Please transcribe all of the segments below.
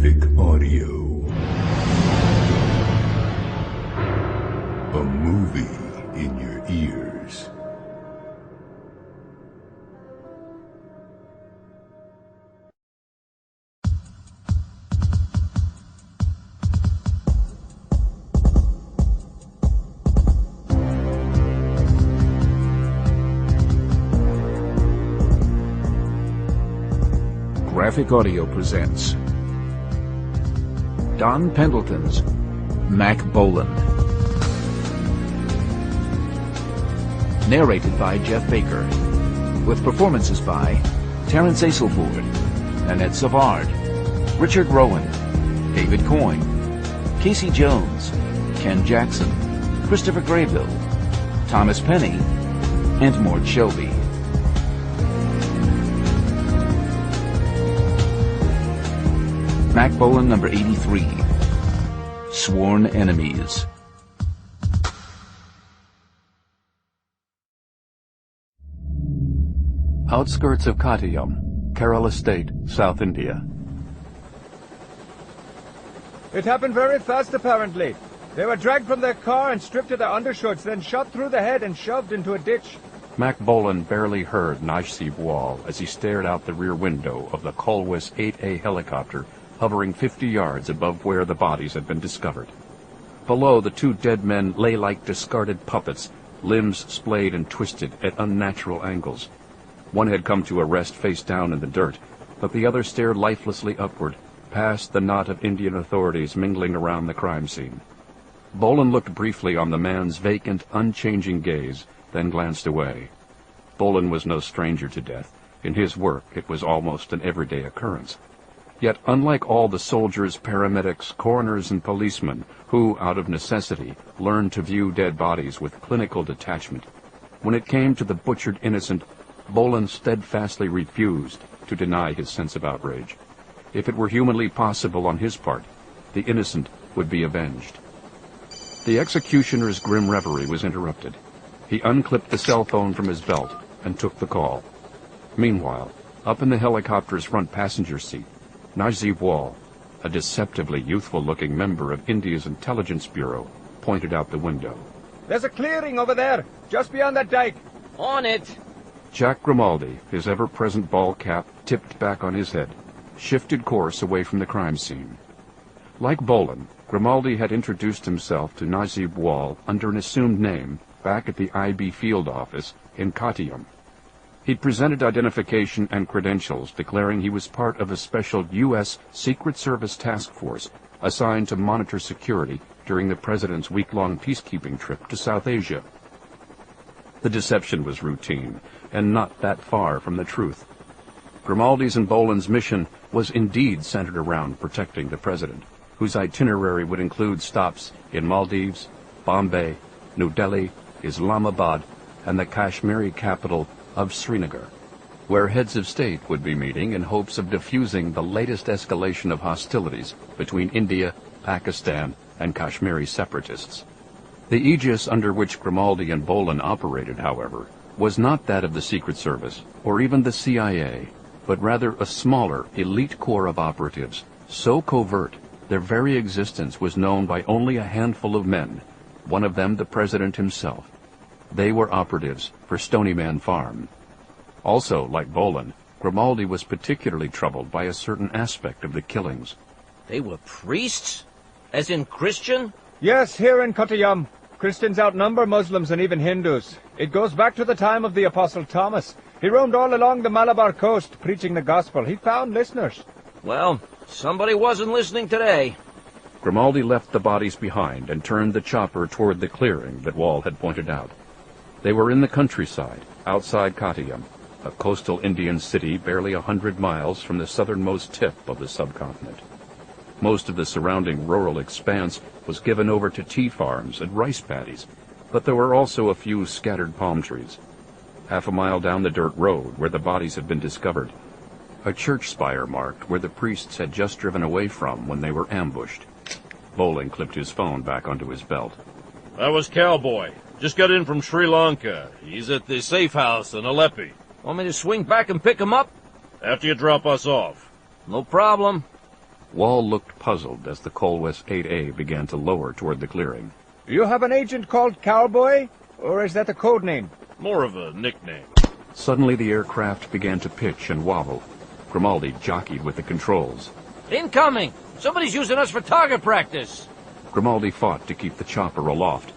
Graphic audio. A movie in your ears. Graphic Audio presents Don Pendleton's Mack Bolan. Narrated by Jeff Baker, with performances by Terrence Aselford, Annette Savard, Richard Rowan, David Coyne, Casey Jones, Ken Jackson, Christopher Graybill, Thomas Penny, and Mort Shelby. Mack Bolan, number 83, Sworn Enemies. Outskirts of Kottayam, Kerala State, South India. It happened very fast, apparently. They were dragged from their car and stripped of their undershirts, then shot through the head and shoved into a ditch. Mack Bolan barely heard Najib Wall as he stared out the rear window of the Colwys 8A helicopter hovering 50 yards above where the bodies had been discovered. Below, the two dead men lay like discarded puppets, limbs splayed and twisted at unnatural angles. One had come to a rest face down in the dirt, but the other stared lifelessly upward, past the knot of Indian authorities mingling around the crime scene. Bolan looked briefly on the man's vacant, unchanging gaze, then glanced away. Bolan was no stranger to death. In his work, it was almost an everyday occurrence. Yet, unlike all the soldiers, paramedics, coroners, and policemen who, out of necessity, learned to view dead bodies with clinical detachment, when it came to the butchered innocent, Bolan steadfastly refused to deny his sense of outrage. If it were humanly possible on his part, the innocent would be avenged. The executioner's grim reverie was interrupted. He unclipped the cell phone from his belt and took the call. Meanwhile, up in the helicopter's front passenger seat, Najib Wall, a deceptively youthful-looking member of India's intelligence bureau, pointed out the window. There's a clearing over there, just beyond that dike. On it! Jack Grimaldi, his ever-present bald cap tipped back on his head, shifted course away from the crime scene. Like Bolan, Grimaldi had introduced himself to Najib Wall under an assumed name back at the IB field office in Kottayam. He'd presented identification and credentials declaring he was part of a special U.S. Secret Service task force assigned to monitor security during the president's week-long peacekeeping trip to South Asia. The deception was routine, and not that far from the truth. Grimaldi's and Bolan's mission was indeed centered around protecting the president, whose itinerary would include stops in Maldives, Bombay, New Delhi, Islamabad, and the Kashmiri capital of Srinagar, where heads of state would be meeting in hopes of diffusing the latest escalation of hostilities between India, Pakistan, and Kashmiri separatists. The aegis under which Grimaldi and Bolan operated, however, was not that of the Secret Service or even the CIA, but rather a smaller, elite corps of operatives, so covert their very existence was known by only a handful of men, one of them the president himself. They were operatives for Stonyman Farm. Also, like Bolan, Grimaldi was particularly troubled by a certain aspect of the killings. They were priests? As in Christian? Yes, here in Kottayam. Christians outnumber Muslims and even Hindus. It goes back to the time of the Apostle Thomas. He roamed all along the Malabar coast, preaching the gospel. He found listeners. Well, somebody wasn't listening today. Grimaldi left the bodies behind and turned the chopper toward the clearing that Wall had pointed out. They were in the countryside, outside Kottayam, a coastal Indian city barely 100 miles from the southernmost tip of the subcontinent. Most of the surrounding rural expanse was given over to tea farms and rice paddies, but there were also a few scattered palm trees. Half a mile down the dirt road where the bodies had been discovered, a church spire marked where the priests had just driven away from when they were ambushed. Bolan clipped his phone back onto his belt. That was Cowboy. Just got in from Sri Lanka. He's at the safe house in Aleppi. Want me to swing back and pick him up? After you drop us off. No problem. Wall looked puzzled as the Colwes 8A began to lower toward the clearing. You have an agent called Cowboy? Or is that a code name? More of a nickname. Suddenly the aircraft began to pitch and wobble. Grimaldi jockeyed with the controls. Incoming! Somebody's using us for target practice. Grimaldi fought to keep the chopper aloft.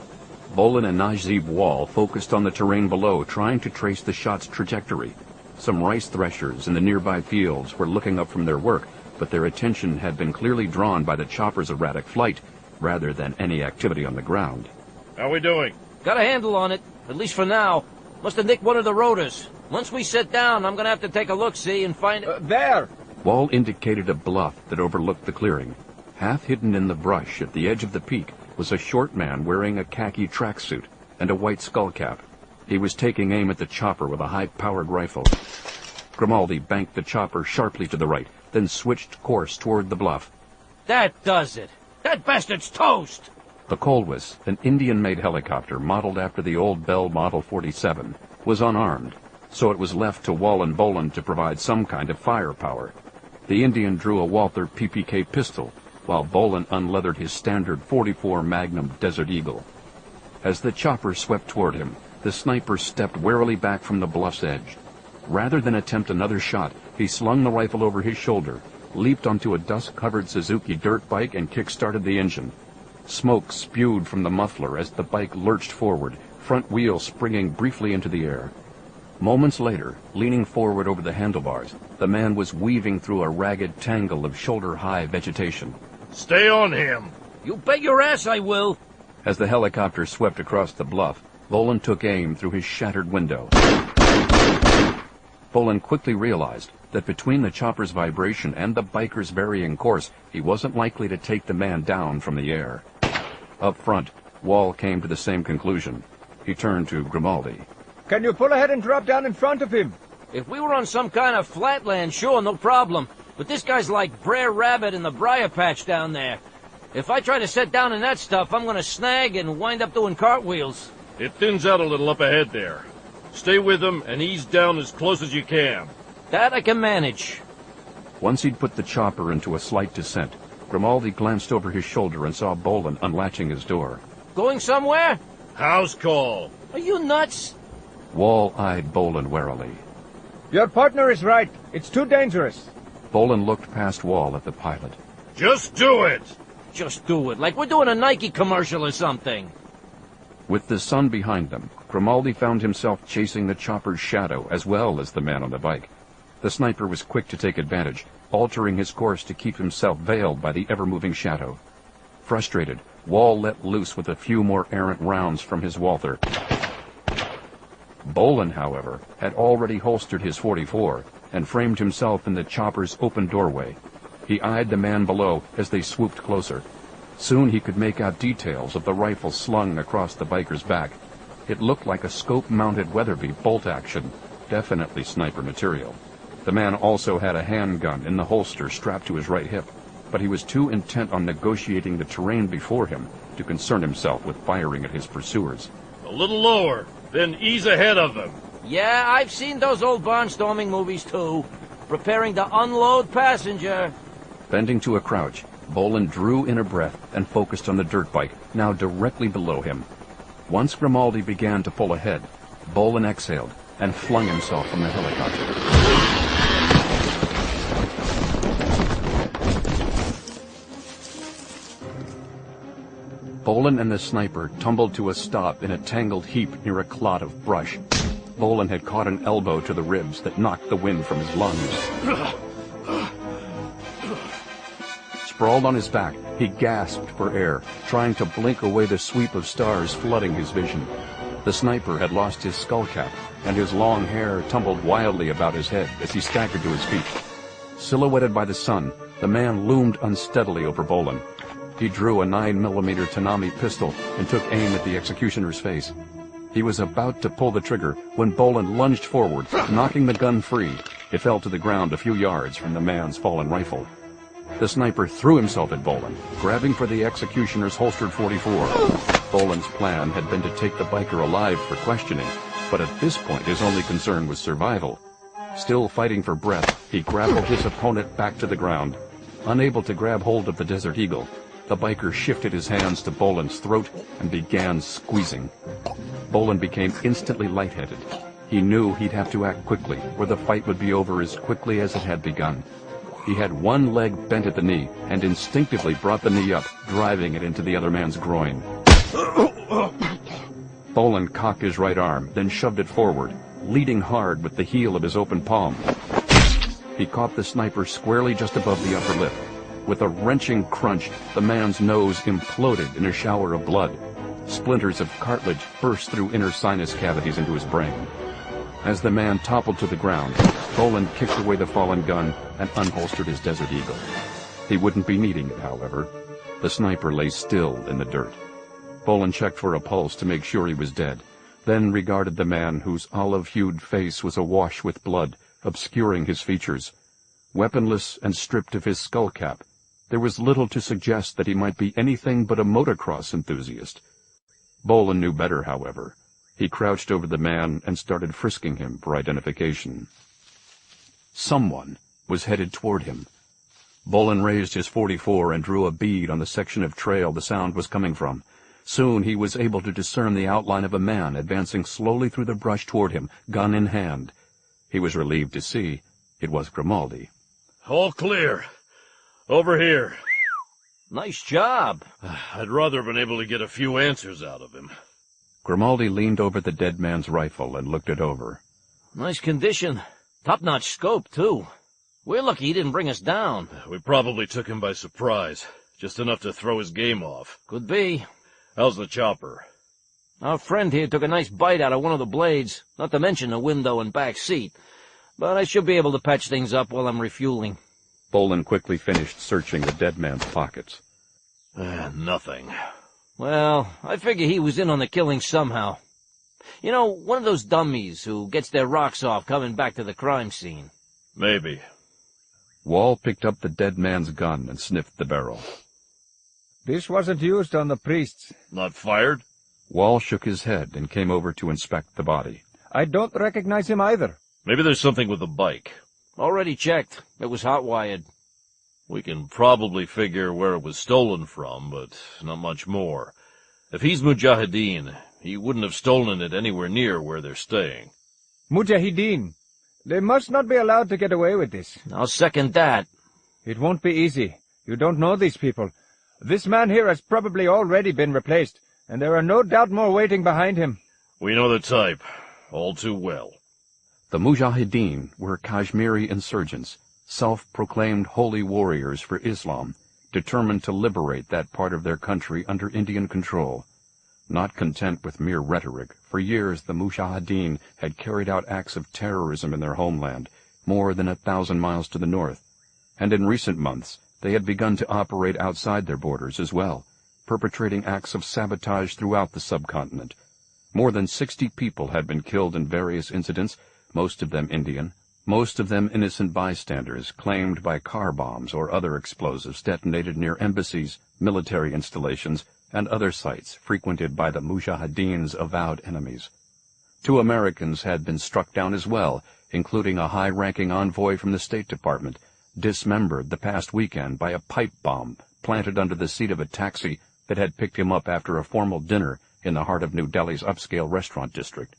Bolan and Najib Wall focused on the terrain below, trying to trace the shot's trajectory. Some rice threshers in the nearby fields were looking up from their work, but their attention had been clearly drawn by the chopper's erratic flight, rather than any activity on the ground. How we doing? Got a handle on it, at least for now. Must have nicked one of the rotors. Once we sit down, I'm gonna have to take a look-see and find it. There! Wall indicated a bluff that overlooked the clearing. Half hidden in the brush at the edge of the peak was a short man wearing a khaki tracksuit and a white skullcap. He was taking aim at the chopper with a high-powered rifle. Grimaldi banked the chopper sharply to the right, then switched course toward the bluff. That does it. That bastard's toast! The Colwes, an Indian-made helicopter modeled after the old Bell Model 47, was unarmed, so it was left to Wall and Bolan to provide some kind of firepower. The Indian drew a Walther PPK pistol, while Bolan unleathered his standard .44 Magnum Desert Eagle. As the chopper swept toward him, the sniper stepped warily back from the bluff's edge. Rather than attempt another shot, he slung the rifle over his shoulder, leaped onto a dust-covered Suzuki dirt bike and kick-started the engine. Smoke spewed from the muffler as the bike lurched forward, front wheel springing briefly into the air. Moments later, leaning forward over the handlebars, the man was weaving through a ragged tangle of shoulder-high vegetation. Stay on him! You bet your ass I will! As the helicopter swept across the bluff, Bolan took aim through his shattered window. Bolan quickly realized that between the chopper's vibration and the biker's varying course, he wasn't likely to take the man down from the air. Up front, Wall came to the same conclusion. He turned to Grimaldi. Can you pull ahead and drop down in front of him? If we were on some kind of flatland, sure, no problem. But this guy's like Brer Rabbit in the briar patch down there. If I try to set down in that stuff, I'm gonna snag and wind up doing cartwheels. It thins out a little up ahead there. Stay with him and ease down as close as you can. That I can manage. Once he'd put the chopper into a slight descent, Grimaldi glanced over his shoulder and saw Bolan unlatching his door. Going somewhere? House call. Are you nuts? Wall eyed Bolan warily. Your partner is right. It's too dangerous. Bolan looked past Wall at the pilot. Just do it! Just do it, like we're doing a Nike commercial or something. With the sun behind them, Grimaldi found himself chasing the chopper's shadow as well as the man on the bike. The sniper was quick to take advantage, altering his course to keep himself veiled by the ever-moving shadow. Frustrated, Wall let loose with a few more errant rounds from his Walther. Bolan, however, had already holstered his .44 and framed himself in the chopper's open doorway. He eyed the man below as they swooped closer. Soon he could make out details of the rifle slung across the biker's back. It looked like a scope-mounted Weatherby bolt action, definitely sniper material. The man also had a handgun in the holster strapped to his right hip, but he was too intent on negotiating the terrain before him to concern himself with firing at his pursuers. A little lower, then ease ahead of them. Yeah, I've seen those old barnstorming movies too. Preparing to unload passenger. Bending to a crouch, Bolan drew in a breath and focused on the dirt bike, now directly below him. Once Grimaldi began to pull ahead, Bolan exhaled and flung himself from the helicopter. Bolan and the sniper tumbled to a stop in a tangled heap near a clot of brush. Bolan had caught an elbow to the ribs that knocked the wind from his lungs. Sprawled on his back, he gasped for air, trying to blink away the sweep of stars flooding his vision. The sniper had lost his skullcap, and his long hair tumbled wildly about his head as he staggered to his feet. Silhouetted by the sun, the man loomed unsteadily over Bolan. He drew a 9mm Tanami pistol and took aim at the executioner's face. He was about to pull the trigger when Bolan lunged forward, knocking the gun free. It fell to the ground a few yards from the man's fallen rifle. The sniper threw himself at Bolan, grabbing for the executioner's holstered .44. Bolan's plan had been to take the biker alive for questioning, but at this point his only concern was survival. Still fighting for breath, he grappled his opponent back to the ground. Unable to grab hold of the Desert Eagle, the biker shifted his hands to Bolan's throat and began squeezing. Bolan became instantly lightheaded. He knew he'd have to act quickly, or the fight would be over as quickly as it had begun. He had one leg bent at the knee, and instinctively brought the knee up, driving it into the other man's groin. Bolan cocked his right arm, then shoved it forward, leading hard with the heel of his open palm. He caught the sniper squarely just above the upper lip. With a wrenching crunch, the man's nose imploded in a shower of blood. Splinters of cartilage burst through inner sinus cavities into his brain. As the man toppled to the ground, Bolan kicked away the fallen gun and unholstered his Desert Eagle. He wouldn't be needing it, however. The sniper lay still in the dirt. Bolan checked for a pulse to make sure he was dead, then regarded the man whose olive-hued face was awash with blood, obscuring his features. Weaponless and stripped of his skull cap, there was little to suggest that he might be anything but a motocross enthusiast. Bolan knew better, however. He crouched over the man and started frisking him for identification. Someone was headed toward him. Bolan raised his .44 and drew a bead on the section of trail the sound was coming from. Soon he was able to discern the outline of a man advancing slowly through the brush toward him, gun in hand. He was relieved to see it was Grimaldi. All clear. Over here. Nice job. I'd rather have been able to get a few answers out of him. Grimaldi leaned over the dead man's rifle and looked it over. Nice condition. Top-notch scope, too. We're lucky he didn't bring us down. We probably took him by surprise. Just enough to throw his game off. Could be. How's the chopper? Our friend here took a nice bite out of one of the blades, not to mention the window and back seat. But I should be able to patch things up while I'm refueling. Bolan quickly finished searching the dead man's pockets. Nothing. Well, I figure he was in on the killing somehow. You know, one of those dummies who gets their rocks off coming back to the crime scene. Maybe. Wall picked up the dead man's gun and sniffed the barrel. This wasn't used on the priests. Not fired? Wall shook his head and came over to inspect the body. I don't recognize him either. Maybe there's something with the bike. Already checked. It was hot-wired. We can probably figure where it was stolen from, but not much more. If he's Mujahideen, he wouldn't have stolen it anywhere near where they're staying. Mujahideen. They must not be allowed to get away with this. I'll second that. It won't be easy. You don't know these people. This man here has probably already been replaced, and there are no doubt more waiting behind him. We know the type, all too well. The Mujahideen were Kashmiri insurgents, self-proclaimed holy warriors for Islam, determined to liberate that part of their country under Indian control. Not content with mere rhetoric, for years the Mujahideen had carried out acts of terrorism in their homeland, more than 1,000 miles to the north, and in recent months they had begun to operate outside their borders as well, perpetrating acts of sabotage throughout the subcontinent. More than 60 people had been killed in various incidents, most of them Indian, most of them innocent bystanders claimed by car bombs or other explosives detonated near embassies, military installations, and other sites frequented by the Mujahideen's avowed enemies. 2 Americans had been struck down as well, including a high-ranking envoy from the State Department, dismembered the past weekend by a pipe bomb planted under the seat of a taxi that had picked him up after a formal dinner in the heart of New Delhi's upscale restaurant district.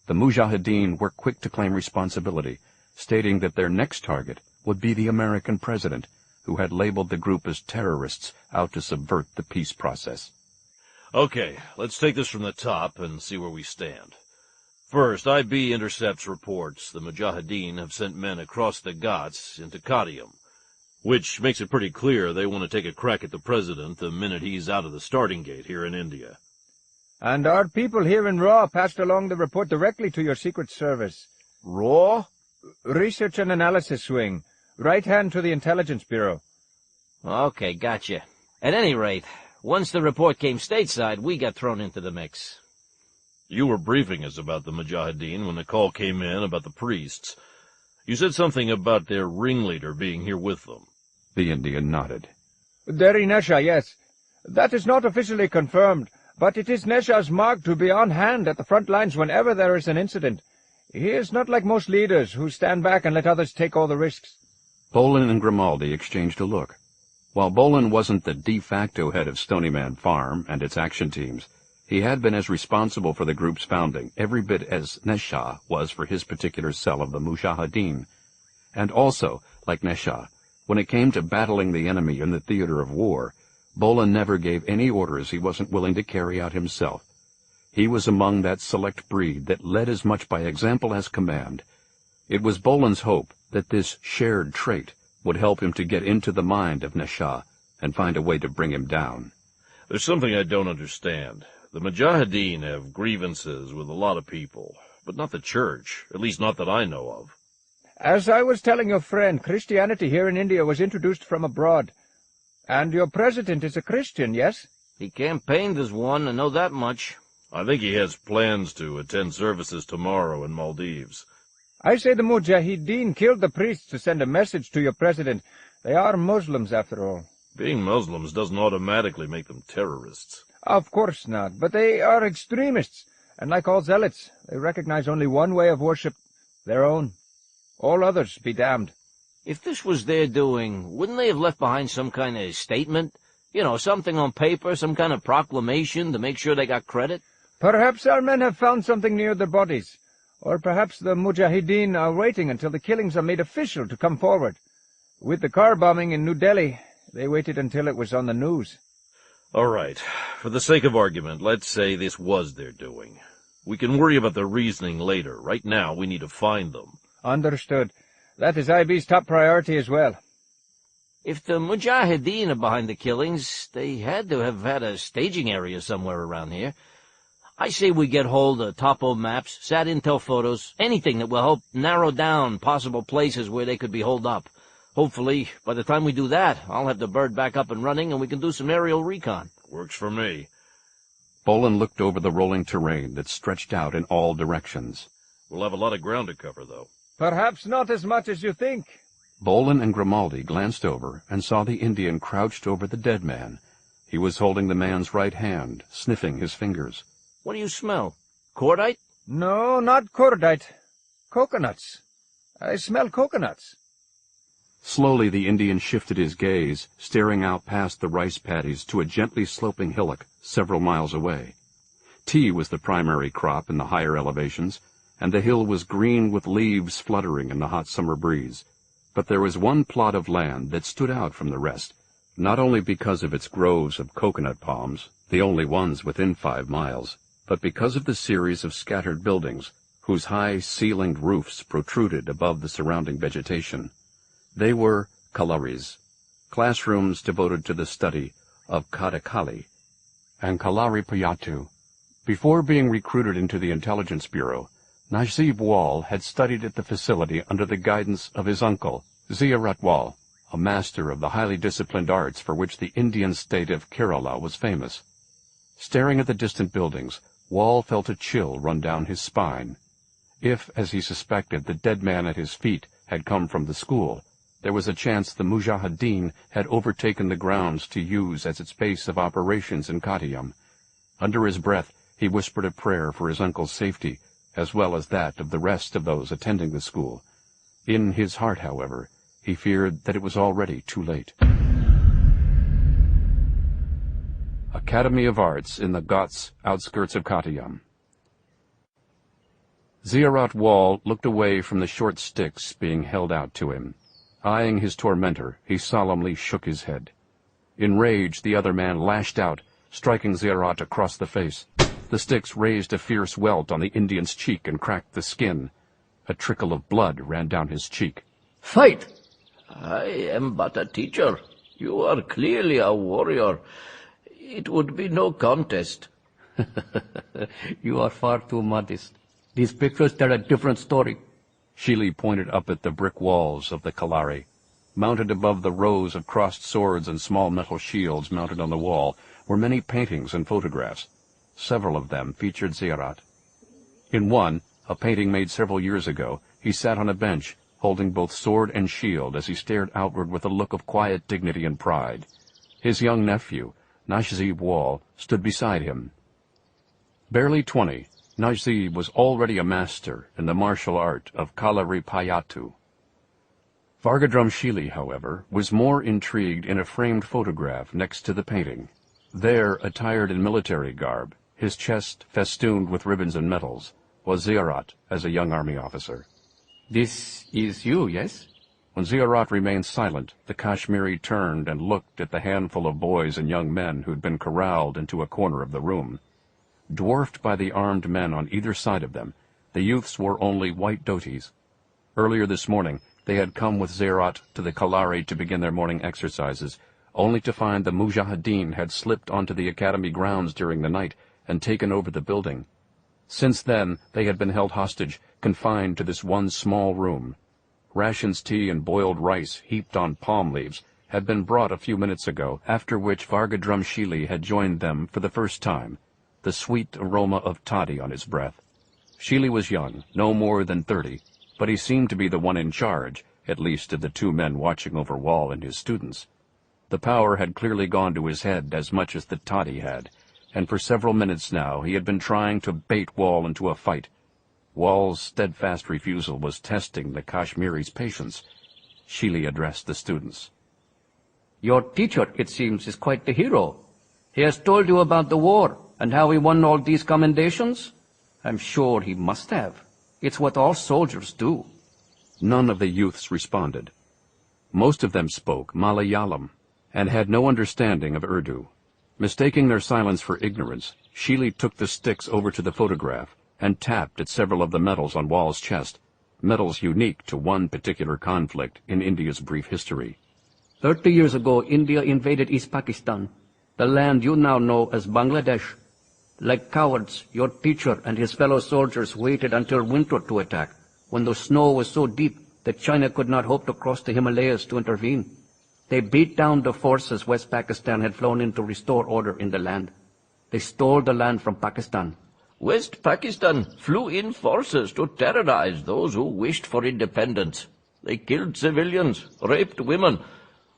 The Mujahideen were quick to claim responsibility, stating that their next target would be the American president, who had labeled the group as terrorists out to subvert the peace process. Okay, let's take this from the top and see where we stand. First, IB intercepts reports the Mujahideen have sent men across the Ghats into Kadium, which makes it pretty clear they want to take a crack at the president the minute he's out of the starting gate here in India. And our people here in Raw passed along the report directly to your Secret Service. Raw? Research and Analysis Wing. Right hand to the Intelligence Bureau. Okay, gotcha. At any rate, once the report came stateside, we got thrown into the mix. You were briefing us about the Mujahideen when the call came in about the priests. You said something about their ringleader being here with them. The Indian nodded. Deri Nesha, yes. That is not officially confirmed, but it is Nesha's mark to be on hand at the front lines whenever there is an incident. He is not like most leaders who stand back and let others take all the risks. Bolan and Grimaldi exchanged a look. While Bolan wasn't the de facto head of Stonyman Farm and its action teams, he had been as responsible for the group's founding every bit as Nesha was for his particular cell of the Mujahideen. And also, like Nesha, when it came to battling the enemy in the theater of war, Bolan never gave any orders he wasn't willing to carry out himself. He was among that select breed that led as much by example as command. It was Bolan's hope that this shared trait would help him to get into the mind of Nesha and find a way to bring him down. There's something I don't understand. The Mujahideen have grievances with a lot of people, but not the church, at least not that I know of. As I was telling your friend, Christianity here in India was introduced from abroad. And your president is a Christian, yes? He campaigned as one, I know that much. I think he has plans to attend services tomorrow in Maldives. I say the Mujahideen killed the priests to send a message to your president. They are Muslims, after all. Being Muslims doesn't automatically make them terrorists. Of course not, but they are extremists, and like all zealots, they recognize only one way of worship, their own. All others be damned. If this was their doing, wouldn't they have left behind some kind of statement? You know, something on paper, some kind of proclamation to make sure they got credit? Perhaps our men have found something near their bodies. Or perhaps the Mujahideen are waiting until the killings are made official to come forward. With the car bombing in New Delhi, they waited until it was on the news. All right. For the sake of argument, let's say this was their doing. We can worry about the reasoning later. Right now, we need to find them. Understood. That is IB's top priority as well. If the Mujahideen are behind the killings, they had to have had a staging area somewhere around here. I say we get hold of topo maps, sat intel photos, anything that will help narrow down possible places where they could be holed up. Hopefully, by the time we do that, I'll have the bird back up and running and we can do some aerial recon. Works for me. Bolan looked over the rolling terrain that stretched out in all directions. We'll have a lot of ground to cover, though. Perhaps not as much as you think. Bolan and Grimaldi glanced over and saw the Indian crouched over the dead man. He was holding the man's right hand, sniffing his fingers. What do you smell? Cordite? No, not cordite. Coconuts. I smell coconuts. Slowly the Indian shifted his gaze, staring out past the rice paddies to a gently sloping hillock several miles away. Tea was the primary crop in the higher elevations, and the hill was green with leaves fluttering in the hot summer breeze. But there was one plot of land that stood out from the rest, not only because of its groves of coconut palms, the only ones within 5 miles, but because of the series of scattered buildings, whose high ceilinged roofs protruded above the surrounding vegetation. They were kalaris, classrooms devoted to the study of Kathakali and Kalaripayattu. Before being recruited into the Intelligence Bureau, Najib Wall had studied at the facility under the guidance of his uncle, Ziyarat Wall, a master of the highly disciplined arts for which the Indian state of Kerala was famous. Staring at the distant buildings, Wall felt a chill run down his spine. If, as he suspected, the dead man at his feet had come from the school, there was a chance the Mujahideen had overtaken the grounds to use as its base of operations in Kottayam. Under his breath, he whispered a prayer for his uncle's safety, as well as that of the rest of those attending the school. In his heart, however, he feared that it was already too late. Academy of Arts in the Ghats, outskirts of Kottayam. Ziyarat Wall looked away from the short sticks being held out to him. Eyeing his tormentor, he solemnly shook his head. In rage, the other man lashed out, striking Ziyarat across the face. The sticks raised a fierce welt on the Indian's cheek and cracked the skin. A trickle of blood ran down his cheek. Fight! I am but a teacher. You are clearly a warrior. It would be no contest. You are far too modest. These pictures tell a different story. Sheely pointed up at the brick walls of the Kalari. Mounted above the rows of crossed swords and small metal shields mounted on the wall were many paintings and photographs. Several of them featured Ziyarat. In one, a painting made several years ago, he sat on a bench, holding both sword and shield as he stared outward with a look of quiet dignity and pride. His young nephew, Najib Wall, stood beside him. Barely 20, Najib was already a master in the martial art of Kalaripayattu. Vargadrum Shili, however, was more intrigued in a framed photograph next to the painting. There, attired in military garb, his chest festooned with ribbons and medals, was Ziyarat as a young army officer. This is you, yes? When Ziyarat remained silent, the Kashmiri turned and looked at the handful of boys and young men who'd been corralled into a corner of the room. Dwarfed by the armed men on either side of them, the youths wore only white dhotis. Earlier this morning, they had come with Ziyarat to the Kalari to begin their morning exercises, only to find the Mujahideen had slipped onto the academy grounds during the night and taken over the building. Since then, they had been held hostage, confined to this one small room. Rations, tea, and boiled rice heaped on palm leaves had been brought a few minutes ago, after which Vargadrum Shili had joined them for the first time, the sweet aroma of toddy on his breath. Shili was young, no more than 30, but he seemed to be the one in charge, at least of the two men watching over Wall and his students. The power had clearly gone to his head as much as the toddy had, and for several minutes now he had been trying to bait Wall into a fight. Wall's steadfast refusal was testing the Kashmiri's patience. Shili addressed the students. Your teacher, it seems, is quite the hero. He has told you about the war and how he won all these commendations? I'm sure he must have. It's what all soldiers do. None of the youths responded. Most of them spoke Malayalam and had no understanding of Urdu. Mistaking their silence for ignorance, Shili took the sticks over to the photograph and tapped at several of the medals on Wall's chest, medals unique to one particular conflict in India's brief history. 30 years ago, India invaded East Pakistan, the land you now know as Bangladesh. Like cowards, your teacher and his fellow soldiers waited until winter to attack, when the snow was so deep that China could not hope to cross the Himalayas to intervene. They beat down the forces West Pakistan had flown in to restore order in the land. They stole the land from Pakistan. West Pakistan flew in forces to terrorize those who wished for independence. They killed civilians, raped women,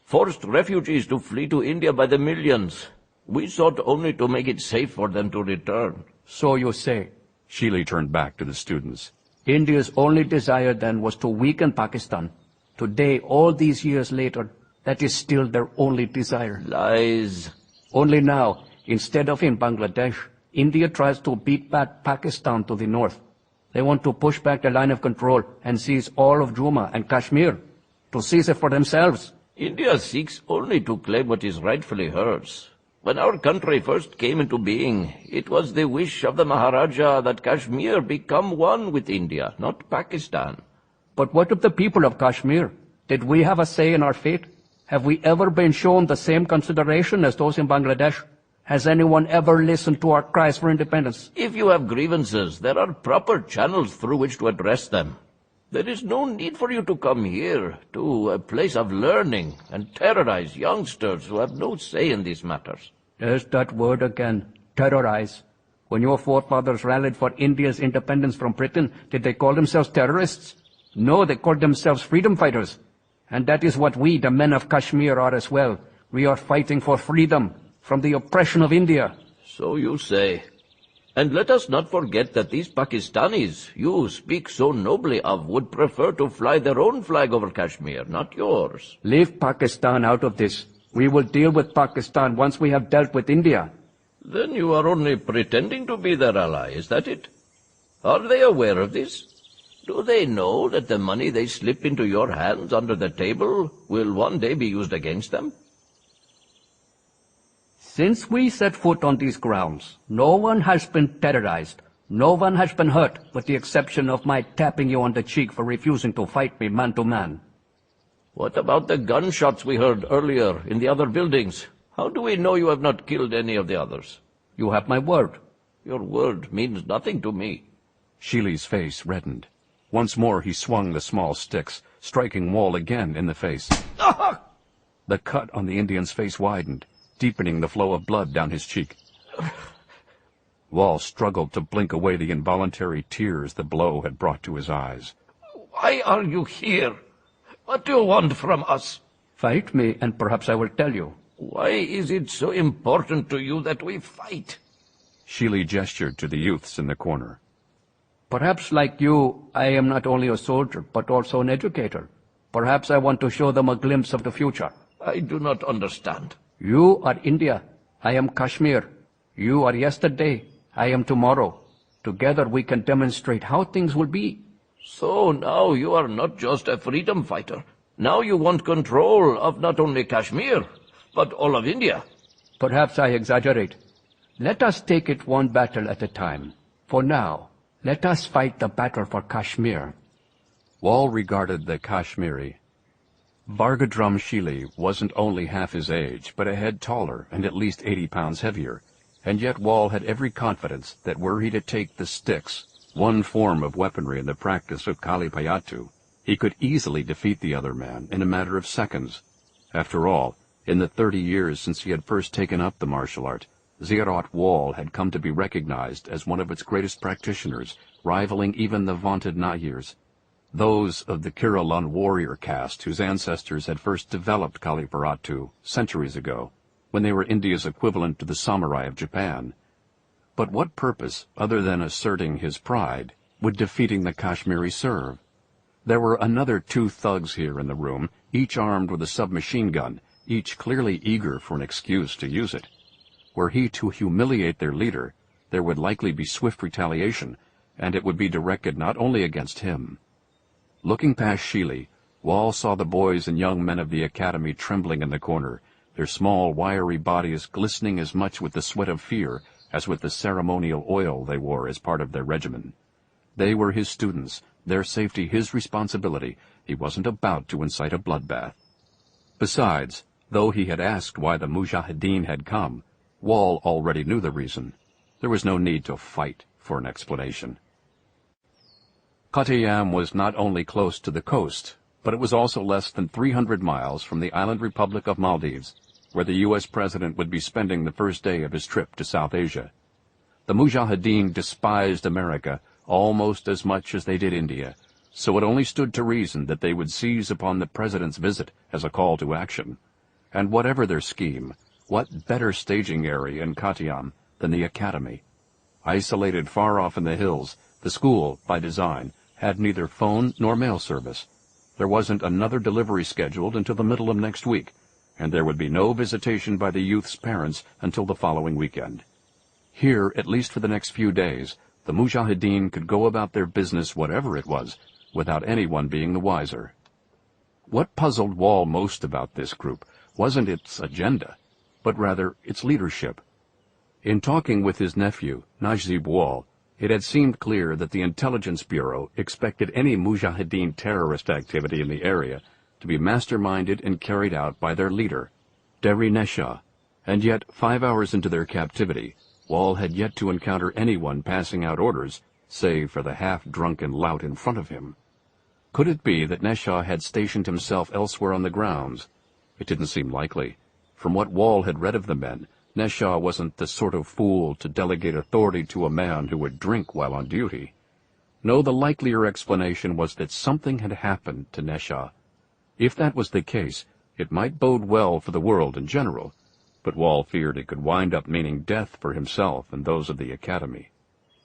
forced refugees to flee to India by the millions. We sought only to make it safe for them to return. So you say. Shili turned back to the students. India's only desire then was to weaken Pakistan. Today, all these years later, that is still their only desire. Lies. Only now, instead of in Bangladesh, India tries to beat back Pakistan to the north. They want to push back the line of control and seize all of Jumma and Kashmir, to seize it for themselves. India seeks only to claim what is rightfully hers. When our country first came into being, it was the wish of the Maharaja that Kashmir become one with India, not Pakistan. But what of the people of Kashmir? Did we have a say in our fate? Have we ever been shown the same consideration as those in Bangladesh? Has anyone ever listened to our cries for independence? If you have grievances, there are proper channels through which to address them. There is no need for you to come here, to a place of learning, and terrorize youngsters who have no say in these matters. There's that word again, terrorize. When your forefathers rallied for India's independence from Britain, did they call themselves terrorists? No, they called themselves freedom fighters. And that is what we, the men of Kashmir, are as well. We are fighting for freedom from the oppression of India. So you say. And let us not forget that these Pakistanis you speak so nobly of would prefer to fly their own flag over Kashmir, not yours. Leave Pakistan out of this. We will deal with Pakistan once we have dealt with India. Then you are only pretending to be their ally, is that it? Are they aware of this? Do they know that the money they slip into your hands under the table will one day be used against them? Since we set foot on these grounds, no one has been terrorized. No one has been hurt, with the exception of my tapping you on the cheek for refusing to fight me man to man. What about the gunshots we heard earlier in the other buildings? How do we know you have not killed any of the others? You have my word. Your word means nothing to me. Shili's face reddened. Once more he swung the small sticks, striking Wall again in the face. The cut on the Indian's face widened, deepening the flow of blood down his cheek. Wall struggled to blink away the involuntary tears the blow had brought to his eyes. Why are you here? What do you want from us? Fight me, and perhaps I will tell you. Why is it so important to you that we fight? Shili gestured to the youths in the corner. Perhaps like you, I am not only a soldier, but also an educator. Perhaps I want to show them a glimpse of the future. I do not understand. You are India. I am Kashmir. You are yesterday. I am tomorrow. Together we can demonstrate how things will be. So now you are not just a freedom fighter. Now you want control of not only Kashmir, but all of India. Perhaps I exaggerate. Let us take it one battle at a time. For now, let us fight the battle for Kashmir. Wall regarded the Kashmiri. Bargadrum Shili wasn't only half his age, but a head taller and at least 80 pounds heavier, and yet Wall had every confidence that were he to take the sticks, one form of weaponry in the practice of Kalipayattu, he could easily defeat the other man in a matter of seconds. After all, in the 30 years since he had first taken up the martial art, Ziarat Wall had come to be recognized as one of its greatest practitioners, rivaling even the vaunted Nayirs, those of the Kiralan warrior caste whose ancestors had first developed Kalipayattu centuries ago, when they were India's equivalent to the samurai of Japan. But what purpose, other than asserting his pride, would defeating the Kashmiri serve? There were another 2 thugs here in the room, each armed with a submachine gun, each clearly eager for an excuse to use it. Were he to humiliate their leader, there would likely be swift retaliation, and it would be directed not only against him. Looking past Shili, Wall saw the boys and young men of the academy trembling in the corner, their small, wiry bodies glistening as much with the sweat of fear as with the ceremonial oil they wore as part of their regimen. They were his students, their safety his responsibility. He wasn't about to incite a bloodbath. Besides, though he had asked why the Mujahideen had come, Wall already knew the reason. There was no need to fight for an explanation. Kottayam was not only close to the coast, but it was also less than 300 miles from the island republic of Maldives, where the U.S. president would be spending the first day of his trip to South Asia. The Mujahideen despised America almost as much as they did India, so it only stood to reason that they would seize upon the president's visit as a call to action. And whatever their scheme, what better staging area in Kottayam than the academy? Isolated far off in the hills, the school, by design, had neither phone nor mail service. There wasn't another delivery scheduled until the middle of next week, and there would be no visitation by the youth's parents until the following weekend. Here, at least for the next few days, the Mujahideen could go about their business, whatever it was, without anyone being the wiser. What puzzled Wall most about this group wasn't its agenda, but rather its leadership. In talking with his nephew, Najib Wall, it had seemed clear that the Intelligence Bureau expected any Mujahideen terrorist activity in the area to be masterminded and carried out by their leader, Deri Nesha, and yet 5 hours into their captivity, Wall had yet to encounter anyone passing out orders, save for the half-drunken lout in front of him. Could it be that Nesha had stationed himself elsewhere on the grounds? It didn't seem likely. From what Wall had read of the men, Nesha wasn't the sort of fool to delegate authority to a man who would drink while on duty. No, the likelier explanation was that something had happened to Nesha. If that was the case, it might bode well for the world in general, but Wall feared it could wind up meaning death for himself and those of the academy.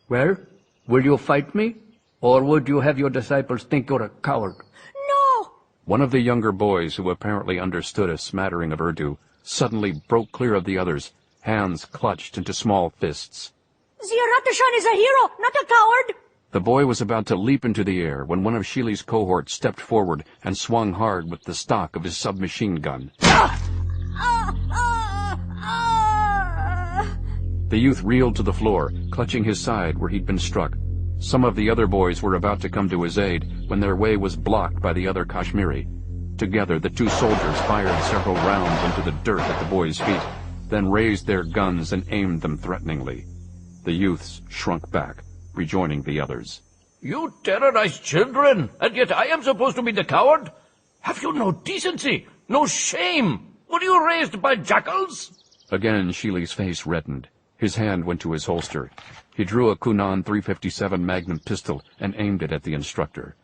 Well, will you fight me? Or would you have your disciples think you're a coward? No! One of the younger boys, who apparently understood a smattering of Urdu, suddenly broke clear of the others, hands clutched into small fists. Ziaratashan is a hero, not a coward! The boy was about to leap into the air when one of Shili's cohort stepped forward and swung hard with the stock of his submachine gun. The youth reeled to the floor, clutching his side where he'd been struck. Some of the other boys were about to come to his aid when their way was blocked by the other Kashmiri. Together, the 2 soldiers fired several rounds into the dirt at the boy's feet, then raised their guns and aimed them threateningly. The youths shrunk back, rejoining the others. You terrorize children, and yet I am supposed to be the coward? Have you no decency, no shame? Were you raised by jackals? Again, Shili's face reddened. His hand went to his holster. He drew a Kunan .357 Magnum pistol and aimed it at the instructor.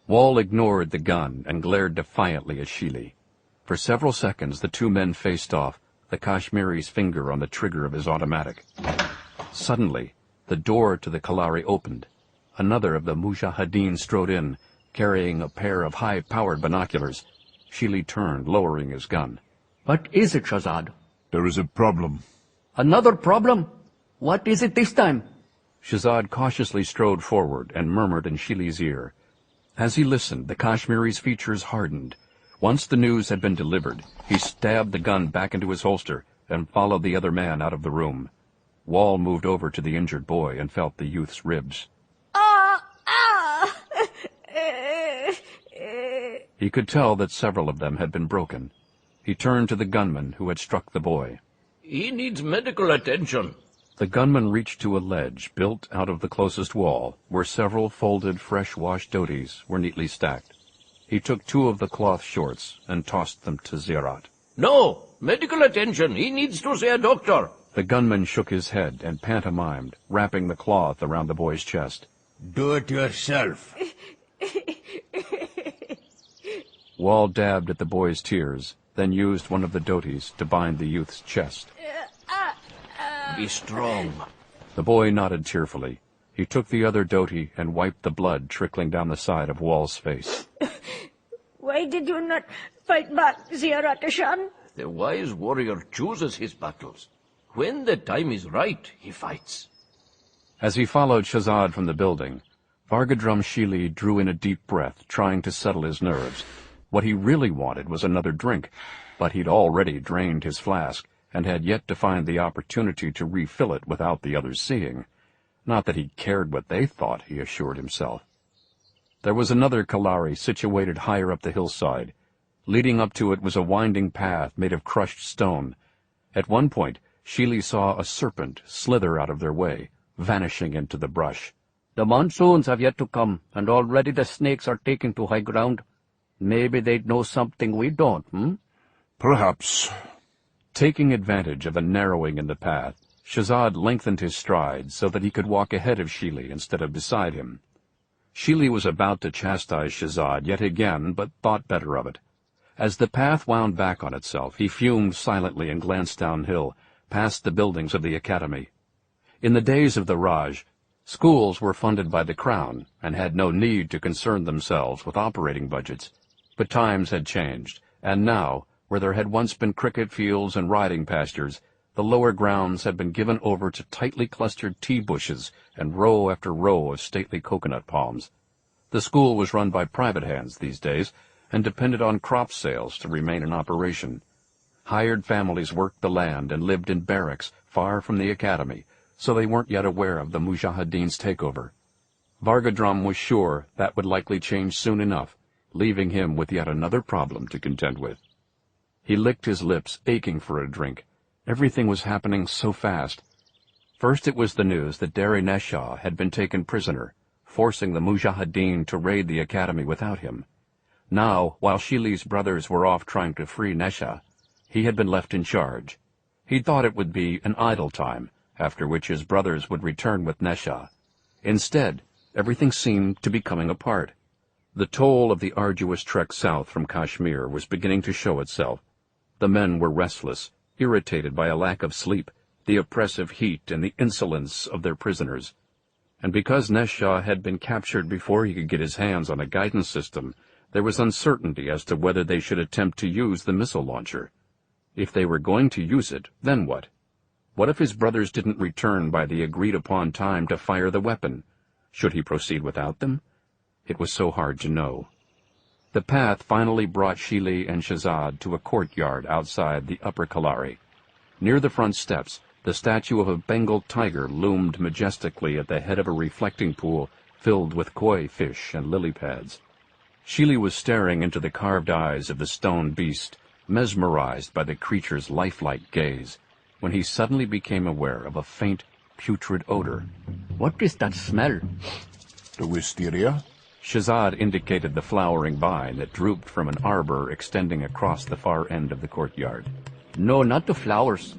Wall ignored the gun and glared defiantly at Shili. For several seconds the 2 men faced off, the Kashmiri's finger on the trigger of his automatic. Suddenly, the door to the Kalari opened. Another of the Mujahideen strode in, carrying a pair of high-powered binoculars. Sheely turned, lowering his gun. What is it, Shazad? There is a problem. Another problem? What is it this time? Shazad cautiously strode forward and murmured in Sheely's ear. As he listened, the Kashmiri's features hardened. Once the news had been delivered, he stabbed the gun back into his holster and followed the other man out of the room. Wall moved over to the injured boy and felt the youth's ribs. He could tell that several of them had been broken. He turned to the gunman who had struck the boy. He needs medical attention. The gunman reached to a ledge built out of the closest wall, where several folded, fresh-washed dhotis were neatly stacked. He took 2 of the cloth shorts and tossed them to Ziyarat. No, medical attention. He needs to see a doctor. The gunman shook his head and pantomimed, wrapping the cloth around the boy's chest. Do it yourself. Wall dabbed at the boy's tears, then used one of the dhotis to bind the youth's chest. Be strong. The boy nodded tearfully. He took the other dhoti and wiped the blood trickling down the side of Wall's face. Why did you not fight back, Ziyarat-Shan? The wise warrior chooses his battles. When the time is right, he fights. As he followed Shazad from the building, Vargadrum Sheely drew in a deep breath, trying to settle his nerves. What he really wanted was another drink, but he'd already drained his flask and had yet to find the opportunity to refill it without the others seeing. Not that he cared what they thought, he assured himself. There was another Kalari situated higher up the hillside. Leading up to it was a winding path made of crushed stone. At one point, Sheely saw a serpent slither out of their way, vanishing into the brush. The monsoons have yet to come, and already the snakes are taking to high ground. Maybe they'd know something we don't, Perhaps. Taking advantage of a narrowing in the path, Shazad lengthened his stride so that he could walk ahead of Sheely instead of beside him. Sheely was about to chastise Shazad yet again, but thought better of it. As the path wound back on itself, he fumed silently and glanced downhill, past the buildings of the academy. In the days of the Raj, schools were funded by the Crown and had no need to concern themselves with operating budgets. But times had changed, and now, where there had once been cricket fields and riding pastures, the lower grounds had been given over to tightly clustered tea bushes and row after row of stately coconut palms. The school was run by private hands these days, and depended on crop sales to remain in operation. Hired families worked the land and lived in barracks far from the academy, so they weren't yet aware of the Mujahideen's takeover. Vargadrum was sure that would likely change soon enough, leaving him with yet another problem to contend with. He licked his lips, aching for a drink. Everything was happening so fast. First it was the news that Dari Nesha had been taken prisoner, forcing the Mujahideen to raid the academy without him. Now, while Sheely's brothers were off trying to free Nesha, he had been left in charge. He thought it would be an idle time, after which his brothers would return with Nesha. Instead, everything seemed to be coming apart. The toll of the arduous trek south from Kashmir was beginning to show itself. The men were restless, irritated by a lack of sleep, the oppressive heat and the insolence of their prisoners. And because Nesha had been captured before he could get his hands on a guidance system, there was uncertainty as to whether they should attempt to use the missile launcher. If they were going to use it, then what? What if his brothers didn't return by the agreed-upon time to fire the weapon? Should he proceed without them? It was so hard to know. The path finally brought Sheely and Shazad to a courtyard outside the upper Kalari. Near the front steps, the statue of a Bengal tiger loomed majestically at the head of a reflecting pool filled with koi fish and lily pads. Sheely was staring into the carved eyes of the stone beast, mesmerized by the creature's lifelike gaze, when he suddenly became aware of a faint, putrid odor. What is that smell? The wisteria? Shazad indicated the flowering vine that drooped from an arbor extending across the far end of the courtyard. No, not the flowers.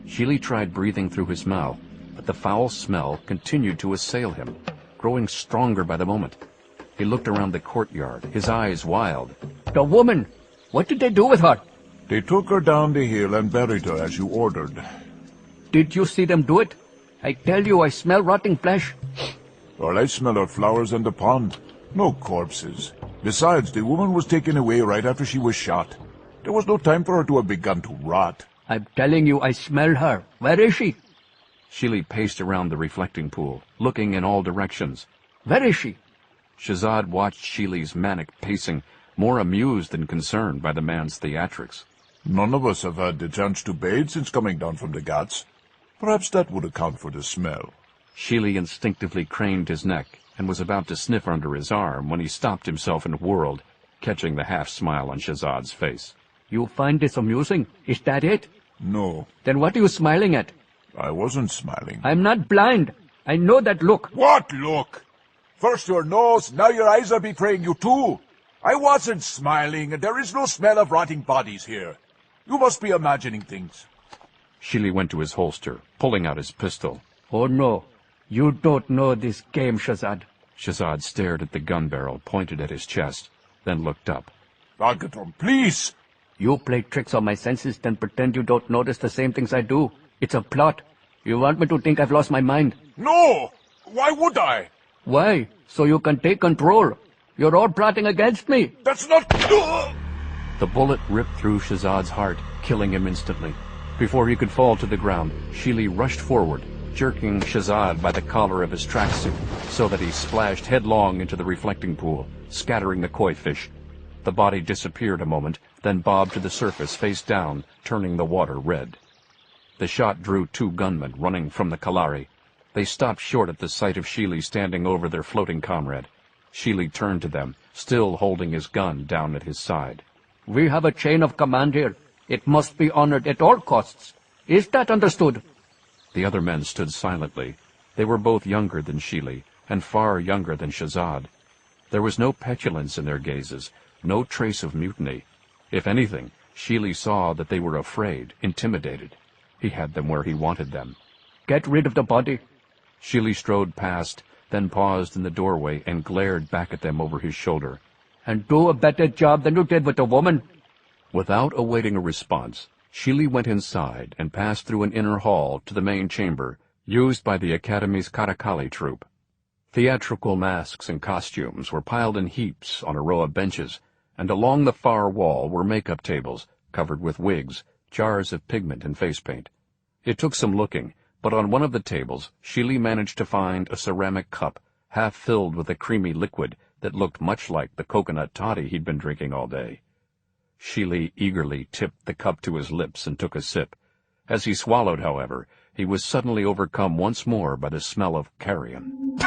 Sheely tried breathing through his mouth, but the foul smell continued to assail him, growing stronger by the moment. He looked around the courtyard, his eyes wild. The woman! What did they do with her? They took her down the hill and buried her as you ordered. Did you see them do it? I tell you, I smell rotting flesh. All I smell are flowers and the pond. No corpses. Besides, the woman was taken away right after she was shot. There was no time for her to have begun to rot. I'm telling you, I smell her. Where is she? Sheely paced around the reflecting pool, looking in all directions. Where is she? Shazad watched Sheely's manic pacing, more amused than concerned by the man's theatrics. None of us have had the chance to bathe since coming down from the Ghats. Perhaps that would account for the smell. Sheely instinctively craned his neck and was about to sniff under his arm when he stopped himself and whirled, catching the half-smile on Shazad's face. You find this amusing? Is that it? No. Then what are you smiling at? I wasn't smiling. I'm not blind. I know that look. What look? First your nose, now your eyes are betraying you too. I wasn't smiling, and there is no smell of rotting bodies here. You must be imagining things. Sheely went to his holster, pulling out his pistol. Oh no, you don't know this game, Shazad. Shazad stared at the gun barrel pointed at his chest, then looked up. Agaton, please! You play tricks on my senses, then pretend you don't notice the same things I do. It's a plot. You want me to think I've lost my mind? No! Why would I? Why? So you can take control. You're all plotting against me. That's not... The bullet ripped through Shazad's heart, killing him instantly. Before he could fall to the ground, Sheely rushed forward, jerking Shazad by the collar of his tracksuit so that he splashed headlong into the reflecting pool, scattering the koi fish. The body disappeared a moment, then bobbed to the surface face down, turning the water red. The shot drew two gunmen running from the Kalari. They stopped short at the sight of Sheely standing over their floating comrade. Sheely turned to them, still holding his gun down at his side. We have a chain of command here. It must be honored at all costs. Is that understood? The other men stood silently. They were both younger than Sheely, and far younger than Shazad. There was no petulance in their gazes, no trace of mutiny. If anything, Sheely saw that they were afraid, intimidated. He had them where he wanted them. Get rid of the body. Sheely strode past, then paused in the doorway and glared back at them over his shoulder. And do a better job than you did with the woman. Without awaiting a response, Sheely went inside and passed through an inner hall to the main chamber, used by the Academy's Karakali troupe. Theatrical masks and costumes were piled in heaps on a row of benches, and along the far wall were makeup tables, covered with wigs, jars of pigment and face paint. It took some looking, but on one of the tables, Sheely managed to find a ceramic cup, half filled with a creamy liquid that looked much like the coconut toddy he'd been drinking all day. Sheely eagerly tipped the cup to his lips and took a sip. As he swallowed, however, he was suddenly overcome once more by the smell of carrion.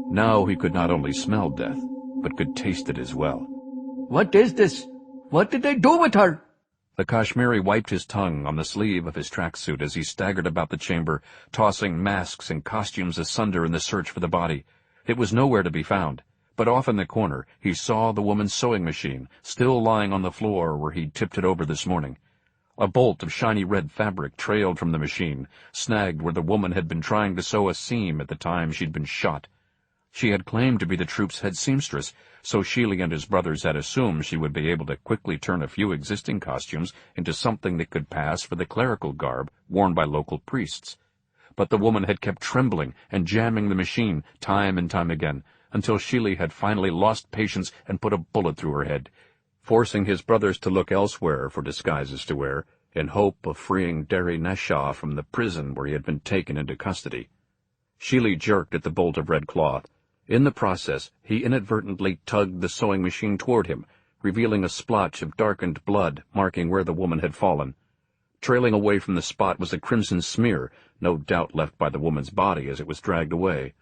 Now he could not only smell death, but could taste it as well. What is this? What did they do with her? The Kashmiri wiped his tongue on the sleeve of his tracksuit as he staggered about the chamber, tossing masks and costumes asunder in the search for the body. It was nowhere to be found, but off in the corner he saw the woman's sewing machine, still lying on the floor where he'd tipped it over this morning. A bolt of shiny red fabric trailed from the machine, snagged where the woman had been trying to sew a seam at the time she'd been shot. She had claimed to be the troop's head seamstress, so Sheely and his brothers had assumed she would be able to quickly turn a few existing costumes into something that could pass for the clerical garb worn by local priests. But the woman had kept trembling and jamming the machine time and time again, until Sheely had finally lost patience and put a bullet through her head, forcing his brothers to look elsewhere for disguises to wear, in hope of freeing Derry Neshaw from the prison where he had been taken into custody. Sheely jerked at the bolt of red cloth. In the process, he inadvertently tugged the sewing machine toward him, revealing a splotch of darkened blood marking where the woman had fallen. Trailing away from the spot was a crimson smear, no doubt left by the woman's body as it was dragged away.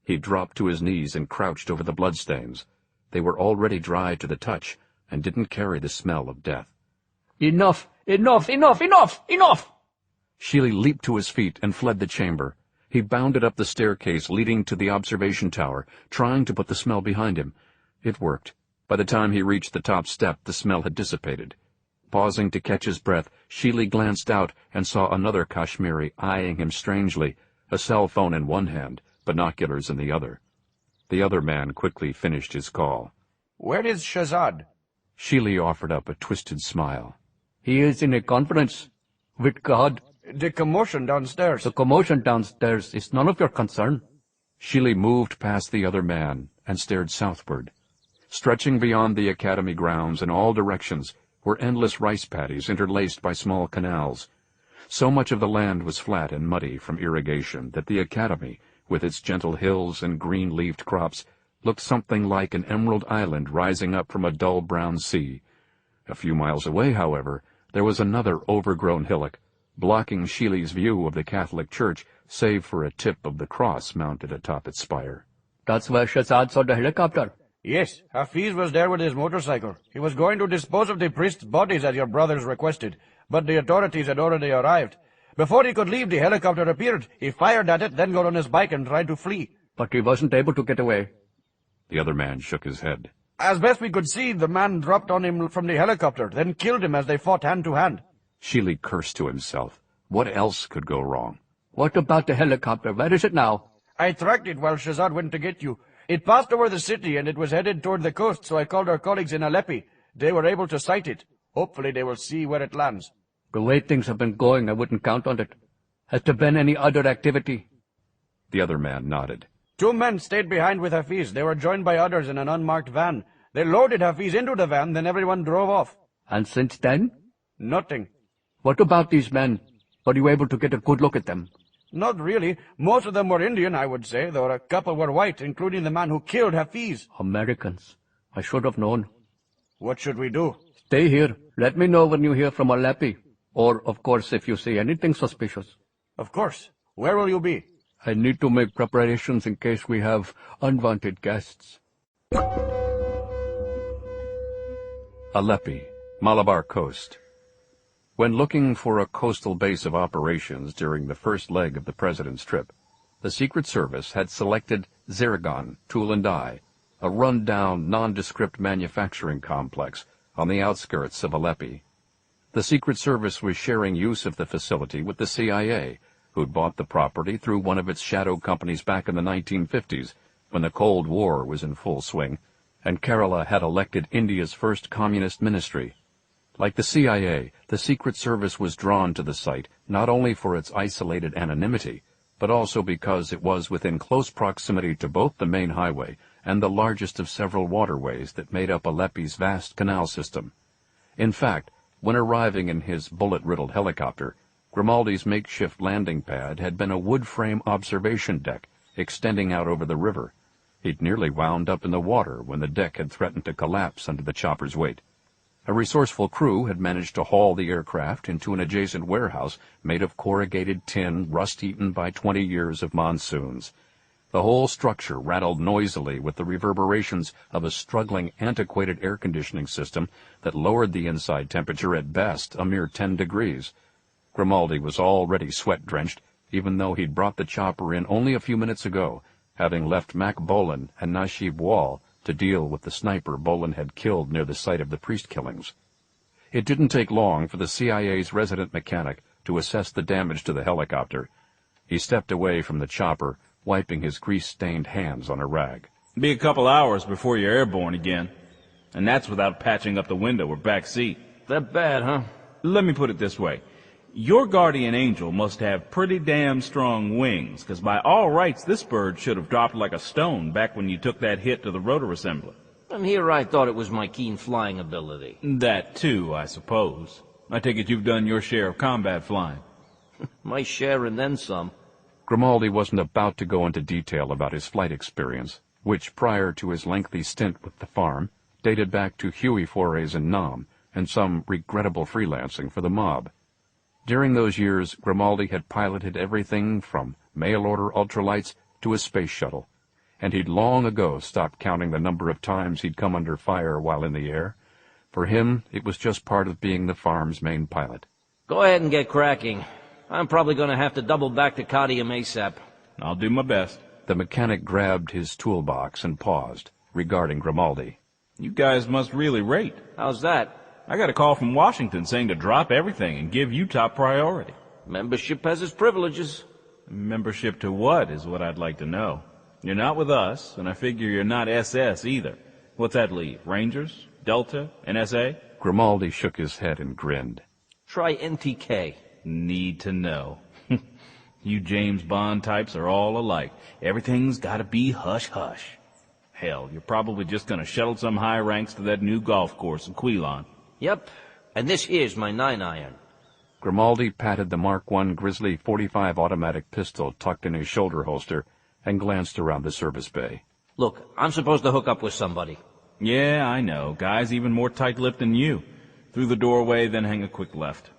He dropped to his knees and crouched over the bloodstains. They were already dry to the touch and didn't carry the smell of death. Enough! Enough! Enough! Enough! Enough! Sheely leaped to his feet and fled the chamber. He bounded up the staircase leading to the observation tower, trying to put the smell behind him. It worked. By the time he reached the top step, the smell had dissipated. Pausing to catch his breath, Sheely glanced out and saw another Kashmiri eyeing him strangely, a cell phone in one hand, binoculars in the other. The other man quickly finished his call. Where is Shazad? Sheely offered up a twisted smile. He is in a conference. With God. The commotion downstairs. The commotion downstairs is none of your concern. Sheely moved past the other man and stared southward. Stretching beyond the academy grounds in all directions were endless rice paddies interlaced by small canals. So much of the land was flat and muddy from irrigation that the academy, with its gentle hills and green-leaved crops, looked something like an emerald island rising up from a dull brown sea. A few miles away, however, there was another overgrown hillock, blocking Sheely's view of the Catholic Church, save for a tip of the cross mounted atop its spire. That's where Shazad saw the helicopter. Yes, Hafiz was there with his motorcycle. He was going to dispose of the priests' bodies as your brothers requested, but the authorities had already arrived. Before he could leave, the helicopter appeared. He fired at it, then got on his bike and tried to flee. But he wasn't able to get away. The other man shook his head. As best we could see, the man dropped on him from the helicopter, then killed him as they fought hand to hand. Sheely cursed to himself. What else could go wrong? What about the helicopter? Where is it now? I tracked it while Shazad went to get you. It passed over the city and it was headed toward the coast, so I called our colleagues in Aleppo. They were able to sight it. Hopefully they will see where it lands. The way things have been going, I wouldn't count on it. Has there been any other activity? The other man nodded. 2 men stayed behind with Hafiz. They were joined by others in an unmarked van. They loaded Hafiz into the van, then everyone drove off. And since then? Nothing. What about these men? Were you able to get a good look at them? Not really. Most of them were Indian, I would say, though a couple were white, including the man who killed Hafiz. Americans. I should have known. What should we do? Stay here. Let me know when you hear from Aleppo. Or, of course, if you see anything suspicious. Of course. Where will you be? I need to make preparations in case we have unwanted guests. Aleppo, Malabar Coast. When looking for a coastal base of operations during the first leg of the President's trip, the Secret Service had selected Ziragon, Tool and Die, a run-down, nondescript manufacturing complex on the outskirts of Aleppo. The Secret Service was sharing use of the facility with the CIA, who'd bought the property through one of its shadow companies back in the 1950s, when the Cold War was in full swing, and Kerala had elected India's first communist ministry. Like the CIA, the Secret Service was drawn to the site not only for its isolated anonymity, but also because it was within close proximity to both the main highway and the largest of several waterways that made up Aleppo's vast canal system. In fact, when arriving in his bullet-riddled helicopter, Grimaldi's makeshift landing pad had been a wood-frame observation deck extending out over the river. He'd nearly wound up in the water when the deck had threatened to collapse under the chopper's weight. A resourceful crew had managed to haul the aircraft into an adjacent warehouse made of corrugated tin rust-eaten by 20 years of monsoons. The whole structure rattled noisily with the reverberations of a struggling, antiquated air conditioning system that lowered the inside temperature at best a mere 10 degrees. Grimaldi was already sweat-drenched, even though he'd brought the chopper in only a few minutes ago, having left Mack Bolan and Nasib Wall to deal with the sniper Bolan had killed near the site of the priest killings. It didn't take long for the CIA's resident mechanic to assess the damage to the helicopter. He stepped away from the chopper, wiping his grease-stained hands on a rag. Be a couple hours before you're airborne again. And that's without patching up the window or back seat. That bad, huh? Let me put it this way. Your guardian angel must have pretty damn strong wings, 'cause by all rights this bird should have dropped like a stone back when you took that hit to the rotor assembly. And here I thought it was my keen flying ability. That too, I suppose. I take it you've done your share of combat flying. My share and then some. Grimaldi wasn't about to go into detail about his flight experience, which, prior to his lengthy stint with the farm, dated back to Huey forays in Nam and some regrettable freelancing for the mob. During those years, Grimaldi had piloted everything from mail-order ultralights to a space shuttle, and he'd long ago stopped counting the number of times he'd come under fire while in the air. For him, it was just part of being the farm's main pilot. Go ahead and get cracking. I'm probably going to have to double back to Kadium ASAP. I'll do my best. The mechanic grabbed his toolbox and paused, regarding Grimaldi. You guys must really rate. How's that? I got a call from Washington saying to drop everything and give you top priority. Membership has its privileges. Membership to what is what I'd like to know. You're not with us, and I figure you're not SS either. What's that leave? Rangers? Delta? NSA? Grimaldi shook his head and grinned. Try NTK. Need to know. You James Bond types are all alike. Everything's gotta be hush-hush. Hell, you're probably just gonna shuttle some high ranks to that new golf course in Quilon. Yep, and this is my 9-iron. Grimaldi patted the Mark I Grizzly .45 automatic pistol tucked in his shoulder holster and glanced around the service bay. Look, I'm supposed to hook up with somebody. Yeah, I know. Guy's even more tight-lipped than you. Through the doorway, then hang a quick left.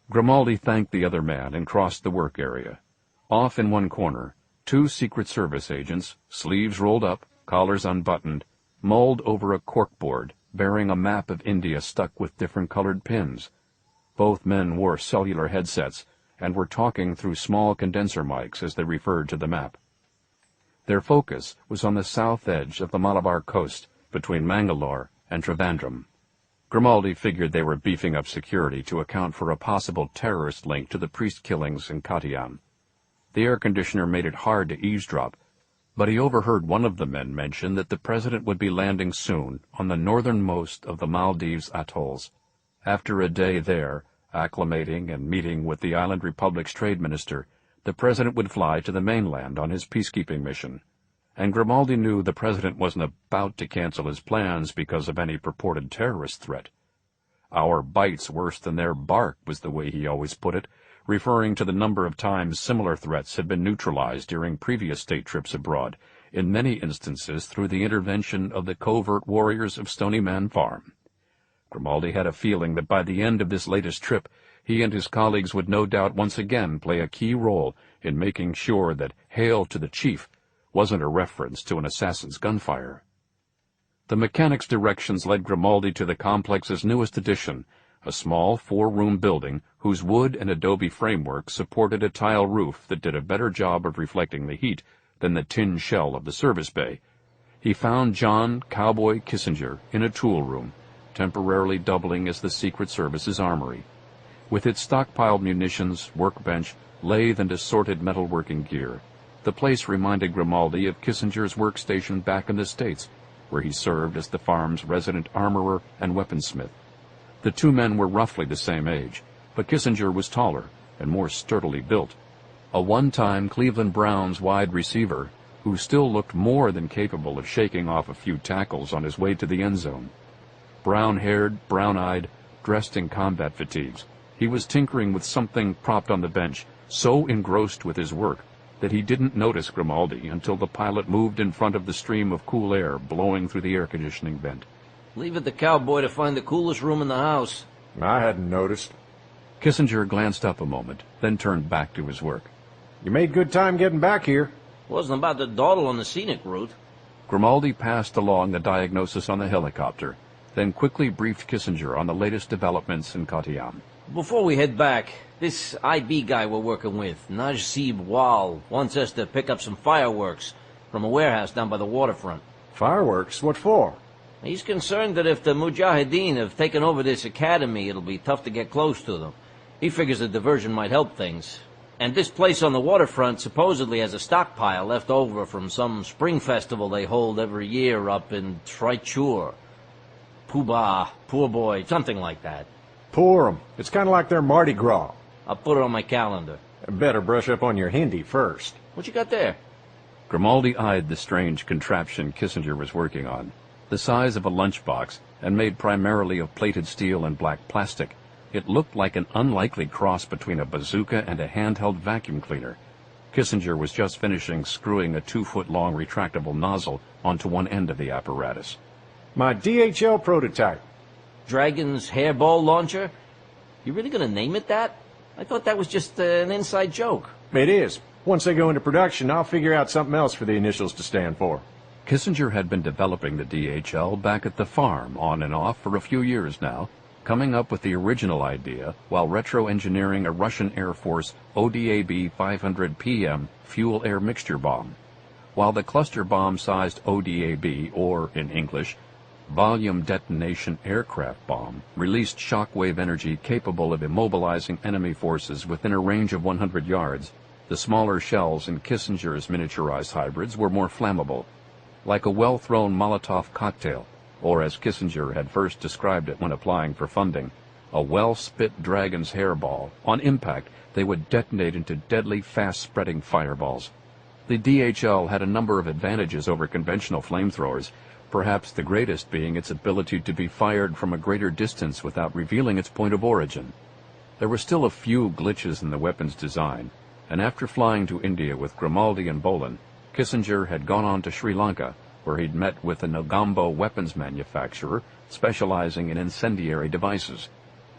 Grimaldi thanked the other man and crossed the work area. Off in one corner, 2 Secret Service agents, sleeves rolled up, collars unbuttoned, mulled over a corkboard bearing a map of India stuck with different colored pins. Both men wore cellular headsets and were talking through small condenser mics as they referred to the map. Their focus was on the south edge of the Malabar coast between Mangalore and Trivandrum. Grimaldi figured they were beefing up security to account for a possible terrorist link to the priest killings in Kottayam. The air conditioner made it hard to eavesdrop, but he overheard one of the men mention that the president would be landing soon on the northernmost of the Maldives atolls. After a day there, acclimating and meeting with the island republic's trade minister, the president would fly to the mainland on his peacekeeping mission. And Grimaldi knew the president wasn't about to cancel his plans because of any purported terrorist threat. "Our bite's worse than their bark," was the way he always put it, referring to the number of times similar threats had been neutralized during previous state trips abroad, in many instances through the intervention of the covert warriors of Stony Man Farm. Grimaldi had a feeling that by the end of this latest trip, he and his colleagues would no doubt once again play a key role in making sure that "Hail to the Chief" wasn't a reference to an assassin's gunfire. The mechanic's directions led Grimaldi to the complex's newest addition, a small 4-room building whose wood and adobe framework supported a tile roof that did a better job of reflecting the heat than the tin shell of the service bay. He found John Cowboy Kissinger in a tool room, temporarily doubling as the Secret Service's armory. With its stockpiled munitions, workbench, lathe, and assorted metalworking gear, the place reminded Grimaldi of Kissinger's workstation back in the States, where he served as the farm's resident armorer and weaponsmith. The 2 men were roughly the same age, but Kissinger was taller and more sturdily built. A one-time Cleveland Browns wide receiver who still looked more than capable of shaking off a few tackles on his way to the end zone. Brown-haired, brown-eyed, dressed in combat fatigues, he was tinkering with something propped on the bench, so engrossed with his work that he didn't notice Grimaldi until the pilot moved in front of the stream of cool air blowing through the air conditioning vent. Leave it to Cowboy to find the coolest room in the house. I hadn't noticed. Kissinger glanced up a moment, then turned back to his work. You made good time getting back here. Wasn't about to dawdle on the scenic route. Grimaldi passed along the diagnosis on the helicopter, then quickly briefed Kissinger on the latest developments in Kottayam. Before we head back, this IB guy we're working with, Najib Wal, wants us to pick up some fireworks from a warehouse down by the waterfront. Fireworks? What for? He's concerned that if the Mujahideen have taken over this academy, it'll be tough to get close to them. He figures a diversion might help things. And this place on the waterfront supposedly has a stockpile left over from some spring festival they hold every year up in Traichur. Poobah, poor boy, something like that. Pour 'em. It's kind of like their Mardi Gras. I'll put it on my calendar. Better brush up on your Hindi first. What you got there? Grimaldi eyed the strange contraption Kissinger was working on, the size of a lunchbox and made primarily of plated steel and black plastic. It looked like an unlikely cross between a bazooka and a handheld vacuum cleaner. Kissinger was just finishing screwing a 2-foot-long retractable nozzle onto one end of the apparatus. My DHL prototype. Dragon's hairball launcher? You really gonna name it that? I thought that was just an inside joke. It is. Once they go into production, I'll figure out something else for the initials to stand for. Kissinger had been developing the DHL back at the farm on and off for a few years now, coming up with the original idea while retro-engineering a Russian Air Force ODAB 500 PM fuel-air mixture bomb. While the cluster bomb-sized ODAB, or in English, volume detonation aircraft bomb, released shockwave energy capable of immobilizing enemy forces within a range of 100 yards, the smaller shells in Kissinger's miniaturized hybrids were more flammable, like a well-thrown Molotov cocktail, or as Kissinger had first described it when applying for funding, a well-spit dragon's hairball. On impact, they would detonate into deadly, fast-spreading fireballs. The DHL had a number of advantages over conventional flamethrowers, perhaps the greatest being its ability to be fired from a greater distance without revealing its point of origin. There were still a few glitches in the weapon's design, and after flying to India with Grimaldi and Bolan, Kissinger had gone on to Sri Lanka, where he'd met with a Negombo weapons manufacturer specializing in incendiary devices.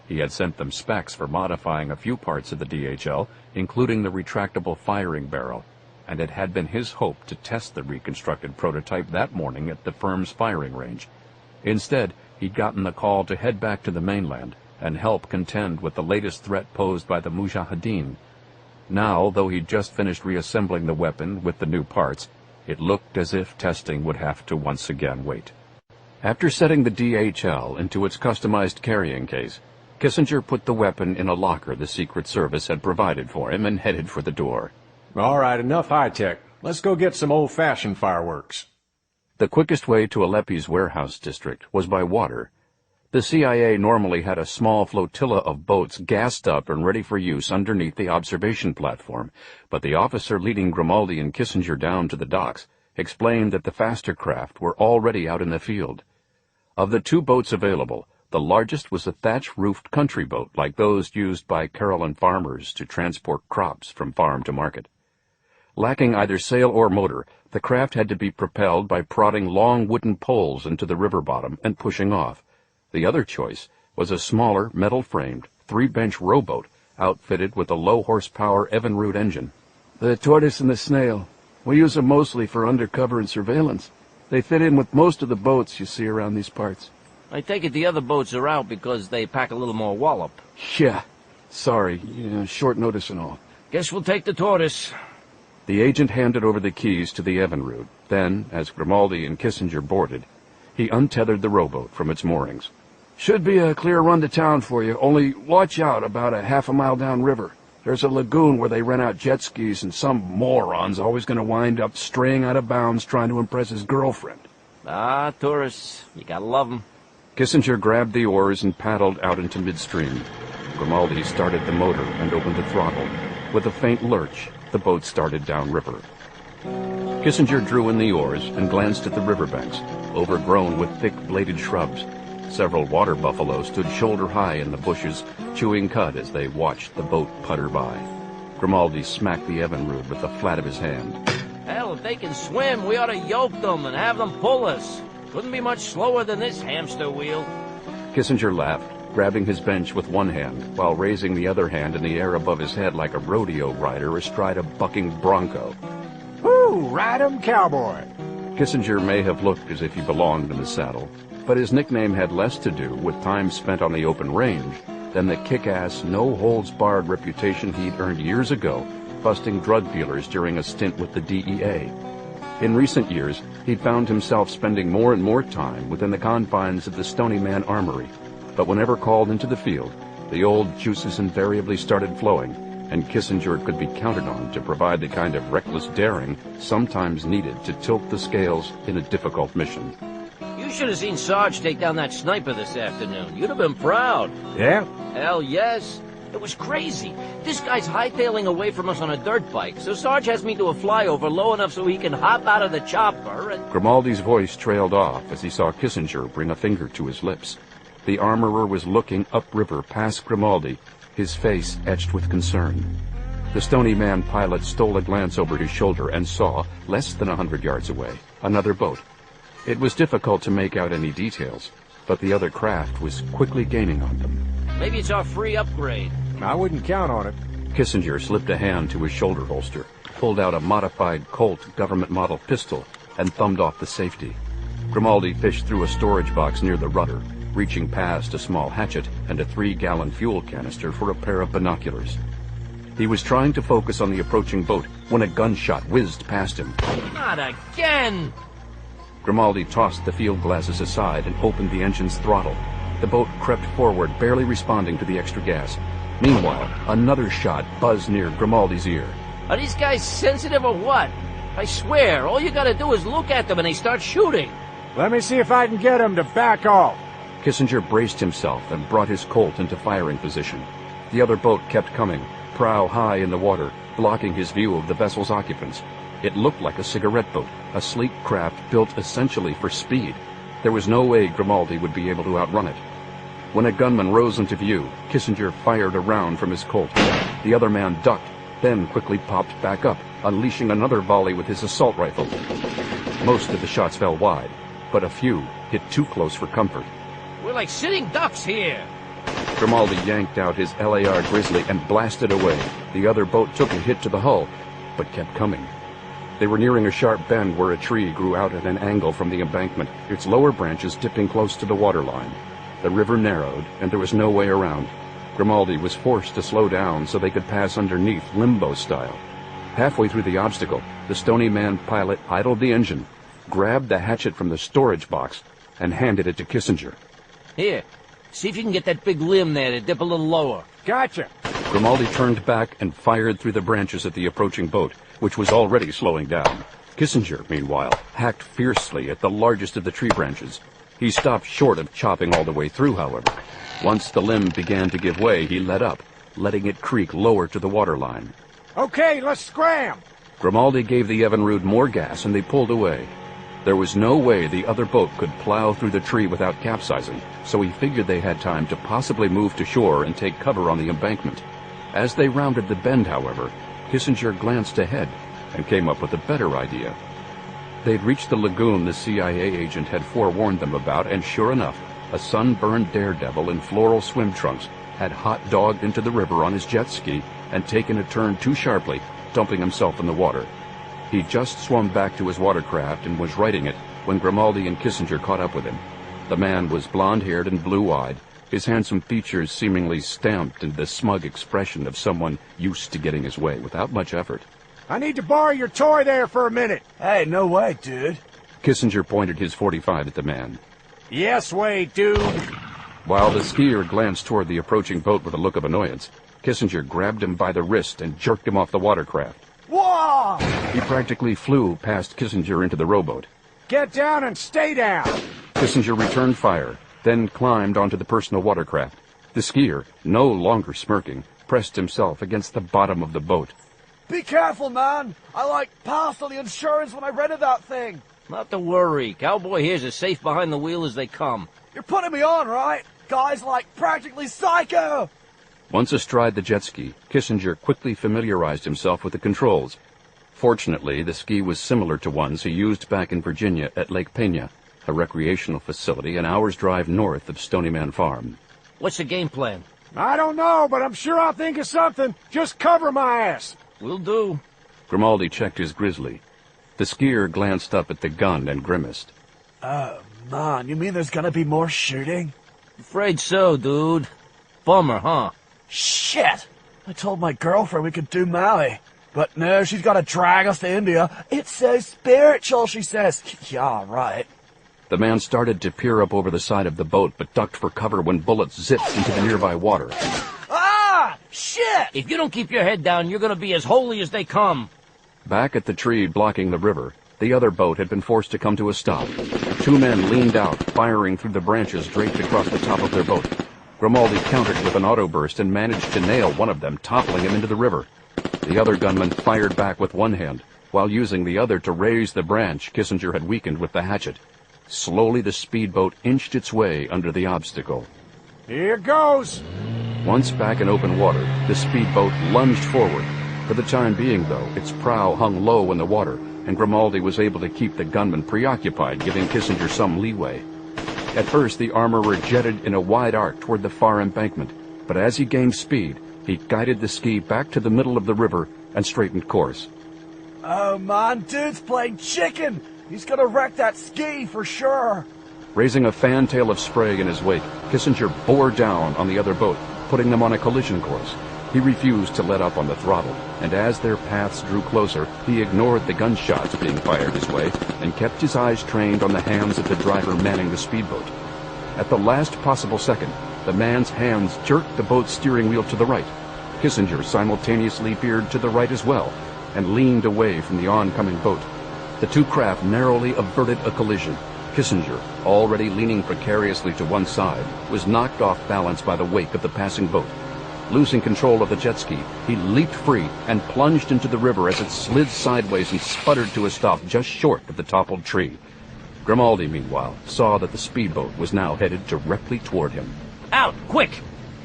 He had sent them specs for modifying a few parts of the DHL, including the retractable firing barrel, and it had been his hope to test the reconstructed prototype that morning at the firm's firing range. Instead, he'd gotten the call to head back to the mainland and help contend with the latest threat posed by the Mujahideen. Now, though he'd just finished reassembling the weapon with the new parts, it looked as if testing would have to once again wait. After setting the DHL into its customized carrying case, Kissinger put the weapon in a locker the Secret Service had provided for him and headed for the door. All right, enough high-tech. Let's go get some old-fashioned fireworks. The quickest way to Aleppi's warehouse district was by water. The CIA normally had a small flotilla of boats gassed up and ready for use underneath the observation platform, but the officer leading Grimaldi and Kissinger down to the docks explained that the faster craft were already out in the field. Of the 2 boats available, the largest was a thatch-roofed country boat like those used by Caroline farmers to transport crops from farm to market. Lacking either sail or motor, the craft had to be propelled by prodding long wooden poles into the river bottom and pushing off. The other choice was a smaller, metal-framed, 3-bench rowboat outfitted with a low-horsepower Evinrude engine. The tortoise and the snail. We use them mostly for undercover and surveillance. They fit in with most of the boats you see around these parts. I take it the other boats are out because they pack a little more wallop. Yeah. Sorry, short notice and all. Guess we'll take the tortoise. The agent handed over the keys to the Evinrude. Then, as Grimaldi and Kissinger boarded, he untethered the rowboat from its moorings. Should be a clear run to town for you, only watch out about a half a mile downriver. There's a lagoon where they rent out jet skis, and some moron's always going to wind up straying out of bounds trying to impress his girlfriend. Ah, tourists. You gotta love them. Kissinger grabbed the oars and paddled out into midstream. Grimaldi started the motor and opened the throttle. With a faint lurch, the boat started downriver. Kissinger drew in the oars and glanced at the riverbanks, overgrown with thick-bladed shrubs. Several water buffalo stood shoulder-high in the bushes, chewing cud as they watched the boat putter by. Grimaldi smacked the Evinrude with the flat of his hand. Hell, if they can swim, we ought to yoke them and have them pull us. Couldn't be much slower than this hamster wheel. Kissinger laughed, grabbing his bench with one hand, while raising the other hand in the air above his head like a rodeo rider astride a bucking bronco. Woo! Ride 'em, cowboy! Kissinger may have looked as if he belonged in the saddle, but his nickname had less to do with time spent on the open range than the kick-ass, no-holds-barred reputation he'd earned years ago busting drug dealers during a stint with the DEA. In recent years, he'd found himself spending more and more time within the confines of the Stony Man Armory, but whenever called into the field, the old juices invariably started flowing, and Kissinger could be counted on to provide the kind of reckless daring sometimes needed to tilt the scales in a difficult mission. You should have seen Sarge take down that sniper this afternoon. You'd have been proud. Yeah? Hell yes. It was crazy. This guy's hightailing away from us on a dirt bike, so Sarge has me do a flyover low enough so he can hop out of the chopper and... Grimaldi's voice trailed off as he saw Kissinger bring a finger to his lips. The armorer was looking upriver past Grimaldi, his face etched with concern. The Stony Man pilot stole a glance over his shoulder and saw, less than 100 yards away, another boat. It was difficult to make out any details, but the other craft was quickly gaining on them. Maybe it's our free upgrade. I wouldn't count on it. Kissinger slipped a hand to his shoulder holster, pulled out a modified Colt government model pistol, and thumbed off the safety. Grimaldi fished through a storage box near the rudder, reaching past a small hatchet and a 3-gallon fuel canister for a pair of binoculars. He was trying to focus on the approaching boat when a gunshot whizzed past him. Not again! Grimaldi tossed the field glasses aside and opened the engine's throttle. The boat crept forward, barely responding to the extra gas. Meanwhile, another shot buzzed near Grimaldi's ear. Are these guys sensitive or what? I swear, all you gotta do is look at them and they start shooting. Let me see if I can get him to back off. Kissinger braced himself and brought his Colt into firing position. The other boat kept coming, prow high in the water, blocking his view of the vessel's occupants. It looked like a cigarette boat, a sleek craft built essentially for speed. There was no way Grimaldi would be able to outrun it. When a gunman rose into view, Kissinger fired a round from his Colt. The other man ducked, then quickly popped back up, unleashing another volley with his assault rifle. Most of the shots fell wide, but a few hit too close for comfort. We're like sitting ducks here. Grimaldi yanked out his LAR Grizzly and blasted away. The other boat took a hit to the hull, but kept coming. They were nearing a sharp bend where a tree grew out at an angle from the embankment, its lower branches dipping close to the waterline. The river narrowed, and there was no way around. Grimaldi was forced to slow down so they could pass underneath, limbo style. Halfway through the obstacle, the Stony Man pilot idled the engine, grabbed the hatchet from the storage box, and handed it to Kissinger. Here, see if you can get that big limb there to dip a little lower. Gotcha. Grimaldi turned back and fired through the branches at the approaching boat, which was already slowing down. Kissinger, meanwhile, hacked fiercely at the largest of the tree branches. He stopped short of chopping all the way through, however. Once the limb began to give way, he let up, letting it creak lower to the waterline. Okay, let's scram! Grimaldi gave the Evinrude more gas, and they pulled away. There was no way the other boat could plow through the tree without capsizing, so he figured they had time to possibly move to shore and take cover on the embankment. As they rounded the bend, however, Kissinger glanced ahead and came up with a better idea. They'd reached the lagoon the CIA agent had forewarned them about, and sure enough, a sunburned daredevil in floral swim trunks had hot-dogged into the river on his jet ski and taken a turn too sharply, dumping himself in the water. He just swum back to his watercraft and was righting it when Grimaldi and Kissinger caught up with him. The man was blond-haired and blue-eyed, his handsome features seemingly stamped into the smug expression of someone used to getting his way without much effort. I need to borrow your toy there for a minute. Hey, no way, dude. Kissinger pointed his .45 at the man. Yes way, dude. While the skier glanced toward the approaching boat with a look of annoyance, Kissinger grabbed him by the wrist and jerked him off the watercraft. Whoa! He practically flew past Kissinger into the rowboat. Get down and stay down! Kissinger returned fire, then climbed onto the personal watercraft. The skier, no longer smirking, pressed himself against the bottom of the boat. Be careful, man. I, passed on the insurance when I rented that thing. Not to worry. Cowboy here's as safe behind the wheel as they come. You're putting me on, right? Guy's practically psycho. Once astride the jet ski, Kissinger quickly familiarized himself with the controls. Fortunately, the ski was similar to ones he used back in Virginia at Lake Pena, a recreational facility an hour's drive north of Stony Man Farm. What's the game plan? I don't know, but I'm sure I'll think of something. Just cover my ass. Will do. Grimaldi checked his Grizzly. The skier glanced up at the gun and grimaced. Oh, man, you mean there's gonna be more shooting? Afraid so, dude. Bummer, huh? Shit! I told my girlfriend we could do Maui, but no, she's gotta drag us to India. It's so spiritual, she says. Yeah, right. The man started to peer up over the side of the boat, but ducked for cover when bullets zipped into the nearby water. Ah! Shit! If you don't keep your head down, you're gonna be as holy as they come. Back at the tree blocking the river, the other boat had been forced to come to a stop. Two men leaned out, firing through the branches draped across the top of their boat. Grimaldi countered with an auto-burst and managed to nail one of them, toppling him into the river. The other gunman fired back with one hand, while using the other to raise the branch Kissinger had weakened with the hatchet. Slowly the speedboat inched its way under the obstacle. Here goes! Once back in open water, the speedboat lunged forward. For the time being, though, its prow hung low in the water, and Grimaldi was able to keep the gunman preoccupied, giving Kissinger some leeway. At first, the armorer jetted in a wide arc toward the far embankment, but as he gained speed, he guided the ski back to the middle of the river and straightened course. Oh, man, dude's playing chicken! He's gonna wreck that ski for sure! Raising a fantail of spray in his wake, Kissinger bore down on the other boat, putting them on a collision course. He refused to let up on the throttle, and as their paths drew closer, he ignored the gunshots being fired his way and kept his eyes trained on the hands of the driver manning the speedboat. At the last possible second, the man's hands jerked the boat's steering wheel to the right. Kissinger simultaneously veered to the right as well and leaned away from the oncoming boat. The two craft narrowly averted a collision. Kissinger, already leaning precariously to one side, was knocked off balance by the wake of the passing boat. Losing control of the jet ski, he leaped free and plunged into the river as it slid sideways and sputtered to a stop just short of the toppled tree. Grimaldi, meanwhile, saw that the speedboat was now headed directly toward him. Out, quick!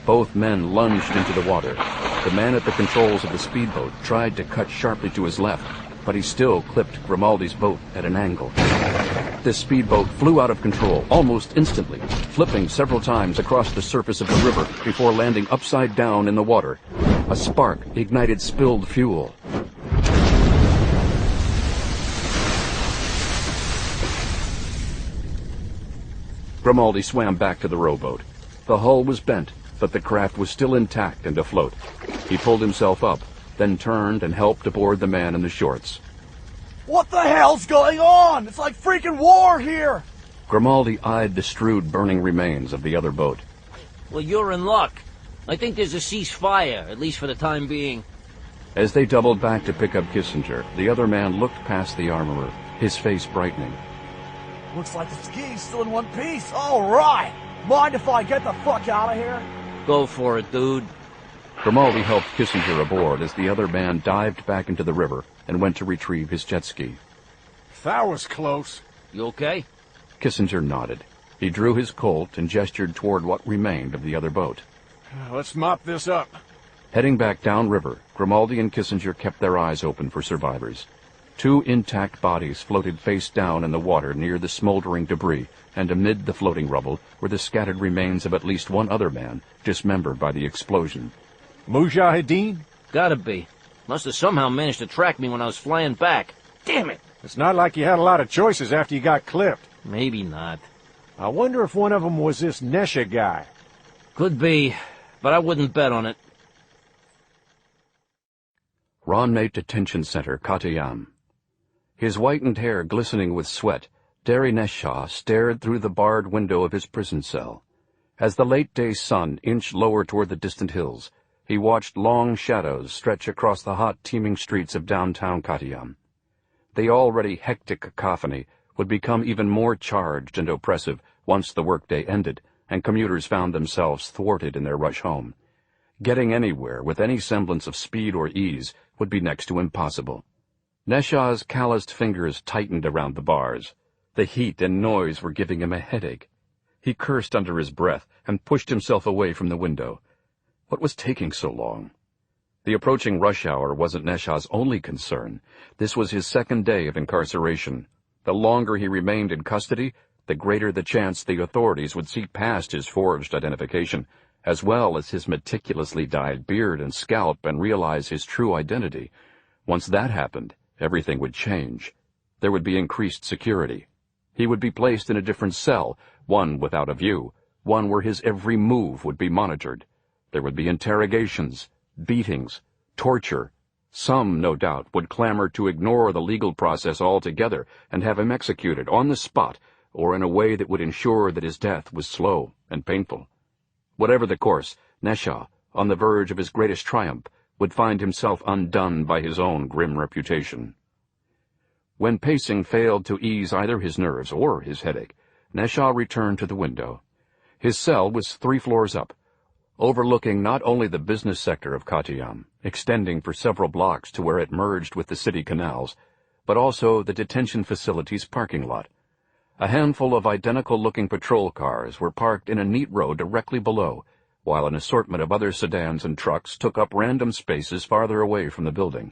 Both men lunged into the water. The man at the controls of the speedboat tried to cut sharply to his left, but he still clipped Grimaldi's boat at an angle. The speedboat flew out of control almost instantly, flipping several times across the surface of the river before landing upside down in the water. A spark ignited spilled fuel. Grimaldi swam back to the rowboat. The hull was bent, but the craft was still intact and afloat. He pulled himself up, then turned and helped aboard the man in the shorts. What the hell's going on? It's like freaking war here! Grimaldi eyed the strewed burning remains of the other boat. Well, you're in luck. I think there's a ceasefire, at least for the time being. As they doubled back to pick up Kissinger, the other man looked past the armorer, his face brightening. Looks like the ski's still in one piece. All right! Mind if I get the fuck out of here? Go for it, dude. Grimaldi helped Kissinger aboard as the other man dived back into the river and went to retrieve his jet ski. That was close. You okay? Kissinger nodded. He drew his Colt and gestured toward what remained of the other boat. Let's mop this up. Heading back downriver, Grimaldi and Kissinger kept their eyes open for survivors. 2 intact bodies floated face down in the water near the smoldering debris, and amid the floating rubble were the scattered remains of at least one other man, dismembered by the explosion. Mujahideen? Gotta be. Must have somehow managed to track me when I was flying back. Damn it! It's not like you had a lot of choices after you got clipped. Maybe not. I wonder if one of them was this Nesha guy. Could be, but I wouldn't bet on it. Ronmate Detention Center, Katayam. His whitened hair glistening with sweat, Dari Nesha stared through the barred window of his prison cell. As the late-day sun inched lower toward the distant hills, he watched long shadows stretch across the hot, teeming streets of downtown Katayam. The already hectic cacophony would become even more charged and oppressive once the workday ended and commuters found themselves thwarted in their rush home. Getting anywhere with any semblance of speed or ease would be next to impossible. Nesha's calloused fingers tightened around the bars. The heat and noise were giving him a headache. He cursed under his breath and pushed himself away from the window. What was taking so long? The approaching rush hour wasn't Nesha's only concern. This was his second day of incarceration. The longer he remained in custody, the greater the chance the authorities would see past his forged identification, as well as his meticulously dyed beard and scalp, and realize his true identity. Once that happened, everything would change. There would be increased security. He would be placed in a different cell, one without a view, one where his every move would be monitored. There would be interrogations, beatings, torture. Some, no doubt, would clamor to ignore the legal process altogether and have him executed on the spot, or in a way that would ensure that his death was slow and painful. Whatever the course, Nesha, on the verge of his greatest triumph, would find himself undone by his own grim reputation. When pacing failed to ease either his nerves or his headache, Nesha returned to the window. His cell was 3 floors up, overlooking not only the business sector of Katayam, extending for several blocks to where it merged with the city canals, but also the detention facility's parking lot. A handful of identical-looking patrol cars were parked in a neat row directly below, while an assortment of other sedans and trucks took up random spaces farther away from the building.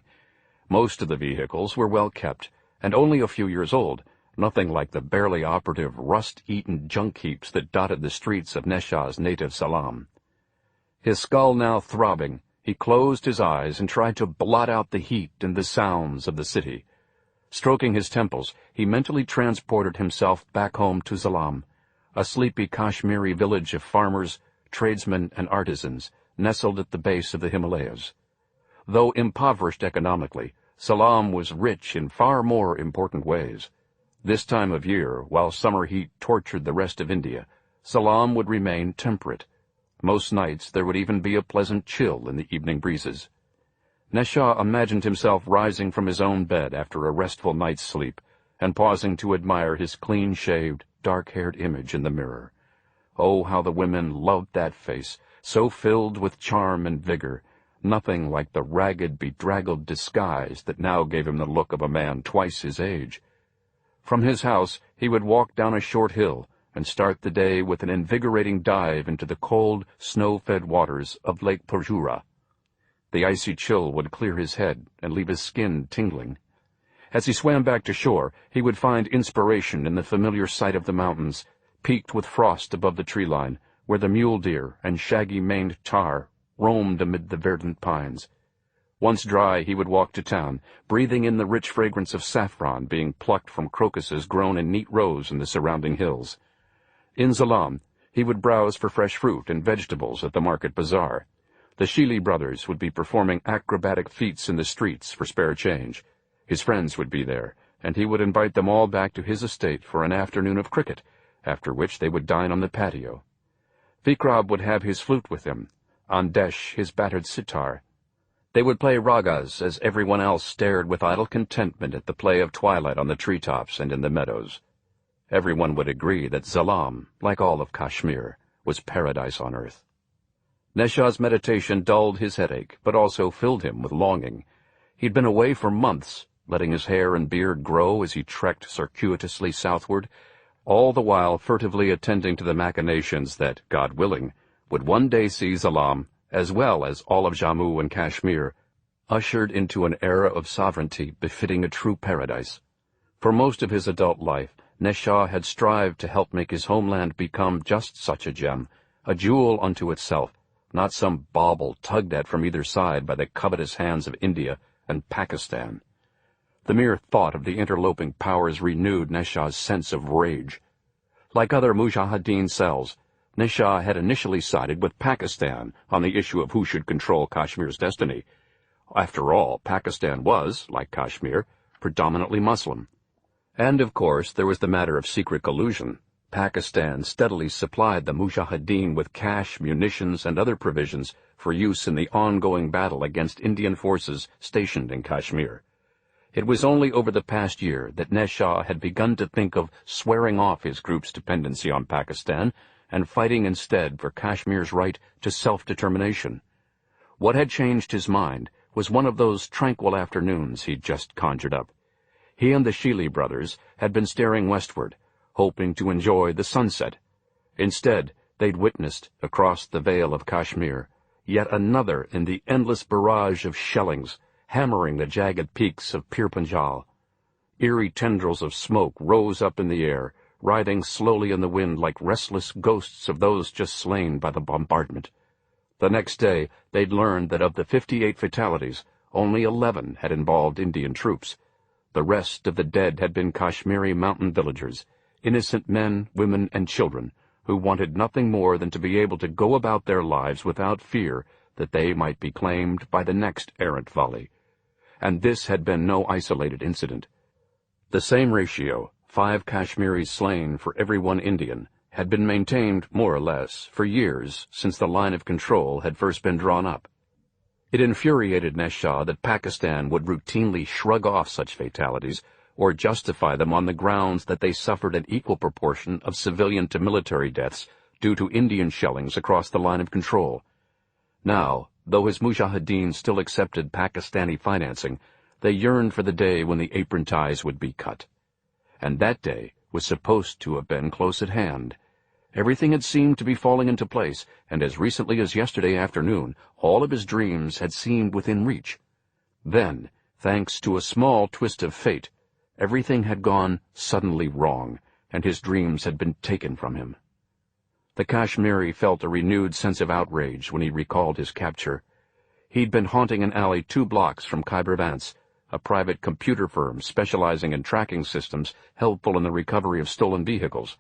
Most of the vehicles were well kept, and only a few years old, nothing like the barely operative, rust-eaten junk heaps that dotted the streets of Nesha's native Salam. His skull now throbbing, he closed his eyes and tried to blot out the heat and the sounds of the city. Stroking his temples, he mentally transported himself back home to Salam, a sleepy Kashmiri village of farmers, tradesmen, and artisans, nestled at the base of the Himalayas. Though impoverished economically, Salam was rich in far more important ways. This time of year, while summer heat tortured the rest of India, Salam would remain temperate. Most nights there would even be a pleasant chill in the evening breezes. Nesha imagined himself rising from his own bed after a restful night's sleep and pausing to admire his clean-shaved, dark-haired image in the mirror. Oh, how the women loved that face, so filled with charm and vigor, nothing like the ragged, bedraggled disguise that now gave him the look of a man twice his age. From his house he would walk down a short hill and start the day with an invigorating dive into the cold, snow-fed waters of Lake Purjura. The icy chill would clear his head and leave his skin tingling. As he swam back to shore, he would find inspiration in the familiar sight of the mountains, peaked with frost above the tree line, where the mule deer and shaggy-maned tar roamed amid the verdant pines. Once dry, he would walk to town, breathing in the rich fragrance of saffron being plucked from crocuses grown in neat rows in the surrounding hills. In Zalam, he would browse for fresh fruit and vegetables at the market bazaar. The Shili brothers would be performing acrobatic feats in the streets for spare change. His friends would be there, and he would invite them all back to his estate for an afternoon of cricket, after which they would dine on the patio. Vikrab would have his flute with him, Andesh his battered sitar. They would play ragas as everyone else stared with idle contentment at the play of twilight on the treetops and in the meadows. Everyone would agree that Zalam, like all of Kashmir, was paradise on earth. Neshah's meditation dulled his headache, but also filled him with longing. He'd been away for months, letting his hair and beard grow as he trekked circuitously southward, all the while furtively attending to the machinations that, God willing, would one day see Zalam, as well as all of Jammu and Kashmir, ushered into an era of sovereignty befitting a true paradise. For most of his adult life, Neshah had strived to help make his homeland become just such a gem, a jewel unto itself, not some bauble tugged at from either side by the covetous hands of India and Pakistan. The mere thought of the interloping powers renewed Neshah's sense of rage. Like other Mujahideen cells, Neshah had initially sided with Pakistan on the issue of who should control Kashmir's destiny. After all, Pakistan was, like Kashmir, predominantly Muslim. And, of course, there was the matter of secret collusion. Pakistan steadily supplied the Mujahideen with cash, munitions, and other provisions for use in the ongoing battle against Indian forces stationed in Kashmir. It was only over the past year that Neshah had begun to think of swearing off his group's dependency on Pakistan and fighting instead for Kashmir's right to self-determination. What had changed his mind was one of those tranquil afternoons he'd just conjured up. He and the Shili brothers had been staring westward, hoping to enjoy the sunset. Instead, they'd witnessed, across the Vale of Kashmir, yet another in the endless barrage of shellings, hammering the jagged peaks of Pir Panjal. Eerie tendrils of smoke rose up in the air, writhing slowly in the wind like restless ghosts of those just slain by the bombardment. The next day, they'd learned that of the 58 fatalities, only 11 had involved Indian troops. The rest of the dead had been Kashmiri mountain villagers, innocent men, women, and children, who wanted nothing more than to be able to go about their lives without fear that they might be claimed by the next errant volley. And this had been no isolated incident. The same ratio, 5 Kashmiris slain for every 1 Indian, had been maintained, more or less, for years since the line of control had first been drawn up. It infuriated Neshah that Pakistan would routinely shrug off such fatalities or justify them on the grounds that they suffered an equal proportion of civilian to military deaths due to Indian shellings across the line of control. Now, though his Mujahideen still accepted Pakistani financing, they yearned for the day when the apron ties would be cut. And that day was supposed to have been close at hand. Everything had seemed to be falling into place, and as recently as yesterday afternoon, all of his dreams had seemed within reach. Then, thanks to a small twist of fate, everything had gone suddenly wrong, and his dreams had been taken from him. The Kashmiri felt a renewed sense of outrage when he recalled his capture. He'd been haunting an alley 2 blocks from Khyber Vance, a private computer firm specializing in tracking systems helpful in the recovery of stolen vehicles.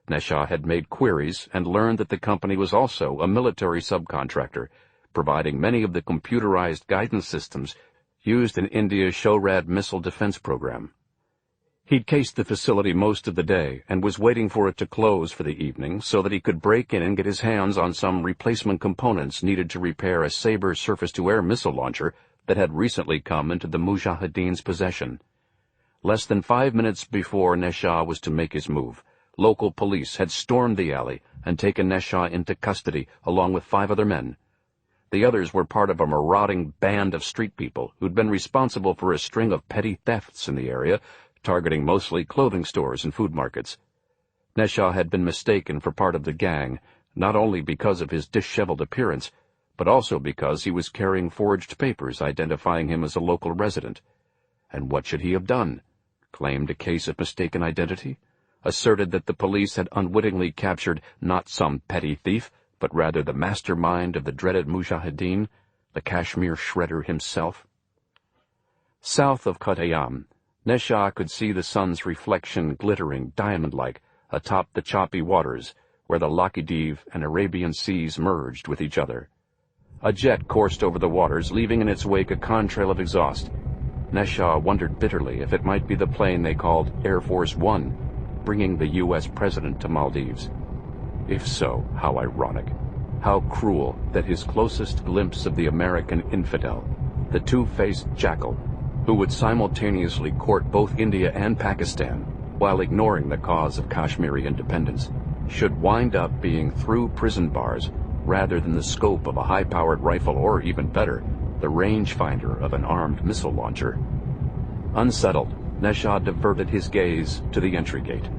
Neshah had made queries and learned that the company was also a military subcontractor, providing many of the computerized guidance systems used in India's SHORAD missile defense program. He'd cased the facility most of the day and was waiting for it to close for the evening so that he could break in and get his hands on some replacement components needed to repair a Sabre surface-to-air missile launcher that had recently come into the Mujahideen's possession. Less than 5 minutes before Neshah was to make his move, local police had stormed the alley and taken Neshaw into custody along with 5 other men. The others were part of a marauding band of street people who'd been responsible for a string of petty thefts in the area, targeting mostly clothing stores and food markets. Neshaw had been mistaken for part of the gang, not only because of his disheveled appearance, but also because he was carrying forged papers identifying him as a local resident. And what should he have done? Claimed a case of mistaken identity? Asserted that the police had unwittingly captured not some petty thief, but rather the mastermind of the dreaded Mujahideen, the Kashmir shredder himself? South of Kottayam, Neshaw could see the sun's reflection glittering diamond-like atop the choppy waters where the Lakidiv and Arabian seas merged with each other. A jet coursed over the waters, leaving in its wake a contrail of exhaust. Neshaw wondered bitterly if it might be the plane they called Air Force One, bringing the U.S. president to Maldives. If so, how ironic. How cruel that his closest glimpse of the American infidel, the two-faced jackal, who would simultaneously court both India and Pakistan while ignoring the cause of Kashmiri independence, should wind up being through prison bars rather than the scope of a high-powered rifle or, even better, the rangefinder of an armed missile launcher. Unsettled, Neshaw diverted his gaze to the entry gate.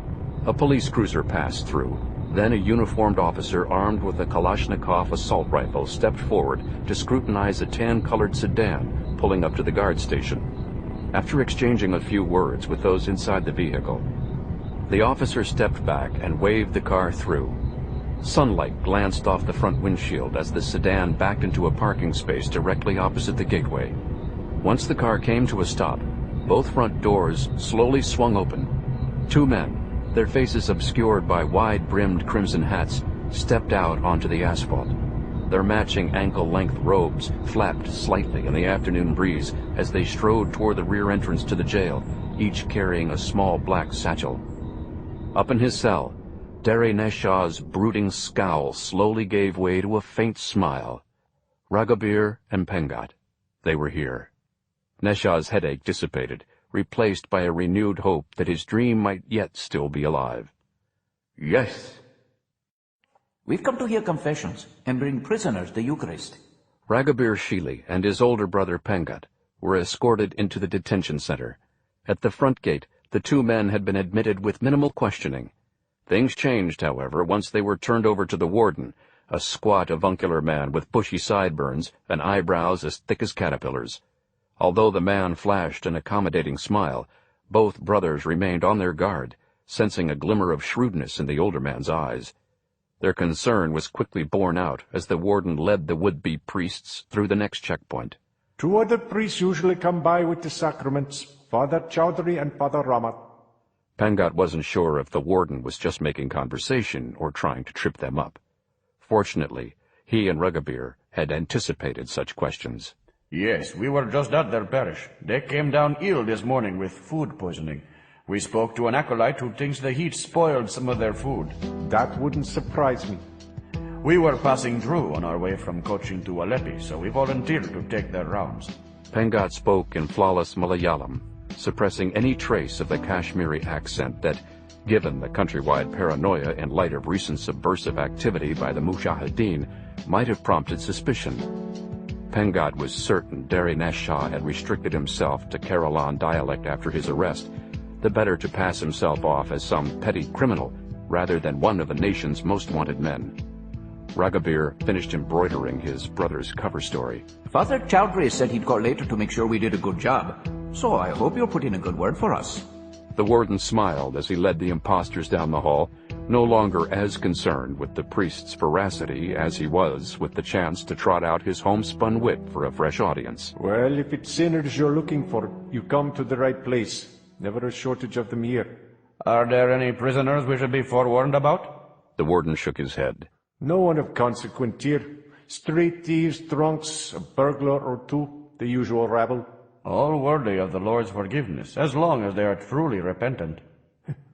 A police cruiser passed through. Then a uniformed officer armed with a Kalashnikov assault rifle stepped forward to scrutinize a tan-colored sedan pulling up to the guard station. After exchanging a few words with those inside the vehicle, the officer stepped back and waved the car through. Sunlight glanced off the front windshield as the sedan backed into a parking space directly opposite the gateway. Once the car came to a stop, both front doors slowly swung open. 2 men, their faces obscured by wide-brimmed crimson hats, stepped out onto the asphalt. Their matching ankle-length robes flapped slightly in the afternoon breeze as they strode toward the rear entrance to the jail, each carrying a small black satchel. Up in his cell, Derry Neshaw's brooding scowl slowly gave way to a faint smile. Raghabir and Pengat. They were here. Neshaw's headache dissipated, replaced by a renewed hope that his dream might yet still be alive. Yes. We've come to hear confessions and bring prisoners the Eucharist. Raghabir Shili and his older brother Pengat were escorted into the detention center. At the front gate, the 2 men had been admitted with minimal questioning. Things changed, however, once they were turned over to the warden, a squat, avuncular man with bushy sideburns and eyebrows as thick as caterpillars. Although the man flashed an accommodating smile, both brothers remained on their guard, sensing a glimmer of shrewdness in the older man's eyes. Their concern was quickly borne out as the warden led the would-be priests through the next checkpoint. 2 other priests usually come by with the sacraments, Father Chowdhury and Father Ramat. Pengat wasn't sure if the warden was just making conversation or trying to trip them up. Fortunately, he and Raghabir had anticipated such questions. Yes, we were just at their parish. They came down ill this morning with food poisoning. We spoke to an acolyte who thinks the heat spoiled some of their food. That wouldn't surprise me. We were passing through on our way from Cochin to Aleppi, so we volunteered to take their rounds. Pengat spoke in flawless Malayalam, suppressing any trace of the Kashmiri accent that, given the countrywide paranoia in light of recent subversive activity by the Mujahideen, might have prompted suspicion. Pengat was certain Derry Neshaw had restricted himself to Keralan dialect after his arrest, the better to pass himself off as some petty criminal rather than one of the nation's most wanted men. Raghabir finished embroidering his brother's cover story. Father Chowdhury said he'd call later to make sure we did a good job, so I hope you'll put in a good word for us. The warden smiled as he led the impostors down the hall, no longer as concerned with the priest's veracity as he was with the chance to trot out his homespun wit for a fresh audience. Well, if it's sinners you're looking for, you come to the right place. Never a shortage of them here. Are there any prisoners we should be forewarned about? The warden shook his head. No one of consequence here. Street thieves, drunks, a burglar or 2, the usual rabble. All worthy of the Lord's forgiveness, as long as they are truly repentant.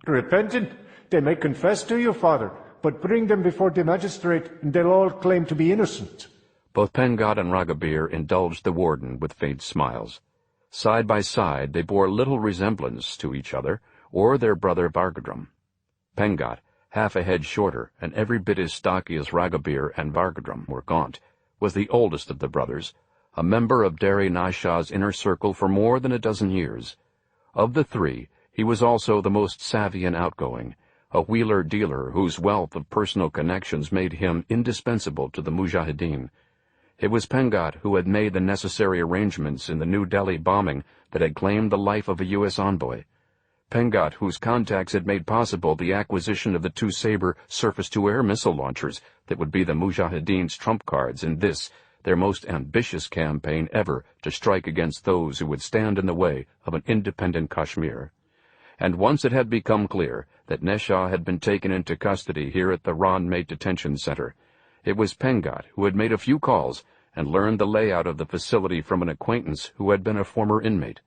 Repentant? They may confess to you, Father, but bring them before the magistrate, and they'll all claim to be innocent. Both Pengat and Raghabir indulged the warden with faint smiles. Side by side, they bore little resemblance to each other or their brother Vargadram. Pengat, half a head shorter and every bit as stocky as Ragobir and Vargadrum were gaunt, was the oldest of the brothers, a member of Dari Nashaw's inner circle for more than a dozen years. Of the three, he was also the most savvy and outgoing, a wheeler-dealer whose wealth of personal connections made him indispensable to the Mujahideen. It was Pengat who had made the necessary arrangements in the New Delhi bombing that had claimed the life of a U.S. envoy. Pengat, whose contacts had made possible the acquisition of the two Sabre surface-to-air missile launchers that would be the Mujahideen's trump cards in this, their most ambitious campaign ever to strike against those who would stand in the way of an independent Kashmir. And once it had become clear that Neshaw had been taken into custody here at the Ron-Mate Detention Center, it was Pengat who had made a few calls and learned the layout of the facility from an acquaintance who had been a former inmate.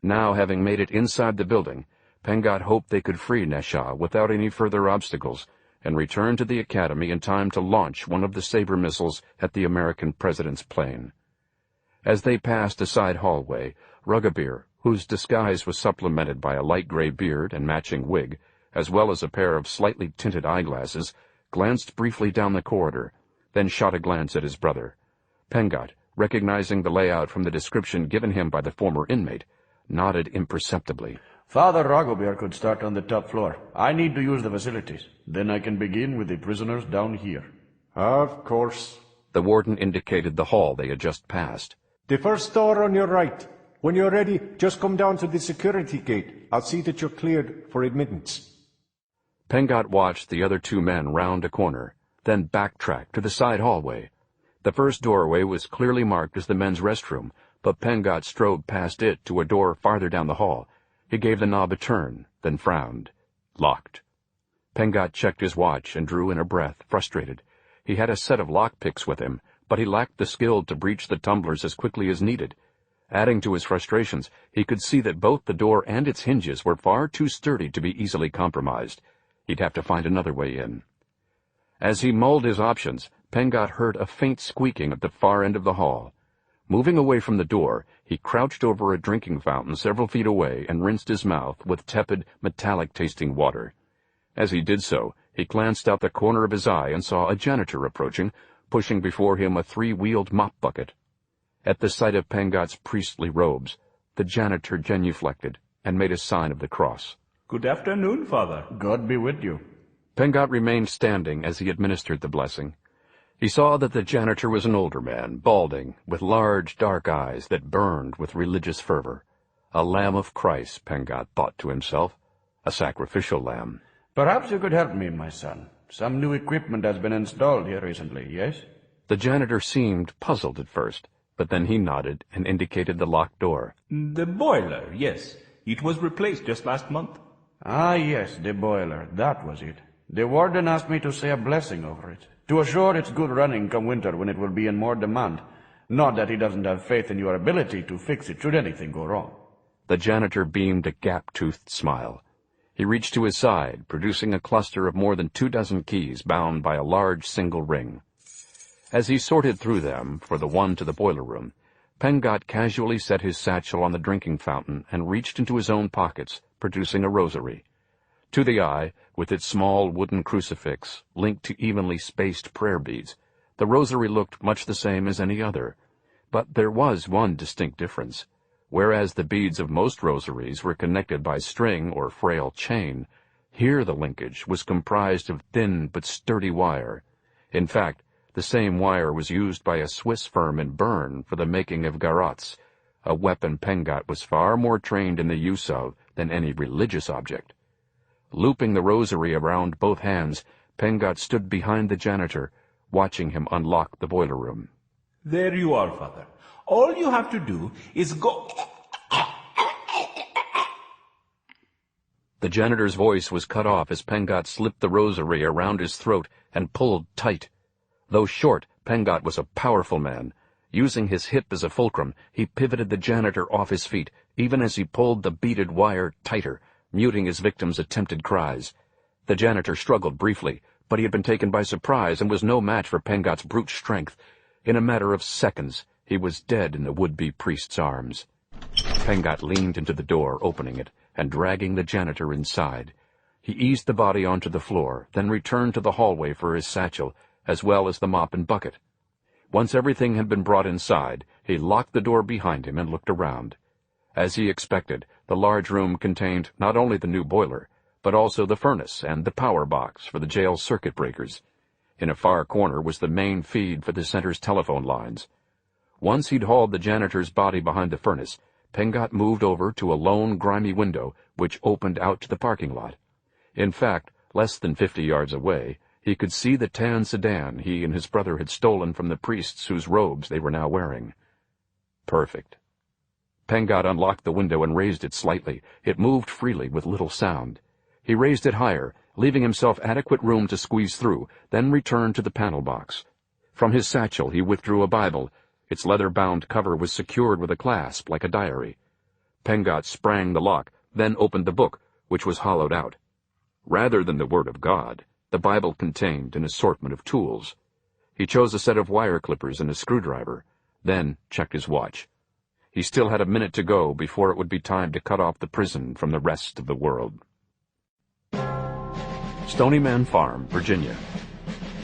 Now, having made it inside the building, Pengat hoped they could free Neshaw without any further obstacles and return to the academy in time to launch one of the Sabre missiles at the American president's plane. As they passed a side hallway, Rugabir, whose disguise was supplemented by a light gray beard and matching wig, as well as a pair of slightly tinted eyeglasses, glanced briefly down the corridor, then shot a glance at his brother. Pengat, recognizing the layout from the description given him by the former inmate, nodded imperceptibly. Father Ragobir could start on the top floor. I need to use the facilities. Then I can begin with the prisoners down here. Of course. The warden indicated the hall they had just passed. The first door on your right. When you're ready, just come down to the security gate. I'll see that you're cleared for admittance. Pengat watched the other two men round a corner, then backtracked to the side hallway. The first doorway was clearly marked as the men's restroom, but Pengat strode past it to a door farther down the hall. He gave the knob a turn, then frowned. Locked. Pengat checked his watch and drew in a breath, frustrated. He had a set of lockpicks with him, but he lacked the skill to breach the tumblers as quickly as needed. Adding to his frustrations, he could see that both the door and its hinges were far too sturdy to be easily compromised. He'd have to find another way in. As he mulled his options, Pengat heard a faint squeaking at the far end of the hall. Moving away from the door, he crouched over a drinking fountain several feet away and rinsed his mouth with tepid, metallic-tasting water. As he did so, he glanced out the corner of his eye and saw a janitor approaching, pushing before him a three-wheeled mop bucket. At the sight of Pengat's priestly robes, the janitor genuflected and made a sign of the cross. Good afternoon, Father. God be with you. Pengat remained standing as he administered the blessing. He saw that the janitor was an older man, balding, with large, dark eyes that burned with religious fervor. A lamb of Christ, Pengat thought to himself. A sacrificial lamb. Perhaps you could help me, my son. Some new equipment has been installed here recently, yes? The janitor seemed puzzled at first, but then he nodded and indicated the locked door. The boiler, yes. It was replaced just last month. Ah, yes, the boiler. That was it. The warden asked me to say a blessing over it, to assure its good running come winter when it will be in more demand. Not that he doesn't have faith in your ability to fix it should anything go wrong. The janitor beamed a gap-toothed smile. He reached to his side, producing a cluster of more than 24 keys bound by a large single ring. As he sorted through them for the one to the boiler room, Pengat casually set his satchel on the drinking fountain and reached into his own pockets, producing a rosary. To the eye, with its small wooden crucifix linked to evenly spaced prayer beads, the rosary looked much the same as any other. But there was one distinct difference. Whereas the beads of most rosaries were connected by string or frail chain, here the linkage was comprised of thin but sturdy wire. In fact, the same wire was used by a Swiss firm in Bern for the making of garottes, a weapon Pengat was far more trained in the use of than any religious object. Looping the rosary around both hands, Pengat stood behind the janitor, watching him unlock the boiler room. There you are, Father. All you have to do is go... The janitor's voice was cut off as Pengat slipped the rosary around his throat and pulled tight. Though short, Pengat was a powerful man. Using his hip as a fulcrum, he pivoted the janitor off his feet, even as he pulled the beaded wire tighter, muting his victim's attempted cries. The janitor struggled briefly, but he had been taken by surprise and was no match for Pengat's brute strength. In a matter of seconds, he was dead in the would-be priest's arms. Pengat leaned into the door, opening it, and dragging the janitor inside. He eased the body onto the floor, then returned to the hallway for his satchel, as well as the mop and bucket. Once everything had been brought inside, he locked the door behind him and looked around. As he expected, the large room contained not only the new boiler, but also the furnace and the power box for the jail's circuit breakers. In a far corner was the main feed for the center's telephone lines. Once he'd hauled the janitor's body behind the furnace, Pengot moved over to a lone, grimy window which opened out to the parking lot. In fact, less than 50 yards away, he could see the tan sedan he and his brother had stolen from the priests whose robes they were now wearing. Perfect. Pengot unlocked the window and raised it slightly. It moved freely with little sound. He raised it higher, leaving himself adequate room to squeeze through, then returned to the panel box. From his satchel he withdrew a Bible. Its leather-bound cover was secured with a clasp like a diary. Pengot sprang the lock, then opened the book, which was hollowed out. Rather than the Word of God, the Bible contained an assortment of tools. He chose a set of wire clippers and a screwdriver, then checked his watch. He still had a minute to go before it would be time to cut off the prison from the rest of the world. Stony Man Farm, Virginia.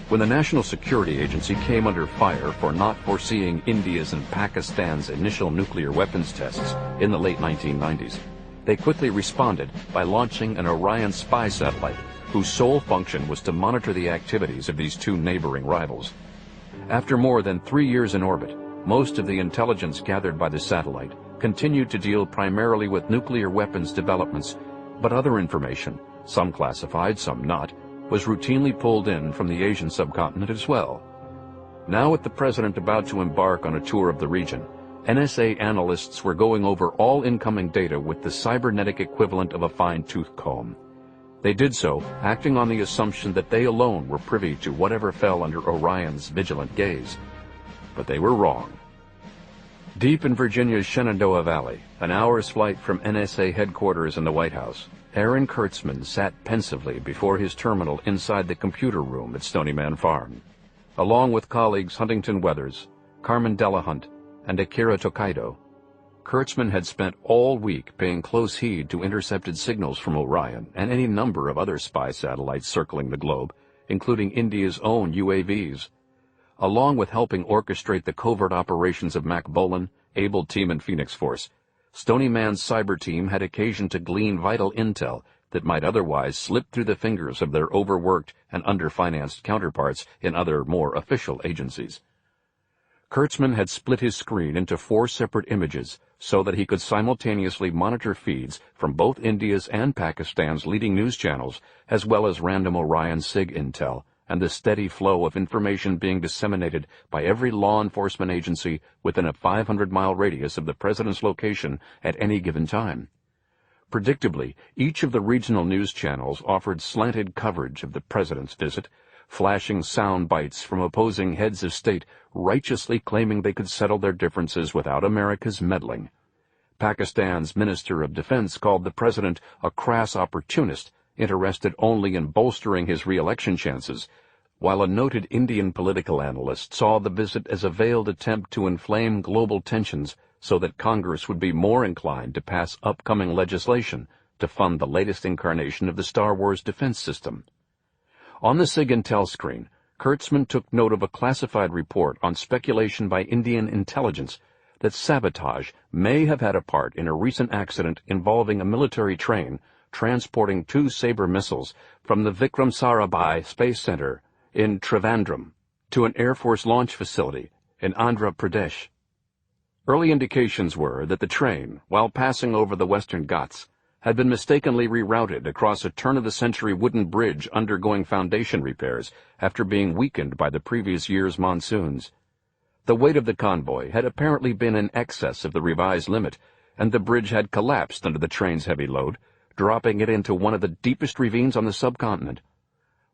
When the National Security Agency came under fire for not foreseeing India's and Pakistan's initial nuclear weapons tests in the late 1990s, they quickly responded by launching an Orion spy satellite whose sole function was to monitor the activities of these two neighboring rivals. After more than 3 years in orbit, most of the intelligence gathered by the satellite continued to deal primarily with nuclear weapons developments, but other information, some classified, some not, was routinely pulled in from the Asian subcontinent as well. Now with the president about to embark on a tour of the region, NSA analysts were going over all incoming data with the cybernetic equivalent of a fine-tooth comb. They did so, acting on the assumption that they alone were privy to whatever fell under Orion's vigilant gaze. But they were wrong. Deep in Virginia's Shenandoah Valley, an hour's flight from NSA headquarters in the White House, Aaron Kurtzman sat pensively before his terminal inside the computer room at Stony Man Farm. Along with colleagues Huntington Weathers, Carmen Delahunt, and Akira Tokaido, Kurtzman had spent all week paying close heed to intercepted signals from Orion and any number of other spy satellites circling the globe, including India's own UAVs. Along with helping orchestrate the covert operations of Mack Bolan, Able Team and Phoenix Force, Stony Man's cyber team had occasion to glean vital intel that might otherwise slip through the fingers of their overworked and underfinanced counterparts in other, more official agencies. Kurtzman had split his screen into 4 separate images so that he could simultaneously monitor feeds from both India's and Pakistan's leading news channels, as well as random Orion SIG intel, and the steady flow of information being disseminated by every law enforcement agency within a 500-mile radius of the president's location at any given time. Predictably, each of the regional news channels offered slanted coverage of the president's visit, flashing sound bites from opposing heads of state righteously claiming they could settle their differences without America's meddling. Pakistan's Minister of Defense called the president a crass opportunist, interested only in bolstering his re-election chances, while a noted Indian political analyst saw the visit as a veiled attempt to inflame global tensions so that Congress would be more inclined to pass upcoming legislation to fund the latest incarnation of the Star Wars defense system. On the SIG-Intel screen, Kurtzman took note of a classified report on speculation by Indian intelligence that sabotage may have had a part in a recent accident involving a military train transporting 2 Sabre missiles from the Vikram Sarabhai Space Center in Trivandrum to an Air Force launch facility in Andhra Pradesh. Early indications were that the train, while passing over the Western Ghats, had been mistakenly rerouted across a turn-of-the-century wooden bridge undergoing foundation repairs after being weakened by the previous year's monsoons. The weight of the convoy had apparently been in excess of the revised limit, and the bridge had collapsed under the train's heavy load, dropping it into one of the deepest ravines on the subcontinent.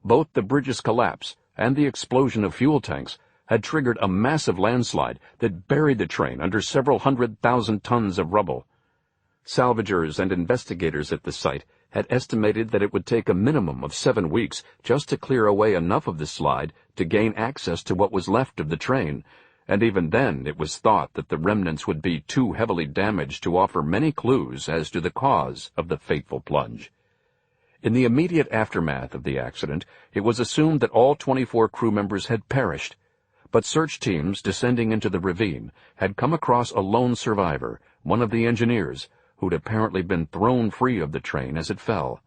Both the bridge's collapse and the explosion of fuel tanks had triggered a massive landslide that buried the train under several 100,000 tons of rubble. Salvagers and investigators at the site had estimated that it would take a minimum of 7 weeks just to clear away enough of the slide to gain access to what was left of the train, and even then it was thought that the remnants would be too heavily damaged to offer many clues as to the cause of the fateful plunge. In the immediate aftermath of the accident, it was assumed that all 24 crew members had perished, but search teams descending into the ravine had come across a lone survivor, one of the engineers, who'd apparently been thrown free of the train as it fell.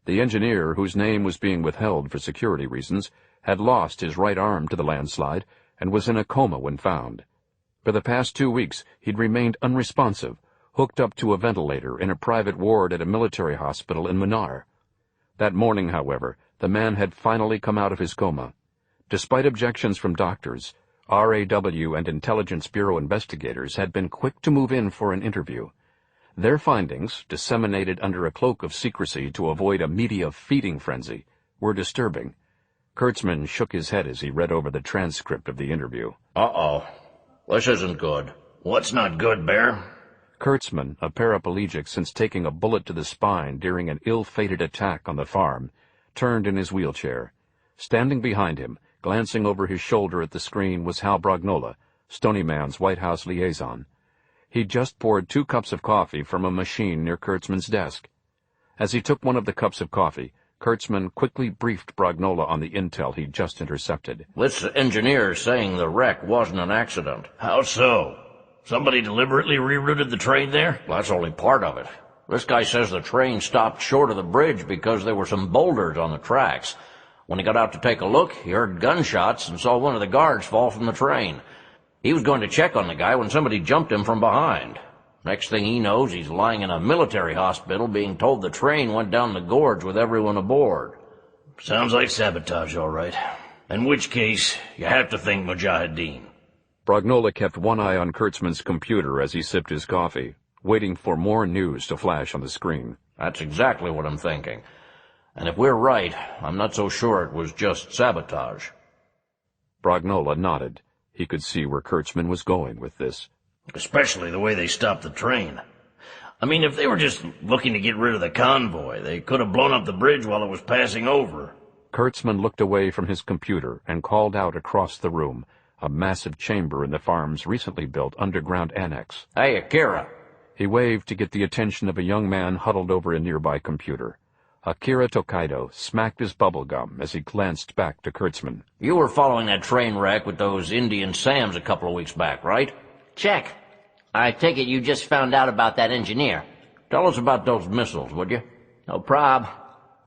The engineer, whose name was being withheld for security reasons, had lost his right arm to the landslide and was in a coma when found. For the past 2 weeks, he'd remained unresponsive, hooked up to a ventilator in a private ward at a military hospital in Munnar. That morning, however, the man had finally come out of his coma. Despite objections from doctors, RAW and Intelligence Bureau investigators had been quick to move in for an interview. Their findings, disseminated under a cloak of secrecy to avoid a media feeding frenzy, were disturbing. Kurtzman shook his head as he read over the transcript of the interview. Uh-oh. This isn't good. What's not good, Bear? Kurtzman, a paraplegic since taking a bullet to the spine during an ill-fated attack on the farm, turned in his wheelchair. Standing behind him, glancing over his shoulder at the screen, was Hal Brognola, Stonyman's White House liaison. He'd just poured 2 cups of coffee from a machine near Kurtzman's desk. As he took one of the cups of coffee, Kurtzman quickly briefed Brognola on the intel he'd just intercepted. This engineer's saying the wreck wasn't an accident. How so? Somebody deliberately rerouted the train there? That's only part of it. This guy says the train stopped short of the bridge because there were some boulders on the tracks. When he got out to take a look, he heard gunshots and saw one of the guards fall from the train. He was going to check on the guy when somebody jumped him from behind. Next thing he knows, he's lying in a military hospital being told the train went down the gorge with everyone aboard. Sounds like sabotage, all right. In which case, you have to think Mujahideen. Brognola kept one eye on Kurtzman's computer as he sipped his coffee, waiting for more news to flash on the screen. That's exactly what I'm thinking. And if we're right, I'm not so sure it was just sabotage. Brognola nodded. He could see where Kurtzman was going with this. Especially the way they stopped the train. I mean, if they were just looking to get rid of the convoy, they could have blown up the bridge while it was passing over. Kurtzman looked away from his computer and called out across the room, a massive chamber in the farm's recently built underground annex. Hey, Akira. He waved to get the attention of a young man huddled over a nearby computer. Akira Tokaido smacked his bubble gum as he glanced back to Kurtzman. You were following that train wreck with those Indian Sams a couple of weeks back, right? Check. I take it you just found out about that engineer. Tell us about those missiles, would you? No prob.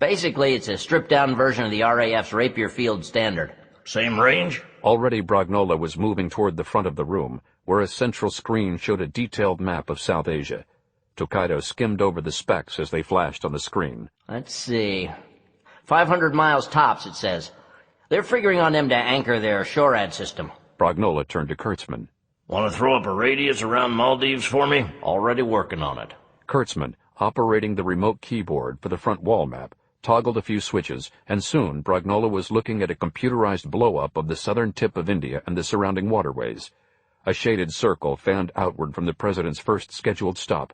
Basically, it's a stripped-down version of the RAF's Rapier Field Standard. Same range? Already Brognola was moving toward the front of the room, where a central screen showed a detailed map of South Asia. Tokaido skimmed over the specs as they flashed on the screen. Let's see. 500 miles tops, it says. They're figuring on them to anchor their SHORAD system. Brognola turned to Kurtzman. Want to throw up a radius around Maldives for me? Already working on it. Kurtzman, operating the remote keyboard for the front wall map, toggled a few switches, and soon Brognola was looking at a computerized blow-up of the southern tip of India and the surrounding waterways. A shaded circle fanned outward from the president's first scheduled stop.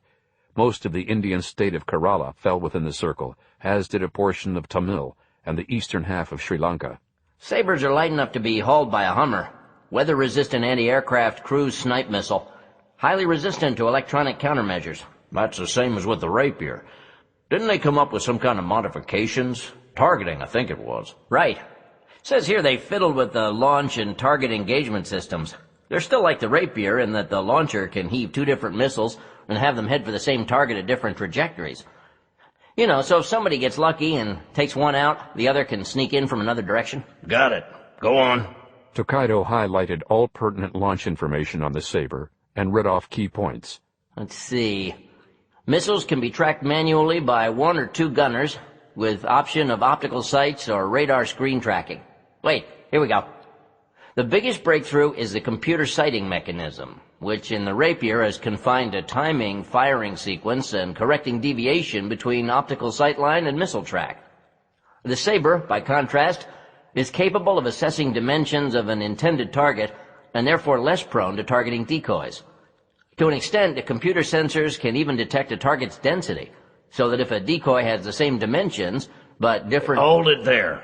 Most of the Indian state of Kerala fell within the circle, as did a portion of Tamil and the eastern half of Sri Lanka. Sabres are light enough to be hauled by a Hummer. Weather-resistant anti-aircraft cruise snipe missile. Highly resistant to electronic countermeasures. That's the same as with the Rapier. Didn't they come up with some kind of modifications? Targeting, I think it was. Right. Says here they fiddled with the launch and target engagement systems. They're still like the Rapier in that the launcher can heave 2 different missiles and have them head for the same target at different trajectories. You know, so if somebody gets lucky and takes one out, the other can sneak in from another direction. Got it. Go on. Tokaido highlighted all pertinent launch information on the Sabre and read off key points. Let's see. Missiles can be tracked manually by 1 or 2 gunners with option of optical sights or radar screen tracking. Wait, here we go. The biggest breakthrough is the computer sighting mechanism, which in the Rapier is confined to timing firing sequence and correcting deviation between optical sightline and missile track. The Sabre, by contrast, is capable of assessing dimensions of an intended target and therefore less prone to targeting decoys. To an extent, the computer sensors can even detect a target's density, so that if a decoy has the same dimensions, but different— Hold it there.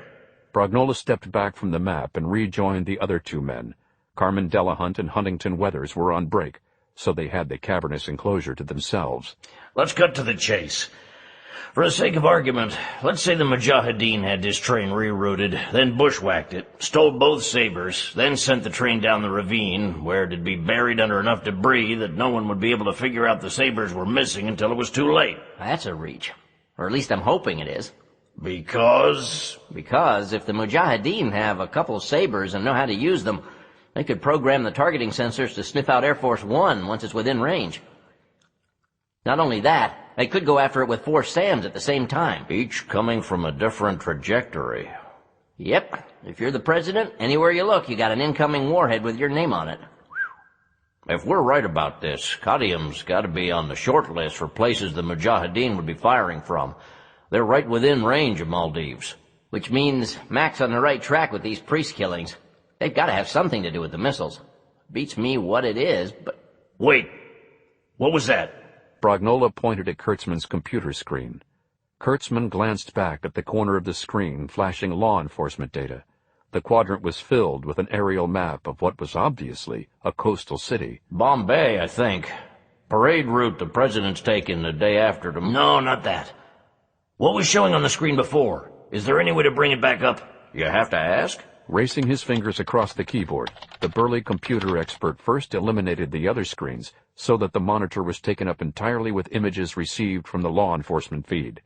Brognola stepped back from the map and rejoined the other 2 men. Carmen Delahunt and Huntington Weathers were on break, so they had the cavernous enclosure to themselves. Let's cut to the chase. For the sake of argument, let's say the Mujahideen had this train rerouted, then bushwhacked it, stole both sabers, then sent the train down the ravine, where it'd be buried under enough debris that no one would be able to figure out the sabers were missing until it was too late. That's a reach. Or at least I'm hoping it is. Because? Because if the Mujahideen have a couple of sabers and know how to use them, they could program the targeting sensors to sniff out Air Force One once it's within range. Not only that, they could go after it with 4 SAMs at the same time. Each coming from a different trajectory. Yep. If you're the president, anywhere you look, you got an incoming warhead with your name on it. If we're right about this, Qadium's got to be on the short list for places the Mujahideen would be firing from. They're right within range of Maldives. Which means Mack's on the right track with these priest killings. They've got to have something to do with the missiles. Beats me what it is, but... Wait. What was that? Brognola pointed at Kurtzman's computer screen. Kurtzman glanced back at the corner of the screen, flashing law enforcement data. The quadrant was filled with an aerial map of what was obviously a coastal city. Bombay, I think. Parade route the president's taking the day after tomorrow. No, not that. What was showing on the screen before? Is there any way to bring it back up? You have to ask? Racing his fingers across the keyboard, the burly computer expert first eliminated the other screens so that the monitor was taken up entirely with images received from the law enforcement feed.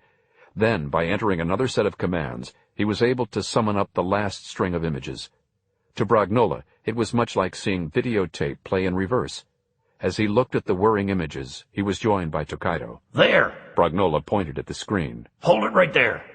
Then, by entering another set of commands, he was able to summon up the last string of images. To Brognola, it was much like seeing videotape play in reverse. As he looked at the whirring images, he was joined by Tokaido. There! Brognola pointed at the screen. Hold it right there!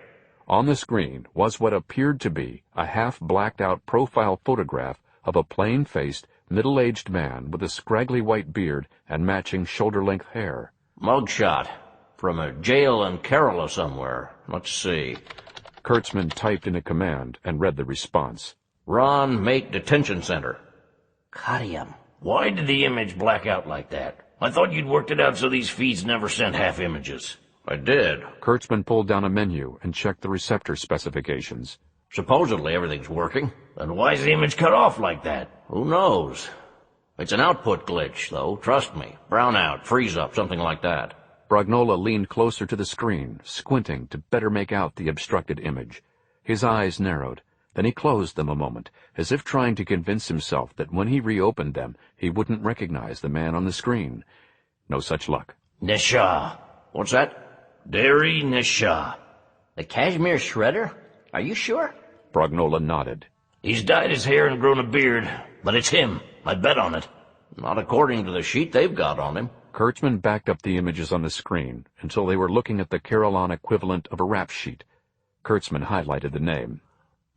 On the screen was what appeared to be a half-blacked-out profile photograph of a plain-faced, middle-aged man with a scraggly white beard and matching shoulder-length hair. Mugshot. From a jail in Kerala somewhere. Let's see. Kurtzman typed in a command and read the response. Ron Mate Detention Center. Qadium. Why did the image black out like that? I thought you'd worked it out so these feeds never sent half images. I did. Kurtzman pulled down a menu and checked the receptor specifications. Supposedly everything's working. Then why's the image cut off like that? Who knows? It's an output glitch, though, trust me. Brown out, freeze up, something like that. Brognola leaned closer to the screen, squinting to better make out the obstructed image. His eyes narrowed. Then he closed them a moment, as if trying to convince himself that when he reopened them, he wouldn't recognize the man on the screen. No such luck. Nesha. What's that? Derry Nesha. The Kashmir Shredder? Are you sure? Brognola nodded. He's dyed his hair and grown a beard, but it's him. I bet on it. Not according to the sheet they've got on him. Kurtzman backed up the images on the screen until they were looking at the Carolan equivalent of a rap sheet. Kurtzman highlighted the name.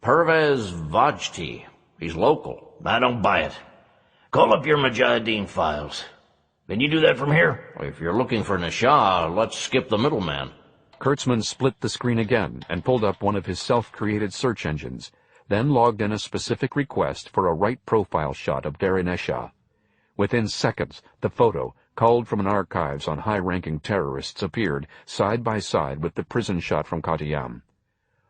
Pervez Vajti. He's local. I don't buy it. Call up your Mujahideen files. Can you do that from here? If you're looking for Nesha, let's skip the middleman. Kurtzman split the screen again and pulled up one of his self-created search engines, then logged in a specific request for a right profile shot of Derry Nesha. Within seconds, the photo, culled from an archives on high-ranking terrorists, appeared side by side with the prison shot from Qadium.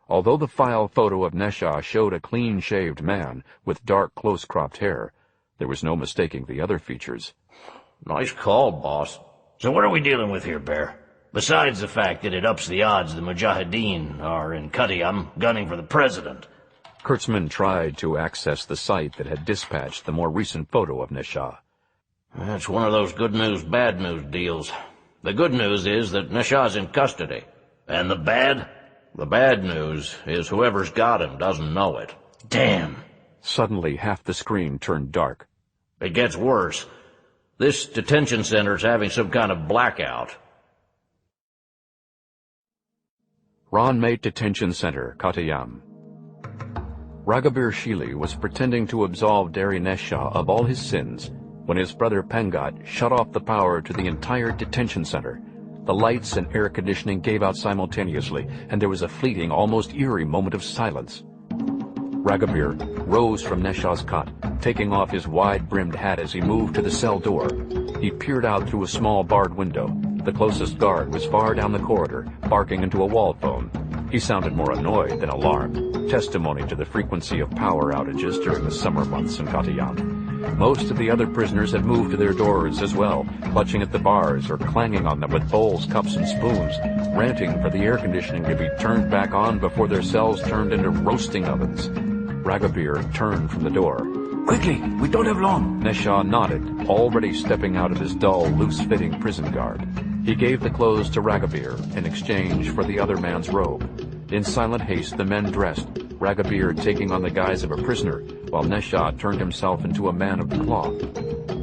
Although the file photo of Nesha showed a clean-shaved man with dark, close-cropped hair, there was no mistaking the other features. Nice call, boss. So what are we dealing with here, Bear? Besides the fact that it ups the odds the Mujahideen are in Qadium gunning for the president. Kurtzman tried to access the site that had dispatched the more recent photo of Nesha. That's one of those good news, bad news deals. The good news is that Nesha's in custody. And the bad? The bad news is whoever's got him doesn't know it. Damn! Suddenly, half the screen turned dark. It gets worse. This detention center's having some kind of blackout. Ron Mate Detention Center, Qadium. Raghabir Shili was pretending to absolve Derry Nesha of all his sins when his brother Pengat shut off the power to the entire detention center. The lights and air conditioning gave out simultaneously, and there was a fleeting, almost eerie moment of silence. Raghabir rose from Nesha's cot, taking off his wide-brimmed hat as he moved to the cell door. He peered out through a small barred window. The closest guard was far down the corridor, barking into a wall phone. He sounded more annoyed than alarmed, testimony to the frequency of power outages during the summer months in Qadium. Most of the other prisoners had moved to their doors as well, clutching at the bars or clanging on them with bowls, cups, and spoons, ranting for the air conditioning to be turned back on before their cells turned into roasting ovens. Ragobir turned from the door. Quickly, we don't have long. Neshaw nodded, already stepping out of his dull, loose-fitting prison guard. He gave the clothes to Ragobir in exchange for the other man's robe. In silent haste, the men dressed, Ragobir taking on the guise of a prisoner, while Neshaw turned himself into a man of the cloth.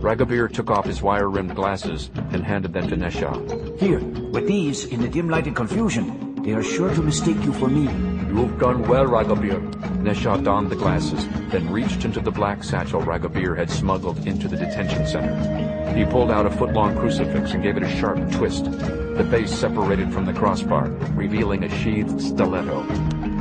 Ragobir took off his wire-rimmed glasses and handed them to Neshaw. Here, with these, in the dim light and confusion, they are sure to mistake you for me. You've done well, Ragobir. Neshaw donned the glasses, then reached into the black satchel Ragobir had smuggled into the detention center. He pulled out a foot-long crucifix and gave it a sharp twist. The base separated from the crossbar, revealing a sheathed stiletto.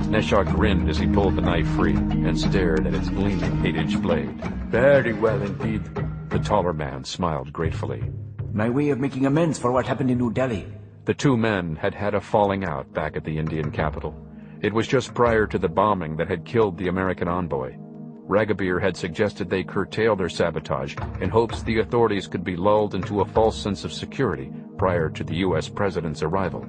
Neshaw grinned as he pulled the knife free and stared at its gleaming 8-inch blade. Very well indeed. The taller man smiled gratefully. My way of making amends for what happened in New Delhi. The two men had had a falling out back at the Indian capital. It was just prior to the bombing that had killed the American envoy. Ragobir had suggested they curtail their sabotage in hopes the authorities could be lulled into a false sense of security prior to the U.S. president's arrival.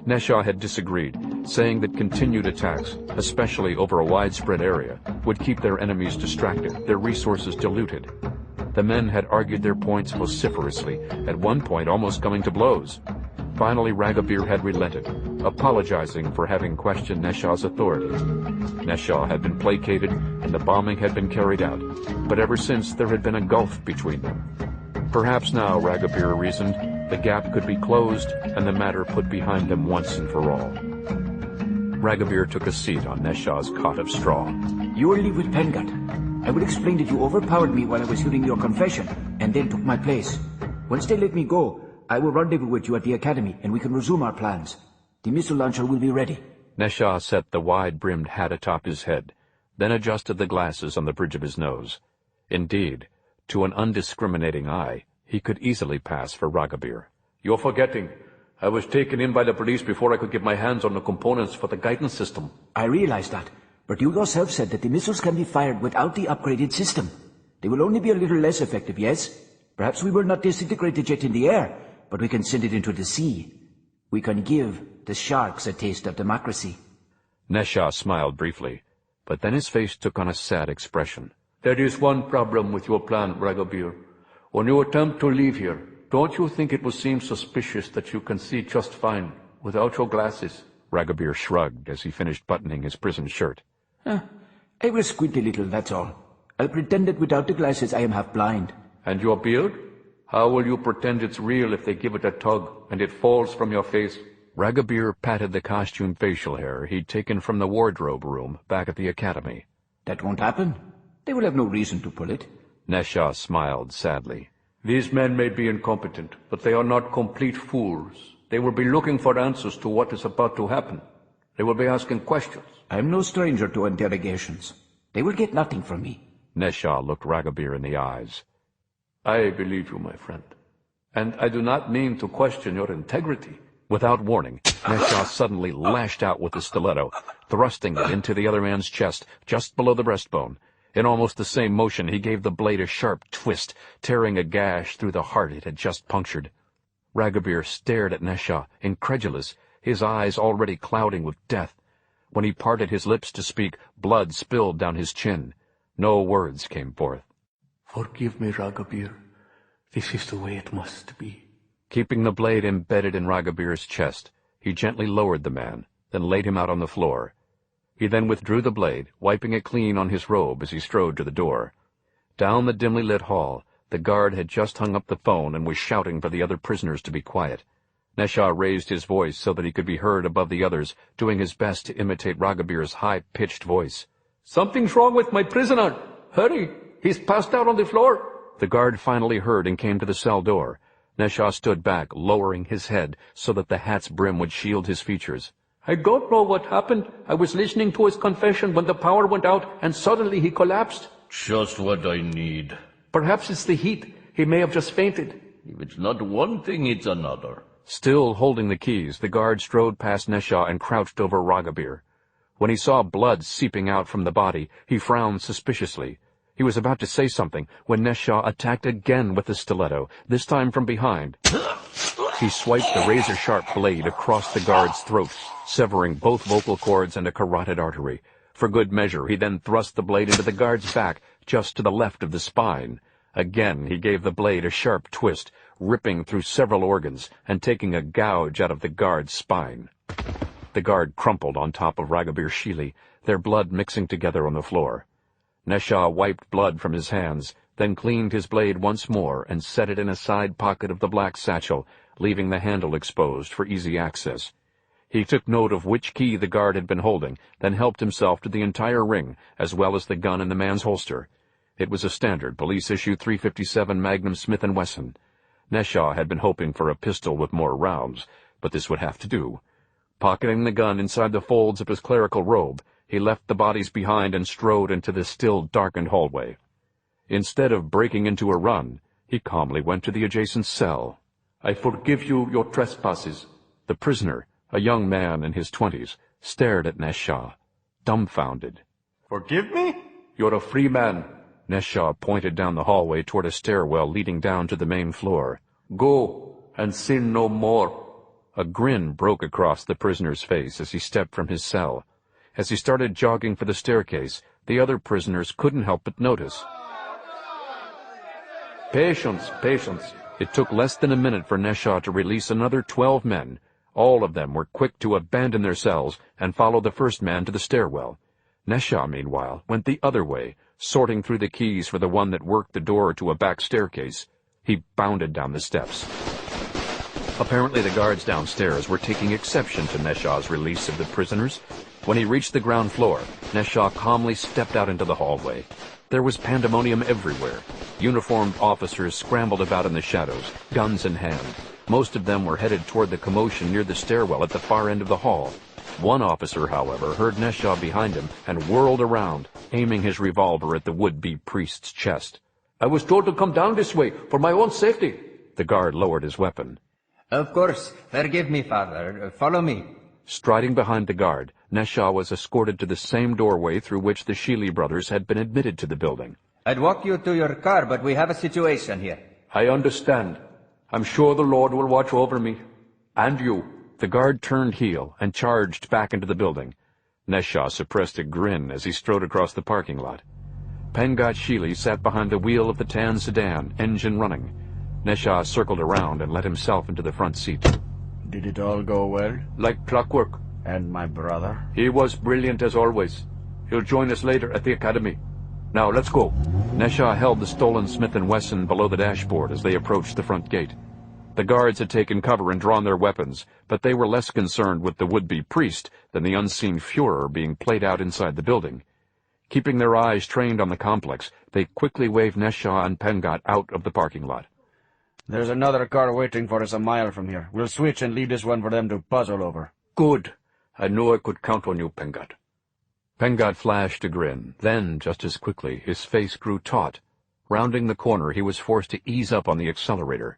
Neshaw had disagreed, saying that continued attacks, especially over a widespread area, would keep their enemies distracted, their resources diluted. The men had argued their points vociferously, at one point almost coming to blows. Finally, Ragobir had relented, apologizing for having questioned Neshaw's authority. Neshaw had been placated, and the bombing had been carried out, but ever since there had been a gulf between them. Perhaps now, Ragobir reasoned, the gap could be closed and the matter put behind them once and for all. Ragobir took a seat on Neshaw's cot of straw. You will leave with Pengut. I will explain that you overpowered me while I was hearing your confession, and then took my place. Once they let me go, I will rendezvous with you at the academy, and we can resume our plans. The missile launcher will be ready. Neshaw set the wide-brimmed hat atop his head, then adjusted the glasses on the bridge of his nose. Indeed, to an undiscriminating eye, he could easily pass for Ragobir. You're forgetting. I was taken in by the police before I could get my hands on the components for the guidance system. I realize that, but you yourself said that the missiles can be fired without the upgraded system. They will only be a little less effective, yes? Perhaps we will not disintegrate the jet in the air, but we can send it into the sea. We can give the sharks a taste of democracy. Neshaw smiled briefly, but then his face took on a sad expression. There is one problem with your plan, Ragobir. When you attempt to leave here, don't you think it will seem suspicious that you can see just fine without your glasses? Ragobir shrugged as he finished buttoning his prison shirt. I will squint a little, that's all. I'll pretend that without the glasses I am half blind. And your beard? How will you pretend it's real if they give it a tug and it falls from your face? Ragobir patted the costume facial hair he'd taken from the wardrobe room back at the academy. That won't happen. They will have no reason to pull it. Neshaw smiled sadly. These men may be incompetent, but they are not complete fools. They will be looking for answers to what is about to happen. They will be asking questions. I am no stranger to interrogations. They will get nothing from me. Neshaw looked Ragobir in the eyes. I believe you, my friend. And I do not mean to question your integrity. Without warning, Neshaw suddenly lashed out with the stiletto, thrusting it into the other man's chest, just below the breastbone. In almost the same motion, he gave the blade a sharp twist, tearing a gash through the heart it had just punctured. Ragobir stared at Neshaw, incredulous, his eyes already clouding with death. When he parted his lips to speak, blood spilled down his chin. No words came forth. Forgive me, Ragobir. This is the way it must be. Keeping the blade embedded in Ragobir's chest, he gently lowered the man, then laid him out on the floor. He then withdrew the blade, wiping it clean on his robe as he strode to the door. Down the dimly lit hall, the guard had just hung up the phone and was shouting for the other prisoners to be quiet. Neshaw raised his voice so that he could be heard above the others, doing his best to imitate Ragobir's high-pitched voice. Something's wrong with my prisoner. Hurry! He's passed out on the floor. The guard finally heard and came to the cell door. Neshaw stood back, lowering his head so that the hat's brim would shield his features. I don't know what happened. I was listening to his confession when the power went out, and suddenly he collapsed. Just what I need. Perhaps it's the heat. He may have just fainted. If it's not one thing, it's another. Still holding the keys, the guard strode past Neshaw and crouched over Ragobir. When he saw blood seeping out from the body, he frowned suspiciously. He was about to say something when Neshaw attacked again with the stiletto, this time from behind. He swiped the razor-sharp blade across the guard's throat, severing both vocal cords and a carotid artery. For good measure, he then thrust the blade into the guard's back, just to the left of the spine. Again he gave the blade a sharp twist, ripping through several organs and taking a gouge out of the guard's spine. The guard crumpled on top of Ragobir Shili, their blood mixing together on the floor. Neshaw wiped blood from his hands, then cleaned his blade once more and set it in a side pocket of the black satchel, leaving the handle exposed for easy access. He took note of which key the guard had been holding, then helped himself to the entire ring, as well as the gun in the man's holster. It was a standard police-issue .357 Magnum Smith & Wesson. Neshaw had been hoping for a pistol with more rounds, but this would have to do. Pocketing the gun inside the folds of his clerical robe, he left the bodies behind and strode into the still darkened hallway. Instead of breaking into a run, he calmly went to the adjacent cell. "I forgive you your trespasses." The prisoner, a young man in his 20s, stared at Neshaw, dumbfounded. "Forgive me?" "You're a free man." Neshaw pointed down the hallway toward a stairwell leading down to the main floor. "Go, and sin no more." A grin broke across the prisoner's face as he stepped from his cell. As he started jogging for the staircase, the other prisoners couldn't help but notice. "Patience, patience." It took less than a minute for Neshaw to release another 12 men. All of them were quick to abandon their cells and follow the first man to the stairwell. Neshaw, meanwhile, went the other way, sorting through the keys for the one that worked the door to a back staircase. He bounded down the steps. Apparently the guards downstairs were taking exception to Neshaw's release of the prisoners. When he reached the ground floor, Neshaw calmly stepped out into the hallway. There was pandemonium everywhere. Uniformed officers scrambled about in the shadows, guns in hand. Most of them were headed toward the commotion near the stairwell at the far end of the hall. One officer, however, heard Neshaw behind him and whirled around, aiming his revolver at the would-be priest's chest. "I was told to come down this way, for my own safety." The guard lowered his weapon. "Of course. Forgive me, Father. Follow me." Striding behind the guard, Neshaw was escorted to the same doorway through which the Shili brothers had been admitted to the building. "I'd walk you to your car, but we have a situation here." "I understand. I'm sure the Lord will watch over me. And you." The guard turned heel and charged back into the building. Neshaw suppressed a grin as he strode across the parking lot. Pengat Shili sat behind the wheel of the tan sedan, engine running. Neshaw circled around and let himself into the front seat. "Did it all go well?" Like clockwork. "And my brother?" "He was brilliant as always. He'll join us later at the academy. Now, let's go." Neshaw held the stolen Smith & Wesson below the dashboard as they approached the front gate. The guards had taken cover and drawn their weapons, but they were less concerned with the would-be priest than the unseen furor being played out inside the building. Keeping their eyes trained on the complex, they quickly waved Neshaw and Pengat out of the parking lot. "There's another car waiting for us a mile from here. We'll switch and leave this one for them to puzzle over." "Good. I knew I could count on you, Pengat." Pengat flashed a grin. Then, just as quickly, his face grew taut. Rounding the corner, he was forced to ease up on the accelerator.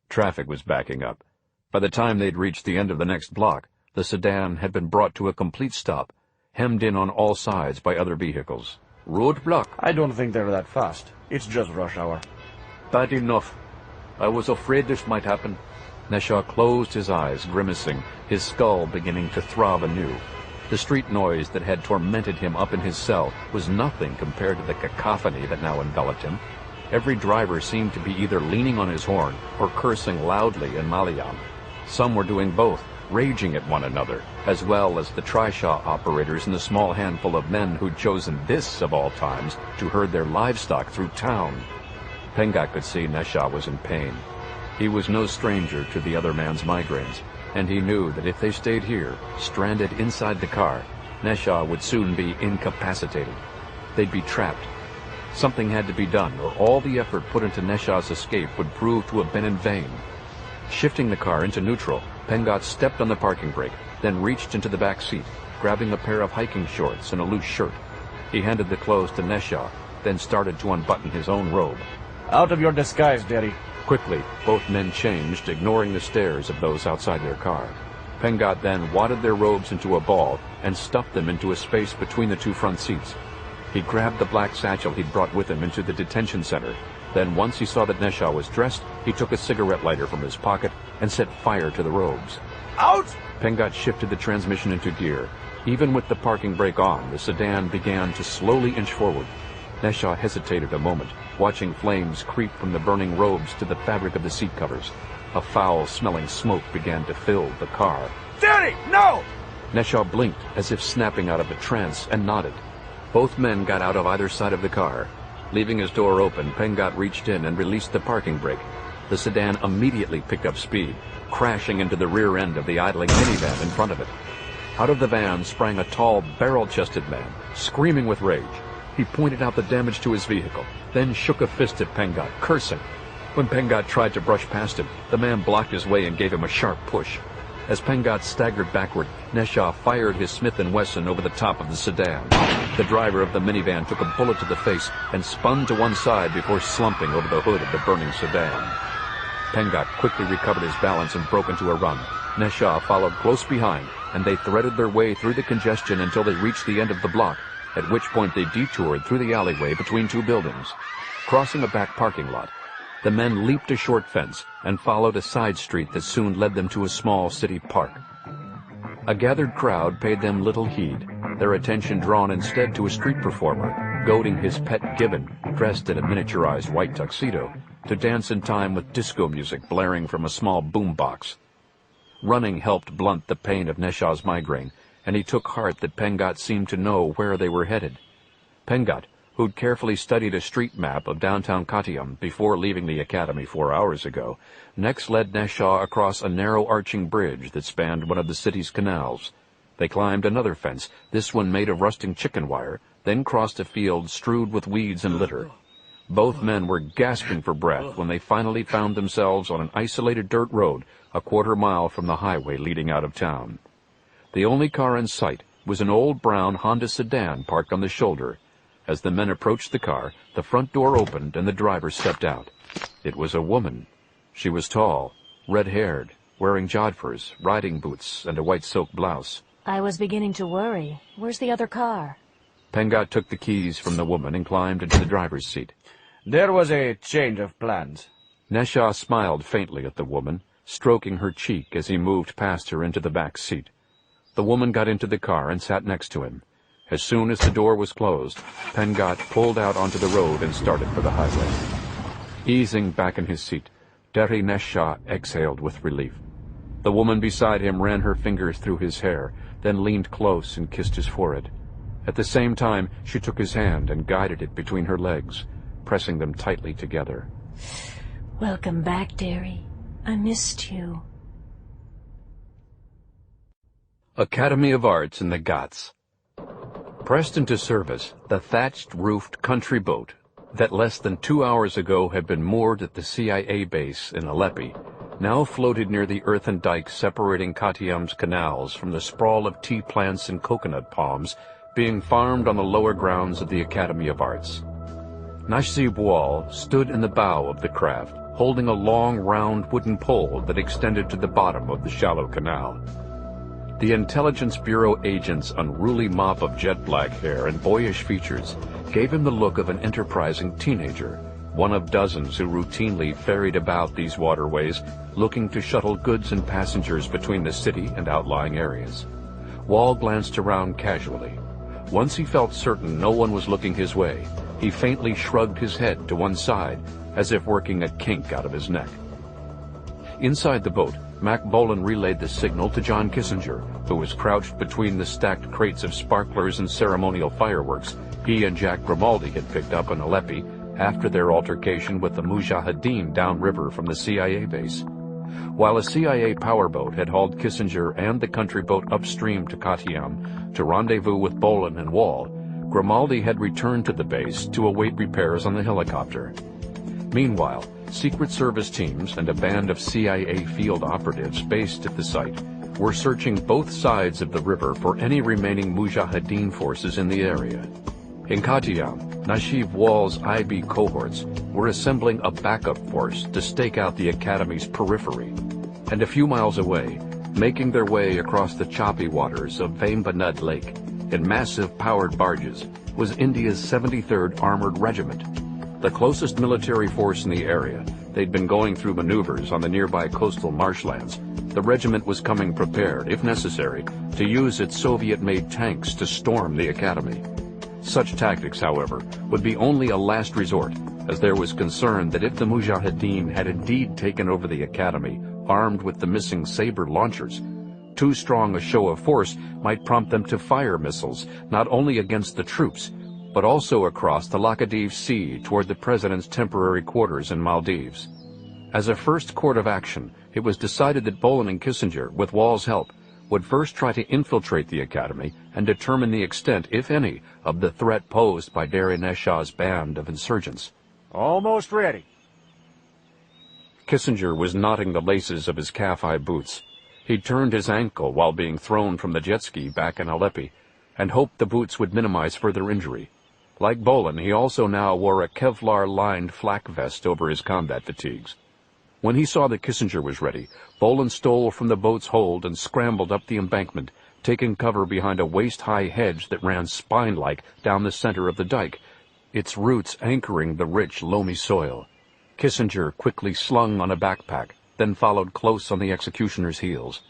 Traffic was backing up. By the time they'd reached the end of the next block, the sedan had been brought to a complete stop, hemmed in on all sides by other vehicles. "Roadblock?" "I don't think they're that fast. It's just rush hour." "Bad enough. I was afraid this might happen." Neshaw closed his eyes, grimacing, his skull beginning to throb anew. The street noise that had tormented him up in his cell was nothing compared to the cacophony that now enveloped him. Every driver seemed to be either leaning on his horn or cursing loudly in Malayalam. Some were doing both, raging at one another, as well as the trishaw operators and the small handful of men who'd chosen this, of all times, to herd their livestock through town. Pengat could see Neshaw was in pain. He was no stranger to the other man's migraines, and he knew that if they stayed here, stranded inside the car, Neshaw would soon be incapacitated. They'd be trapped. Something had to be done, or all the effort put into Neshaw's escape would prove to have been in vain. Shifting the car into neutral, Pengat stepped on the parking brake, then reached into the back seat, grabbing a pair of hiking shorts and a loose shirt. He handed the clothes to Neshaw, then started to unbutton his own robe. "Out of your disguise, Derry." Quickly, both men changed, ignoring the stares of those outside their car. Pengat then wadded their robes into a ball and stuffed them into a space between the two front seats. He grabbed the black satchel he'd brought with him into the detention center. Then, once he saw that Neshaw was dressed, he took a cigarette lighter from his pocket and set fire to the robes. Out! Pengat shifted the transmission into gear. Even with the parking brake on, the sedan began to slowly inch forward. Neshaw hesitated a moment, watching flames creep from the burning robes to the fabric of the seat covers. A foul-smelling smoke began to fill the car. Daddy, no! Neshaw blinked as if snapping out of a trance and nodded. Both men got out of either side of the car. Leaving his door open, Pengat reached in and released the parking brake. The sedan immediately picked up speed, crashing into the rear end of the idling minivan in front of it. Out of the van sprang a tall, barrel-chested man, screaming with rage. He pointed out the damage to his vehicle, then shook a fist at Pengat, cursing. When Pengat tried to brush past him, the man blocked his way and gave him a sharp push. As Pengat staggered backward, Neshaw fired his Smith & Wesson over the top of the sedan. The driver of the minivan took a bullet to the face and spun to one side before slumping over the hood of the burning sedan. Pengat quickly recovered his balance and broke into a run. Neshaw followed close behind, and they threaded their way through the congestion until they reached the end of the block, at which point they detoured through the alleyway between two buildings. Crossing a back parking lot, the men leaped a short fence and followed a side street that soon led them to a small city park. A gathered crowd paid them little heed, their attention drawn instead to a street performer, goading his pet gibbon, dressed in a miniaturized white tuxedo, to dance in time with disco music blaring from a small boombox. Running helped blunt the pain of Neshaw's migraine, and he took heart that Pengat seemed to know where they were headed. Pengat, who'd carefully studied a street map of downtown Kottayam before leaving the academy 4 hours ago, next led Neshaw across a narrow arching bridge that spanned one of the city's canals. They climbed another fence, this one made of rusting chicken wire, then crossed a field strewed with weeds and litter. Both men were gasping for breath when they finally found themselves on an isolated dirt road a quarter-mile from the highway leading out of town. The only car in sight was an old brown Honda sedan parked on the shoulder. As the men approached the car, the front door opened and the driver stepped out. It was a woman. She was tall, red-haired, wearing jodhpurs, riding boots, and a white silk blouse. I was beginning to worry. Where's the other car? Pengat took the keys from the woman and climbed into the driver's seat. There was a change of plans. Neshaw smiled faintly at the woman, stroking her cheek as he moved past her into the back seat. The woman got into the car and sat next to him. As soon as the door was closed, Pengat pulled out onto the road and started for the highway. Easing back in his seat, Derry Neshaw exhaled with relief. The woman beside him ran her fingers through his hair, then leaned close and kissed his forehead. At the same time, she took his hand and guided it between her legs, pressing them tightly together. Welcome back, Derry. I missed you. Academy of Arts in the Ghats. Pressed into service, the thatched-roofed country boat that less than 2 hours ago had been moored at the CIA base in Aleppi now floated near the earthen dike separating Kottayam's canals from the sprawl of tea plants and coconut palms being farmed on the lower grounds of the Academy of Arts. Najib Wall stood in the bow of the craft, holding a long, round wooden pole that extended to the bottom of the shallow canal. The Intelligence Bureau agent's unruly mop of jet-black hair and boyish features gave him the look of an enterprising teenager, one of dozens who routinely ferried about these waterways, looking to shuttle goods and passengers between the city and outlying areas. Wall glanced around casually. Once he felt certain no one was looking his way, he faintly shrugged his head to one side, as if working a kink out of his neck. Inside the boat, Mack Bolan relayed the signal to John Kissinger, who was crouched between the stacked crates of sparklers and ceremonial fireworks he and Jack Grimaldi had picked up in Aleppi after their altercation with the Mujahideen downriver from the CIA base. While a CIA powerboat had hauled Kissinger and the country boat upstream to Kottayam to rendezvous with Bolan and Wall, Grimaldi had returned to the base to await repairs on the helicopter. Meanwhile, Secret Service teams and a band of CIA field operatives based at the site were searching both sides of the river for any remaining Mujahideen forces in the area. In Kottayam, Najib Wall's IB cohorts were assembling a backup force to stake out the Academy's periphery, and a few miles away, making their way across the choppy waters of Vaimbanud Lake, in massive powered barges, was India's 73rd Armored Regiment. The closest military force in the area, they'd been going through maneuvers on the nearby coastal marshlands. The regiment was coming prepared, if necessary, to use its Soviet-made tanks to storm the academy. Such tactics, however, would be only a last resort, as there was concern that if the Mujahideen had indeed taken over the academy, armed with the missing Sabre launchers, too strong a show of force might prompt them to fire missiles not only against the troops, but also across the Laccadive Sea toward the president's temporary quarters in Maldives. As a first course of action, it was decided that Bolan and Kissinger, with Wall's help, would first try to infiltrate the academy and determine the extent, if any, of the threat posed by Darius Shah's band of insurgents. Almost ready. Kissinger was knotting the laces of his calf-high boots. He'd turned his ankle while being thrown from the jet ski back in Aleppo, and hoped the boots would minimize further injury. Like Bolan, he also now wore a Kevlar-lined flak vest over his combat fatigues. When he saw that Kissinger was ready, Bolan stole from the boat's hold and scrambled up the embankment, taking cover behind a waist-high hedge that ran spine-like down the center of the dike, its roots anchoring the rich, loamy soil. Kissinger quickly slung on a backpack, then followed close on the executioner's heels.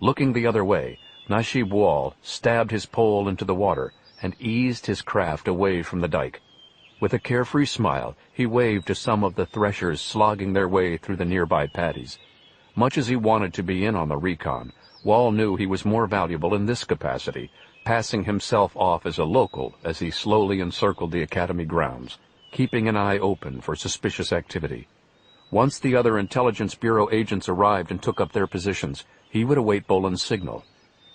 Looking the other way, Najib Wall stabbed his pole into the water and eased his craft away from the dike. With a carefree smile, he waved to some of the threshers slogging their way through the nearby paddies. Much as he wanted to be in on the recon, Wall knew he was more valuable in this capacity, passing himself off as a local as he slowly encircled the academy grounds, keeping an eye open for suspicious activity. Once the other Intelligence Bureau agents arrived and took up their positions, he would await Bolan's signal.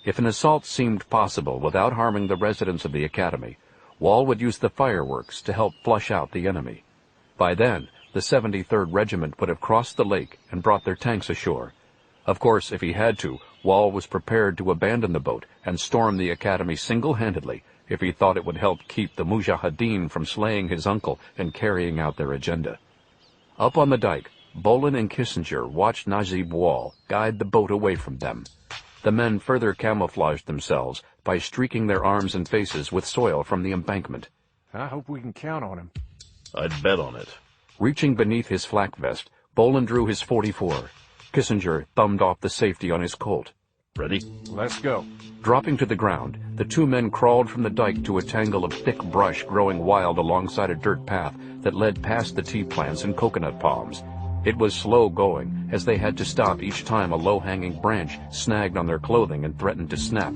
If an assault seemed possible without harming the residents of the academy, Wall would use the fireworks to help flush out the enemy. By then, the 73rd Regiment would have crossed the lake and brought their tanks ashore. Of course, if he had to, Wall was prepared to abandon the boat and storm the academy single-handedly if he thought it would help keep the Mujahideen from slaying his uncle and carrying out their agenda. Up on the dike, Bolan and Kissinger watched Najib Wall guide the boat away from them. The men further camouflaged themselves by streaking their arms and faces with soil from the embankment. I hope we can count on him. I'd bet on it. Reaching beneath his flak vest, Bolan drew his .44. Kissinger thumbed off the safety on his Colt. Ready? Let's go. Dropping to the ground, the two men crawled from the dike to a tangle of thick brush growing wild alongside a dirt path that led past the tea plants and coconut palms. It was slow going, as they had to stop each time a low-hanging branch snagged on their clothing and threatened to snap.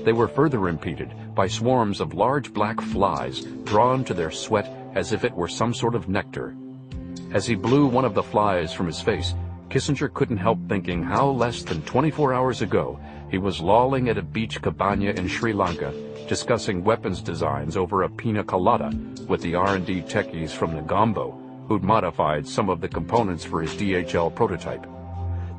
They were further impeded by swarms of large black flies drawn to their sweat as if it were some sort of nectar. As he blew one of the flies from his face, Kissinger couldn't help thinking how less than 24 hours ago he was lolling at a beach cabana in Sri Lanka, discussing weapons designs over a pina colada with the R&D techies from Negombo, who'd modified some of the components for his DHL prototype.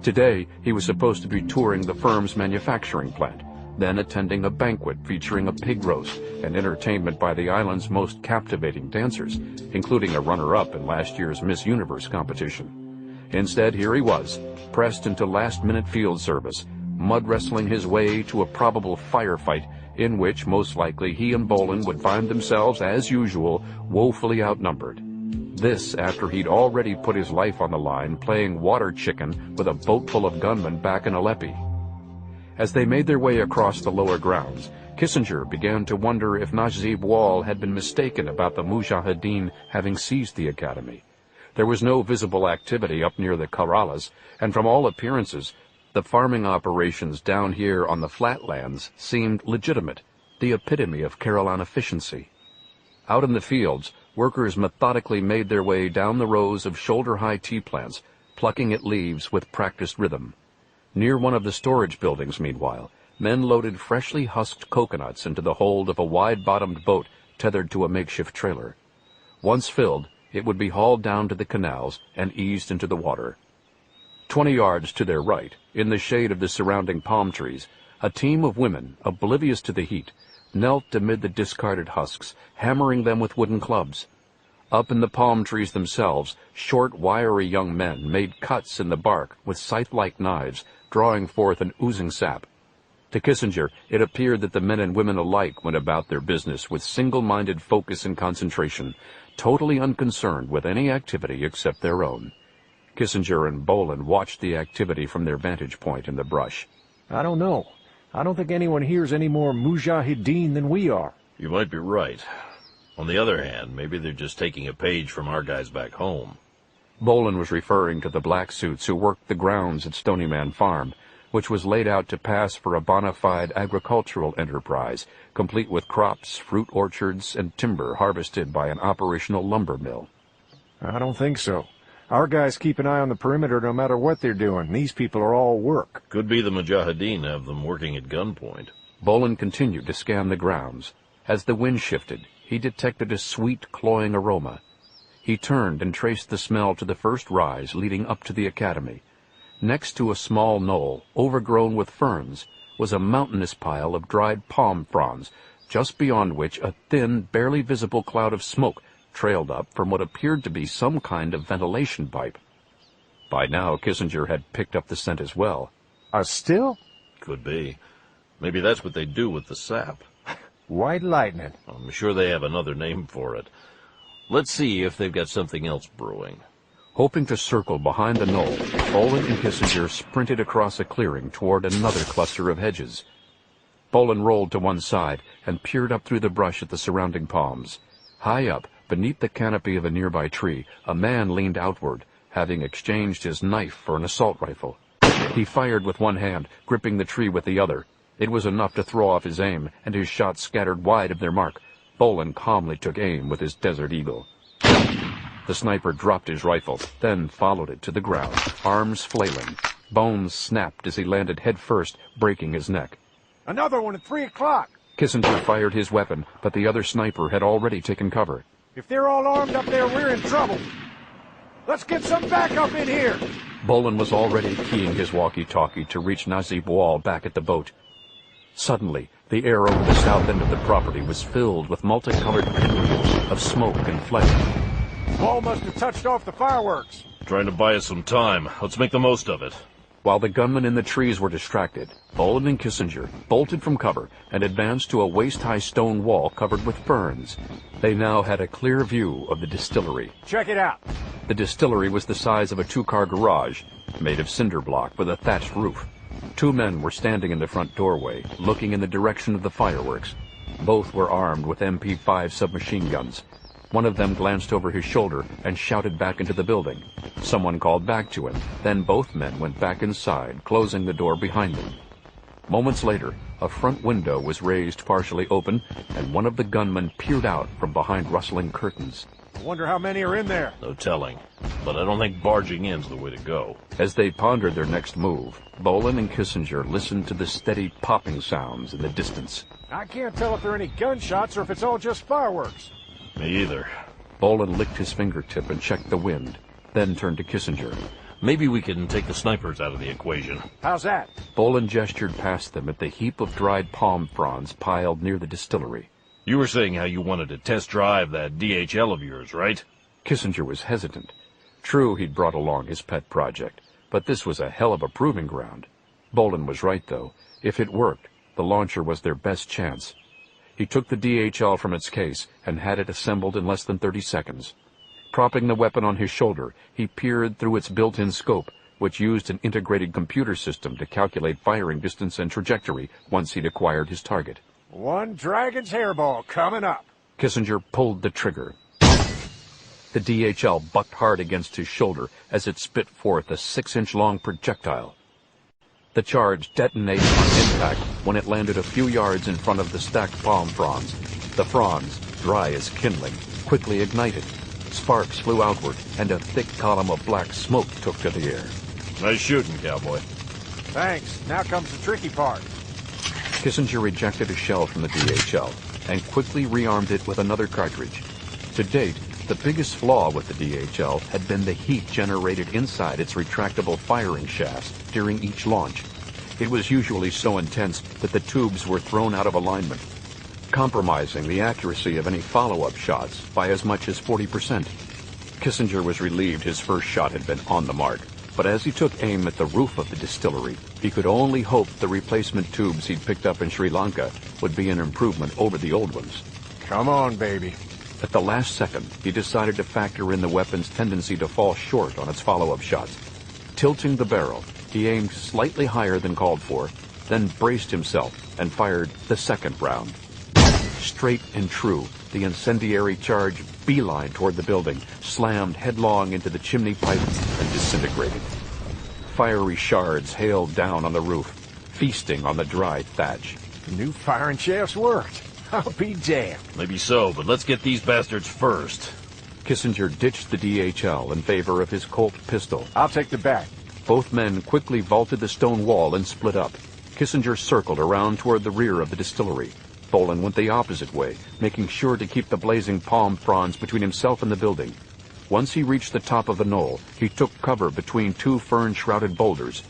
Today, he was supposed to be touring the firm's manufacturing plant, then attending a banquet featuring a pig roast and entertainment by the island's most captivating dancers, including a runner-up in last year's Miss Universe competition. Instead, here he was, pressed into last-minute field service, mud-wrestling his way to a probable firefight in which, most likely, he and Bolan would find themselves, as usual, woefully outnumbered. This after he'd already put his life on the line playing water chicken with a boat full of gunmen back in Aleppo. As they made their way across the lower grounds, Kissinger began to wonder if Najib Wall had been mistaken about the Mujahideen having seized the academy. There was no visible activity up near the Karalas, and from all appearances, the farming operations down here on the flatlands seemed legitimate, the epitome of Caroline efficiency. Out in the fields, workers methodically made their way down the rows of shoulder-high tea plants, plucking at leaves with practiced rhythm. Near one of the storage buildings, meanwhile, men loaded freshly husked coconuts into the hold of a wide-bottomed boat tethered to a makeshift trailer. Once filled, it would be hauled down to the canals and eased into the water. 20 yards to their right, in the shade of the surrounding palm trees, a team of women, oblivious to the heat, knelt amid the discarded husks, hammering them with wooden clubs. Up in the palm trees themselves, short, wiry young men made cuts in the bark with scythe-like knives, drawing forth an oozing sap. To Kissinger, it appeared that the men and women alike went about their business with single-minded focus and concentration, totally unconcerned with any activity except their own. Kissinger and Bolan watched the activity from their vantage point in the brush. I don't know. I don't think anyone here's any more mujahideen than we are. You might be right. On the other hand, maybe they're just taking a page from our guys back home. Bolan was referring to the black suits who worked the grounds at Stony Man Farm, which was laid out to pass for a bona fide agricultural enterprise, complete with crops, fruit orchards, and timber harvested by an operational lumber mill. I don't think so. Our guys keep an eye on the perimeter no matter what they're doing. These people are all work. Could be the Mujahideen have them working at gunpoint. Bolan continued to scan the grounds. As the wind shifted, he detected a sweet, cloying aroma. He turned and traced the smell to the first rise leading up to the academy. Next to a small knoll, overgrown with ferns, was a mountainous pile of dried palm fronds, just beyond which a thin, barely visible cloud of smoke trailed up from what appeared to be some kind of ventilation pipe. By now, Kissinger had picked up the scent as well. A still? Could be. Maybe that's what they do with the sap. White lightning. I'm sure they have another name for it. Let's see if they've got something else brewing. Hoping to circle behind the knoll, Bolan and Kissinger sprinted across a clearing toward another cluster of hedges. Bolan rolled to one side and peered up through the brush at the surrounding palms. High up, beneath the canopy of a nearby tree, a man leaned outward, having exchanged his knife for an assault rifle. He fired with one hand, gripping the tree with the other. It was enough to throw off his aim, and his shots scattered wide of their mark. Bolan calmly took aim with his Desert Eagle. The sniper dropped his rifle, then followed it to the ground, arms flailing. Bones snapped as he landed headfirst, breaking his neck. Another one at 3 o'clock. Kissinger fired his weapon, but the other sniper had already taken cover. If they're all armed up there, we're in trouble. Let's get some backup in here. Bolan was already keying his walkie-talkie to reach Nazib Wall back at the boat. Suddenly, the air over the south end of the property was filled with multicolored pinwheels of smoke and flame. Wall must have touched off the fireworks. Trying to buy us some time. Let's make the most of it. While the gunmen in the trees were distracted, Bolan and Kissinger bolted from cover and advanced to a waist-high stone wall covered with ferns. They now had a clear view of the distillery. Check it out. The distillery was the size of a two-car garage, made of cinder block with a thatched roof. Two men were standing in the front doorway, looking in the direction of the fireworks. Both were armed with MP5 submachine guns. One of them glanced over his shoulder and shouted back into the building. Someone called back to him. Then both men went back inside, closing the door behind them. Moments later, a front window was raised partially open, and one of the gunmen peered out from behind rustling curtains. I wonder how many are in there. No telling. But I don't think barging in's the way to go. As they pondered their next move, Bolan and Kissinger listened to the steady popping sounds in the distance. I can't tell if there are any gunshots or if it's all just fireworks. Me either. Bolan licked his fingertip and checked the wind, then turned to Kissinger. Maybe we can take the snipers out of the equation. How's that? Bolan gestured past them at the heap of dried palm fronds piled near the distillery. You were saying how you wanted to test drive that DHL of yours, right? Kissinger was hesitant. True, he'd brought along his pet project, but this was a hell of a proving ground. Bolan was right, though. If it worked, the launcher was their best chance. He took the DHL from its case and had it assembled in less than 30 seconds. Propping the weapon on his shoulder, he peered through its built-in scope, which used an integrated computer system to calculate firing distance and trajectory once he'd acquired his target. One dragon's hairball coming up. Kissinger pulled the trigger. The DHL bucked hard against his shoulder as it spit forth a 6-inch-long projectile. The charge detonated on impact when it landed a few yards in front of the stacked palm fronds. The fronds, dry as kindling, quickly ignited. Sparks flew outward, and a thick column of black smoke took to the air. Nice shooting, cowboy. Thanks. Now comes the tricky part. Kissinger ejected a shell from the DHL and quickly rearmed it with another cartridge. To date, the biggest flaw with the DHL had been the heat generated inside its retractable firing shafts during each launch. It was usually so intense that the tubes were thrown out of alignment, compromising the accuracy of any follow-up shots by as much as 40%. Kissinger was relieved his first shot had been on the mark. But as he took aim at the roof of the distillery, he could only hope the replacement tubes he'd picked up in Sri Lanka would be an improvement over the old ones. Come on, baby. At the last second, he decided to factor in the weapon's tendency to fall short on its follow-up shots. Tilting the barrel, he aimed slightly higher than called for, then braced himself and fired the second round. Straight and true, the incendiary charge beelined toward the building, slammed headlong into the chimney pipe, and disintegrated. Fiery shards hailed down on the roof, feasting on the dry thatch. The new firing shafts worked. I'll be damned. Maybe so, but let's get these bastards first. Kissinger ditched the DHL in favor of his Colt pistol. I'll take the bat. Both men quickly vaulted the stone wall and split up. Kissinger circled around toward the rear of the distillery. Bolan went the opposite way, making sure to keep the blazing palm fronds between himself and the building. Once he reached the top of the knoll, he took cover between two fern-shrouded boulders.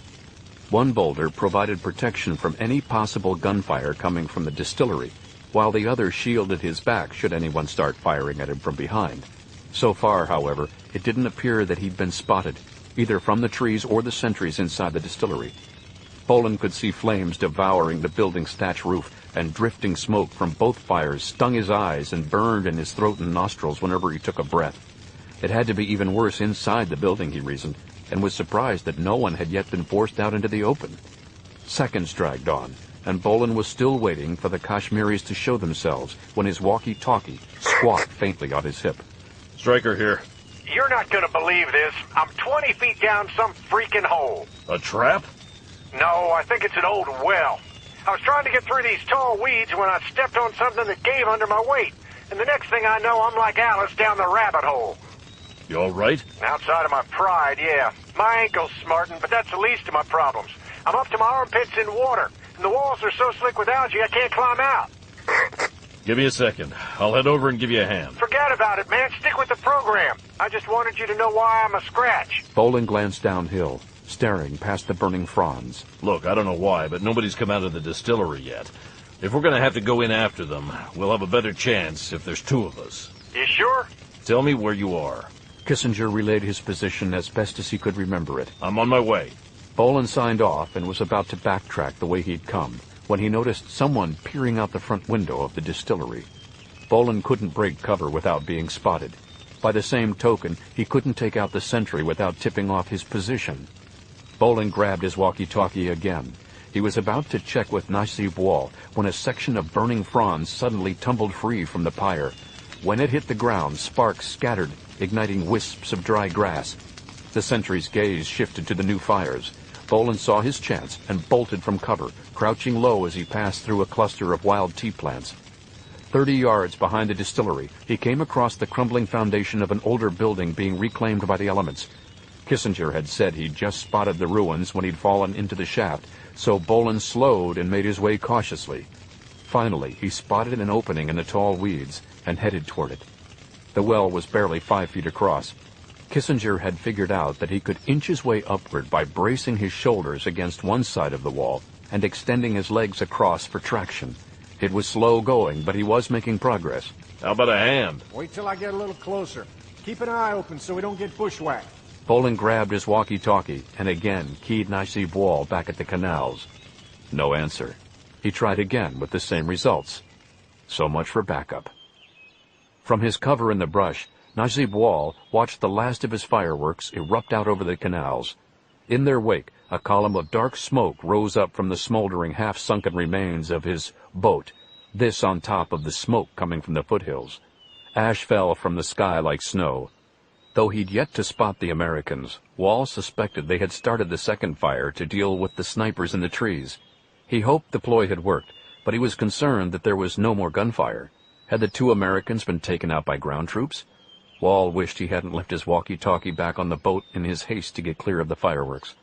One boulder provided protection from any possible gunfire coming from the distillery, while the other shielded his back should anyone start firing at him from behind. So far, however, it didn't appear that he'd been spotted, either from the trees or the sentries inside the distillery. Bolan could see flames devouring the building's thatch roof, and drifting smoke from both fires stung his eyes and burned in his throat and nostrils whenever he took a breath. It had to be even worse inside the building, he reasoned, and was surprised that no one had yet been forced out into the open. Seconds dragged on, and Bolan was still waiting for the Kashmiris to show themselves when his walkie-talkie squawked faintly on his hip. Stryker here. You're not gonna believe this. I'm 20 feet down some freaking hole. A trap? No, I think it's an old well. I was trying to get through these tall weeds when I stepped on something that gave under my weight. And the next thing I know, I'm like Alice down the rabbit hole. You all right? Outside of my pride, yeah. My ankle's smarting, but that's the least of my problems. I'm up to my armpits in water, and the walls are so slick with algae I can't climb out. Give me a second. I'll head over and give you a hand. Forget about it, man. Stick with the program. I just wanted you to know why I'm a scratch. Bolan glanced downhill, staring past the burning fronds. Look, I don't know why, but nobody's come out of the distillery yet. If we're going to have to go in after them, we'll have a better chance if there's two of us. You sure? Tell me where you are. Kissinger relayed his position as best as he could remember it. I'm on my way. Bolan signed off and was about to backtrack the way he'd come when he noticed someone peering out the front window of the distillery. Bolan couldn't break cover without being spotted. By the same token, he couldn't take out the sentry without tipping off his position. Bolan grabbed his walkie-talkie again. He was about to check with Nasib Wall when a section of burning fronds suddenly tumbled free from the pyre. When it hit the ground, sparks scattered, igniting wisps of dry grass. The sentry's gaze shifted to the new fires. Bolan saw his chance and bolted from cover, crouching low as he passed through a cluster of wild tea plants. 30 yards behind the distillery, he came across the crumbling foundation of an older building being reclaimed by the elements. Kissinger had said he'd just spotted the ruins when he'd fallen into the shaft, so Bolan slowed and made his way cautiously. Finally, he spotted an opening in the tall weeds and headed toward it. The well was barely 5 feet across. Kissinger had figured out that he could inch his way upward by bracing his shoulders against one side of the wall and extending his legs across for traction. It was slow going, but he was making progress. How about a hand? Wait till I get a little closer. Keep an eye open so we don't get bushwhacked. Bolan grabbed his walkie-talkie and again keyed Nasib Wall back at the canals. No answer. He tried again with the same results. So much for backup. From his cover in the brush, Nasib Wall watched the last of his fireworks erupt out over the canals. In their wake, a column of dark smoke rose up from the smoldering, half-sunken remains of his boat, this on top of the smoke coming from the foothills. Ash fell from the sky like snow. Though he'd yet to spot the Americans, Wall suspected they had started the second fire to deal with the snipers in the trees. He hoped the ploy had worked, but he was concerned that there was no more gunfire. Had the two Americans been taken out by ground troops? Wall wished he hadn't left his walkie-talkie back on the boat in his haste to get clear of the fireworks.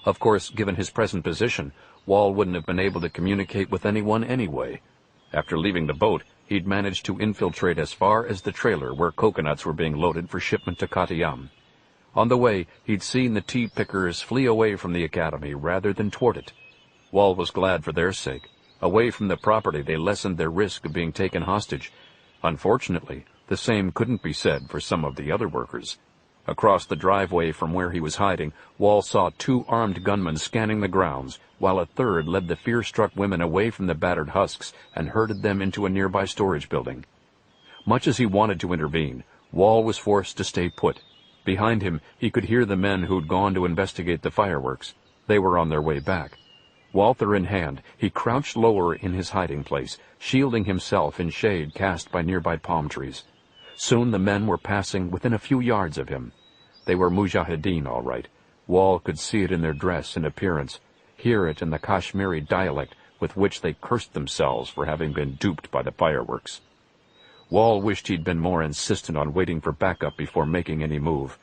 Of course, given his present position, Wall wouldn't have been able to communicate with anyone anyway. After leaving the boat, he'd managed to infiltrate as far as the trailer where coconuts were being loaded for shipment to Katiyam. On the way, he'd seen the tea pickers flee away from the academy rather than toward it. Wall was glad for their sake. Away from the property, they lessened their risk of being taken hostage. Unfortunately, the same couldn't be said for some of the other workers. Across the driveway from where he was hiding, Wall saw 2 armed gunmen scanning the grounds, while a third led the fear-struck women away from the battered husks and herded them into a nearby storage building. Much as he wanted to intervene, Wall was forced to stay put. Behind him, he could hear the men who'd gone to investigate the fireworks. They were on their way back. Walther in hand, he crouched lower in his hiding place, shielding himself in shade cast by nearby palm trees. Soon the men were passing within a few yards of him. They were Mujahideen, all right. Wall could see it in their dress and appearance, hear it in the Kashmiri dialect with which they cursed themselves for having been duped by the fireworks. Wall wished he'd been more insistent on waiting for backup before making any move.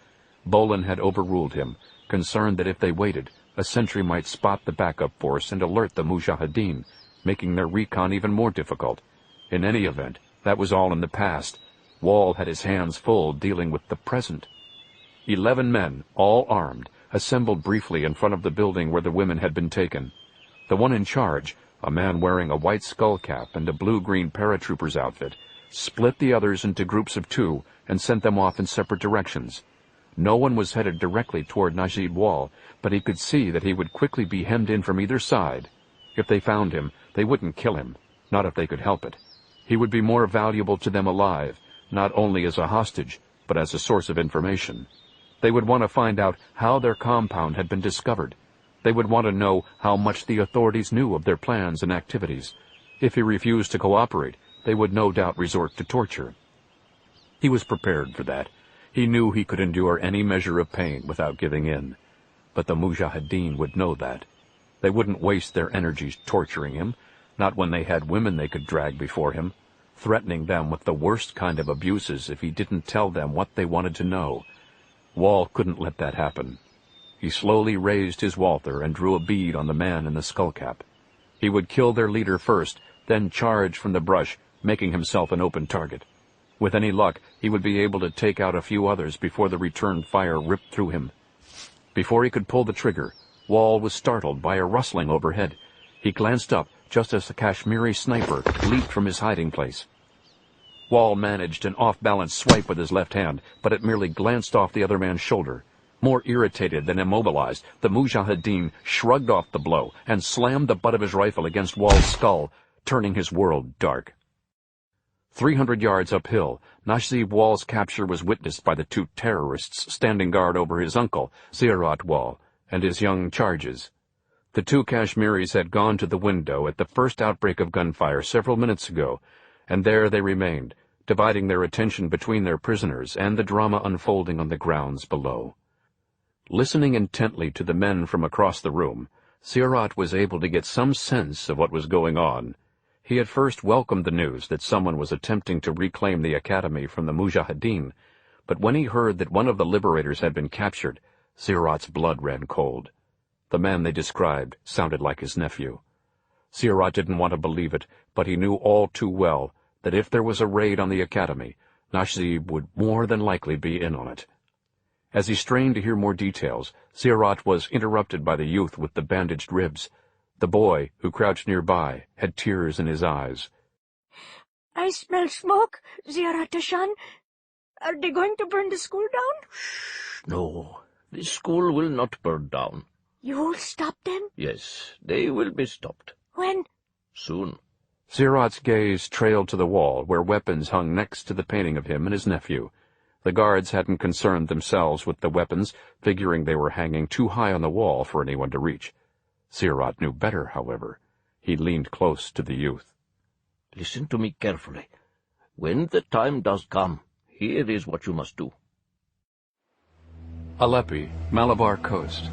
Bolan had overruled him, concerned that if they waited, a sentry might spot the backup force and alert the Mujahideen, making their recon even more difficult. In any event, that was all in the past. Wall had his hands full dealing with the present. 11 men, all armed, assembled briefly in front of the building where the women had been taken. The one in charge, a man wearing a white skull cap and a blue-green paratrooper's outfit, split the others into groups of 2 and sent them off in separate directions. No one was headed directly toward Najib Wall, but he could see that he would quickly be hemmed in from either side. If they found him, they wouldn't kill him, not if they could help it. He would be more valuable to them alive, not only as a hostage, but as a source of information. They would want to find out how their compound had been discovered. They would want to know how much the authorities knew of their plans and activities. If he refused to cooperate, they would no doubt resort to torture. He was prepared for that. He knew he could endure any measure of pain without giving in. But the Mujahideen would know that. They wouldn't waste their energies torturing him, not when they had women they could drag before him, threatening them with the worst kind of abuses if he didn't tell them what they wanted to know. Wall couldn't let that happen. He slowly raised his Walther and drew a bead on the man in the skullcap. He would kill their leader first, then charge from the brush, making himself an open target. With any luck, he would be able to take out a few others before the return fire ripped through him. Before he could pull the trigger, Wall was startled by a rustling overhead. He glanced up just as the Kashmiri sniper leaped from his hiding place. Wall managed an off-balance swipe with his left hand, but it merely glanced off the other man's shoulder. More irritated than immobilized, the Mujahideen shrugged off the blow and slammed the butt of his rifle against Wall's skull, turning his world dark. 300 yards uphill, Najib Wall's capture was witnessed by the 2 terrorists standing guard over his uncle, Ziarat Wall, and his young charges. The 2 Kashmiris had gone to the window at the first outbreak of gunfire several minutes ago, and there they remained, dividing their attention between their prisoners and the drama unfolding on the grounds below. Listening intently to the men from across the room, Ziarat was able to get some sense of what was going on. He had first welcomed the news that someone was attempting to reclaim the academy from the Mujahideen, but when he heard that one of the liberators had been captured, Ziarat's blood ran cold. The man they described sounded like his nephew. Ziarat didn't want to believe it, but he knew all too well that if there was a raid on the academy, Najib would more than likely be in on it. As he strained to hear more details, Ziarat was interrupted by the youth with the bandaged ribs. The boy, who crouched nearby, had tears in his eyes. I smell smoke, Ziarat-Shan. Are they going to burn the school down? No, the school will not burn down. You'll stop them? Yes, they will be stopped. When? Soon. Ziarat's gaze trailed to the wall, where weapons hung next to the painting of him and his nephew. The guards hadn't concerned themselves with the weapons, figuring they were hanging too high on the wall for anyone to reach. Ziarat knew better, however. He leaned close to the youth. Listen to me carefully. When the time does come, here is what you must do. Aleppi, Malabar coast.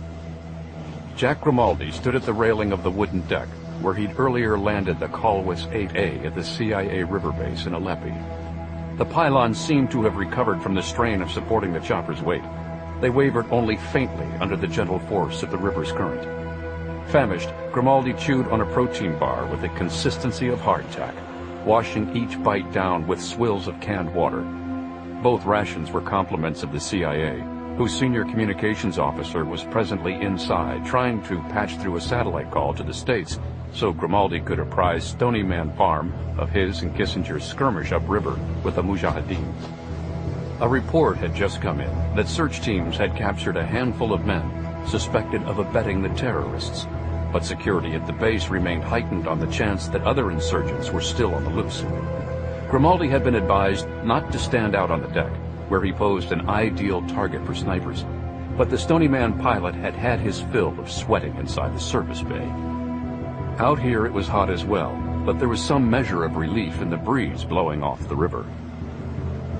Jack Grimaldi stood at the railing of the wooden deck, where he'd earlier landed the Colwys 8A at the CIA river base in Aleppi. The pylons seemed to have recovered from the strain of supporting the chopper's weight. They wavered only faintly under the gentle force of the river's current. Famished, Grimaldi chewed on a protein bar with the consistency of hardtack, washing each bite down with swills of canned water. Both rations were compliments of the CIA, whose senior communications officer was presently inside trying to patch through a satellite call to the States so Grimaldi could apprise Stony Man Farm of his and Kissinger's skirmish upriver with the Mujahideen. A report had just come in that search teams had captured a handful of men suspected of abetting the terrorists, but security at the base remained heightened on the chance that other insurgents were still on the loose. Grimaldi had been advised not to stand out on the deck, where he posed an ideal target for snipers, but the Stony Man pilot had had his fill of sweating inside the service bay. Out here it was hot as well, but there was some measure of relief in the breeze blowing off the river.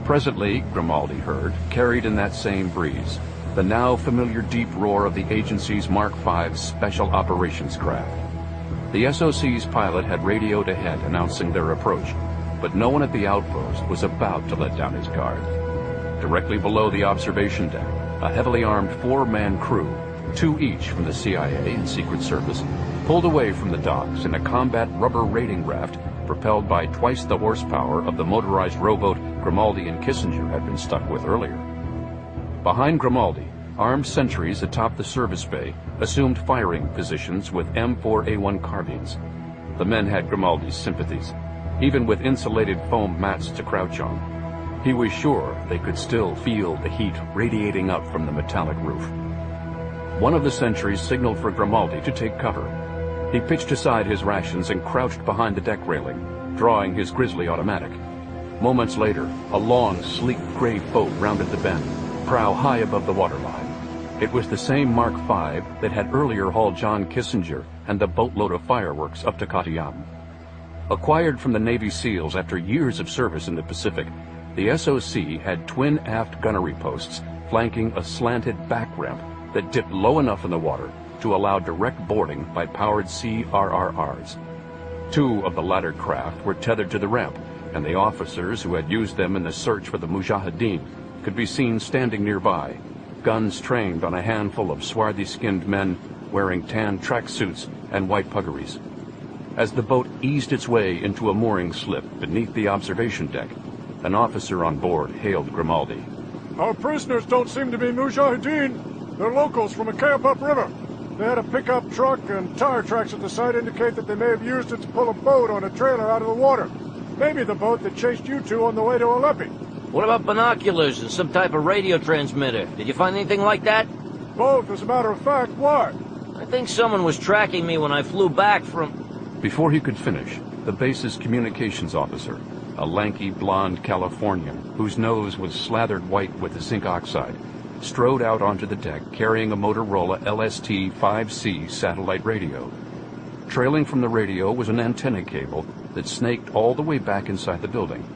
Presently, Grimaldi heard, carried in that same breeze, the now familiar deep roar of the agency's Mark V Special Operations craft. The SOC's pilot had radioed ahead announcing their approach, but no one at the outpost was about to let down his guard. Directly below the observation deck, a heavily armed 4-man crew, 2 each from the CIA and Secret Service, pulled away from the docks in a combat rubber raiding raft propelled by twice the horsepower of the motorized rowboat Grimaldi and Kissinger had been stuck with earlier. Behind Grimaldi, armed sentries atop the service bay assumed firing positions with M4A1 carbines. The men had Grimaldi's sympathies, even with insulated foam mats to crouch on. He was sure they could still feel the heat radiating up from the metallic roof. One of the sentries signaled for Grimaldi to take cover. He pitched aside his rations and crouched behind the deck railing, drawing his Grizzly automatic. Moments later, a long, sleek gray boat rounded the bend, prow high above the waterline. It was the same Mark V that had earlier hauled John Kissinger and the boatload of fireworks up to Katiyam. Acquired from the Navy SEALs after years of service in the Pacific, the SOC had twin aft gunnery posts flanking a slanted back ramp that dipped low enough in the water to allow direct boarding by powered CRRRs. 2 of the latter craft were tethered to the ramp, and the officers who had used them in the search for the Mujahideen could be seen standing nearby, guns trained on a handful of swarthy-skinned men wearing tan tracksuits and white puggarees. As the boat eased its way into a mooring slip beneath the observation deck, an officer on board hailed Grimaldi. Our prisoners don't seem to be Mujahideen. They're locals from a camp upriver. They had a pickup truck and tire tracks at the site indicate that they may have used it to pull a boat on a trailer out of the water. Maybe the boat that chased you 2 on the way to Aleppo. What about binoculars and some type of radio transmitter? Did you find anything like that? Both, as a matter of fact. Why? I think someone was tracking me when I flew back from... Before he could finish, the base's communications officer, a lanky blonde Californian whose nose was slathered white with zinc oxide, strode out onto the deck carrying a Motorola LST-5C satellite radio. Trailing from the radio was an antenna cable that snaked all the way back inside the building.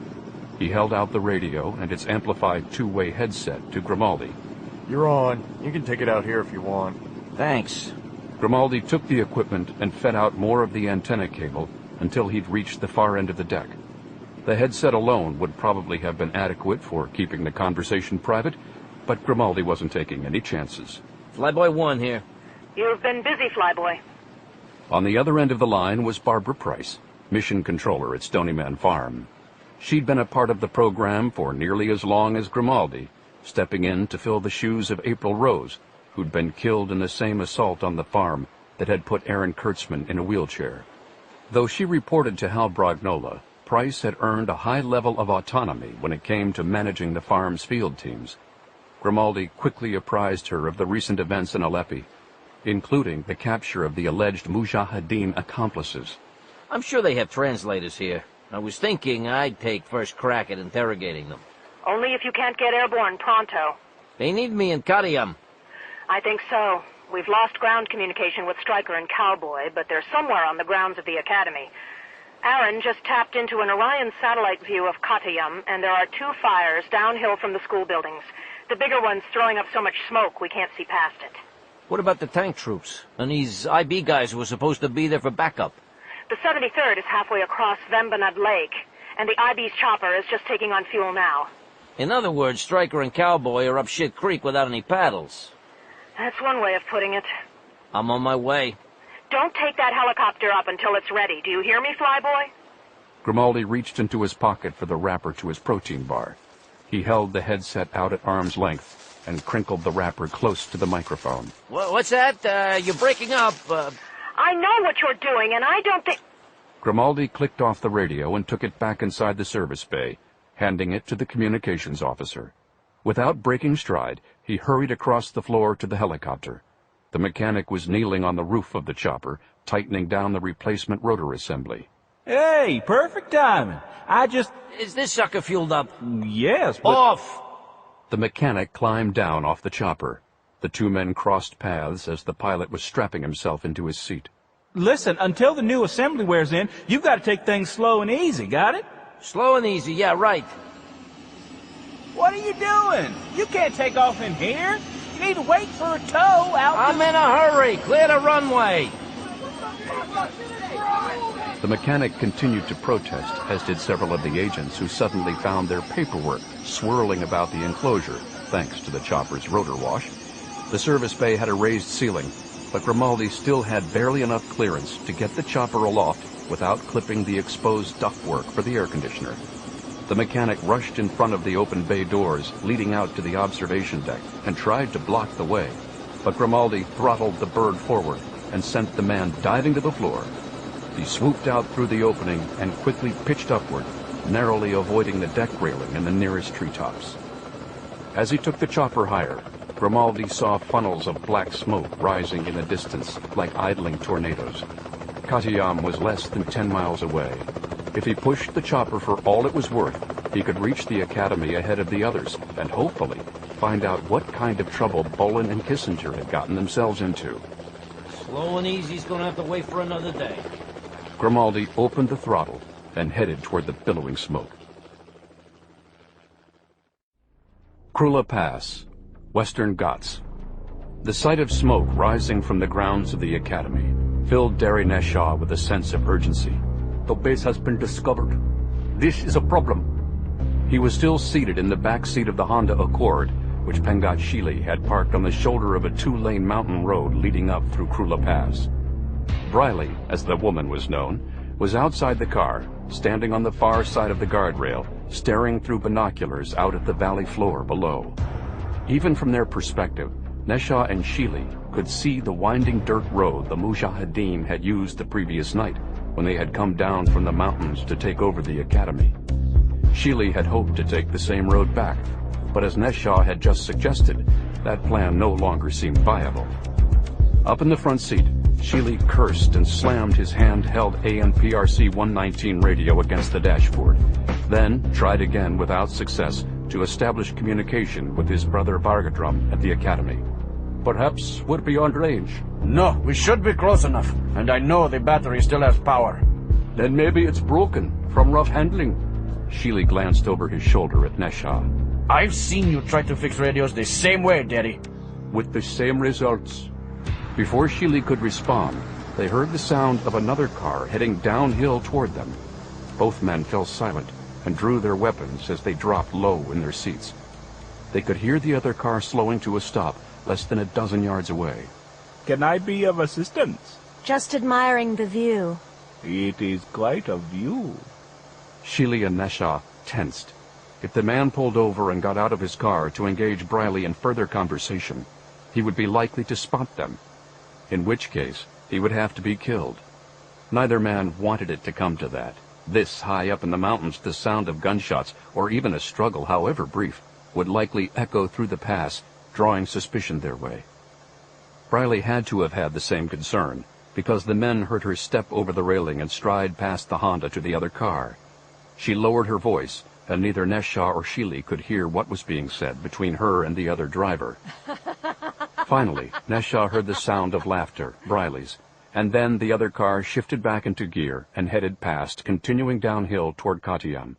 He held out the radio and its amplified 2-way headset to Grimaldi. You're on. You can take it out here if you want. Thanks. Grimaldi took the equipment and fed out more of the antenna cable until he'd reached the far end of the deck. The headset alone would probably have been adequate for keeping the conversation private, but Grimaldi wasn't taking any chances. Flyboy 1 here. You've been busy, Flyboy. On the other end of the line was Barbara Price, mission controller at Stonyman Farm. She'd been a part of the program for nearly as long as Grimaldi, stepping in to fill the shoes of April Rose, who'd been killed in the same assault on the farm that had put Aaron Kurtzman in a wheelchair. Though she reported to Hal Brognola, Price had earned a high level of autonomy when it came to managing the farm's field teams. Grimaldi quickly apprised her of the recent events in Aleppo, including the capture of the alleged Mujahideen accomplices. I'm sure they have translators here. I was thinking I'd take first crack at interrogating them. Only if you can't get airborne pronto. They need me in Katiyam. I think so. We've lost ground communication with Stryker and Cowboy, but they're somewhere on the grounds of the Academy. Aaron just tapped into an Orion satellite view of Katiyam, and there are 2 fires downhill from the school buildings. The bigger one's throwing up so much smoke we can't see past it. What about the tank troops? And these IB guys who were supposed to be there for backup? The 73rd is halfway across Vembanad Lake, and the IB's chopper is just taking on fuel now. In other words, Stryker and Cowboy are up shit creek without any paddles. That's one way of putting it. I'm on my way. Don't take that helicopter up until it's ready. Do you hear me, Flyboy? Grimaldi reached into his pocket for the wrapper to his protein bar. He held the headset out at arm's length and crinkled the wrapper close to the microphone. What's that? You're breaking up. I know what you're doing, and I don't think... Grimaldi clicked off the radio and took it back inside the service bay, handing it to the communications officer. Without breaking stride, he hurried across the floor to the helicopter. The mechanic was kneeling on the roof of the chopper, tightening down the replacement rotor assembly. Hey, perfect timing. Is this sucker fueled up? Yes, but... Off! The mechanic climbed down off the chopper. The two men crossed paths as the pilot was strapping himself into his seat. Listen, until the new assembly wears in, you've got to take things slow and easy, got it? Slow and easy, yeah, right. What are you doing? You can't take off in here. You need to wait for a tow out... I'm in a hurry. Clear the runway. The mechanic continued to protest, as did several of the agents who suddenly found their paperwork swirling about the enclosure, thanks to the chopper's rotor wash. The service bay had a raised ceiling, but Grimaldi still had barely enough clearance to get the chopper aloft without clipping the exposed ductwork for the air conditioner. The mechanic rushed in front of the open bay doors leading out to the observation deck and tried to block the way, but Grimaldi throttled the bird forward and sent the man diving to the floor. He swooped out through the opening and quickly pitched upward, narrowly avoiding the deck railing and the nearest treetops. As he took the chopper higher, Grimaldi saw funnels of black smoke rising in the distance like idling tornadoes. Katayam was less than 10 miles away. If he pushed the chopper for all it was worth, he could reach the academy ahead of the others and hopefully find out what kind of trouble Bolan and Kissinger had gotten themselves into. Slow and easy's gonna have to wait for another day. Grimaldi opened the throttle and headed toward the billowing smoke. Krula Pass, Western Ghats. The sight of smoke rising from the grounds of the academy filled Dari Neshaw with a sense of urgency. The base has been discovered. This is a problem. He was still seated in the back seat of the Honda Accord, which Pengat Shili had parked on the shoulder of a 2-lane mountain road leading up through Krula Pass. Briley, as the woman was known, was outside the car, standing on the far side of the guardrail, staring through binoculars out at the valley floor below. Even from their perspective, Neshaw and Shili could see the winding dirt road the Mujahideen had used the previous night when they had come down from the mountains to take over the academy. Shili had hoped to take the same road back, but as Neshaw had just suggested, that plan no longer seemed viable. Up in the front seat, Shili cursed and slammed his handheld ANPRC 119 radio against the dashboard, then tried again without success to establish communication with his brother Vargadrum at the academy. Perhaps we're beyond range. No, we should be close enough, and I know the battery still has power. Then maybe it's broken from rough handling. Shili glanced over his shoulder at Neshaw. I've seen you try to fix radios the same way, Daddy. With the same results. Before Shili could respond, they heard the sound of another car heading downhill toward them. Both men fell silent and drew their weapons as they dropped low in their seats. They could hear the other car slowing to a stop less than a dozen yards away. Can I be of assistance? Just admiring the view. It is quite a view. Shili and Neshaw tensed. If the man pulled over and got out of his car to engage Briley in further conversation, he would be likely to spot them, in which case he would have to be killed. Neither man wanted it to come to that. This high up in the mountains, the sound of gunshots, or even a struggle, however brief, would likely echo through the pass, drawing suspicion their way. Briley had to have had the same concern, because the men heard her step over the railing and stride past the Honda to the other car. She lowered her voice, and neither Neshaw or Shili could hear what was being said between her and the other driver. Finally, Neshaw heard the sound of laughter, Briley's, and then the other car shifted back into gear and headed past, continuing downhill toward Katayam.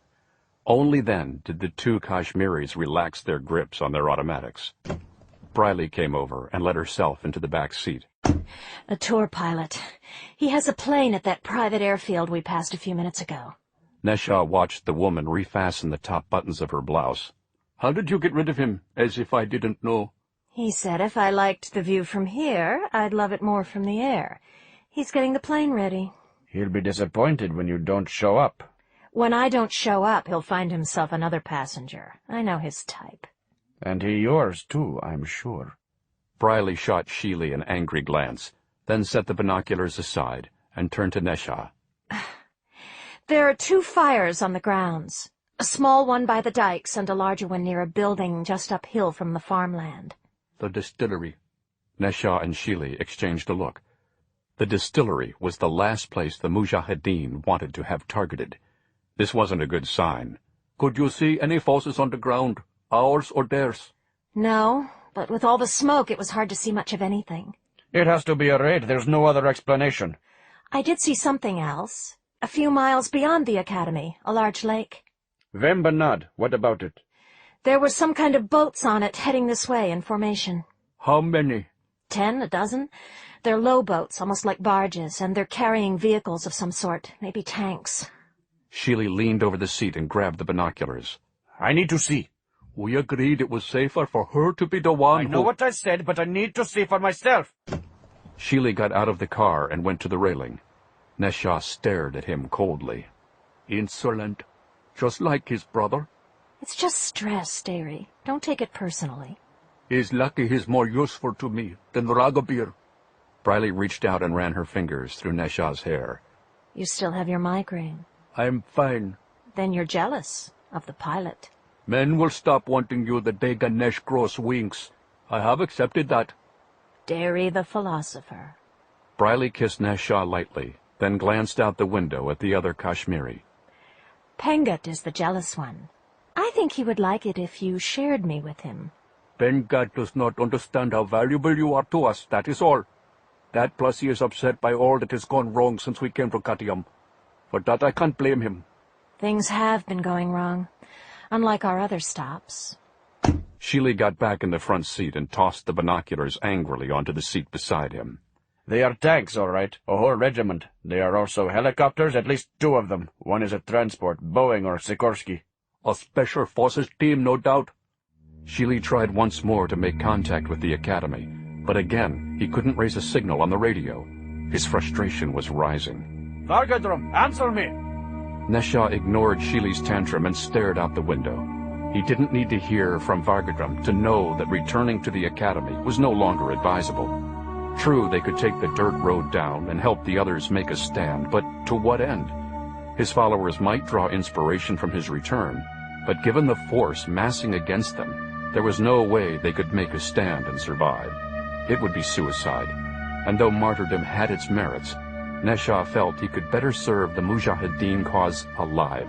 Only then did the two Kashmiris relax their grips on their automatics. Briley came over and let herself into the back seat. A tour pilot. He has a plane at that private airfield we passed a few minutes ago. Neshaw watched the woman refasten the top buttons of her blouse. How did you get rid of him? As if I didn't know. He said if I liked the view from here, I'd love it more from the air. He's getting the plane ready. He'll be disappointed when you don't show up. When I don't show up, he'll find himself another passenger. I know his type. And he yours, too, I'm sure. Briley shot Shili an angry glance, then set the binoculars aside and turned to Neshaw. There are 2 fires on the grounds. A small one by the dikes and a larger one near a building just uphill from the farmland. The distillery. Nesha and Sheely exchanged a look. The distillery was the last place the Mujahideen wanted to have targeted. This wasn't a good sign. Could you see any forces on the ground, ours or theirs? No, but with all the smoke it was hard to see much of anything. It has to be a raid. There's no other explanation. I did see something else. A few miles beyond the academy, a large lake. Vembanad, what about it? There were some kind of boats on it heading this way in formation. How many? 10, a dozen. They're low boats, almost like barges, and they're carrying vehicles of some sort, maybe tanks. Sheely leaned over the seat and grabbed the binoculars. I need to see. We agreed it was safer for her to be the one I know what I said, but I need to see for myself. Sheely got out of the car and went to the railing. Nesha stared at him coldly. Insolent. Just like his brother. It's just stress, Derry. Don't take it personally. He's lucky he's more useful to me than Ragobir. Briley reached out and ran her fingers through Nesha's hair. You still have your migraine. I'm fine. Then you're jealous of the pilot. Men will stop wanting you the day Ganesh grows wings. I have accepted that. Derry the philosopher. Briley kissed Nesha lightly, then glanced out the window at the other Kashmiri. Pengat is the jealous one. I think he would like it if you shared me with him. Pengat does not understand how valuable you are to us, that is all. That plus he is upset by all that has gone wrong since we came from Katiyam. For that I can't blame him. Things have been going wrong, unlike our other stops. Sheely got back in the front seat and tossed the binoculars angrily onto the seat beside him. They are tanks, all right. A whole regiment. They are also helicopters, at least 2 of them. One is a transport, Boeing or Sikorsky. A special forces team, no doubt. Sheely tried once more to make contact with the academy, but again he couldn't raise a signal on the radio. His frustration was rising. Vargadrum, answer me! Nesha ignored Sheely's tantrum and stared out the window. He didn't need to hear from Vargadrum to know that returning to the academy was no longer advisable. True, they could take the dirt road down and help the others make a stand, but to what end? His followers might draw inspiration from his return, but given the force massing against them, there was no way they could make a stand and survive. It would be suicide, and though martyrdom had its merits, Nesha felt he could better serve the Mujahideen cause alive,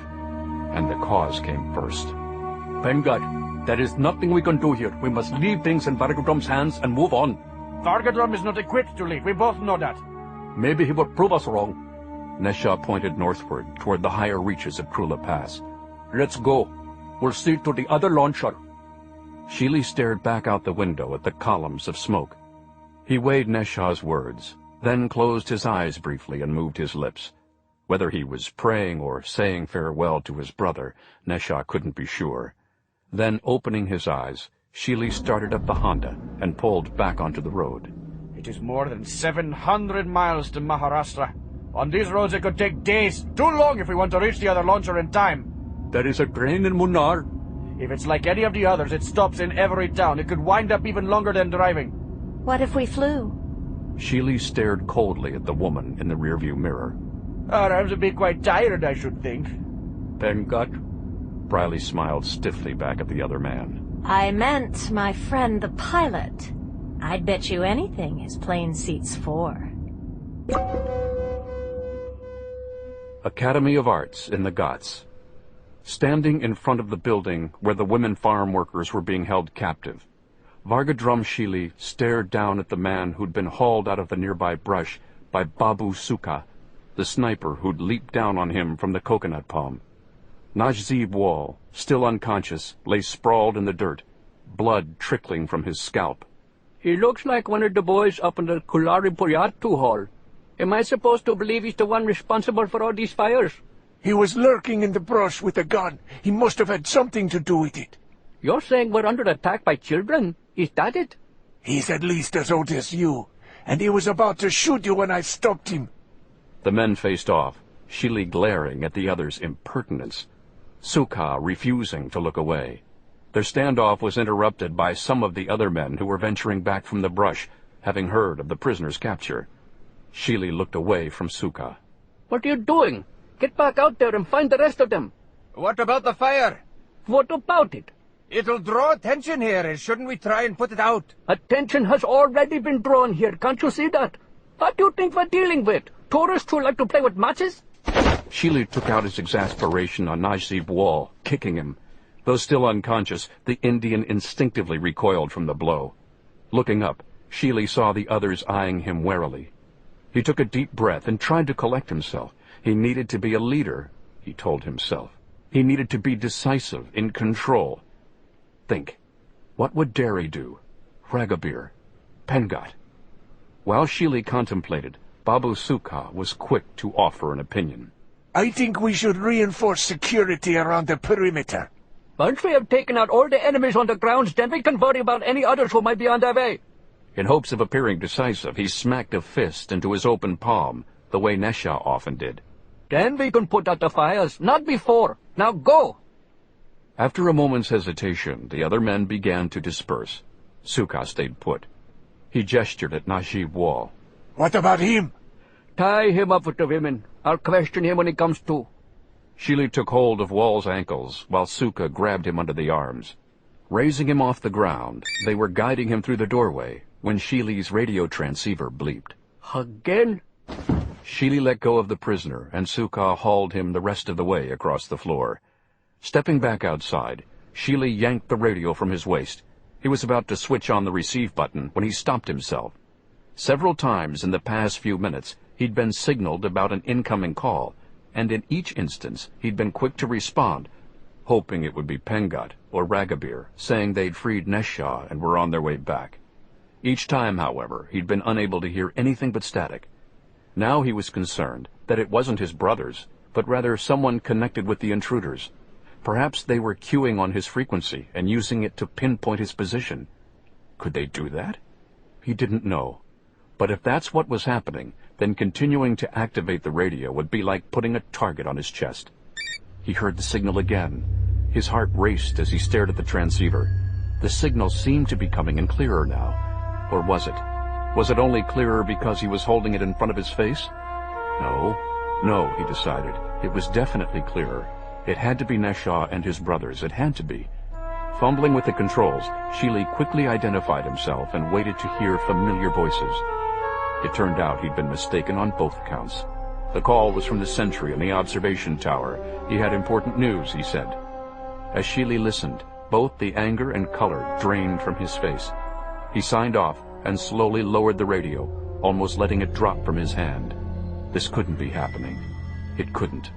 and the cause came first. Pengat, there is nothing we can do here. We must leave things in Vargadrum's hands and move on. Vargadrum is not equipped to leave. We both know that. Maybe he will prove us wrong. Nesha pointed northward, toward the higher reaches of Krula Pass. Let's go. We'll see to the other launcher. Sheely stared back out the window at the columns of smoke. He weighed Nesha's words, then closed his eyes briefly and moved his lips. Whether he was praying or saying farewell to his brother, Nesha couldn't be sure. Then, opening his eyes, Sheely started up the Honda and pulled back onto the road. It is more than 700 miles to Maharashtra. On these roads it could take days. Too long if we want to reach the other launcher in time. There is a train in Munnar. If it's like any of the others, it stops in every town. It could wind up even longer than driving. What if we flew? Sheely stared coldly at the woman in the rearview mirror. Our arms would be quite tired, I should think. Pengat. Briley smiled stiffly back at the other man. I meant my friend the pilot. I'd bet you anything his plane seats 4. Academy of Arts in the Ghats. Standing in front of the building where the women farm workers were being held captive, Vargadrum Sheely stared down at the man who'd been hauled out of the nearby brush by Babu Sukha, the sniper who'd leaped down on him from the coconut palm. Najib Wall, still unconscious, lay sprawled in the dirt, blood trickling from his scalp. He looks like one of the boys up in the Kulari Puyatu Hall. Am I supposed to believe he's the one responsible for all these fires? He was lurking in the brush with a gun. He must have had something to do with it. You're saying we're under attack by children? Is that it? He's at least as old as you, and he was about to shoot you when I stopped him. The men faced off, Sheely glaring at the other's impertinence, Sukha refusing to look away. Their standoff was interrupted by some of the other men who were venturing back from the brush, having heard of the prisoner's capture. Sheely looked away from Sukha. What are you doing? Get back out there and find the rest of them. What about the fire? What about it? It'll draw attention here. Shouldn't we try and put it out? Attention has already been drawn here. Can't you see that? What do you think we're dealing with? Tourists who like to play with matches? Sheely took out his exasperation on Najib Wall, kicking him. Though still unconscious, the Indian instinctively recoiled from the blow. Looking up, Sheely saw the others eyeing him warily. He took a deep breath and tried to collect himself. He needed to be a leader, he told himself. He needed to be decisive, in control. Think. What would Derry do? Ragabir? Pengat? While Sheely contemplated, Babu Sukha was quick to offer an opinion. I think we should reinforce security around the perimeter. Once we have taken out all the enemies on the grounds, then we can worry about any others who might be on their way. In hopes of appearing decisive, he smacked a fist into his open palm, the way Nesha often did. Then we can put out the fires, not before. Now go! After a moment's hesitation, the other men began to disperse. Sukha stayed put. He gestured at Najib Wall. What about him? Tie him up with the women. I'll question him when he comes to. Sheely took hold of Wall's ankles, while Sukha grabbed him under the arms. Raising him off the ground, they were guiding him through the doorway, when Sheely's radio transceiver bleeped. Again? Sheely let go of the prisoner, and Sukha hauled him the rest of the way across the floor. Stepping back outside, Sheely yanked the radio from his waist. He was about to switch on the receive button when he stopped himself. Several times in the past few minutes, he'd been signaled about an incoming call, and in each instance he'd been quick to respond, hoping it would be Pengat or Ragabir, saying they'd freed Nesha and were on their way back. Each time, however, he'd been unable to hear anything but static. Now he was concerned that it wasn't his brothers, but rather someone connected with the intruders. Perhaps they were cueing on his frequency and using it to pinpoint his position. Could they do that? He didn't know. But if that's what was happening, then continuing to activate the radio would be like putting a target on his chest. He heard the signal again. His heart raced as he stared at the transceiver. The signal seemed to be coming in clearer now. Or was it? Was it only clearer because he was holding it in front of his face? No, he decided. It was definitely clearer. It had to be Nesha and his brothers. It had to be. Fumbling with the controls, Sheely quickly identified himself and waited to hear familiar voices. It turned out he'd been mistaken on both counts. The call was from the sentry in the observation tower. He had important news, he said. As Sheely listened, both the anger and color drained from his face. He signed off and slowly lowered the radio, almost letting it drop from his hand. This couldn't be happening. It couldn't.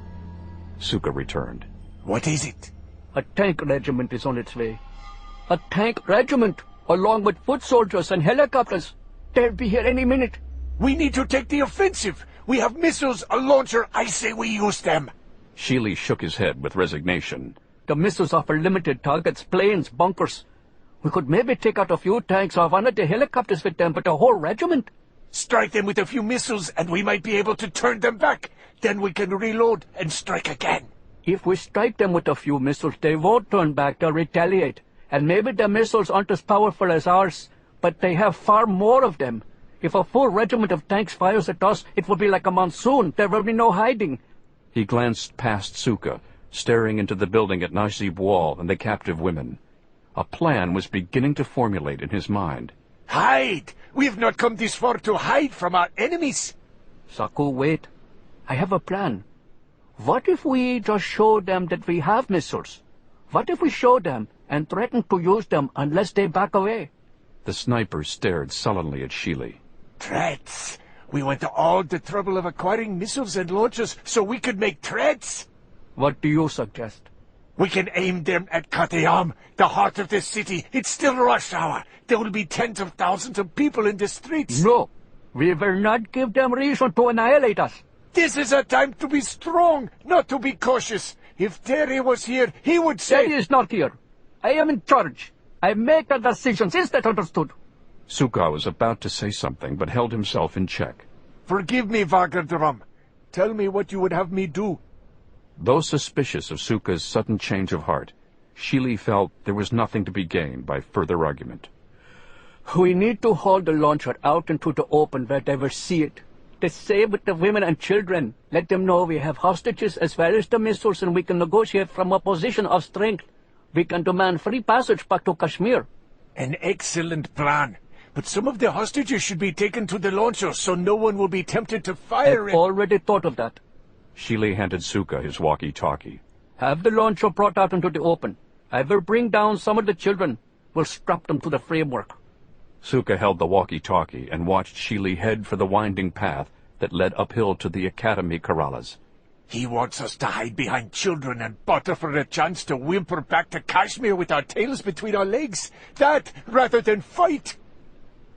Sukha returned. What is it? A tank regiment is on its way. A tank regiment, along with foot soldiers and helicopters. They'll be here any minute. We need to take the offensive. We have missiles, a launcher. I say we use them. Sheely shook his head with resignation. The missiles are for limited targets, planes, bunkers. We could maybe take out a few tanks or one of the helicopters with them, but a whole regiment? Strike them with a few missiles, and we might be able to turn them back. Then we can reload and strike again. If we strike them with a few missiles, they won't turn back. They'll retaliate. And maybe the missiles aren't as powerful as ours, but they have far more of them. If a full regiment of tanks fires at us, it will be like a monsoon. There will be no hiding. He glanced past Sukha, staring into the building at Najib Wall and the captive women. A plan was beginning to formulate in his mind. Hide! We've not come this far to hide from our enemies. Saku, wait. I have a plan. What if we just show them that we have missiles? What if we show them and threaten to use them unless they back away? The sniper stared sullenly at Sheely. Threats? We went to all the trouble of acquiring missiles and launchers so we could make threats? What do you suggest? We can aim them at Katayam, the heart of the city. It's still rush hour. There will be tens of thousands of people in the streets. No, we will not give them reason to annihilate us. This is a time to be strong, not to be cautious. If Terry was here, he would say— Terry is not here. I am in charge. I make the decisions. Is that understood? Sukha was about to say something, but held himself in check. Forgive me, Vagardram. Tell me what you would have me do. Though suspicious of Sukha's sudden change of heart, Sheely felt there was nothing to be gained by further argument. We need to haul the launcher out into the open where they will see it. The same with the women and children. Let them know we have hostages as well as the missiles, and we can negotiate from a position of strength. We can demand free passage back to Kashmir. An excellent plan. But some of the hostages should be taken to the launcher so no one will be tempted to fire it. I've already thought of that. Sheely handed Suka his walkie-talkie. Have the launcher brought out into the open. I will bring down some of the children. We'll strap them to the framework. Suka held the walkie-talkie and watched Sheely head for the winding path that led uphill to the Academy Karalas. He wants us to hide behind children and butter for a chance to whimper back to Kashmir with our tails between our legs. That, rather than fight.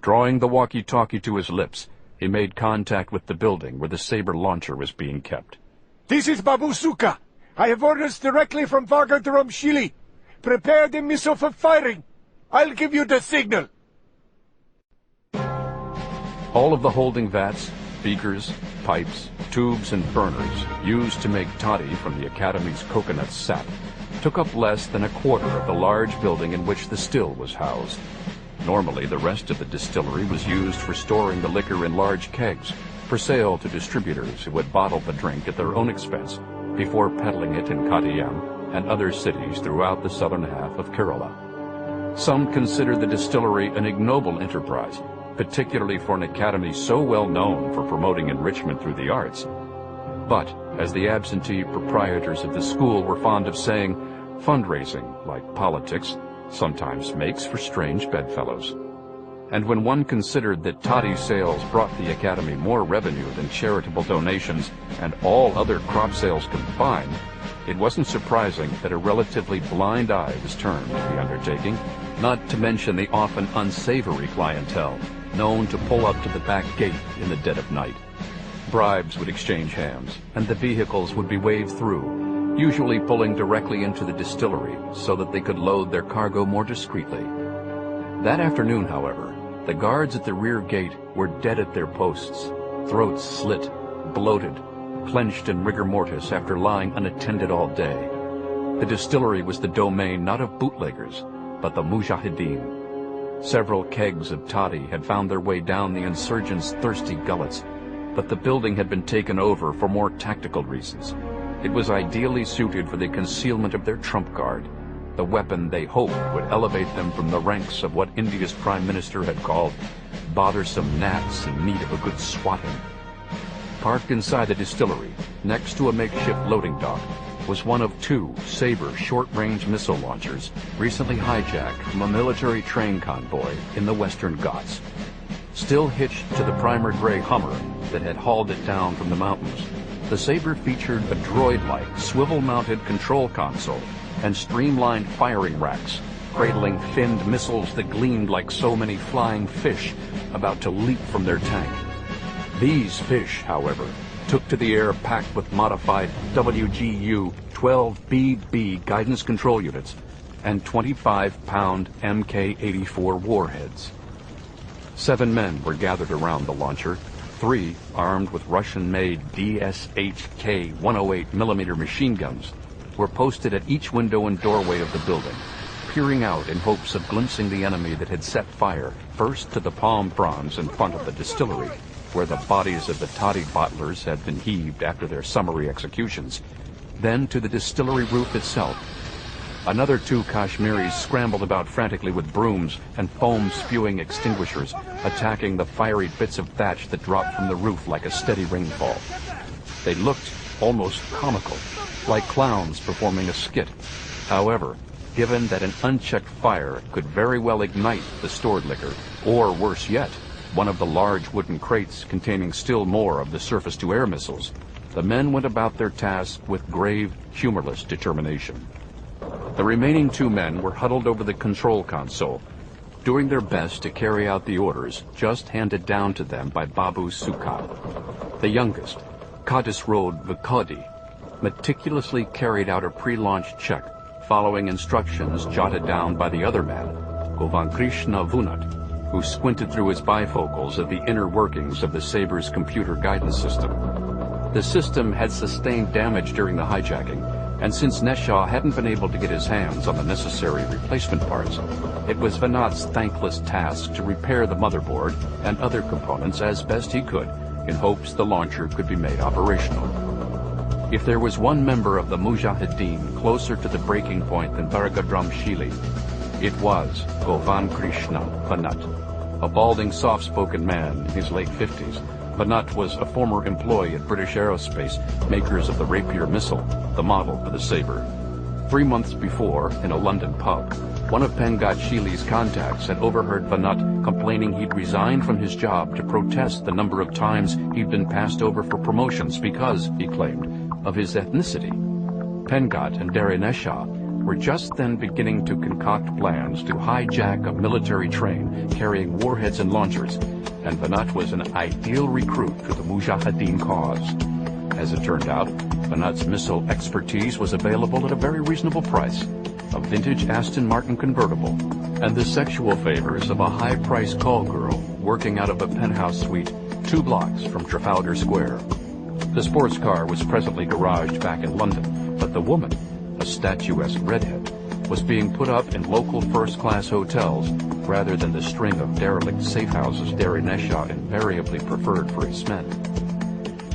Drawing the walkie-talkie to his lips, he made contact with the building where the Sabre launcher was being kept. This is Babu Suka. I have orders directly from Vargadharam Sheely. Prepare the missile for firing. I'll give you the signal. All of the holding vats, beakers, pipes, tubes, and burners used to make toddy from the Academy's coconut sap took up less than a quarter of the large building in which the still was housed. Normally, the rest of the distillery was used for storing the liquor in large kegs for sale to distributors who would bottle the drink at their own expense before peddling it in Kottayam and other cities throughout the southern half of Kerala. Some considered the distillery an ignoble enterprise, particularly for an academy so well known for promoting enrichment through the arts. But, as the absentee proprietors of the school were fond of saying, fundraising, like politics, sometimes makes for strange bedfellows. And when one considered that toddy sales brought the academy more revenue than charitable donations and all other crop sales combined, it wasn't surprising that a relatively blind eye was turned to the undertaking, not to mention the often unsavory clientele known to pull up to the back gate in the dead of night. Bribes would exchange hands, and the vehicles would be waved through, usually pulling directly into the distillery so that they could load their cargo more discreetly. That afternoon, however, the guards at the rear gate were dead at their posts, throats slit, bloated, clenched in rigor mortis after lying unattended all day. The distillery was the domain not of bootleggers, but the Mujahideen. Several kegs of toddy had found their way down the insurgents' thirsty gullets, but the building had been taken over for more tactical reasons. It was ideally suited for the concealment of their trump card, the weapon they hoped would elevate them from the ranks of what India's Prime Minister had called bothersome gnats in need of a good swatting. Parked inside the distillery, next to a makeshift loading dock, was one of two Sabre short-range missile launchers recently hijacked from a military train convoy in the Western Ghats. Still hitched to the primer gray Hummer that had hauled it down from the mountains, the Sabre featured a droid-like, swivel-mounted control console and streamlined firing racks, cradling finned missiles that gleamed like so many flying fish about to leap from their tank. These fish, however, took to the air packed with modified WGU-12BB guidance control units and 25-pound Mk-84 warheads. 7 men were gathered around the launcher. 3, armed with Russian-made DSHK 108mm machine guns, were posted at each window and doorway of the building, peering out in hopes of glimpsing the enemy that had set fire first to the palm fronds in front of the distillery, where the bodies of the toddy bottlers had been heaved after their summary executions, then to the distillery roof itself. Another 2 Kashmiris scrambled about frantically with brooms and foam-spewing extinguishers, attacking the fiery bits of thatch that dropped from the roof like a steady rainfall. They looked almost comical, like clowns performing a skit. However, given that an unchecked fire could very well ignite the stored liquor, or worse yet, one of the large wooden crates containing still more of the surface-to-air missiles, the men went about their task with grave, humorless determination. The remaining 2 men were huddled over the control console, doing their best to carry out the orders just handed down to them by Babu Suka. The youngest, Kadisrod Vikodi, meticulously carried out a pre-launch check, following instructions jotted down by the other man, Govankrishna Vunat, who squinted through his bifocals at the inner workings of the Sabre's computer guidance system. The system had sustained damage during the hijacking, and since Neshaw hadn't been able to get his hands on the necessary replacement parts, it was Vinat's thankless task to repair the motherboard and other components as best he could in hopes the launcher could be made operational. If there was one member of the Mujahideen closer to the breaking point than Baragadram Shili, it was Govan Krishna Banat, a balding, soft-spoken man in his late 50s. Banat was a former employee at British Aerospace, makers of the Rapier missile, the model for the Sabre. 3 months before, in a London pub, one of Pengat Shili's contacts had overheard Banat complaining he'd resigned from his job to protest the number of times he'd been passed over for promotions because, he claimed, of his ethnicity. Pengat and Darinesha were just then beginning to concoct plans to hijack a military train carrying warheads and launchers, and Banat was an ideal recruit for the Mujahideen cause. As it turned out, Banat's missile expertise was available at a very reasonable price, a vintage Aston Martin convertible, and the sexual favors of a high-priced call girl working out of a penthouse suite 2 blocks from Trafalgar Square. The sports car was presently garaged back in London, but the woman, a statuesque redhead, was being put up in local first-class hotels rather than the string of derelict safe houses Darinesha invariably preferred for his men.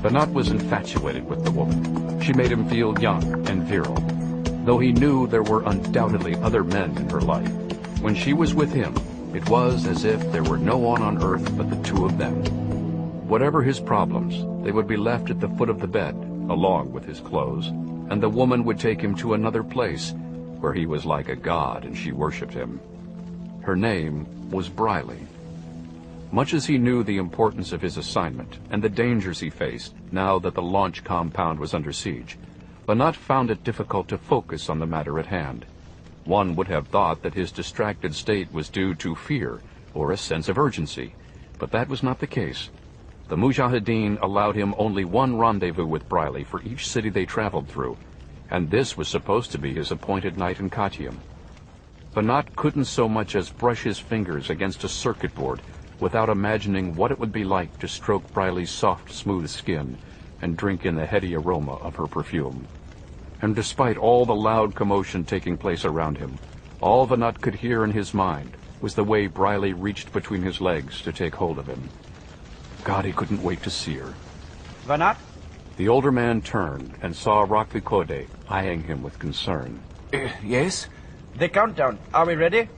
Banat was infatuated with the woman. She made him feel young and virile, though he knew there were undoubtedly other men in her life. When she was with him, it was as if there were no one on earth but the two of them. Whatever his problems, they would be left at the foot of the bed, along with his clothes, and the woman would take him to another place where he was like a god and she worshipped him. Her name was Briley. Much as he knew the importance of his assignment and the dangers he faced now that the launch compound was under siege, Banat found it difficult to focus on the matter at hand. One would have thought that his distracted state was due to fear or a sense of urgency, but that was not the case. The Mujahideen allowed him only one rendezvous with Briley for each city they traveled through, and this was supposed to be his appointed night in Katium. Banat couldn't so much as brush his fingers against a circuit board without imagining what it would be like to stroke Briley's soft, smooth skin and drink in the heady aroma of her perfume. And despite all the loud commotion taking place around him, all Banat could hear in his mind was the way Briley reached between his legs to take hold of him. God, he couldn't wait to see her. Banat? The older man turned and saw Rakvikode eyeing him with concern. Yes? The countdown. Are we ready?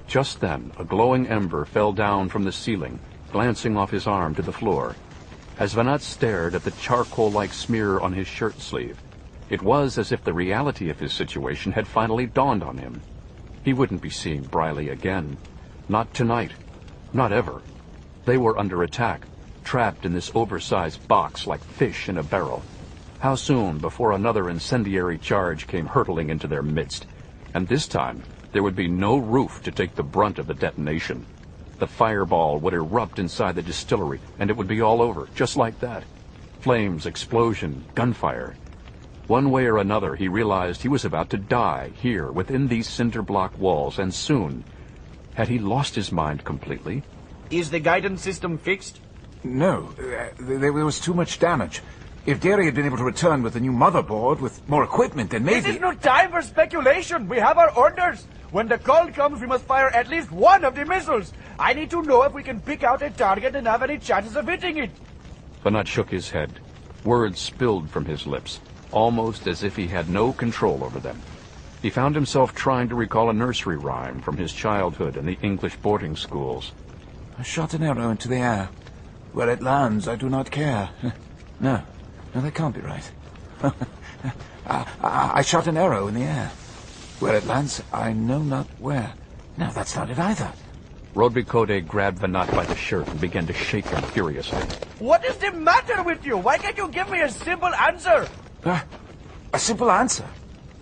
Just then, a glowing ember fell down from the ceiling, glancing off his arm to the floor. As Banat stared at the charcoal-like smear on his shirt sleeve, it was as if the reality of his situation had finally dawned on him. He wouldn't be seeing Briley again. Not tonight. Not ever. They were under attack, trapped in this oversized box like fish in a barrel. How soon before another incendiary charge came hurtling into their midst? And this time, there would be no roof to take the brunt of the detonation. The fireball would erupt inside the distillery, and it would be all over, just like that. Flames, explosion, gunfire. One way or another, he realized he was about to die here, within these cinder block walls, and soon. Had he lost his mind completely? Is the guidance system fixed? No, there was too much damage. If Derry had been able to return with a new motherboard, with more equipment, then maybe... This is no time for speculation. We have our orders. When the call comes, we must fire at least one of the missiles. I need to know if we can pick out a target and have any chances of hitting it. Banat shook his head. Words spilled from his lips, almost as if he had no control over them. He found himself trying to recall a nursery rhyme from his childhood in the English boarding schools. I shot an arrow into the air. Where it lands, I do not care. No, that can't be right. I shot an arrow in the air. Where it lands, I know not where. No, that's not it either. Rodbikode grabbed Banat by the shirt and began to shake him furiously. What is the matter with you? Why can't you give me a simple answer? A simple answer?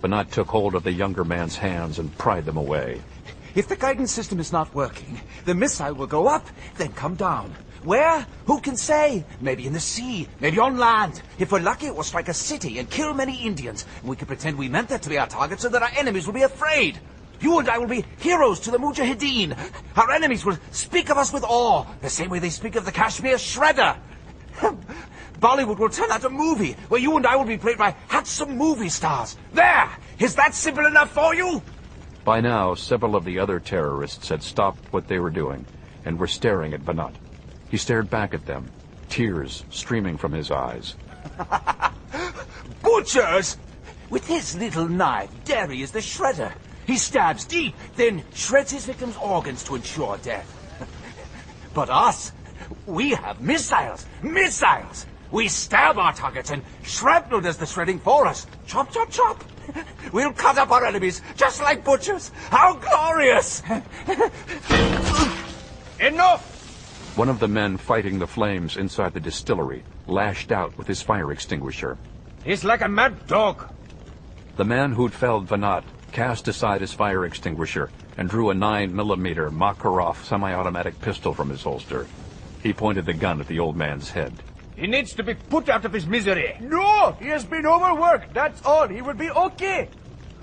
Banat took hold of the younger man's hands and pried them away. If the guidance system is not working, the missile will go up, then come down. Where? Who can say? Maybe in the sea, maybe on land. If we're lucky, it will strike a city and kill many Indians. And we can pretend we meant that to be our target so that our enemies will be afraid. You and I will be heroes to the Mujahideen. Our enemies will speak of us with awe, the same way they speak of the Kashmir Shredder. Bollywood will turn out a movie where you and I will be played by handsome movie stars. There! Is that simple enough for you? By now, several of the other terrorists had stopped what they were doing and were staring at Banat. He stared back at them, tears streaming from his eyes. Butchers! With his little knife, Derry is the shredder. He stabs deep, then shreds his victim's organs to ensure death. But us, we have missiles! Missiles! We stab our targets and shrapnel does the shredding for us. Chop, chop, chop! We'll cut up our enemies, just like butchers! How glorious! Enough! One of the men fighting the flames inside the distillery lashed out with his fire extinguisher. He's like a mad dog. The man who'd felled Vanat cast aside his fire extinguisher and drew a 9mm Makarov semi-automatic pistol from his holster. He pointed the gun at the old man's head. He needs to be put out of his misery. No! He has been overworked, that's all. He will be okay.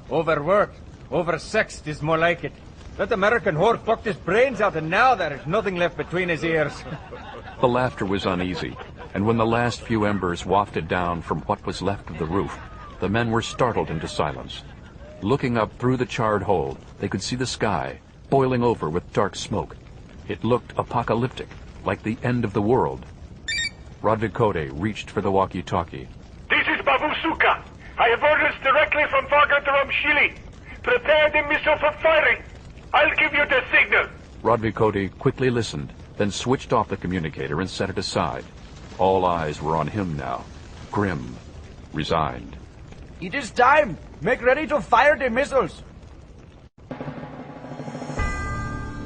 Overworked, oversexed is more like it. That American whore fucked his brains out and now there is nothing left between his ears. The laughter was uneasy, and when the last few embers wafted down from what was left of the roof, the men were startled into silence. Looking up through the charred hole, they could see the sky, boiling over with dark smoke. It looked apocalyptic, like the end of the world. Radvikote reached for the walkie-talkie. This is Babu Suka. I have orders directly from Fagertram Shili. Prepare the missile for firing. I'll give you the signal. Radvikote quickly listened, then switched off the communicator and set it aside. All eyes were on him now, grim, resigned. It is time. Make ready to fire the missiles.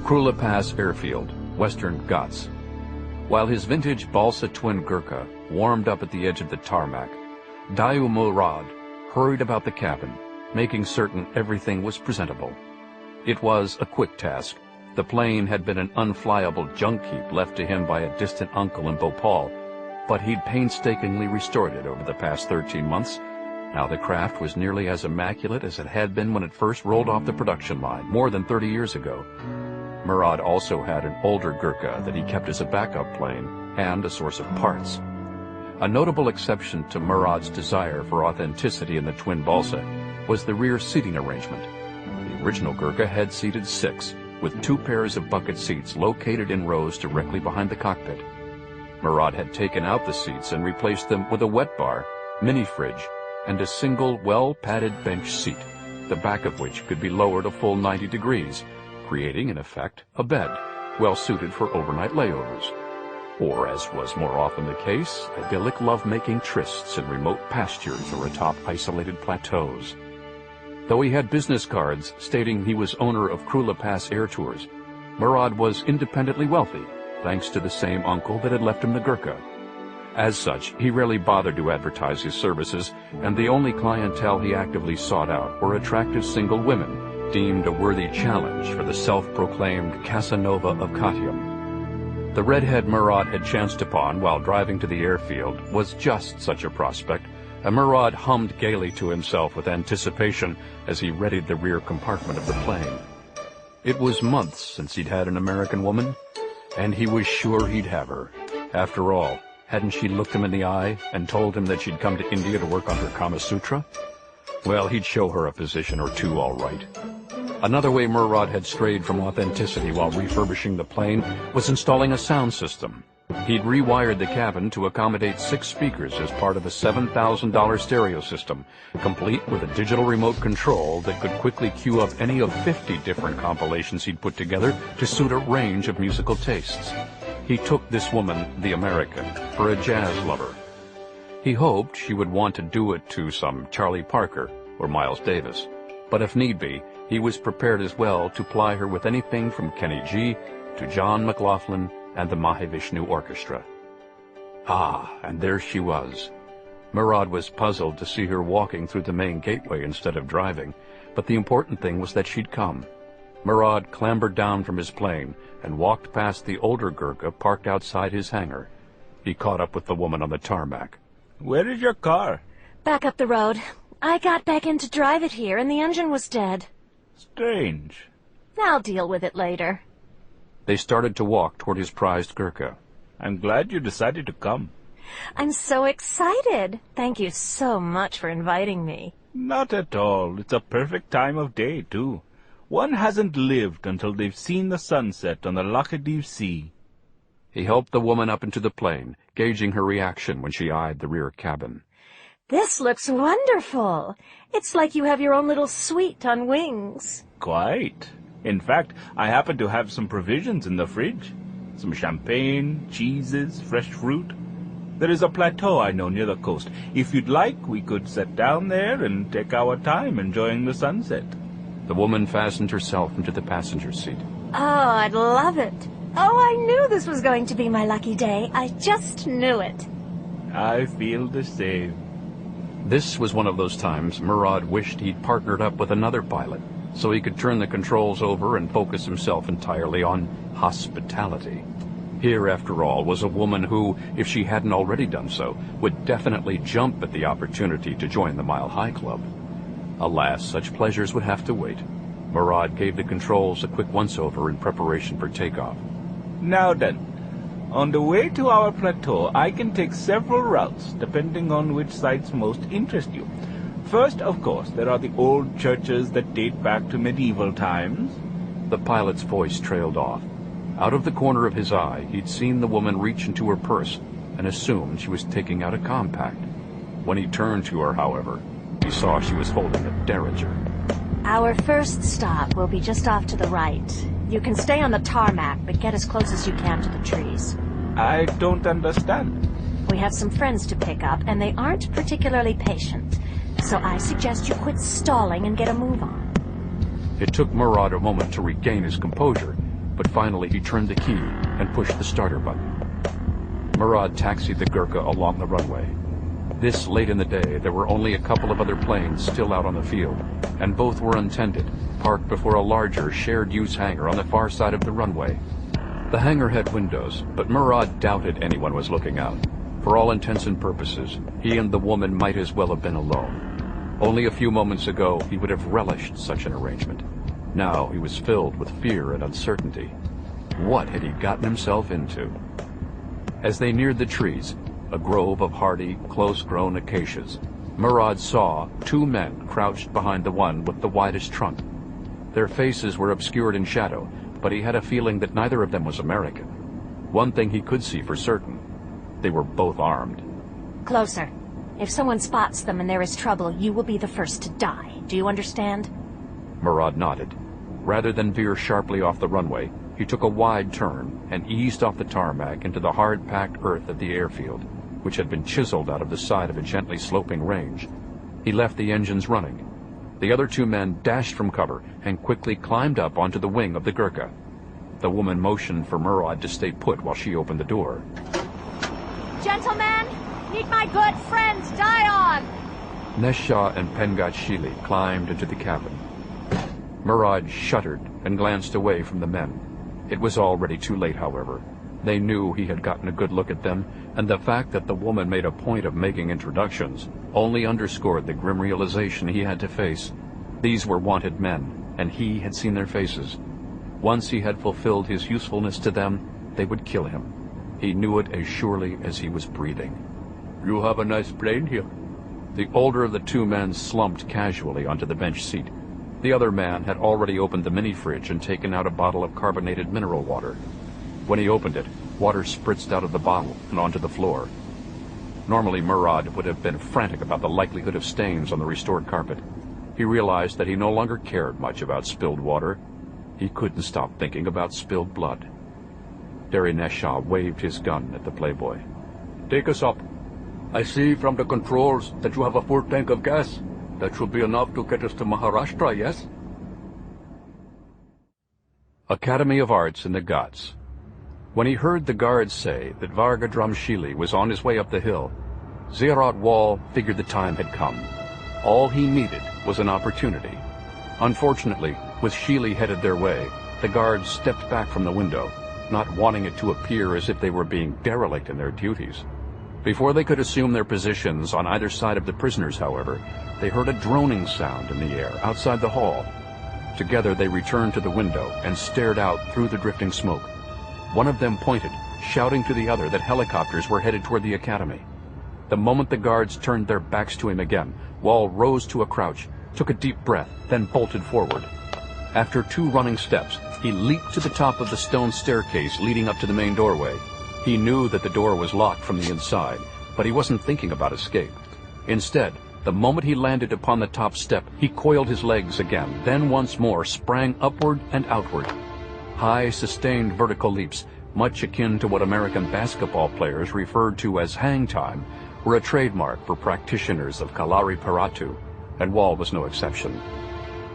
Krula Pass Airfield, Western Ghats. While his vintage Balsa twin Gurkha warmed up at the edge of the tarmac, Dayu Murad hurried about the cabin, making certain everything was presentable. It was a quick task. The plane had been an unflyable junk heap left to him by a distant uncle in Bhopal, but he'd painstakingly restored it over the past 13 months. Now the craft was nearly as immaculate as it had been when it first rolled off the production line, more than 30 years ago. Murad also had an older Gurkha that he kept as a backup plane and a source of parts. A notable exception to Murad's desire for authenticity in the twin Balsa was the rear seating arrangement. The original Gurkha had seated 6, with 2 pairs of bucket seats located in rows directly behind the cockpit. Murad had taken out the seats and replaced them with a wet bar, mini fridge, and a single well-padded bench seat, the back of which could be lowered a full 90 degrees, creating, in effect, a bed, well-suited for overnight layovers. Or, as was more often the case, idyllic love-making trysts in remote pastures or atop isolated plateaus. Though he had business cards stating he was owner of Krula Pass Air Tours, Murad was independently wealthy, thanks to the same uncle that had left him the Gurkha. As such, he rarely bothered to advertise his services, and the only clientele he actively sought out were attractive single women, deemed a worthy challenge for the self-proclaimed Casanova of Katium. The redhead Murad had chanced upon while driving to the airfield was just such a prospect, and Murad hummed gaily to himself with anticipation as he readied the rear compartment of the plane. It was months since he'd had an American woman, and he was sure he'd have her. After all, hadn't she looked him in the eye and told him that she'd come to India to work on her Kama Sutra? Well, he'd show her a position or two, all right. Another way Murad had strayed from authenticity while refurbishing the plane was installing a sound system. He'd rewired the cabin to accommodate 6 speakers as part of a $7,000 stereo system, complete with a digital remote control that could quickly queue up any of 50 different compilations he'd put together to suit a range of musical tastes. He took this woman, the American, for a jazz lover. He hoped she would want to do it to some Charlie Parker or Miles Davis, but if need be, he was prepared as well to ply her with anything from Kenny G to John McLaughlin and the Mahavishnu Orchestra. Ah, and there she was. Murad was puzzled to see her walking through the main gateway instead of driving, but the important thing was that she'd come. Murad clambered down from his plane and walked past the older Gurkha parked outside his hangar. He caught up with the woman on the tarmac. Where is your car? Back up the road. I got back in to drive it here, and the engine was dead. Strange. I'll deal with it later. They started to walk toward his prized Gurkha. I'm glad you decided to come. I'm so excited. Thank you so much for inviting me. Not at all. It's a perfect time of day, too. One hasn't lived until they've seen the sunset on the Laccadive Sea. He helped the woman up into the plane, gauging her reaction when she eyed the rear cabin. This looks wonderful. It's like you have your own little suite on wings. Quite. In fact, I happen to have some provisions in the fridge. Some champagne, cheeses, fresh fruit. There is a plateau I know near the coast. If you'd like, we could sit down there and take our time enjoying the sunset. The woman fastened herself into the passenger seat. Oh, I'd love it. Oh, I knew this was going to be my lucky day. I just knew it. I feel the same. This was one of those times Murad wished he'd partnered up with another pilot, so he could turn the controls over and focus himself entirely on hospitality. Here, after all, was a woman who, if she hadn't already done so, would definitely jump at the opportunity to join the Mile High Club. Alas, such pleasures would have to wait. Murad gave the controls a quick once-over in preparation for takeoff. Now then, on the way to our plateau, I can take several routes, depending on which sites most interest you. First, of course, there are the old churches that date back to medieval times. The pilot's voice trailed off. Out of the corner of his eye, he'd seen the woman reach into her purse and assumed she was taking out a compact. When he turned to her, however, he saw she was holding a derringer. Our first stop will be just off to the right. You can stay on the tarmac, but get as close as you can to the trees. I don't understand. We have some friends to pick up, and they aren't particularly patient. So I suggest you quit stalling and get a move on. It took Murad a moment to regain his composure, but finally he turned the key and pushed the starter button. Murad taxied the Gurkha along the runway. This late in the day, there were only a couple of other planes still out on the field, and both were untended, parked before a larger shared-use hangar on the far side of the runway. The hangar had windows, but Murad doubted anyone was looking out. For all intents and purposes, he and the woman might as well have been alone. Only a few moments ago, he would have relished such an arrangement. Now he was filled with fear and uncertainty. What had he gotten himself into? As they neared the trees, a grove of hardy, close-grown acacias, Murad saw two men crouched behind the one with the widest trunk. Their faces were obscured in shadow, but he had a feeling that neither of them was American. One thing he could see for certain: they were both armed. Closer. If someone spots them and there is trouble, you will be the first to die. Do you understand? Murad nodded. Rather than veer sharply off the runway, he took a wide turn and eased off the tarmac into the hard-packed earth of the airfield, which had been chiseled out of the side of a gently sloping range. He left the engines running. The other two men dashed from cover and quickly climbed up onto the wing of the Gurkha. The woman motioned for Murad to stay put while she opened the door. Gentlemen, meet my good friend, Dion! Nesha and Pengat Shili climbed into the cabin. Murad shuddered and glanced away from the men. It was already too late, however. They knew he had gotten a good look at them, and the fact that the woman made a point of making introductions only underscored the grim realization he had to face. These were wanted men, and he had seen their faces. Once he had fulfilled his usefulness to them, they would kill him. He knew it as surely as he was breathing. You have a nice plane here. The older of the two men slumped casually onto the bench seat. The other man had already opened the mini-fridge and taken out a bottle of carbonated mineral water. When he opened it, water spritzed out of the bottle and onto the floor. Normally, Murad would have been frantic about the likelihood of stains on the restored carpet. He realized that he no longer cared much about spilled water. He couldn't stop thinking about spilled blood. Derry Nesha waved his gun at the playboy. Take us up. I see from the controls that you have a full tank of gas. That should be enough to get us to Maharashtra, yes? Academy of Arts in the Ghats. When he heard the guards say that Vargadram Shili was on his way up the hill, Ziarat Wall figured the time had come. All he needed was an opportunity. Unfortunately, with Shili headed their way, the guards stepped back from the window, not wanting it to appear as if they were being derelict in their duties. Before they could assume their positions on either side of the prisoners, however, they heard a droning sound in the air outside the hall. Together they returned to the window and stared out through the drifting smoke. One of them pointed, shouting to the other that helicopters were headed toward the academy. The moment the guards turned their backs to him again, Wall rose to a crouch, took a deep breath, then bolted forward. After 2 running steps, he leaped to the top of the stone staircase leading up to the main doorway. He knew that the door was locked from the inside, but he wasn't thinking about escape. Instead, the moment he landed upon the top step, he coiled his legs again, then once more sprang upward and outward. High, sustained vertical leaps, much akin to what American basketball players referred to as hang time, were a trademark for practitioners of Kalari Paratu, and Wall was no exception.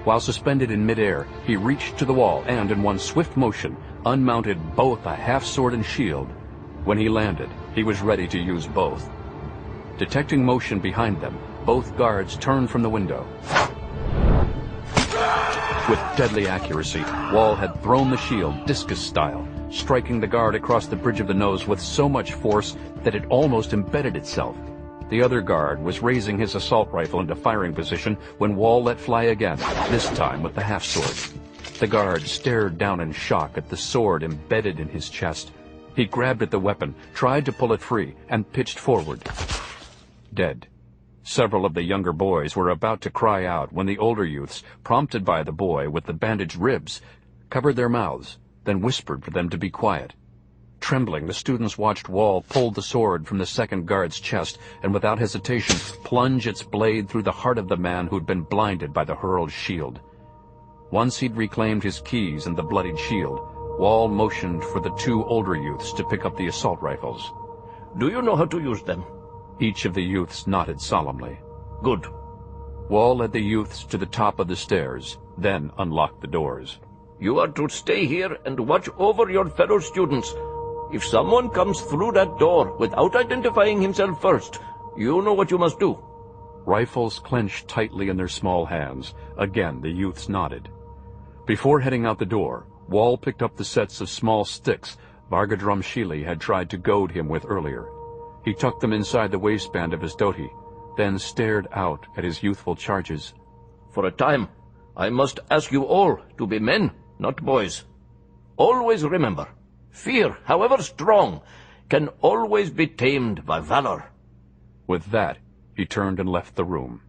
While suspended in midair, he reached to the wall and, in one swift motion, unmounted both a half-sword and shield. When he landed, he was ready to use both. Detecting motion behind them, both guards turned from the window. With deadly accuracy, Wall had thrown the shield discus style, striking the guard across the bridge of the nose with so much force that it almost embedded itself. The other guard was raising his assault rifle into firing position when Wall let fly again, this time with the half-sword. The guard stared down in shock at the sword embedded in his chest. He grabbed at the weapon, tried to pull it free, and pitched forward. Dead. Several of the younger boys were about to cry out when the older youths, prompted by the boy with the bandaged ribs, covered their mouths, then whispered for them to be quiet. Trembling, the students watched Wall pull the sword from the second guard's chest and without hesitation plunge its blade through the heart of the man who'd been blinded by the hurled shield. Once he'd reclaimed his keys and the bloodied shield, Wall motioned for the two older youths to pick up the assault rifles. Do you know how to use them? Each of the youths nodded solemnly. Good. Wall led the youths to the top of the stairs, then unlocked the doors. You are to stay here and watch over your fellow students. If someone comes through that door without identifying himself first, you know what you must do. Rifles clenched tightly in their small hands. Again, the youths nodded. Before heading out the door, Wall picked up the sets of small sticks Vargadrum Shili had tried to goad him with earlier. He tucked them inside the waistband of his dhoti, then stared out at his youthful charges. For a time, I must ask you all to be men, not boys. Always remember, fear, however strong, can always be tamed by valor. With that, he turned and left the room.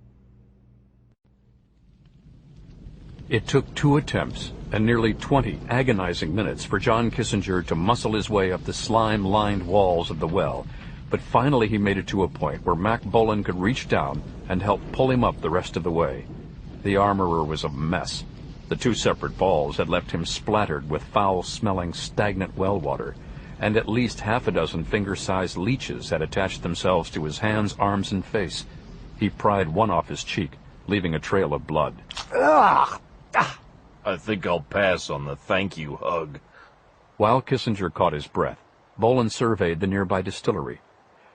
It took 2 attempts and nearly 20 agonizing minutes for John Kissinger to muscle his way up the slime-lined walls of the well, but finally he made it to a point where Mack Bolan could reach down and help pull him up the rest of the way. The armorer was a mess. The 2 separate falls had left him splattered with foul-smelling, stagnant well water, and at least half a dozen finger-sized leeches had attached themselves to his hands, arms, and face. He pried one off his cheek, leaving a trail of blood. Ugh! I think I'll pass on the thank you hug. While Kissinger caught his breath, Bolan surveyed the nearby distillery.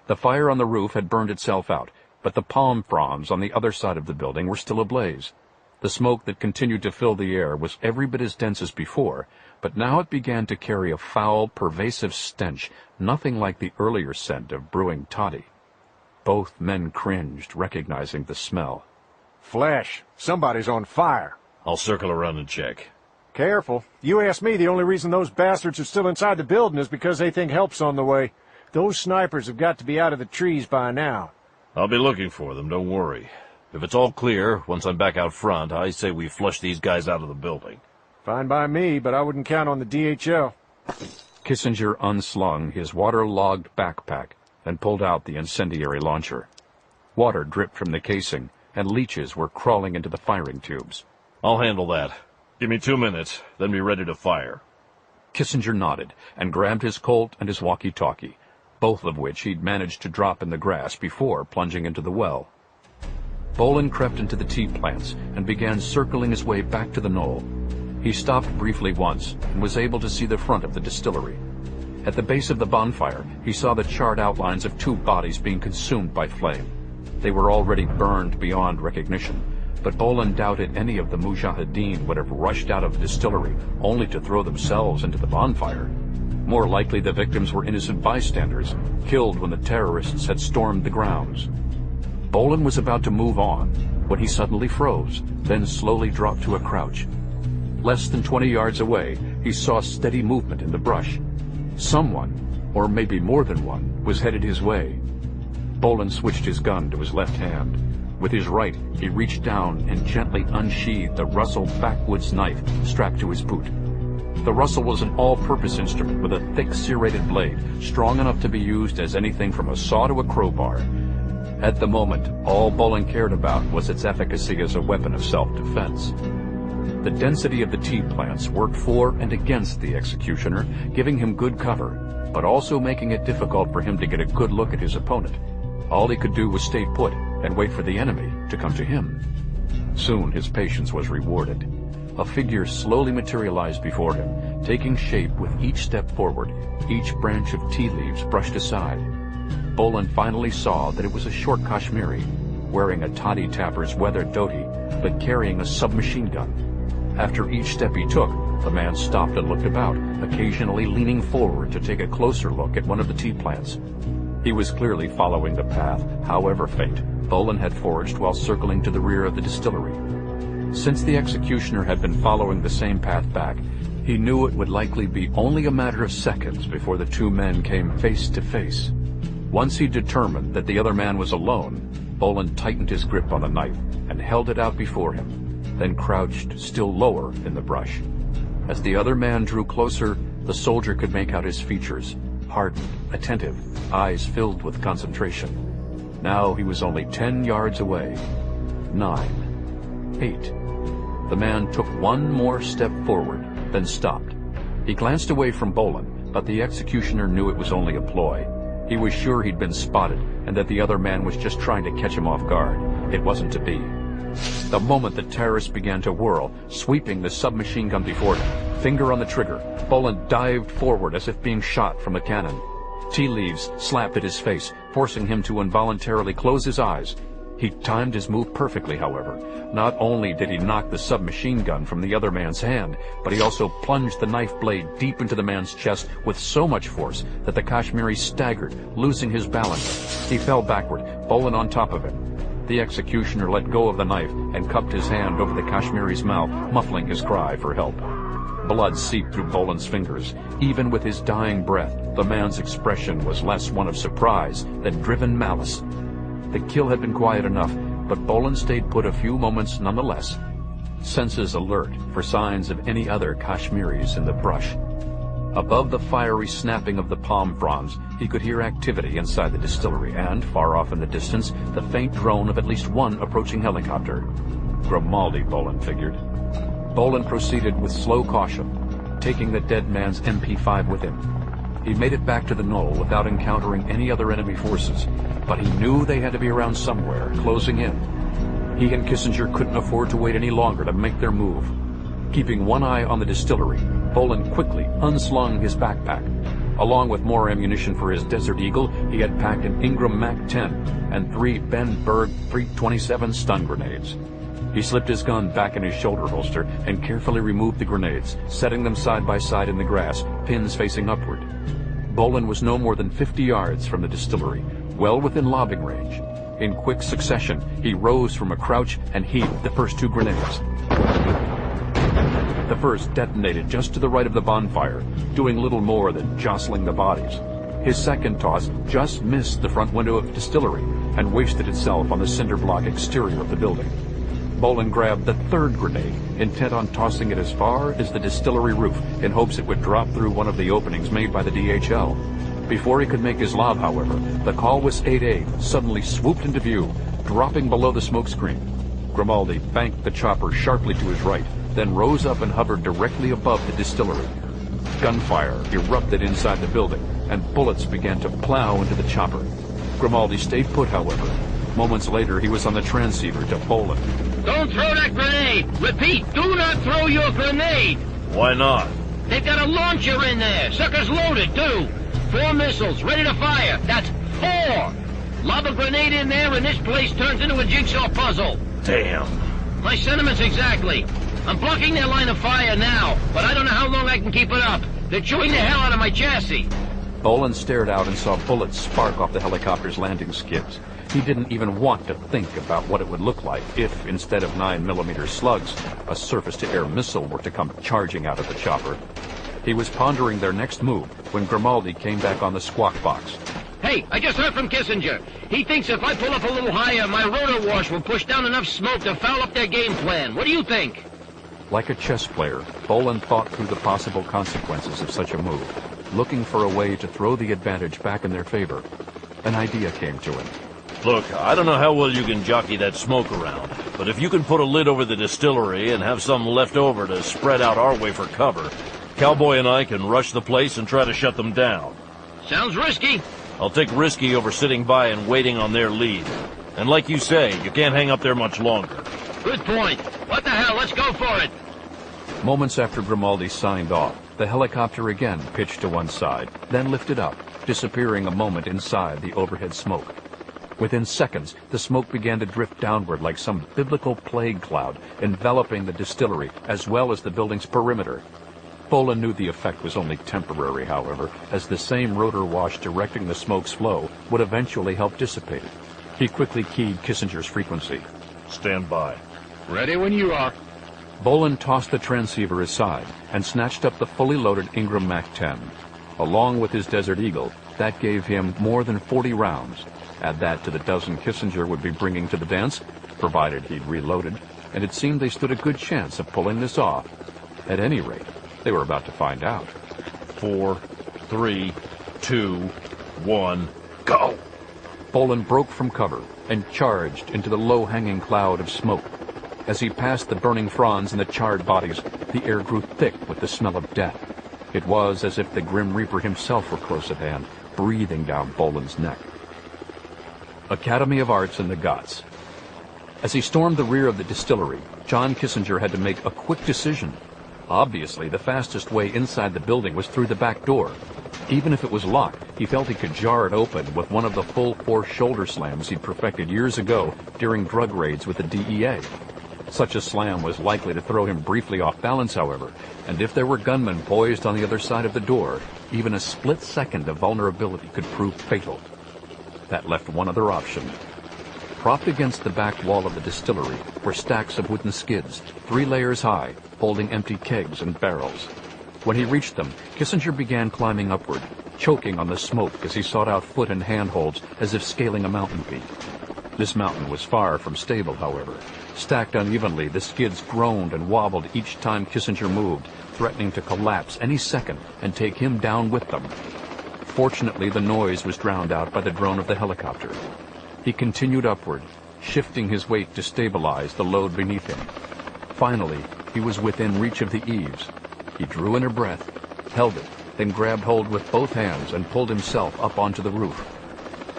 The fire on the roof had burned itself out, but the palm fronds on the other side of the building were still ablaze. The smoke that continued to fill the air was every bit as dense as before, but now it began to carry a foul, pervasive stench, nothing like the earlier scent of brewing toddy. Both men cringed, recognizing the smell. Flesh. Somebody's on fire. I'll circle around and check. Careful. You ask me, the only reason those bastards are still inside the building is because they think help's on the way. Those snipers have got to be out of the trees by now. I'll be looking for them, don't worry. If it's all clear, once I'm back out front, I say we flush these guys out of the building. Fine by me, but I wouldn't count on the DHL. Kissinger unslung his water-logged backpack and pulled out the incendiary launcher. Water dripped from the casing, and leeches were crawling into the firing tubes. I'll handle that. Give me 2 minutes, then be ready to fire. Kissinger nodded and grabbed his Colt and his walkie-talkie, both of which he'd managed to drop in the grass before plunging into the well. Bolan crept into the tea plants and began circling his way back to the knoll. He stopped briefly once and was able to see the front of the distillery. At the base of the bonfire, he saw the charred outlines of 2 bodies being consumed by flame. They were already burned beyond recognition, but Bolan doubted any of the Mujahideen would have rushed out of the distillery only to throw themselves into the bonfire. More likely the victims were innocent bystanders, killed when the terrorists had stormed the grounds. Bolan was about to move on when he suddenly froze, then slowly dropped to a crouch. Less than 20 yards away, he saw steady movement in the brush. Someone, or maybe more than one, was headed his way. Bolan switched his gun to his left hand. With his right, he reached down and gently unsheathed the rustled backwoods knife strapped to his boot. The Russell was an all-purpose instrument with a thick serrated blade, strong enough to be used as anything from a saw to a crowbar. At the moment, all Bolan cared about was its efficacy as a weapon of self-defense. The density of the T-plants worked for and against the executioner, giving him good cover, but also making it difficult for him to get a good look at his opponent. All he could do was stay put and wait for the enemy to come to him. Soon his patience was rewarded. A figure slowly materialized before him, taking shape with each step forward, each branch of tea leaves brushed aside. Bolan finally saw that it was a short Kashmiri, wearing a toddy tapper's weathered dhoti, but carrying a submachine gun. After each step he took, the man stopped and looked about, occasionally leaning forward to take a closer look at one of the tea plants. He was clearly following the path, however faint, Bolan had forged while circling to the rear of the distillery. Since the executioner had been following the same path back, he knew it would likely be only a matter of seconds before the two men came face to face. Once he determined that the other man was alone, Bolan tightened his grip on the knife and held it out before him, then crouched still lower in the brush. As the other man drew closer, the soldier could make out his features, hardened, attentive, eyes filled with concentration. Now he was only 10 yards away. 9. 8. The man took one more step forward, then stopped. He glanced away from Bolan, but the executioner knew it was only a ploy. He was sure he'd been spotted, and that the other man was just trying to catch him off guard. It wasn't to be. The moment the terrorist began to whirl, sweeping the submachine gun before him, finger on the trigger, Bolan dived forward as if being shot from a cannon. Tea leaves slapped at his face, forcing him to involuntarily close his eyes. He timed his move perfectly, however. Not only did he knock the submachine gun from the other man's hand, but he also plunged the knife blade deep into the man's chest with so much force that the Kashmiri staggered, losing his balance. He fell backward, Bolan on top of him. The executioner let go of the knife and cupped his hand over the Kashmiri's mouth, muffling his cry for help. Blood seeped through Bolan's fingers. Even with his dying breath, the man's expression was less one of surprise than driven malice. The kill had been quiet enough, but Bolan stayed put a few moments nonetheless, senses alert for signs of any other Kashmiris in the brush. Above the fiery snapping of the palm fronds, he could hear activity inside the distillery and, far off in the distance, the faint drone of at least one approaching helicopter. Grimaldi, Bolan figured. Bolan proceeded with slow caution, taking the dead man's MP5 with him. He made it back to the knoll without encountering any other enemy forces, but he knew they had to be around somewhere, closing in. He and Kissinger couldn't afford to wait any longer to make their move. Keeping one eye on the distillery, Bolan quickly unslung his backpack. Along with more ammunition for his Desert Eagle, he had packed an Ingram Mack 10 and 3 Ben Berg 327 stun grenades. He slipped his gun back in his shoulder holster and carefully removed the grenades, setting them side by side in the grass, pins facing upward. Bolan was no more than 50 yards from the distillery, well within lobbing range. In quick succession, he rose from a crouch and heaved the first 2 grenades. The first detonated just to the right of the bonfire, doing little more than jostling the bodies. His second toss just missed the front window of the distillery and wasted itself on the cinder block exterior of the building. Bolan grabbed the third grenade, intent on tossing it as far as the distillery roof in hopes it would drop through one of the openings made by the DHL. Before he could make his lob, however, the Colwys 8A suddenly swooped into view, dropping below the smoke screen. Grimaldi banked the chopper sharply to his right, then rose up and hovered directly above the distillery. Gunfire erupted inside the building, and bullets began to plow into the chopper. Grimaldi stayed put, however. Moments later, he was on the transceiver to Bolan. Don't throw that grenade! Repeat, do not throw your grenade! Why not? They've got a launcher in there. Sucker's loaded, too. 4 missiles, ready to fire. That's 4. Lob a grenade in there and this place turns into a jigsaw puzzle. Damn. My sentiments exactly. I'm blocking their line of fire now, but I don't know how long I can keep it up. They're chewing the hell out of my chassis. Bolan stared out and saw bullets spark off the helicopter's landing skids. He didn't even want to think about what it would look like if, instead of 9mm slugs, a surface-to-air missile were to come charging out of the chopper. He was pondering their next move when Grimaldi came back on the squawk box. Hey, I just heard from Kissinger. He thinks if I pull up a little higher, my rotor wash will push down enough smoke to foul up their game plan. What do you think? Like a chess player, Bolan thought through the possible consequences of such a move, looking for a way to throw the advantage back in their favor. An idea came to him. Look, I don't know how well you can jockey that smoke around, but if you can put a lid over the distillery and have some left over to spread out our way for cover, Cowboy and I can rush the place and try to shut them down. Sounds risky. I'll take risky over sitting by and waiting on their lead. And like you say, you can't hang up there much longer. Good point. What the hell? Let's go for it. Moments after Grimaldi signed off, the helicopter again pitched to one side, then lifted up, disappearing a moment inside the overhead smoke. Within seconds, the smoke began to drift downward like some biblical plague cloud, enveloping the distillery as well as the building's perimeter. Bolan knew the effect was only temporary, however, as the same rotor wash directing the smoke's flow would eventually help dissipate it. He quickly keyed Kissinger's frequency. Stand by. Ready when you are. Bolan tossed the transceiver aside and snatched up the fully loaded Ingram Mack 10. Along with his Desert Eagle, that gave him more than 40 rounds. Add that to the dozen Kissinger would be bringing to the dance, provided he'd reloaded, and it seemed they stood a good chance of pulling this off. At any rate, they were about to find out. 4, 3, 2, 1, go! Bolan broke from cover and charged into the low-hanging cloud of smoke. As he passed the burning fronds and the charred bodies, the air grew thick with the smell of death. It was as if the Grim Reaper himself were close at hand, breathing down Bolan's neck. Academy of Arts in the Ghats. As he stormed the rear of the distillery, John Kissinger had to make a quick decision. Obviously, the fastest way inside the building was through the back door. Even if it was locked, he felt he could jar it open with one of the full-force shoulder slams he'd perfected years ago during drug raids with the DEA. Such a slam was likely to throw him briefly off balance, however, and if there were gunmen poised on the other side of the door, even a split second of vulnerability could prove fatal. That left one other option. Propped against the back wall of the distillery were stacks of wooden skids, 3 layers high, holding empty kegs and barrels. When he reached them, Kissinger began climbing upward, choking on the smoke as he sought out foot and handholds as if scaling a mountain peak. This mountain was far from stable, however. Stacked unevenly, the skids groaned and wobbled each time Kissinger moved, threatening to collapse any second and take him down with them. Fortunately, the noise was drowned out by the drone of the helicopter. He continued upward, shifting his weight to stabilize the load beneath him. Finally, he was within reach of the eaves. He drew in a breath, held it, then grabbed hold with both hands and pulled himself up onto the roof.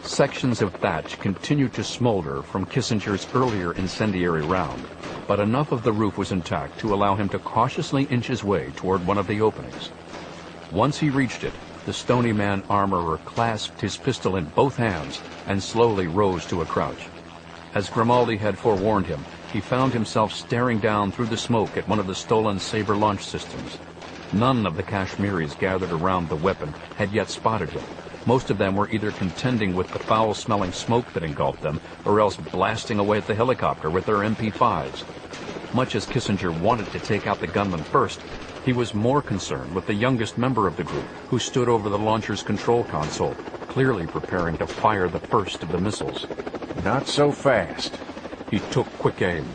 Sections of thatch continued to smolder from Kissinger's earlier incendiary round, but enough of the roof was intact to allow him to cautiously inch his way toward one of the openings. Once he reached it, the Stony Man armorer clasped his pistol in both hands and slowly rose to a crouch. As Grimaldi had forewarned him, he found himself staring down through the smoke at one of the stolen Sabre launch systems. None of the Kashmiris gathered around the weapon had yet spotted him. Most of them were either contending with the foul-smelling smoke that engulfed them, or else blasting away at the helicopter with their MP5s. Much as Kissinger wanted to take out the gunman first, he was more concerned with the youngest member of the group, who stood over the launcher's control console, clearly preparing to fire the first of the missiles. Not so fast. He took quick aim.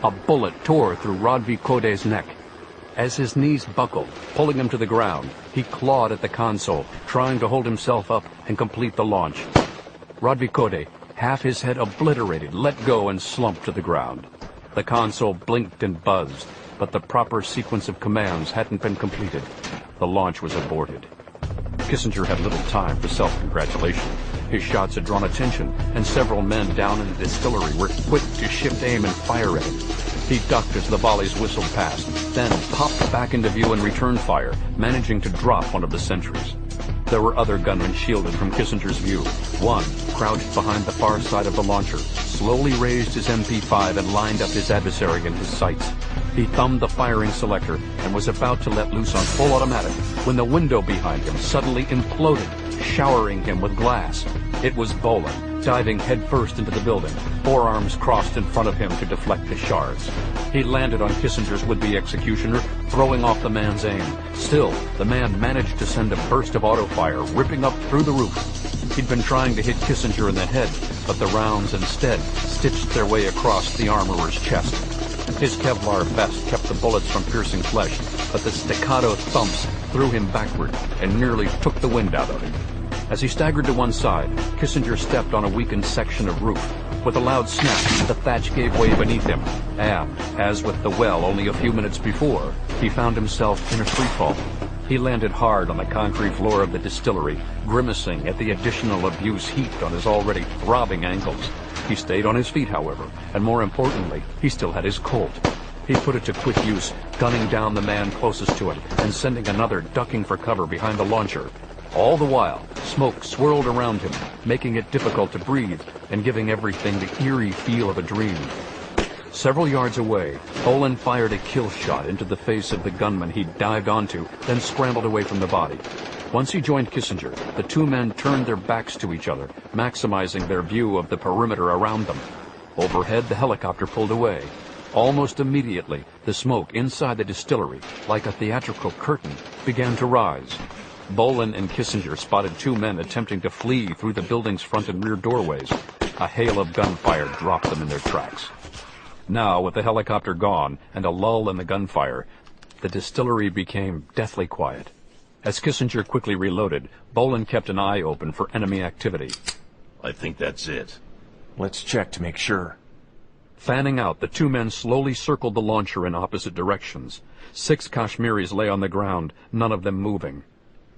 A bullet tore through Rodvi-Kode's neck. As his knees buckled, pulling him to the ground, he clawed at the console, trying to hold himself up and complete the launch. Rodvi-Kode, half his head obliterated, let go and slumped to the ground. The console blinked and buzzed, but the proper sequence of commands hadn't been completed. The launch was aborted. Kissinger had little time for self-congratulation. His shots had drawn attention, and several men down in the distillery were quick to shift aim and fire at him. He ducked as the volleys whistled past, then popped back into view and returned fire, managing to drop one of the sentries. There were other gunmen shielded from Kissinger's view. One, crouched behind the far side of the launcher, slowly raised his MP5 and lined up his adversary in his sights. He thumbed the firing selector and was about to let loose on full automatic when the window behind him suddenly imploded, showering him with glass. It was Bolan, diving headfirst into the building, forearms crossed in front of him to deflect the shards. He landed on Kissinger's would-be executioner, throwing off the man's aim. Still, the man managed to send a burst of auto fire ripping up through the roof. He'd been trying to hit Kissinger in the head, but the rounds instead stitched their way across the armorer's chest. His Kevlar vest kept the bullets from piercing flesh, but the staccato thumps threw him backward and nearly took the wind out of him. As he staggered to one side, Kissinger stepped on a weakened section of roof. With a loud snap, the thatch gave way beneath him, and, as with the well only a few minutes before, he found himself in a freefall. He landed hard on the concrete floor of the distillery, grimacing at the additional abuse heaped on his already throbbing ankles. He stayed on his feet, however, and more importantly, he still had his Colt. He put it to quick use, gunning down the man closest to him and sending another ducking for cover behind the launcher. All the while, smoke swirled around him, making it difficult to breathe and giving everything the eerie feel of a dream. Several yards away, Bolan fired a kill shot into the face of the gunman he'd dived onto, then scrambled away from the body. Once he joined Kissinger, the two men turned their backs to each other, maximizing their view of the perimeter around them. Overhead, the helicopter pulled away. Almost immediately, the smoke inside the distillery, like a theatrical curtain, began to rise. Bolan and Kissinger spotted two men attempting to flee through the building's front and rear doorways. A hail of gunfire dropped them in their tracks. Now, with the helicopter gone and a lull in the gunfire, the distillery became deathly quiet. As Kissinger quickly reloaded, Bolan kept an eye open for enemy activity. I think that's it. Let's check to make sure. Fanning out, the two men slowly circled the launcher in opposite directions. 6 Kashmiris lay on the ground, none of them moving.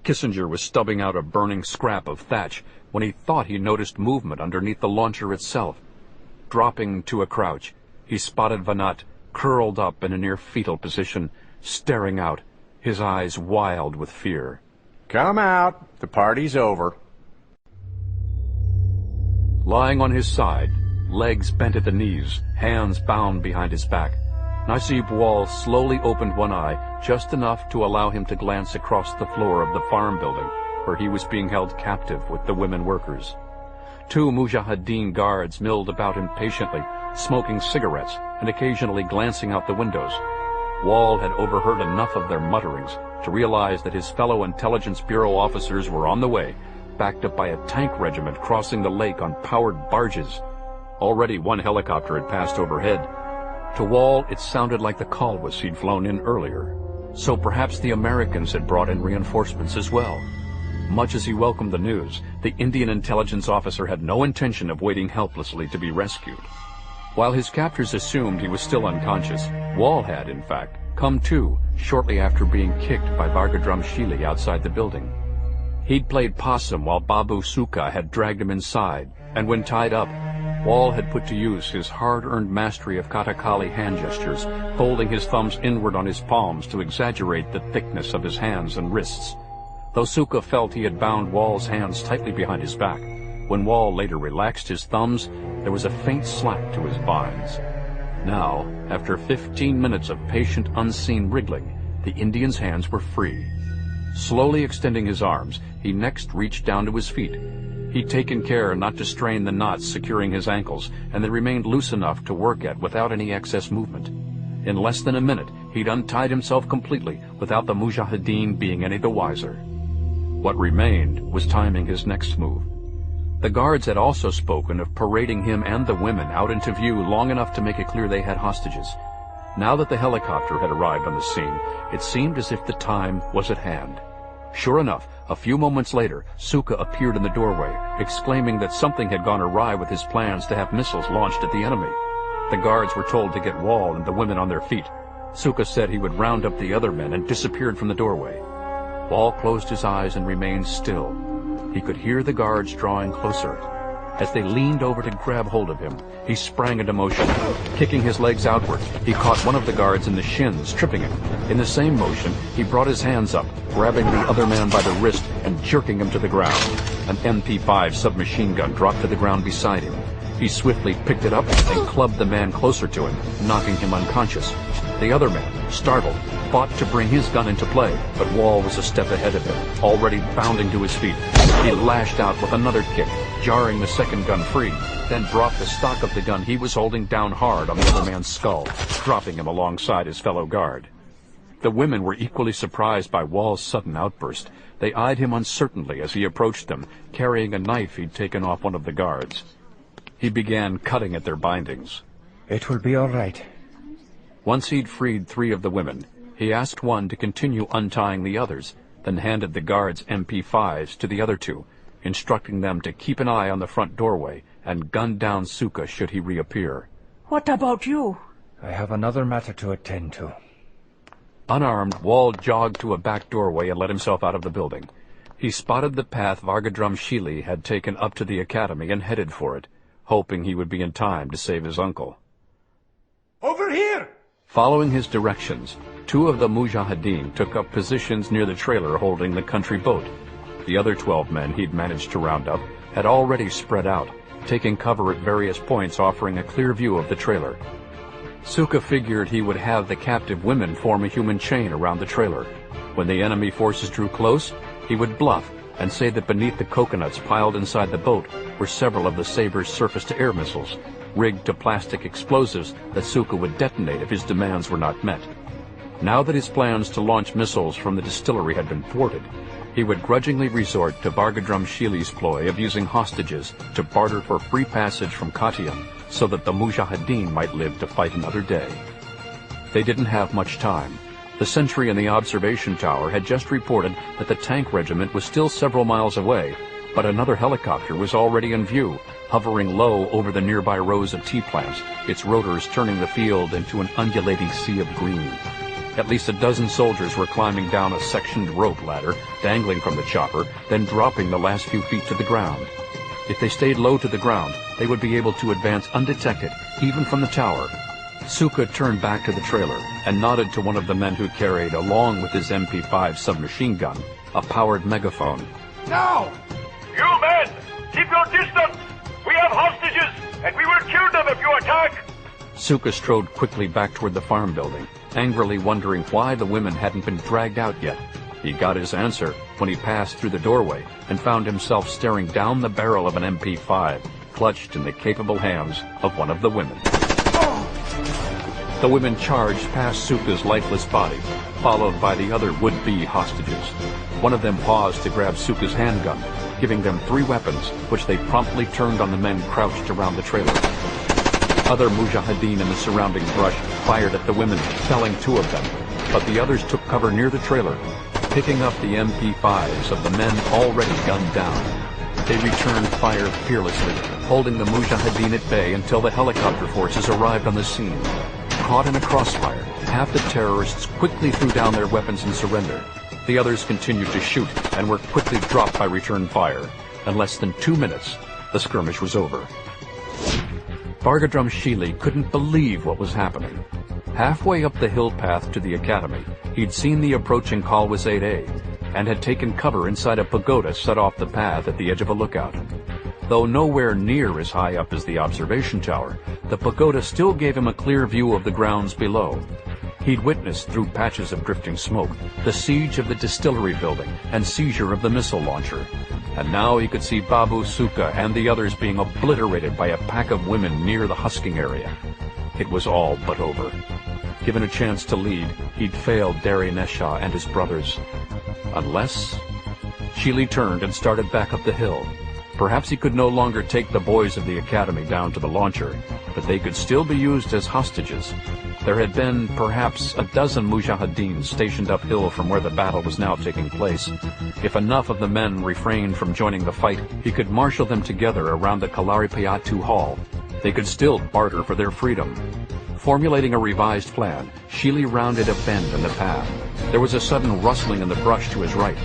Kissinger was stubbing out a burning scrap of thatch when he thought he noticed movement underneath the launcher itself. Dropping to a crouch, he spotted Vanat, curled up in a near-fetal position, staring out, his eyes wild with fear. Come out. The party's over. Lying on his side, legs bent at the knees, hands bound behind his back, Najib Wall slowly opened one eye, just enough to allow him to glance across the floor of the farm building, where he was being held captive with the women workers. 2 Mujahideen guards milled about him patiently, smoking cigarettes and occasionally glancing out the windows. Wall had overheard enough of their mutterings to realize that his fellow Intelligence Bureau officers were on the way, backed up by a tank regiment crossing the lake on powered barges. Already 1 helicopter had passed overhead. To Wall, it sounded like the Colwas he'd flown in earlier. So perhaps the Americans had brought in reinforcements as well. Much as he welcomed the news, the Indian intelligence officer had no intention of waiting helplessly to be rescued. While his captors assumed he was still unconscious, Wall had, in fact, come to shortly after being kicked by Vargadram Shili outside the building. He'd played possum while Babu Sukha had dragged him inside, and when tied up, Wall had put to use his hard-earned mastery of Kathakali hand gestures, folding his thumbs inward on his palms to exaggerate the thickness of his hands and wrists. Though Sukha felt he had bound Wall's hands tightly behind his back, when Wall later relaxed his thumbs, there was a faint slack to his binds. Now, after 15 minutes of patient, unseen wriggling, the Indian's hands were free. Slowly extending his arms, he next reached down to his feet. He'd taken care not to strain the knots securing his ankles, and they remained loose enough to work at without any excess movement. In less than a minute, he'd untied himself completely without the Mujahideen being any the wiser. What remained was timing his next move. The guards had also spoken of parading him and the women out into view long enough to make it clear they had hostages. Now that the helicopter had arrived on the scene, it seemed as if the time was at hand. Sure enough, a few moments later, Sukha appeared in the doorway, exclaiming that something had gone awry with his plans to have missiles launched at the enemy. The guards were told to get Wall and the women on their feet. Sukha said he would round up the other men and disappeared from the doorway. Wall closed his eyes and remained still. He could hear the guards drawing closer. As they leaned over to grab hold of him, he sprang into motion. Kicking his legs outward, he caught one of the guards in the shins, tripping him. In the same motion, he brought his hands up, grabbing the other man by the wrist and jerking him to the ground. An MP5 submachine gun dropped to the ground beside him. He swiftly picked it up and clubbed the man closer to him, knocking him unconscious. The other man, startled, fought to bring his gun into play, but Wall was a step ahead of him, already bounding to his feet. He lashed out with another kick, jarring the second gun free, then brought the stock of the gun he was holding down hard on the other man's skull, dropping him alongside his fellow guard. The women were equally surprised by Wall's sudden outburst. They eyed him uncertainly as he approached them, carrying a knife he'd taken off one of the guards. He began cutting at their bindings. It will be all right. Once he'd freed 3 of the women, he asked one to continue untying the others, then handed the guards MP5s to the other 2, instructing them to keep an eye on the front doorway and gun down Suka should he reappear. What about you? I have another matter to attend to. Unarmed, Wall jogged to a back doorway and let himself out of the building. He spotted the path Vargadrum Shili had taken up to the academy and headed for it, hoping he would be in time to save his uncle. Over here! Following his directions, 2 of the Mujahideen took up positions near the trailer holding the country boat. The other 12 men he'd managed to round up had already spread out, taking cover at various points offering a clear view of the trailer. Suka figured he would have the captive women form a human chain around the trailer. When the enemy forces drew close, he would bluff and say that beneath the coconuts piled inside the boat were several of the Saber's surface-to-air missiles, rigged to plastic explosives that Suka would detonate if his demands were not met. Now that his plans to launch missiles from the distillery had been thwarted, he would grudgingly resort to Vargadrum Shili's ploy of using hostages to barter for free passage from Katium so that the Mujahideen might live to fight another day. They didn't have much time. The sentry in the observation tower had just reported that the tank regiment was still several miles away, but another helicopter was already in view, hovering low over the nearby rows of tea plants, its rotors turning the field into an undulating sea of green. At least a dozen soldiers were climbing down a sectioned rope ladder, dangling from the chopper, then dropping the last few feet to the ground. If they stayed low to the ground, they would be able to advance undetected, even from the tower. Suka turned back to the trailer and nodded to one of the men who carried, along with his MP5 submachine gun, a powered megaphone. Now! You men! Keep your distance! We have hostages, and we will kill them if you attack! Suka strode quickly back toward the farm building, angrily wondering why the women hadn't been dragged out yet. He got his answer when he passed through the doorway and found himself staring down the barrel of an MP5, clutched in the capable hands of one of the women. The women charged past Suka's lifeless body, followed by the other would-be hostages. One of them paused to grab Suka's handgun, giving them 3 weapons, which they promptly turned on the men crouched around the trailer. Other Mujahideen in the surrounding brush fired at the women, felling 2 of them, but the others took cover near the trailer, picking up the MP5s of the men already gunned down. They returned fire fearlessly, holding the Mujahideen at bay until the helicopter forces arrived on the scene. Caught in a crossfire, half the terrorists quickly threw down their weapons and surrendered. The others continued to shoot and were quickly dropped by return fire. In less than 2 minutes, the skirmish was over. Vargadrum Shili couldn't believe what was happening. Halfway up the hill path to the academy, he'd seen the approaching Kalwas 8A and had taken cover inside a pagoda set off the path at the edge of a lookout. Though nowhere near as high up as the observation tower, the pagoda still gave him a clear view of the grounds below. He'd witnessed, through patches of drifting smoke, the siege of the distillery building and seizure of the missile launcher. And now he could see Babu, Suka, and the others being obliterated by a pack of women near the husking area. It was all but over. Given a chance to lead, he'd failed Dari Nesha and his brothers. Unless... Shili turned and started back up the hill. Perhaps he could no longer take the boys of the academy down to the launcher, but they could still be used as hostages. There had been, perhaps, a dozen Mujahideen stationed uphill from where the battle was now taking place. If enough of the men refrained from joining the fight, he could marshal them together around the Kalaripiatu Hall. They could still barter for their freedom. Formulating a revised plan, Shili rounded a bend in the path. There was a sudden rustling in the brush to his right.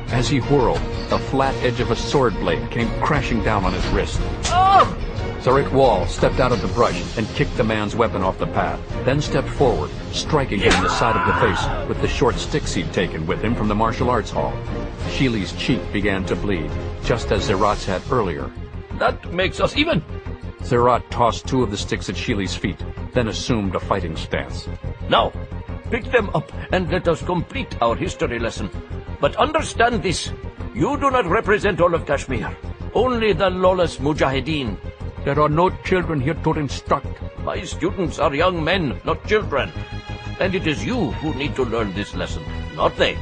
As he whirled, the flat edge of a sword blade came crashing down on his wrist. Oh! Zarek Wall stepped out of the brush and kicked the man's weapon off the path, then stepped forward, striking him in the side of the face with the short sticks he'd taken with him from the martial arts hall. Shili's cheek began to bleed, just as Zerat's had earlier. That makes us even! Zerat tossed 2 of the sticks at Shili's feet, then assumed a fighting stance. Now, pick them up and let us complete our history lesson. But understand this, you do not represent all of Kashmir, only the lawless Mujahideen. There are no children here to instruct. My students are young men, not children. And it is you who need to learn this lesson, not they.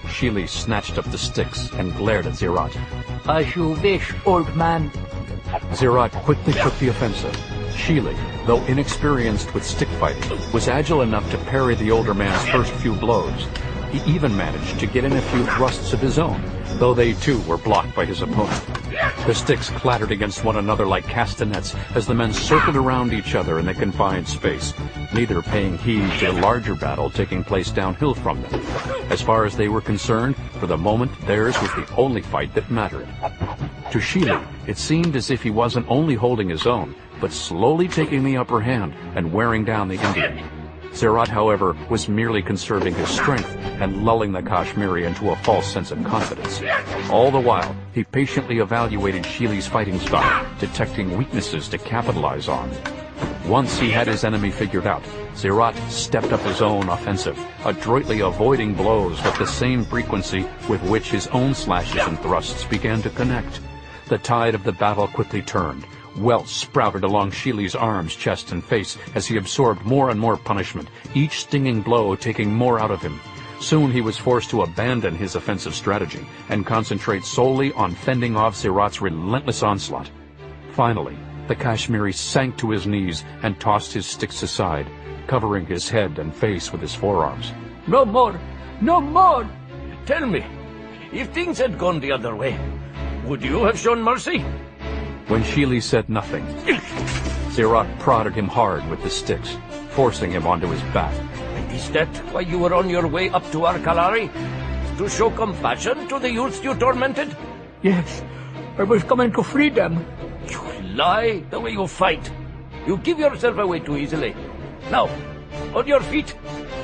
Shili snatched up the sticks and glared at Zerat. As you wish, old man. Zerat quickly took the offensive. Shili, though inexperienced with stick fighting, was agile enough to parry the older man's first few blows. He even managed to get in a few thrusts of his own, though they too were blocked by his opponent. The sticks clattered against one another like castanets as the men circled around each other in the confined space, neither paying heed to the larger battle taking place downhill from them. As far as they were concerned, for the moment theirs was the only fight that mattered. To Sheely, it seemed as if he wasn't only holding his own, but slowly taking the upper hand and wearing down the Indian. Zerat, however, was merely conserving his strength and lulling the Kashmiri into a false sense of confidence. All the while, he patiently evaluated Sheely's fighting style, detecting weaknesses to capitalize on. Once he had his enemy figured out, Zerat stepped up his own offensive, adroitly avoiding blows with the same frequency with which his own slashes and thrusts began to connect. The tide of the battle quickly turned. Welts sprouted along Sheely's arms, chest, and face as he absorbed more and more punishment, each stinging blow taking more out of him. Soon he was forced to abandon his offensive strategy and concentrate solely on fending off Zerat's relentless onslaught. Finally, the Kashmiri sank to his knees and tossed his sticks aside, covering his head and face with his forearms. No more! No more! Tell me, if things had gone the other way, would you have shown mercy? When Sheely said nothing, Zerat prodded him hard with the sticks, forcing him onto his back. Is that why you were on your way up to our Kalari? To show compassion to the youths you tormented? Yes, I was coming to free them. You lie the way you fight. You give yourself away too easily. Now, on your feet.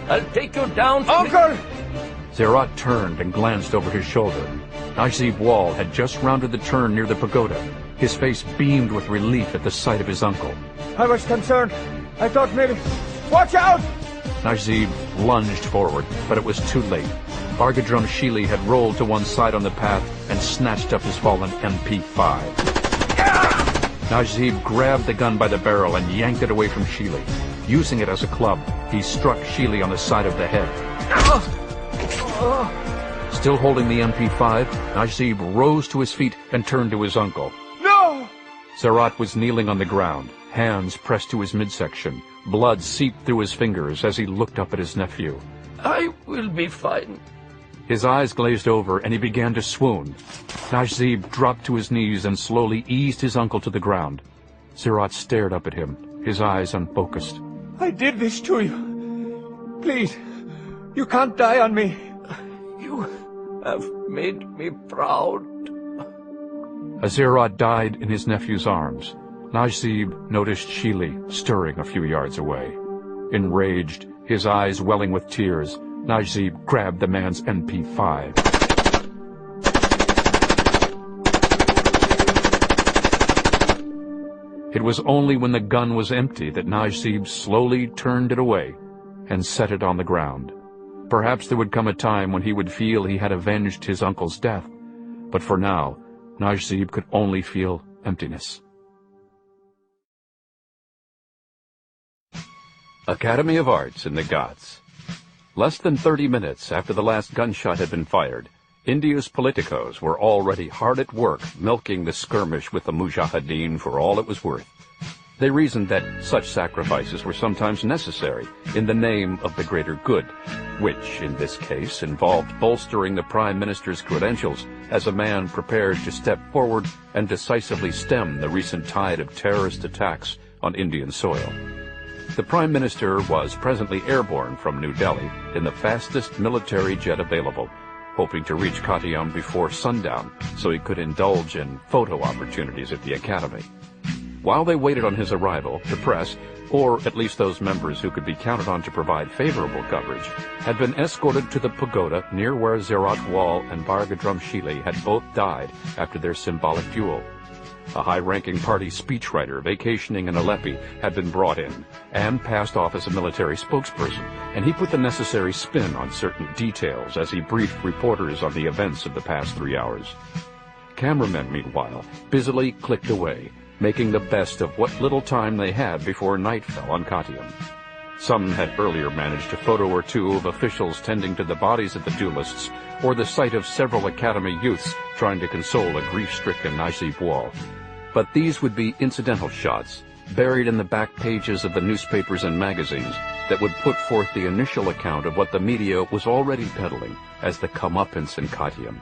I'll take you down to... Uncle! Zerat turned and glanced over his shoulder. Najib Wall had just rounded the turn near the pagoda. His face beamed with relief at the sight of his uncle. I was concerned. I thought maybe... Watch out! Najib lunged forward, but it was too late. Bargadrum Sheely had rolled to one side on the path and snatched up his fallen MP5. Najib grabbed the gun by the barrel and yanked it away from Sheely. Using it as a club, he struck Sheely on the side of the head. Still holding the MP5, Najib rose to his feet and turned to his uncle. No! Zerat was kneeling on the ground, hands pressed to his midsection. Blood seeped through his fingers as he looked up at his nephew. I will be fine. His eyes glazed over and he began to swoon. Najib dropped to his knees and slowly eased his uncle to the ground. Zerat stared up at him, his eyes unfocused. I did this to you. Please, you can't die on me. You have made me proud. As Zerat died in his nephew's arms, Najib noticed Sheely stirring a few yards away. Enraged, his eyes welling with tears, Najib grabbed the man's MP5. It was only when the gun was empty that Najib slowly turned it away and set it on the ground. Perhaps there would come a time when he would feel he had avenged his uncle's death, but for now, Najib could only feel emptiness. Academy of Arts in the Ghats. Less than 30 minutes after the last gunshot had been fired, India's politicos were already hard at work milking the skirmish with the Mujahideen for all it was worth. They reasoned that such sacrifices were sometimes necessary in the name of the greater good, which, in this case, involved bolstering the Prime Minister's credentials as a man prepared to step forward and decisively stem the recent tide of terrorist attacks on Indian soil. The Prime Minister was presently airborne from New Delhi in the fastest military jet available, hoping to reach Kottayam before sundown so he could indulge in photo opportunities at the Academy. While they waited on his arrival, the press, or at least those members who could be counted on to provide favorable coverage, had been escorted to the pagoda near where Zerat Wall and Bargadrum Sheely had both died after their symbolic duel. A high-ranking party speechwriter vacationing in Aleppo had been brought in and passed off as a military spokesperson, and he put the necessary spin on certain details as he briefed reporters on the events of the past 3 hours. Cameramen, meanwhile, busily clicked away, making the best of what little time they had before night fell on Kottayam. Some had earlier managed a photo or two of officials tending to the bodies of the duelists, or the sight of several Academy youths trying to console a grief-stricken Najib Wall. But these would be incidental shots, buried in the back pages of the newspapers and magazines that would put forth the initial account of what the media was already peddling as the comeuppance in Kottayam.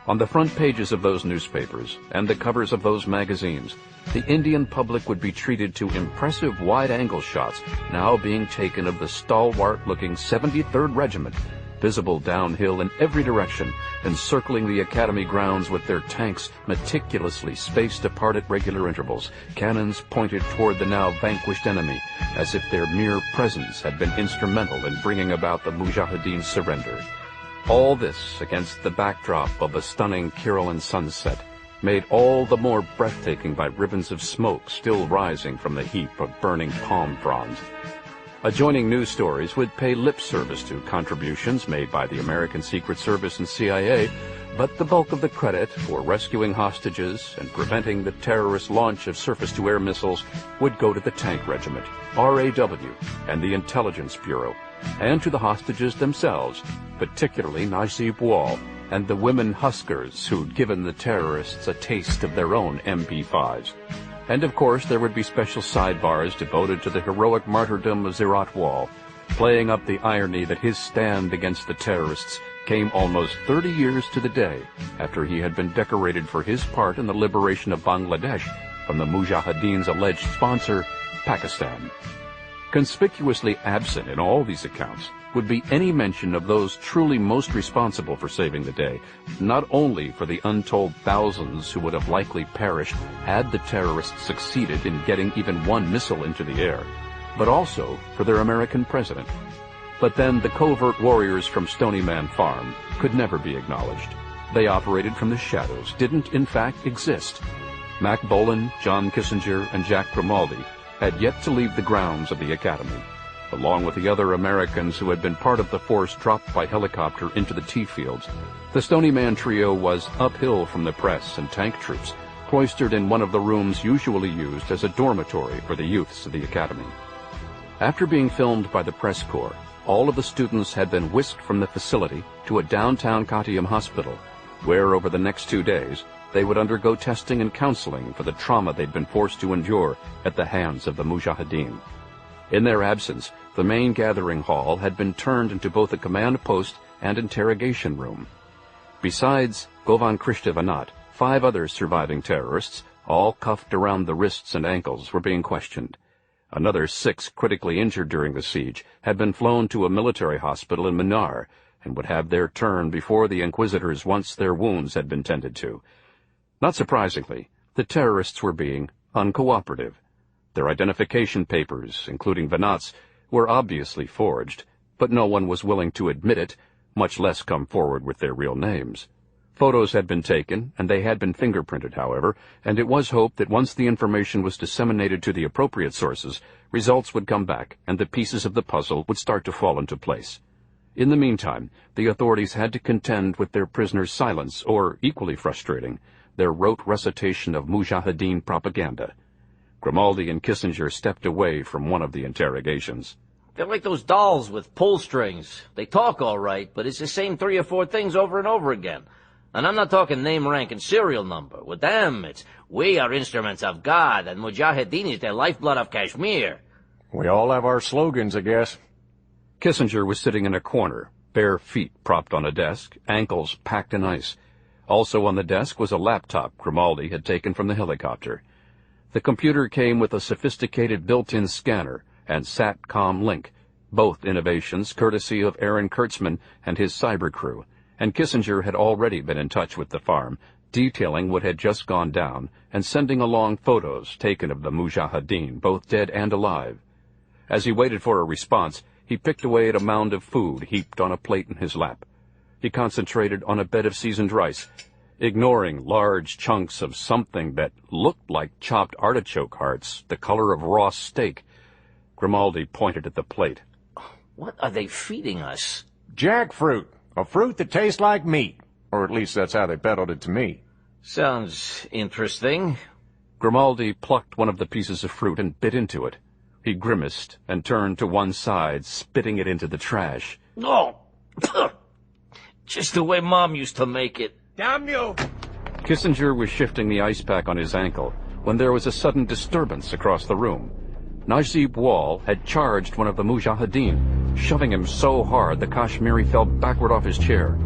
On the front pages of those newspapers and the covers of those magazines, the Indian public would be treated to impressive wide-angle shots now being taken of the stalwart-looking 73rd Regiment, visible downhill in every direction, encircling the academy grounds with their tanks meticulously spaced apart at regular intervals, cannons pointed toward the now vanquished enemy, as if their mere presence had been instrumental in bringing about the Mujahideen's surrender. All this, against the backdrop of a stunning Kerala sunset, made all the more breathtaking by ribbons of smoke still rising from the heap of burning palm fronds. Adjoining news stories would pay lip service to contributions made by the American Secret Service and CIA, but the bulk of the credit for rescuing hostages and preventing the terrorist launch of surface-to-air missiles would go to the Tank Regiment, RAW, and the Intelligence Bureau, and to the hostages themselves, particularly Najib Wall and the women Huskers who'd given the terrorists a taste of their own MP5s. And of course there would be special sidebars devoted to the heroic martyrdom of Zirat Wall, playing up the irony that his stand against the terrorists came almost 30 years to the day after he had been decorated for his part in the liberation of Bangladesh from the Mujahideen's alleged sponsor, Pakistan. Conspicuously absent in all these accounts would be any mention of those truly most responsible for saving the day, not only for the untold thousands who would have likely perished had the terrorists succeeded in getting even one missile into the air, but also for their American president. But then the covert warriors from Stony Man Farm could never be acknowledged. They operated from the shadows, didn't in fact exist. Mack, Bolan, John Kissinger, and Jack Grimaldi had yet to leave the grounds of the academy, along with the other Americans who had been part of the force dropped by helicopter into the T-fields. The Stony Man trio was uphill from the press and tank troops, cloistered in one of the rooms usually used as a dormitory for the youths of the academy. After being filmed by the press corps, all of the students had been whisked from the facility to a downtown Kottayam hospital, where over the next 2 days they would undergo testing and counseling for the trauma they'd been forced to endure at the hands of the Mujahideen. In their absence, the main gathering hall had been turned into both a command post and interrogation room. Besides Govan Krishnavanat, 5 other surviving terrorists, all cuffed around the wrists and ankles, were being questioned. Another 6 critically injured during the siege had been flown to a military hospital in Munnar and would have their turn before the inquisitors once their wounds had been tended to. Not surprisingly, the terrorists were being uncooperative. Their identification papers, including Vanat's, were obviously forged, but no one was willing to admit it, much less come forward with their real names. Photos had been taken, and they had been fingerprinted, however, and it was hoped that once the information was disseminated to the appropriate sources, results would come back, and the pieces of the puzzle would start to fall into place. In the meantime, the authorities had to contend with their prisoners' silence, or, equally frustrating, their rote recitation of Mujahideen propaganda. Grimaldi and Kissinger stepped away from one of the interrogations. They're like those dolls with pull strings. They talk all right, but it's the same 3 or 4 things over and over again. And I'm not talking name, rank, and serial number. With them, it's, we are instruments of God, and Mujahideen is the lifeblood of Kashmir. We all have our slogans, I guess. Kissinger was sitting in a corner, bare feet propped on a desk, ankles packed in ice. Also on the desk was a laptop Grimaldi had taken from the helicopter. The computer came with a sophisticated built-in scanner and SATCOM link, both innovations courtesy of Aaron Kurtzman and his cyber crew, and Kissinger had already been in touch with the farm, detailing what had just gone down and sending along photos taken of the Mujahideen, both dead and alive. As he waited for a response, he picked away at a mound of food heaped on a plate in his lap. He concentrated on a bed of seasoned rice, ignoring large chunks of something that looked like chopped artichoke hearts, the color of raw steak. Grimaldi pointed at the plate. What are they feeding us? Jackfruit. A fruit that tastes like meat. Or at least that's how they peddled it to me. Sounds interesting. Grimaldi plucked one of the pieces of fruit and bit into it. He grimaced and turned to one side, spitting it into the trash. Oh! Just the way Mom used to make it. Damn you! Kissinger was shifting the ice pack on his ankle when there was a sudden disturbance across the room. Najib Wall had charged one of the Mujahideen, shoving him so hard the Kashmiri fell backward off his chair.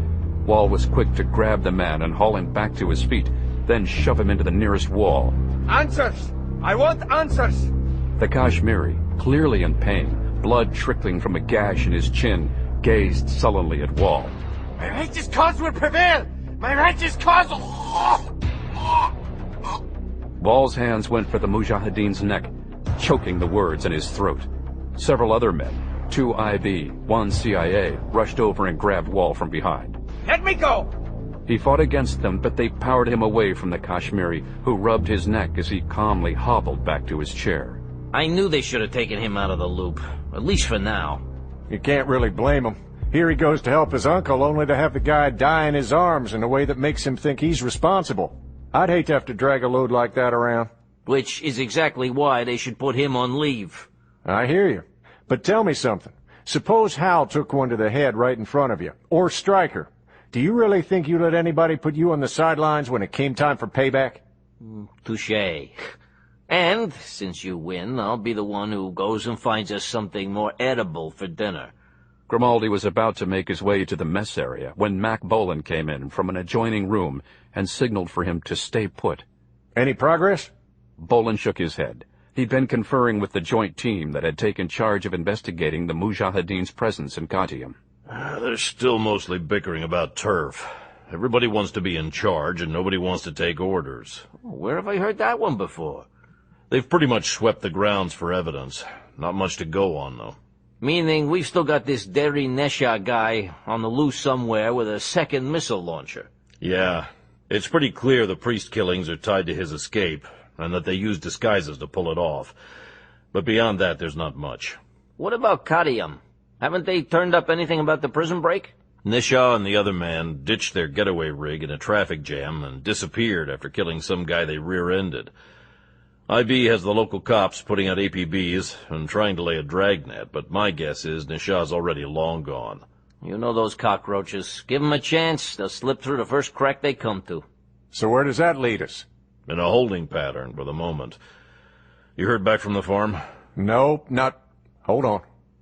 Wall was quick to grab the man and haul him back to his feet, then shove him into the nearest wall. Answers! I want answers! The Kashmiri, clearly in pain, blood trickling from a gash in his chin, gazed sullenly at Wall. My righteous cause will prevail! My righteous cause... Wall's hands went for the Mujahideen's neck, choking the words in his throat. Several other men, 2 IB, 1 CIA, rushed over and grabbed Wall from behind. Let me go! He fought against them, but they powered him away from the Kashmiri, who rubbed his neck as he calmly hobbled back to his chair. I knew they should have taken him out of the loop, at least for now. You can't really blame him. Here he goes to help his uncle, only to have the guy die in his arms in a way that makes him think he's responsible. I'd hate to have to drag a load like that around. Which is exactly why they should put him on leave. I hear you. But tell me something. Suppose Hal took one to the head right in front of you, or Stryker. Do you really think you let anybody put you on the sidelines when it came time for payback? Touché. And, since you win, I'll be the one who goes and finds us something more edible for dinner. Grimaldi was about to make his way to the mess area when Mack Bolan came in from an adjoining room and signaled for him to stay put. Any progress? Bolan shook his head. He'd been conferring with the joint team that had taken charge of investigating the Mujahideen's presence in Qatium. They're still mostly bickering about turf. Everybody wants to be in charge, and nobody wants to take orders. Where have I heard that one before? They've pretty much swept the grounds for evidence. Not much to go on, though. Meaning we've still got this Deri Nesha guy on the loose somewhere with a second missile launcher. Yeah. It's pretty clear the priest killings are tied to his escape, and that they used disguises to pull it off. But beyond that, there's not much. What about Qatium? Haven't they turned up anything about the prison break? Nisha and the other man ditched their getaway rig in a traffic jam and disappeared after killing some guy they rear-ended. IB has the local cops putting out APBs and trying to lay a dragnet, but my guess is Nisha's already long gone. You know those cockroaches. Give them a chance. They'll slip through the first crack they come to. So where does that lead us? In a holding pattern for the moment. You heard back from the farm? Nope, not... Hold on.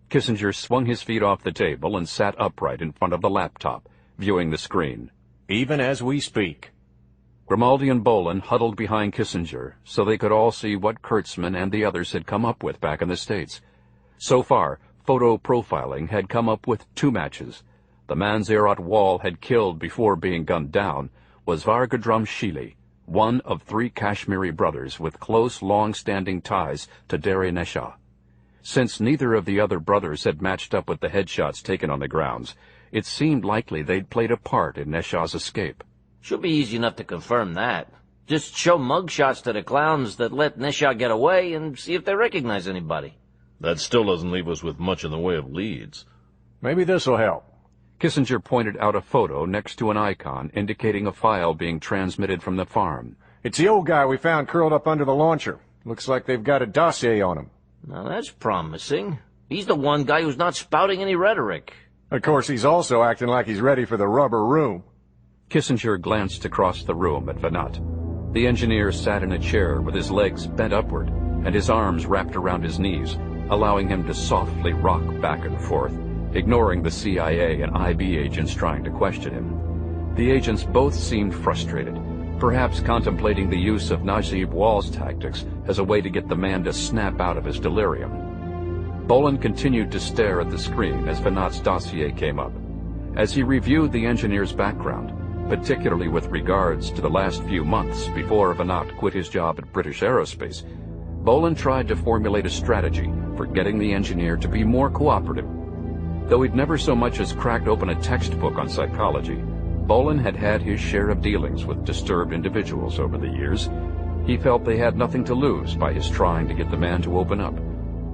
Kissinger swung his feet off the table and sat upright in front of the laptop, viewing the screen. Even as we speak. Grimaldi and Bolan huddled behind Kissinger so they could all see what Kurtzman and the others had come up with back in the States. So far, photo profiling had come up with 2 matches. The man Zerat Wall had killed before being gunned down was Vargadrum Shili, one of 3 Kashmiri brothers with close, long-standing ties to Deri Nesha. Since neither of the other brothers had matched up with the headshots taken on the grounds, it seemed likely they'd played a part in Nesha's escape. Should be easy enough to confirm that. Just show mugshots to the clowns that let Nesha get away and see if they recognize anybody. That still doesn't leave us with much in the way of leads. Maybe this'll help. Kissinger pointed out a photo next to an icon indicating a file being transmitted from the farm. It's the old guy we found curled up under the launcher. Looks like they've got a dossier on him. Now that's promising. He's the one guy who's not spouting any rhetoric. Of course, he's also acting like he's ready for the rubber room. Kissinger glanced across the room at Vanat. The engineer sat in a chair with his legs bent upward and his arms wrapped around his knees, allowing him to softly rock back and forth, ignoring the CIA and IB agents trying to question him. The agents both seemed frustrated, perhaps contemplating the use of Najib Wall's tactics as a way to get the man to snap out of his delirium. Bolan continued to stare at the screen as Vanat's dossier came up. As he reviewed the engineer's background, particularly with regards to the last few months before Vanat quit his job at British Aerospace, Bolan tried to formulate a strategy for getting the engineer to be more cooperative. Though he'd never so much as cracked open a textbook on psychology, Bolan had had his share of dealings with disturbed individuals over the years. He felt they had nothing to lose by his trying to get the man to open up.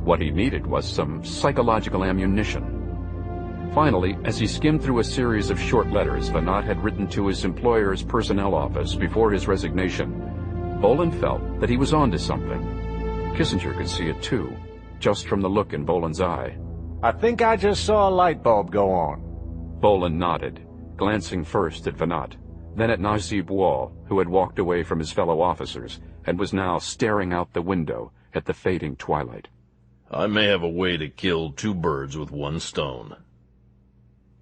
What he needed was some psychological ammunition. Finally, as he skimmed through a series of short letters Vanat had written to his employer's personnel office before his resignation, Bolan felt that he was onto something. Kissinger could see it too, just from the look in Bolan's eye. I think I just saw a light bulb go on. Bolan nodded, glancing first at Vanat, then at Najib Wall, who had walked away from his fellow officers and was now staring out the window at the fading twilight. I may have a way to kill 2 birds with 1 stone.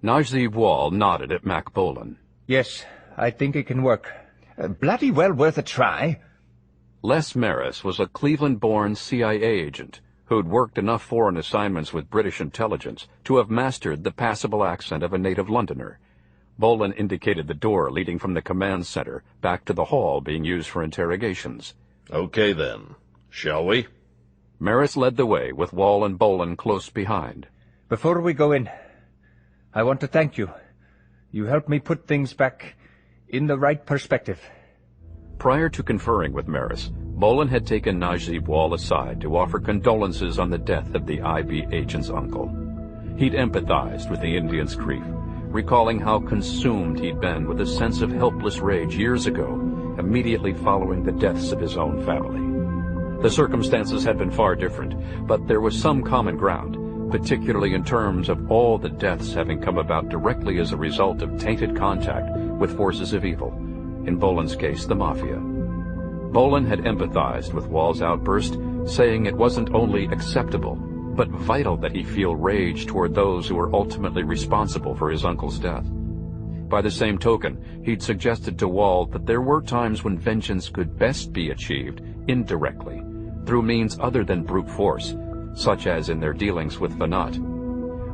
Najib Wall nodded at Mack Bolan. Yes, I think it can work. Bloody well worth a try. Les Maris was a Cleveland-born CIA agent who'd worked enough foreign assignments with British intelligence to have mastered the passable accent of a native Londoner. Bolan indicated the door leading from the command center back to the hall being used for interrogations. Okay then. Shall we? Maris led the way, with Wall and Bolan close behind. Before we go in, I want to thank you. You helped me put things back in the right perspective. Prior to conferring with Maris, Bolan had taken Najib Wall aside to offer condolences on the death of the IB agent's uncle. He'd empathized with the Indian's grief, recalling how consumed he'd been with a sense of helpless rage years ago, immediately following the deaths of his own family. The circumstances had been far different, but there was some common ground, particularly in terms of all the deaths having come about directly as a result of tainted contact with forces of evil, in Bolan's case the Mafia. Bolan had empathized with Wall's outburst, saying it wasn't only acceptable, but vital that he feel rage toward those who were ultimately responsible for his uncle's death. By the same token, he'd suggested to Wall that there were times when vengeance could best be achieved indirectly, through means other than brute force, such as in their dealings with Vanat.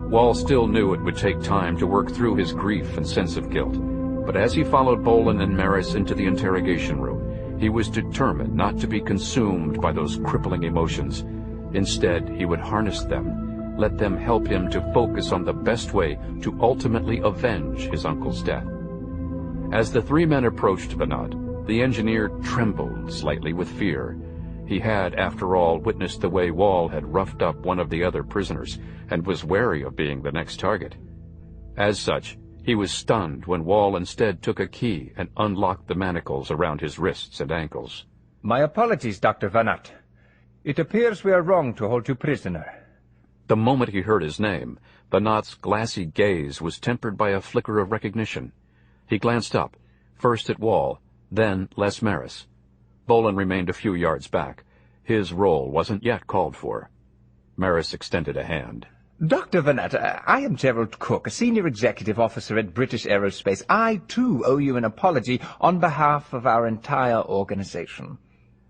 Wall still knew it would take time to work through his grief and sense of guilt, but as he followed Bolan and Maris into the interrogation room, he was determined not to be consumed by those crippling emotions. Instead, he would harness them, let them help him to focus on the best way to ultimately avenge his uncle's death. As the 3 men approached Vanat, the engineer trembled slightly with fear. He had, after all, witnessed the way Wall had roughed up one of the other prisoners, and was wary of being the next target. As such, he was stunned when Wall instead took a key and unlocked the manacles around his wrists and ankles. My apologies, Dr. Vanat. It appears we are wrong to hold you prisoner. The moment he heard his name, Vanat's glassy gaze was tempered by a flicker of recognition. He glanced up, first at Wall, then Les Maris. Bolan remained a few yards back. His role wasn't yet called for. Maris extended a hand. Dr. Vanat, I am Gerald Cook, a senior executive officer at British Aerospace. I, too, owe you an apology on behalf of our entire organization.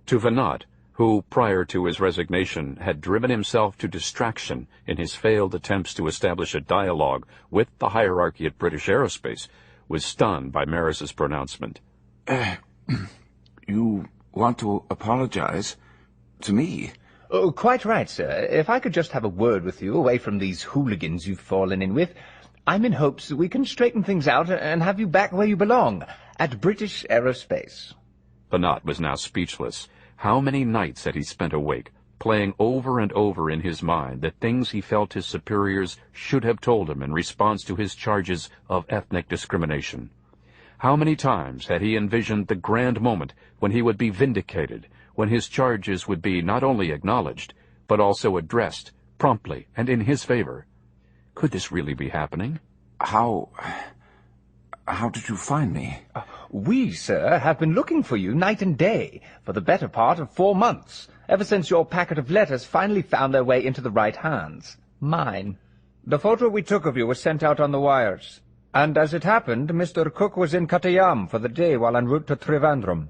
To Vanat, who, prior to his resignation, had driven himself to distraction in his failed attempts to establish a dialogue with the hierarchy at British Aerospace, was stunned by Maris's pronouncement. You want to apologize to me? Oh, quite right, sir. If I could just have a word with you, away from these hooligans you've fallen in with, I'm in hopes that we can straighten things out and have you back where you belong, at British Aerospace. Vanat was now speechless. How many nights had he spent awake, playing over and over in his mind the things he felt his superiors should have told him in response to his charges of ethnic discrimination? How many times had he envisioned the grand moment when he would be vindicated, when his charges would be not only acknowledged, but also addressed, promptly and in his favor? Could this really be happening? How did you find me? We, sir, have been looking for you night and day for the better part of 4 months, ever since your packet of letters finally found their way into the right hands. Mine. The photo we took of you was sent out on the wires, and as it happened, Mr. Cook was in Kottayam for the day while en route to Trivandrum,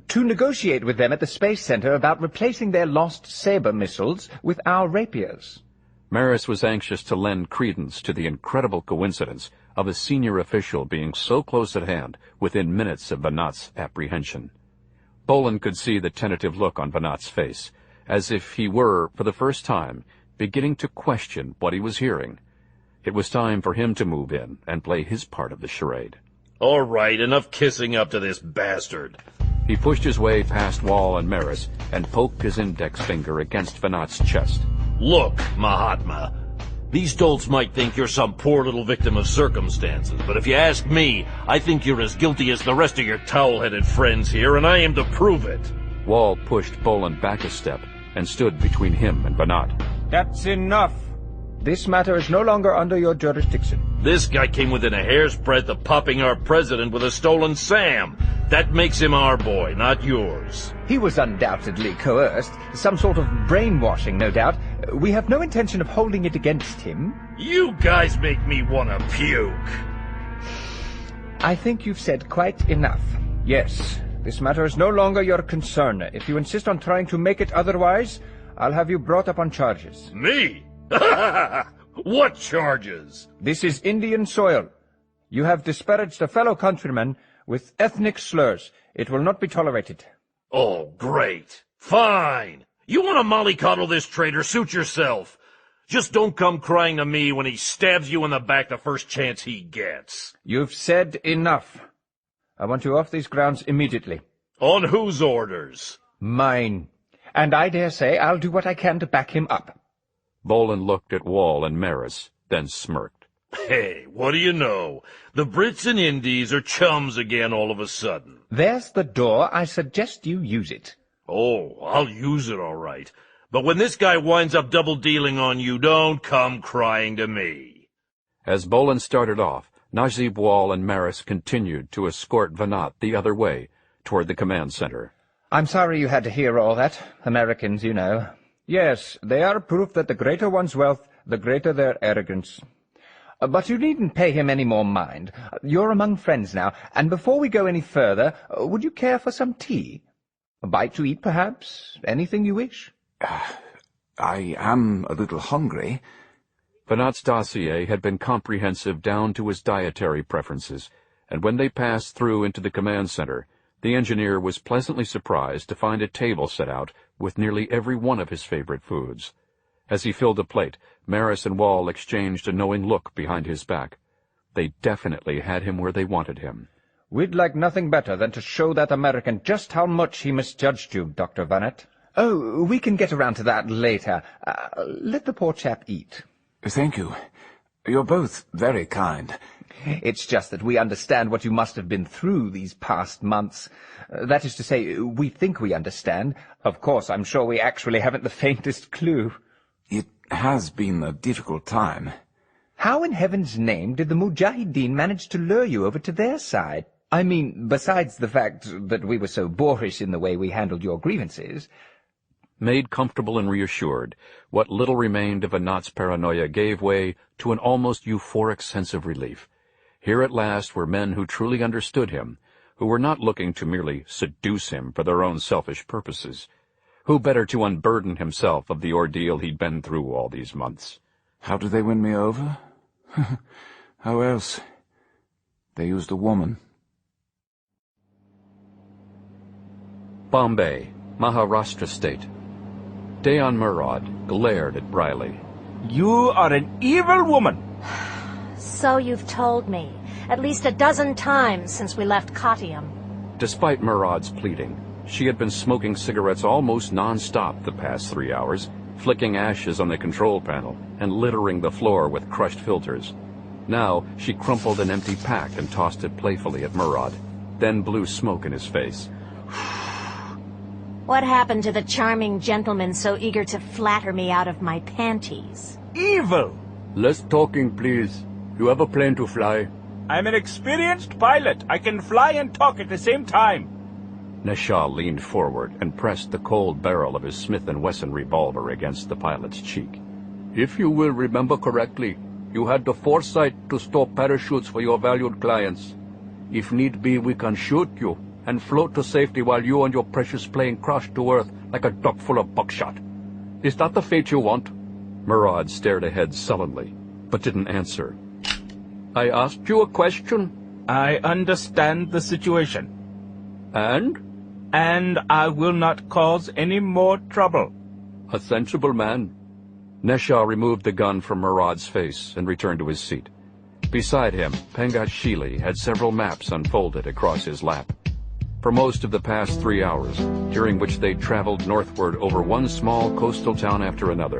to negotiate with them at the Space Center about replacing their lost Sabre missiles with our rapiers. Maris was anxious to lend credence to the incredible coincidence of a senior official being so close at hand within minutes of Vanat's apprehension. Bolan could see the tentative look on Vanat's face, as if he were, for the first time, beginning to question what he was hearing. It was time for him to move in and play his part of the charade. All right, enough kissing up to this bastard. He pushed his way past Wall and Maris and poked his index finger against Vanat's chest. Look, Mahatma, these dolts might think you're some poor little victim of circumstances, but if you ask me, I think you're as guilty as the rest of your towel-headed friends here, and I aim to prove it. Wall pushed Bolan back a step and stood between him and Vanat. That's enough. This matter is no longer under your jurisdiction. This guy came within a hair's breadth of popping our president with a stolen Sam. That makes him our boy, not yours. He was undoubtedly coerced. Some sort of brainwashing, no doubt. We have no intention of holding it against him. You guys make me want to puke. I think you've said quite enough. Yes, this matter is no longer your concern. If you insist on trying to make it otherwise, I'll have you brought up on charges. Me? What charges? This is Indian soil. You have disparaged a fellow countryman with ethnic slurs. It will not be tolerated. Oh, great. Fine. You want to mollycoddle this traitor, suit yourself. Just don't come crying to me when he stabs you in the back the first chance he gets. You've said enough. I want you off these grounds immediately. On whose orders? Mine. And I dare say I'll do what I can to back him up. Bolan looked at Wall and Maris, then smirked. Hey, what do you know? The Brits and Indies are chums again all of a sudden. There's the door. I suggest you use it. Oh, I'll use it all right. But when this guy winds up double-dealing on you, don't come crying to me. As Bolan started off, Najib Wall and Maris continued to escort Vanat the other way, toward the command center. I'm sorry you had to hear all that. Americans, you know. Yes, they are proof that the greater one's wealth, the greater their arrogance. But you needn't pay him any more mind. You're among friends now, and before we go any further, would you care for some tea? A bite to eat, perhaps? Anything you wish? I am a little hungry. Vanat's dossier had been comprehensive down to his dietary preferences, and when they passed through into the command center, the engineer was pleasantly surprised to find a table set out with nearly every one of his favorite foods. As he filled a plate, Maris and Wall exchanged a knowing look behind his back. They definitely had him where they wanted him. We'd like nothing better than to show that American just how much he misjudged you, Dr. Vanat. Oh, we can get around to that later. Let the poor chap eat. Thank you. You're both very kind. It's just that we understand what you must have been through these past months. That is to say, we think we understand. Of course, I'm sure we actually haven't the faintest clue. It has been a difficult time. How in heaven's name did the Mujahideen manage to lure you over to their side? I mean, besides the fact that we were so boorish in the way we handled your grievances. Made comfortable and reassured, what little remained of Vanat's paranoia gave way to an almost euphoric sense of relief. Here at last were men who truly understood him, who were not looking to merely seduce him for their own selfish purposes. Who better to unburden himself of the ordeal he'd been through all these months? How did they win me over? How else? They used a woman. Bombay, Maharashtra State. Dayan Murad glared at Briley. You are an evil woman. So you've told me. At least a dozen times since we left Kottayam. Despite Murad's pleading, she had been smoking cigarettes almost non-stop the past 3 hours, flicking ashes on the control panel and littering the floor with crushed filters. Now she crumpled an empty pack and tossed it playfully at Murad, then blew smoke in his face. What happened to the charming gentleman so eager to flatter me out of my panties? Evil! Less talking, please. You have a plane to fly. I'm an experienced pilot. I can fly and talk at the same time. Nesha leaned forward and pressed the cold barrel of his Smith & Wesson revolver against the pilot's cheek. If you will remember correctly, you had the foresight to store parachutes for your valued clients. If need be, we can shoot you and float to safety while you and your precious plane crash to earth like a duck full of buckshot. Is that the fate you want? Murad stared ahead sullenly, but didn't answer. I asked you a question. I understand the situation. And? And I will not cause any more trouble. A sensible man. Nesha removed the gun from Murad's face and returned to his seat. Beside him, Pengat Shili had several maps unfolded across his lap. For most of the past 3 hours, during which they traveled northward over one small coastal town after another,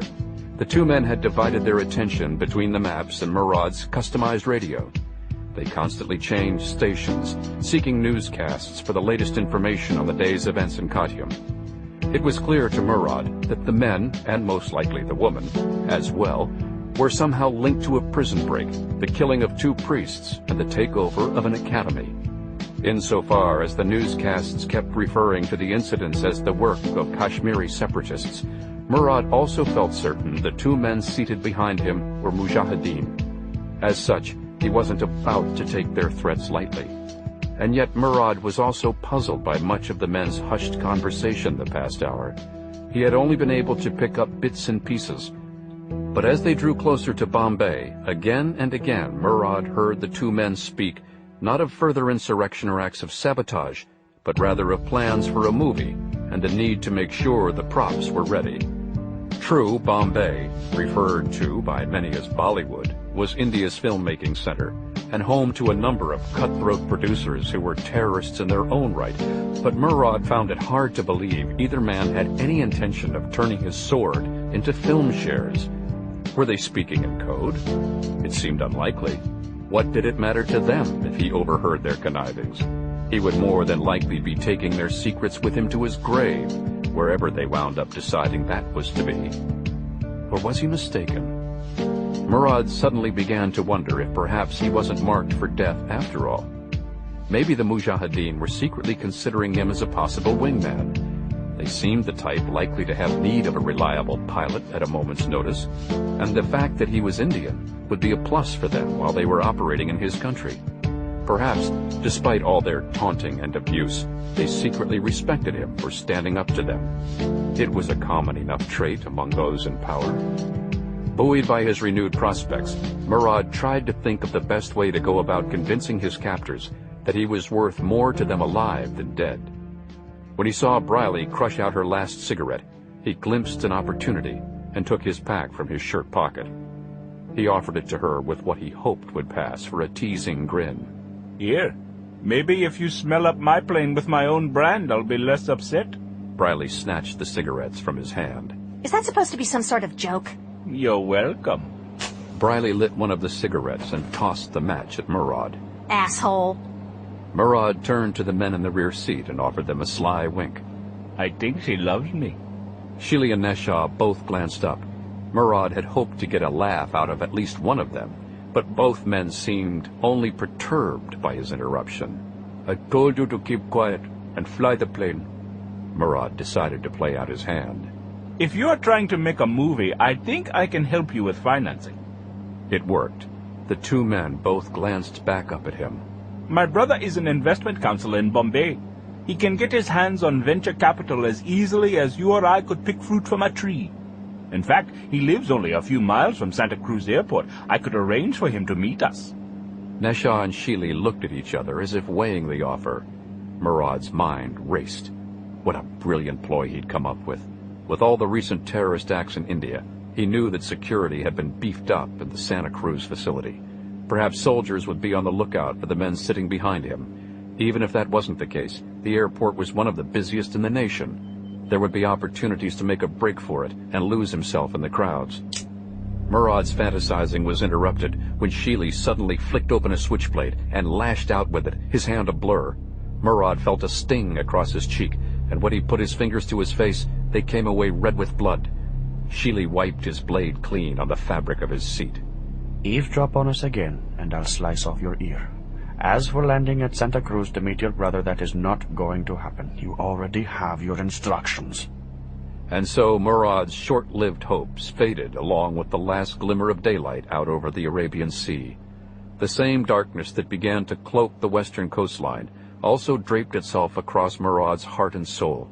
the two men had divided their attention between the maps and Murad's customized radio. They constantly changed stations, seeking newscasts for the latest information on the day's events in Kottayam. It was clear to Murad that the men, and most likely the woman, as well, were somehow linked to a prison break, the killing of 2 priests, and the takeover of an academy. Insofar as the newscasts kept referring to the incidents as the work of Kashmiri separatists, Murad also felt certain the 2 men seated behind him were mujahideen. As such, he wasn't about to take their threats lightly. And yet Murad was also puzzled by much of the men's hushed conversation the past hour. He had only been able to pick up bits and pieces. But as they drew closer to Bombay, again and again Murad heard the 2 men speak not of further insurrection or acts of sabotage, but rather of plans for a movie and the need to make sure the props were ready. True, Bombay, referred to by many as Bollywood, was India's filmmaking center and home to a number of cutthroat producers who were terrorists in their own right, but Murad found it hard to believe either man had any intention of turning his sword into film shares. Were they speaking in code? It seemed unlikely. What did it matter to them if he overheard their connivings? He would more than likely be taking their secrets with him to his grave, wherever they wound up deciding that was to be. Or was he mistaken? Murad suddenly began to wonder if perhaps he wasn't marked for death after all. Maybe the Mujahideen were secretly considering him as a possible wingman. They seemed the type likely to have need of a reliable pilot at a moment's notice, and the fact that he was Indian would be a plus for them while they were operating in his country. Perhaps, despite all their taunting and abuse, they secretly respected him for standing up to them. It was a common enough trait among those in power. Buoyed by his renewed prospects, Murad tried to think of the best way to go about convincing his captors that he was worth more to them alive than dead. When he saw Briley crush out her last cigarette, he glimpsed an opportunity and took his pack from his shirt pocket. He offered it to her with what he hoped would pass for a teasing grin. Here, maybe if you smell up my plane with my own brand, I'll be less upset. Briley snatched the cigarettes from his hand. Is that supposed to be some sort of joke? You're welcome. Briley lit one of the cigarettes and tossed the match at Murad. Asshole. Murad turned to the men in the rear seat and offered them a sly wink. I think she loves me. Sheely and Neshaw both glanced up. Murad had hoped to get a laugh out of at least one of them, but both men seemed only perturbed by his interruption. I told you to keep quiet and fly the plane. Murad decided to play out his hand. If you are trying to make a movie, I think I can help you with financing. It worked. The 2 men both glanced back up at him. My brother is an investment counselor in Bombay. He can get his hands on venture capital as easily as you or I could pick fruit from a tree. In fact, he lives only a few miles from Santa Cruz Airport. I could arrange for him to meet us. Neshaw and Sheely looked at each other as if weighing the offer. Murad's mind raced. What a brilliant ploy he'd come up with. With all the recent terrorist acts in India, he knew that security had been beefed up at the Santa Cruz facility. Perhaps soldiers would be on the lookout for the men sitting behind him. Even if that wasn't the case, the airport was one of the busiest in the nation. There would be opportunities to make a break for it and lose himself in the crowds. Murad's fantasizing was interrupted when Sheely suddenly flicked open a switchblade and lashed out with it, his hand a blur. Murad felt a sting across his cheek, and when he put his fingers to his face, they came away red with blood. Sheely wiped his blade clean on the fabric of his seat. Eavesdrop on us again, and I'll slice off your ear. As for landing at Santa Cruz to meet your brother, that is not going to happen. You already have your instructions. And so Murad's short-lived hopes faded along with the last glimmer of daylight out over the Arabian Sea. The same darkness that began to cloak the western coastline also draped itself across Murad's heart and soul.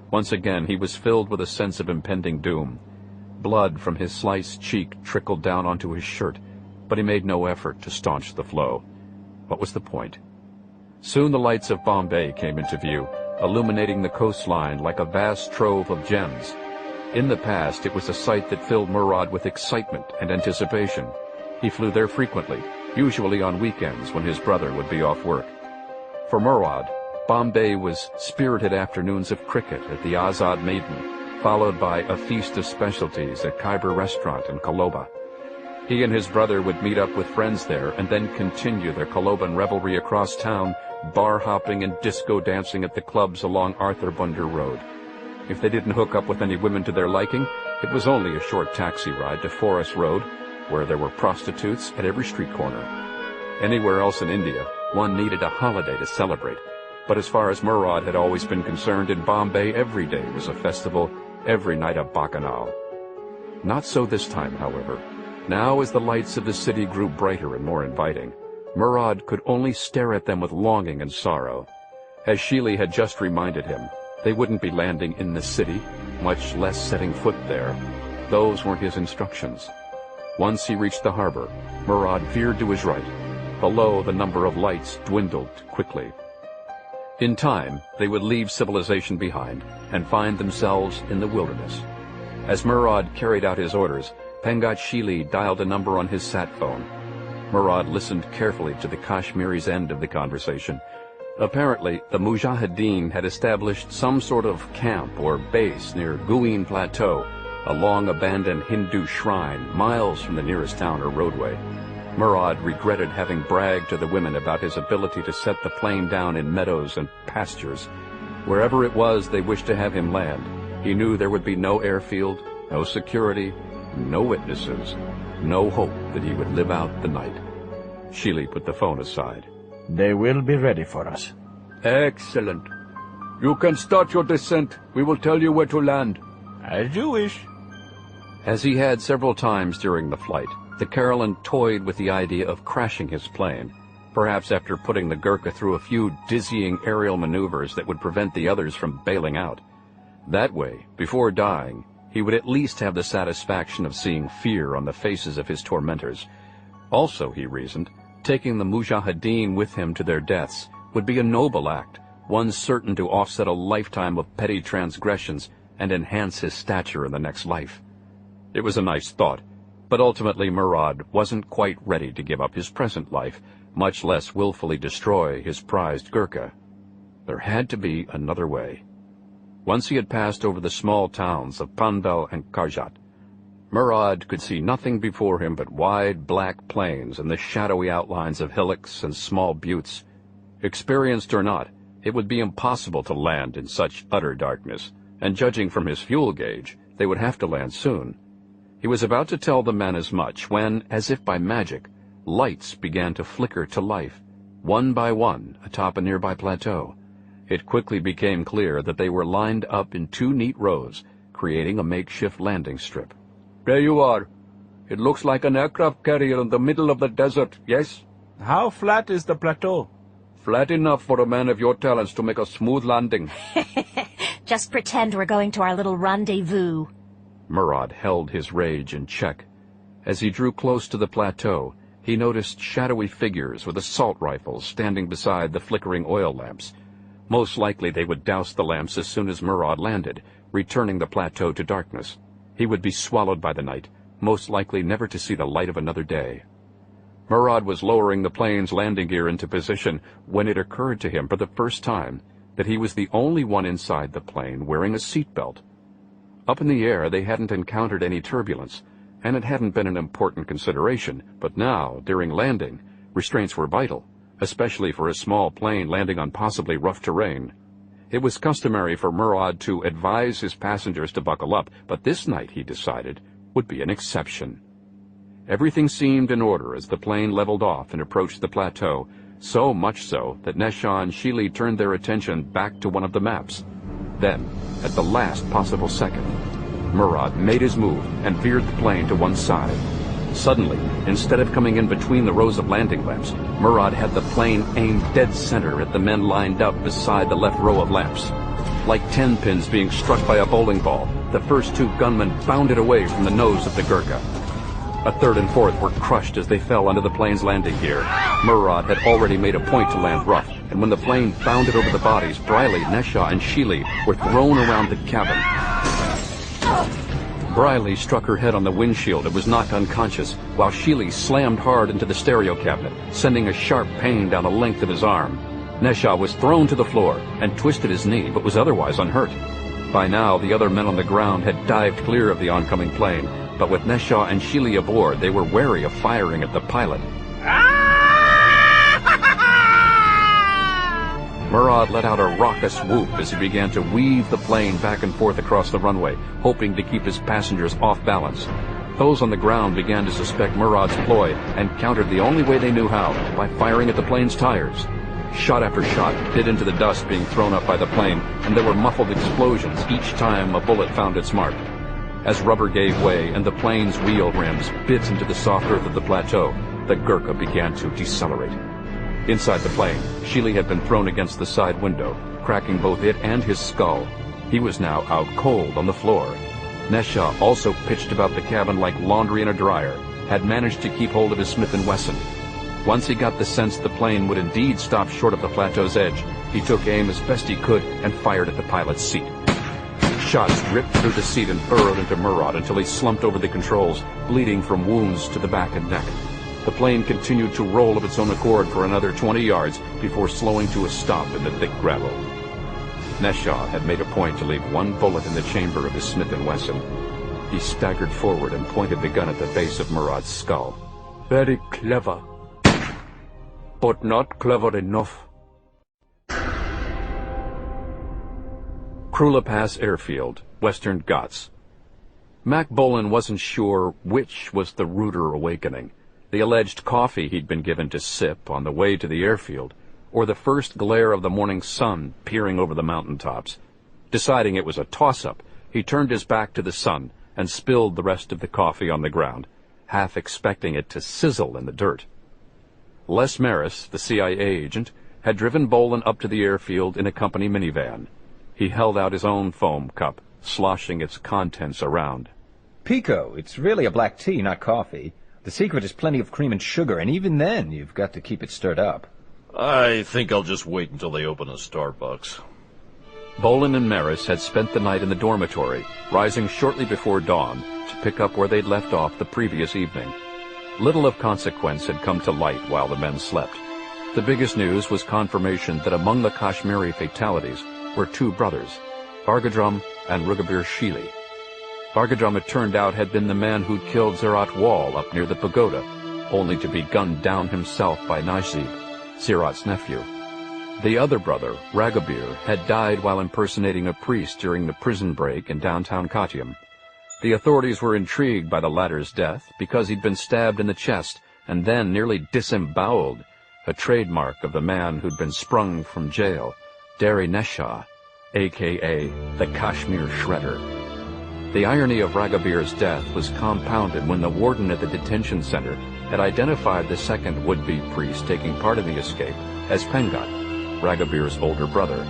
Once again he was filled with a sense of impending doom. Blood from his sliced cheek trickled down onto his shirt, but he made no effort to staunch the flow. What was the point? Soon the lights of Bombay came into view, illuminating the coastline like a vast trove of gems. In the past, it was a sight that filled Murad with excitement and anticipation. He flew there frequently, usually on weekends when his brother would be off work. For Murad, Bombay was spirited afternoons of cricket at the Azad Maiden, followed by a feast of specialties at Khyber Restaurant in Koloba. He and his brother would meet up with friends there and then continue their Koloban revelry across town, bar hopping and disco dancing at the clubs along Arthur Bunder Road. If they didn't hook up with any women to their liking, it was only a short taxi ride to Forest Road, where there were prostitutes at every street corner. Anywhere else in India, one needed a holiday to celebrate. But as far as Murad had always been concerned, in Bombay every day was a festival, every night a bacchanal. Not so this time, however. Now, as the lights of the city grew brighter and more inviting, Murad could only stare at them with longing and sorrow. As Sheely had just reminded him, they wouldn't be landing in the city, much less setting foot there. Those weren't his instructions. Once he reached the harbor, Murad veered to his right. Below, the number of lights dwindled quickly. In time, they would leave civilization behind and find themselves in the wilderness. As Murad carried out his orders, Pengat Sheely dialed a number on his sat phone. Murad listened carefully to the Kashmiri's end of the conversation. Apparently, the Mujahideen had established some sort of camp or base near Guin Plateau, a long-abandoned Hindu shrine miles from the nearest town or roadway. Murad regretted having bragged to the women about his ability to set the plane down in meadows and pastures. Wherever it was they wished to have him land, he knew there would be no airfield, no security, no witnesses, no hope that he would live out the night. Sheely put the phone aside. They will be ready for us. Excellent. You can start your descent. We will tell you where to land. As you wish. As he had several times during the flight, the Caroline toyed with the idea of crashing his plane, perhaps after putting the Gurkha through a few dizzying aerial maneuvers that would prevent the others from bailing out. That way, before dying, he would at least have the satisfaction of seeing fear on the faces of his tormentors. Also, he reasoned, taking the Mujahideen with him to their deaths would be a noble act, one certain to offset a lifetime of petty transgressions and enhance his stature in the next life. It was a nice thought, but ultimately Murad wasn't quite ready to give up his present life, much less willfully destroy his prized Gurkha. There had to be another way. Once he had passed over the small towns of Panvel and Karjat, Murad could see nothing before him but wide black plains and the shadowy outlines of hillocks and small buttes. Experienced or not, it would be impossible to land in such utter darkness, and judging from his fuel gauge, they would have to land soon. He was about to tell the men as much when, as if by magic, lights began to flicker to life, one by one, atop a nearby plateau. It quickly became clear that they were lined up in two neat rows, creating a makeshift landing strip. There you are. It looks like an aircraft carrier in the middle of the desert, yes? How flat is the plateau? Flat enough for a man of your talents to make a smooth landing. Just pretend we're going to our little rendezvous. Murad held his rage in check. As he drew close to the plateau, he noticed shadowy figures with assault rifles standing beside the flickering oil lamps. Most likely they would douse the lamps as soon as Murad landed, returning the plateau to darkness. He would be swallowed by the night, most likely never to see the light of another day. Murad was lowering the plane's landing gear into position when it occurred to him for the first time that he was the only one inside the plane wearing a seatbelt. Up in the air, they hadn't encountered any turbulence, and it hadn't been an important consideration, but now, during landing, restraints were vital, especially for a small plane landing on possibly rough terrain. It was customary for Murad to advise his passengers to buckle up, but this night, he decided, would be an exception. Everything seemed in order as the plane leveled off and approached the plateau, so much so that Nesha and Sheely turned their attention back to one of the maps. Then, at the last possible second, Murad made his move and veered the plane to one side. Suddenly, instead of coming in between the rows of landing lamps, Murad had the plane aimed dead center at the men lined up beside the left row of lamps. Like 10 pins being struck by a bowling ball, the first two gunmen bounded away from the nose of the Gurkha. A third and fourth were crushed as they fell under the plane's landing gear. Murad had already made a point to land rough, and when the plane bounded over the bodies, Briley, Nesha, and Sheely were thrown around the cabin. Briley struck her head on the windshield and was knocked unconscious, while Sheely slammed hard into the stereo cabinet, sending a sharp pain down the length of his arm. Nesha was thrown to the floor and twisted his knee, but was otherwise unhurt. By now, the other men on the ground had dived clear of the oncoming plane, but with Nesha and Sheely aboard, they were wary of firing at the pilot. Murad let out a raucous whoop as he began to weave the plane back and forth across the runway, hoping to keep his passengers off balance. Those on the ground began to suspect Murad's ploy and countered the only way they knew how, by firing at the plane's tires. Shot after shot hit into the dust being thrown up by the plane, and there were muffled explosions each time a bullet found its mark. As rubber gave way and the plane's wheel rims bit into the soft earth of the plateau, the Gurkha began to decelerate. Inside the plane, Sheely had been thrown against the side window, cracking both it and his skull. He was now out cold on the floor. Neshaw, also pitched about the cabin like laundry in a dryer, had managed to keep hold of his Smith & Wesson. Once he got the sense the plane would indeed stop short of the plateau's edge, he took aim as best he could and fired at the pilot's seat. Shots ripped through the seat and burrowed into Murad until he slumped over the controls, bleeding from wounds to the back and neck. The plane continued to roll of its own accord for another 20 yards before slowing to a stop in the thick gravel. Neshaw had made a point to leave one bullet in the chamber of his Smith & Wesson. He staggered forward and pointed the gun at the base of Murad's skull. Very clever, but not clever enough. Krula Pass Airfield, Western Ghats. Mack Bolan wasn't sure which was the ruder awakening, the alleged coffee he'd been given to sip on the way to the airfield, or the first glare of the morning sun peering over the mountaintops. Deciding it was a toss-up, he turned his back to the sun and spilled the rest of the coffee on the ground, half expecting it to sizzle in the dirt. Les Maris, the CIA agent, had driven Bolan up to the airfield in a company minivan. He held out his own foam cup, sloshing its contents around. Pico, it's really a black tea, not coffee. The secret is plenty of cream and sugar, and even then, you've got to keep it stirred up. I think I'll just wait until they open a Starbucks. Bolan and Maris had spent the night in the dormitory, rising shortly before dawn to pick up where they'd left off the previous evening. Little of consequence had come to light while the men slept. The biggest news was confirmation that among the Kashmiri fatalities were two brothers, Bargadrum and Rugabir Sheely. Bargadrum, it turned out, had been the man who'd killed Zerat Wall up near the pagoda, only to be gunned down himself by Najib, Zerat's nephew. The other brother, Ragabir, had died while impersonating a priest during the prison break in downtown Kottayam. The authorities were intrigued by the latter's death because he'd been stabbed in the chest and then nearly disemboweled, a trademark of the man who'd been sprung from jail, Dari Neshaw, a.k.a. the Kashmir Shredder. The irony of Ragabir's death was compounded when the warden at the detention center had identified the second would-be priest taking part in the escape as Pengat, Ragabir's older brother.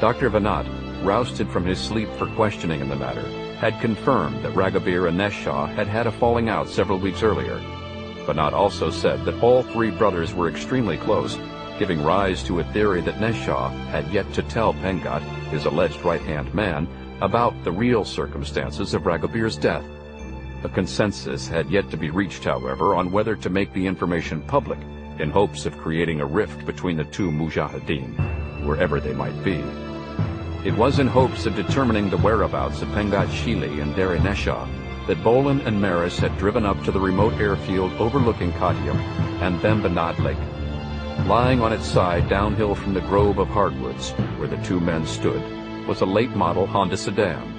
Dr. Vanat, rousted from his sleep for questioning in the matter, had confirmed that Ragabir and Neshaw had had a falling out several weeks earlier. Vanat also said that all three brothers were extremely close, giving rise to a theory that Neshaw had yet to tell Pengat, his alleged right-hand man, about the real circumstances of Ragabir's death. A consensus had yet to be reached, however, on whether to make the information public, in hopes of creating a rift between the two mujahideen, wherever they might be. It was in hopes of determining the whereabouts of Pengat Sheely and Dari Neshaw that Bolan and Maris had driven up to the remote airfield overlooking Kottayam and Bembanad Lake. Lying on its side downhill from the grove of hardwoods, where the two men stood, was a late-model Honda sedan.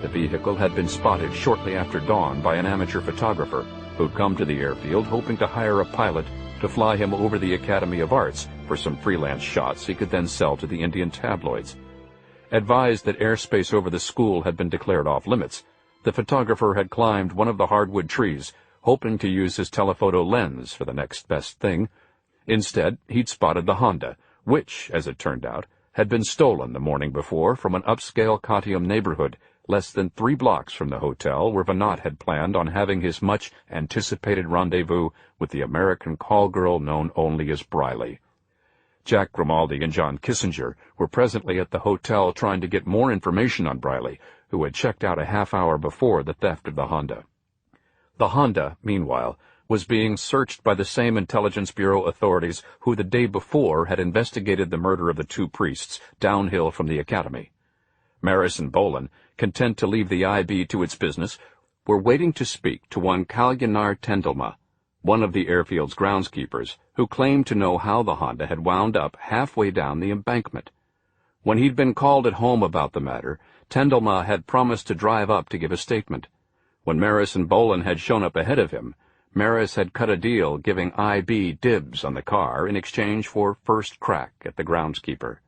The vehicle had been spotted shortly after dawn by an amateur photographer who'd come to the airfield hoping to hire a pilot to fly him over the Academy of Arts for some freelance shots he could then sell to the Indian tabloids. Advised that airspace over the school had been declared off-limits, the photographer had climbed one of the hardwood trees, hoping to use his telephoto lens for the next best thing. Instead, he'd spotted the Honda, which, as it turned out, had been stolen the morning before from an upscale Kottayam neighborhood less than 3 blocks from the hotel where Vanat had planned on having his much-anticipated rendezvous with the American call girl known only as Briley. Jack Grimaldi and John Kissinger were presently at the hotel trying to get more information on Briley, who had checked out a half-hour before the theft of the Honda. The Honda, meanwhile, was being searched by the same Intelligence Bureau authorities who the day before had investigated the murder of the two priests downhill from the academy. Maris and Bolan, content to leave the IB to its business, were waiting to speak to one Kalyanar Tendelma, one of the airfield's groundskeepers, who claimed to know how the Honda had wound up halfway down the embankment. When he'd been called at home about the matter, Tendelma had promised to drive up to give a statement. When Maris and Bolan had shown up ahead of him, Maris had cut a deal giving IB dibs on the car in exchange for first crack at the groundskeeper.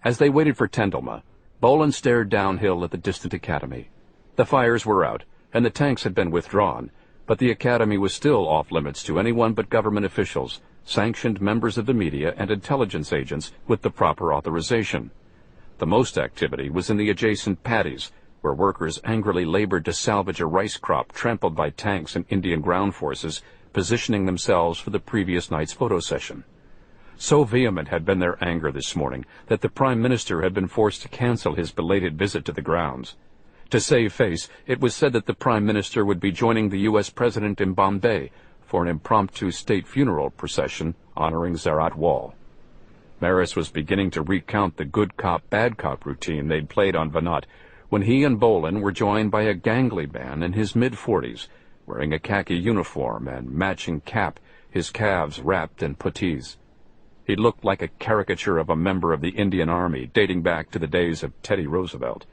As they waited for Tendelma, Bolan stared downhill at the distant academy. The fires were out, and the tanks had been withdrawn, but the academy was still off-limits to anyone but government officials, sanctioned members of the media, and intelligence agents with the proper authorization. The most activity was in the adjacent paddies, where workers angrily labored to salvage a rice crop trampled by tanks and Indian ground forces, positioning themselves for the previous night's photo session. So vehement had been their anger this morning that the Prime Minister had been forced to cancel his belated visit to the grounds. To save face, it was said that the Prime Minister would be joining the U.S. President in Bombay for an impromptu state funeral procession honoring Zarat Wall. Maris was beginning to recount the good cop, bad cop routine they'd played on Vanat when he and Bolan were joined by a gangly man in his mid-40s, wearing a khaki uniform and matching cap, his calves wrapped in puttees. He looked like a caricature of a member of the Indian Army dating back to the days of Teddy Roosevelt.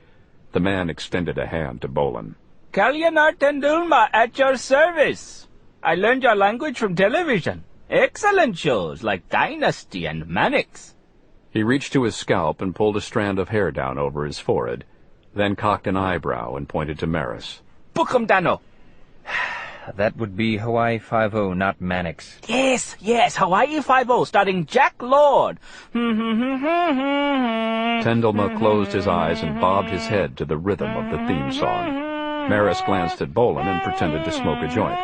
The man extended a hand to Bolan. Kalyanar Tendulma, at your service. I learned your language from television. Excellent shows like Dynasty and Mannix. He reached to his scalp and pulled a strand of hair down over his forehead, then cocked an eyebrow and pointed to Maris. Bukum Dano. That would be Hawaii Five-0, not Mannix. Yes, Hawaii Five-0, starring Jack Lord. Tendelma closed his eyes and bobbed his head to the rhythm of the theme song. Maris glanced at Bolan and pretended to smoke a joint.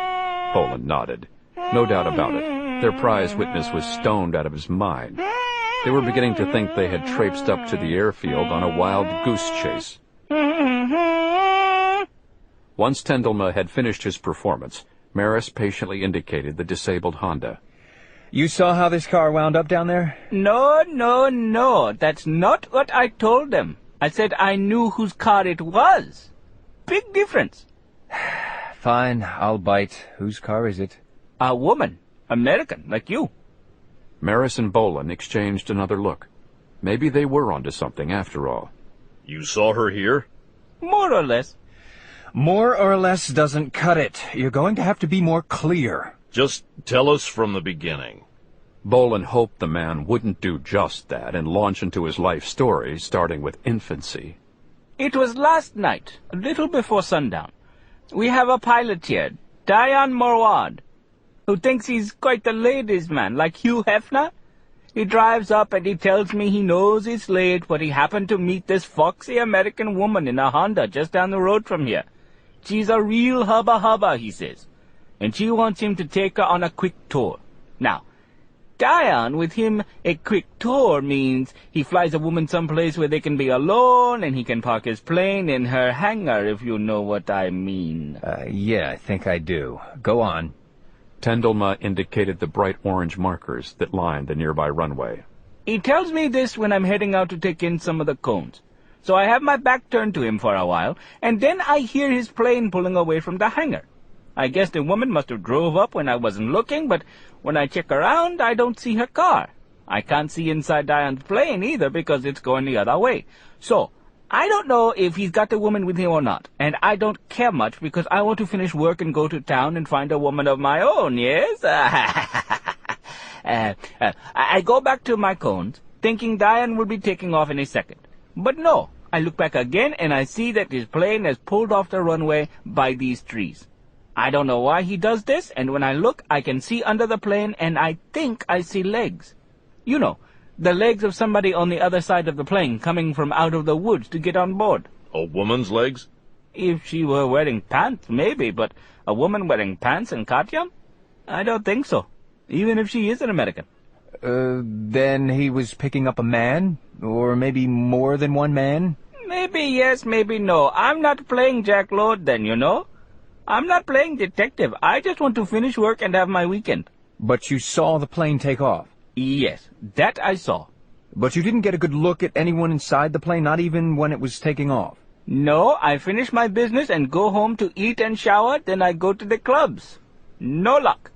Bolan nodded. No doubt about it, their prize witness was stoned out of his mind. They were beginning to think they had traipsed up to the airfield on a wild goose chase. Once Tendelma had finished his performance, Maris patiently indicated the disabled Honda. You saw how this car wound up down there? No. That's not what I told them. I said I knew whose car it was. Big difference. Fine, I'll bite. Whose car is it? A woman. American, like you. Maris and Bolan exchanged another look. Maybe they were onto something after all. You saw her here? More or less. More or less doesn't cut it. You're going to have to be more clear. Just tell us from the beginning. Bolan hoped the man wouldn't do just that and launch into his life story, starting with infancy. It was last night, a little before sundown. We have a pilot here, Diane Morwad, who thinks he's quite a ladies' man, like Hugh Hefner. He drives up and he tells me he knows he's late, but he happened to meet this foxy American woman in a Honda just down the road from here. She's a real hubba-hubba, he says, and she wants him to take her on a quick tour. Now, Diane, with him, a quick tour means he flies a woman someplace where they can be alone, and he can park his plane in her hangar, if you know what I mean. Yeah, I think I do. Go on. Tendelma indicated the bright orange markers that lined the nearby runway. He tells me this when I'm heading out to take in some of the cones. So I have my back turned to him for a while, and then I hear his plane pulling away from the hangar. I guess the woman must have drove up when I wasn't looking, but when I check around, I don't see her car. I can't see inside Diane's plane either because it's going the other way. So, I don't know if he's got the woman with him or not, and I don't care much because I want to finish work and go to town and find a woman of my own, yes? I go back to my cones, thinking Diane will be taking off in a second. But no, I look back again and I see that his plane has pulled off the runway by these trees. I don't know why he does this, and when I look, I can see under the plane, and I think I see legs. You know, the legs of somebody on the other side of the plane coming from out of the woods to get on board. A woman's legs? If she were wearing pants, maybe, but a woman wearing pants and katyam? I don't think so, even if she is an American. Then he was picking up a man? Or maybe more than one man? Maybe yes, maybe no. I'm not playing Jack Lord then, you know? I'm not playing detective. I just want to finish work and have my weekend. But you saw the plane take off? Yes, that I saw. But you didn't get a good look at anyone inside the plane, not even when it was taking off? No, I finish my business and go home to eat and shower, then I go to the clubs. No luck.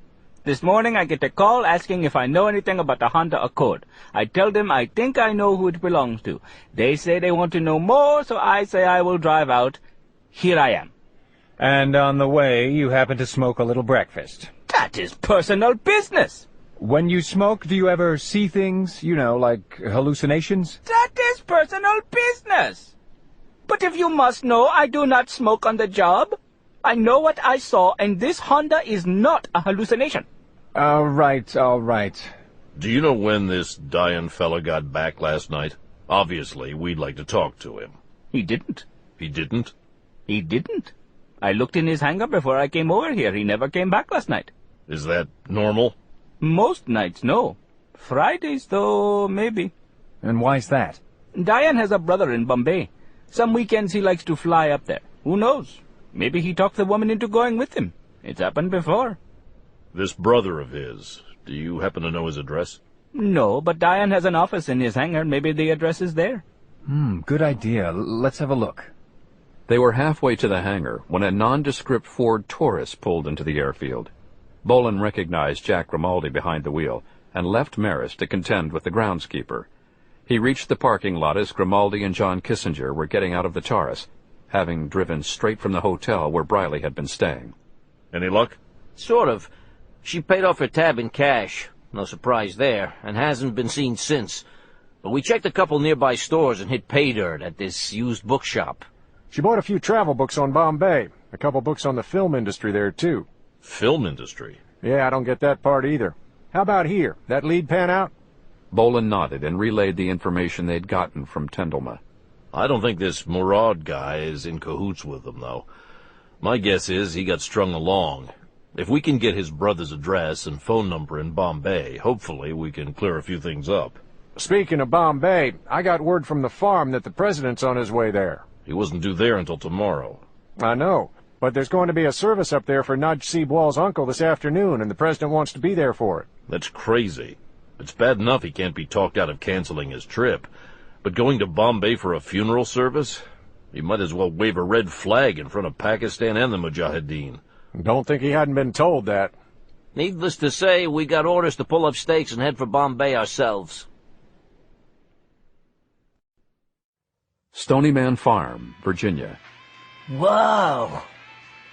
This morning I get a call asking if I know anything about the Honda Accord. I tell them I think I know who it belongs to. They say they want to know more, so I say I will drive out. Here I am. And on the way, you happen to smoke a little breakfast. That is personal business. When you smoke, do you ever see things, you know, like hallucinations? That is personal business. But if you must know, I do not smoke on the job. I know what I saw, and this Honda is not a hallucination. All right, all right. Do you know when this Diane fella got back last night? Obviously, we'd like to talk to him. He didn't. He didn't? He didn't. I looked in his hangar before I came over here. He never came back last night. Is that normal? Most nights, no. Fridays, though, maybe. And why's that? Diane has a brother in Bombay. Some weekends he likes to fly up there. Who knows? Maybe he talked the woman into going with him. It's happened before. This brother of his, do you happen to know his address? No, but Diane has an office in his hangar. Maybe the address is there. Good idea. Let's have a look. They were halfway to the hangar when a nondescript Ford Taurus pulled into the airfield. Bolan recognized Jack Grimaldi behind the wheel and left Maris to contend with the groundskeeper. He reached the parking lot as Grimaldi and John Kissinger were getting out of the Taurus, having driven straight from the hotel where Briley had been staying. Any luck? Sort of. She paid off her tab in cash. No surprise there, and hasn't been seen since. But we checked a couple nearby stores and hit pay dirt at this used bookshop. She bought a few travel books on Bombay. A couple books on the film industry there, too. Film industry? Yeah, I don't get that part either. How about here? That lead pan out? Bolan nodded and relayed the information they'd gotten from Tendelma. I don't think this Murad guy is in cahoots with them, though. My guess is he got strung along. If we can get his brother's address and phone number in Bombay, hopefully we can clear a few things up. Speaking of Bombay, I got word from the farm that the president's on his way there. He wasn't due there until tomorrow. I know, but there's going to be a service up there for Najib Wall's uncle this afternoon, and the president wants to be there for it. That's crazy. It's bad enough he can't be talked out of canceling his trip, but going to Bombay for a funeral service? He might as well wave a red flag in front of Pakistan and the Mujahideen. Don't think he hadn't been told that. Needless to say, we got orders to pull up stakes and head for Bombay ourselves. Stonyman Farm, Virginia. Whoa!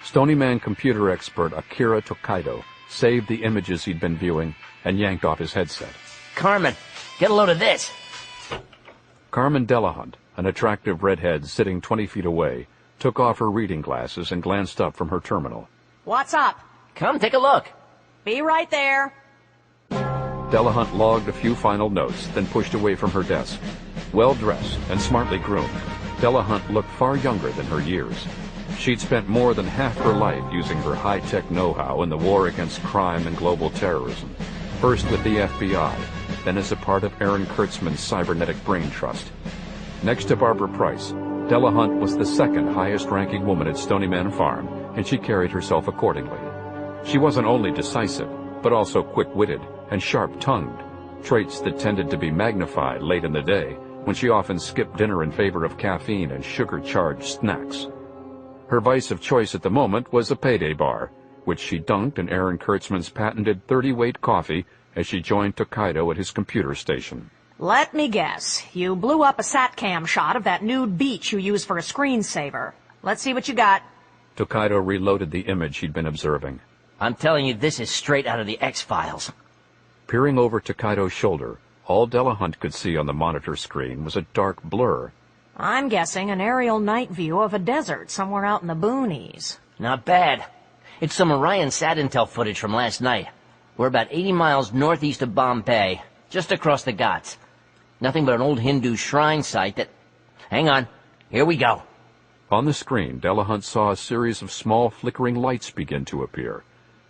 Stonyman computer expert Akira Tokaido saved the images he'd been viewing and yanked off his headset. Carmen, get a load of this. Carmen Delahunt, an attractive redhead sitting 20 feet away, took off her reading glasses and glanced up from her terminal. What's up? Come take a look. Be right there. Delahunt logged a few final notes, then pushed away from her desk. Well-dressed and smartly groomed, Delahunt looked far younger than her years. She'd spent more than half her life using her high-tech know-how in the war against crime and global terrorism, first with the FBI, then as a part of Aaron Kurtzman's cybernetic brain trust. Next to Barbara Price, Delahunt was the second highest-ranking woman at Stonyman Farm, and she carried herself accordingly. She wasn't only decisive, but also quick-witted and sharp-tongued, traits that tended to be magnified late in the day, when she often skipped dinner in favor of caffeine and sugar-charged snacks. Her vice of choice at the moment was a payday bar, which she dunked in Aaron Kurtzman's patented 30-weight coffee as she joined Tokaido at his computer station. Let me guess. You blew up a SATCAM shot of that nude beach you use for a screensaver. Let's see what you got. Tokaido reloaded the image he'd been observing. I'm telling you, this is straight out of the X-Files. Peering over Tokaido's shoulder, all Delahunt could see on the monitor screen was a dark blur. I'm guessing an aerial night view of a desert somewhere out in the boonies. Not bad. It's some Orion Sat-Intel footage from last night. We're about 80 miles northeast of Bombay, just across the Ghats. Nothing but an old Hindu shrine site that... Hang on. Here we go. On the screen, Delahunt saw a series of small flickering lights begin to appear.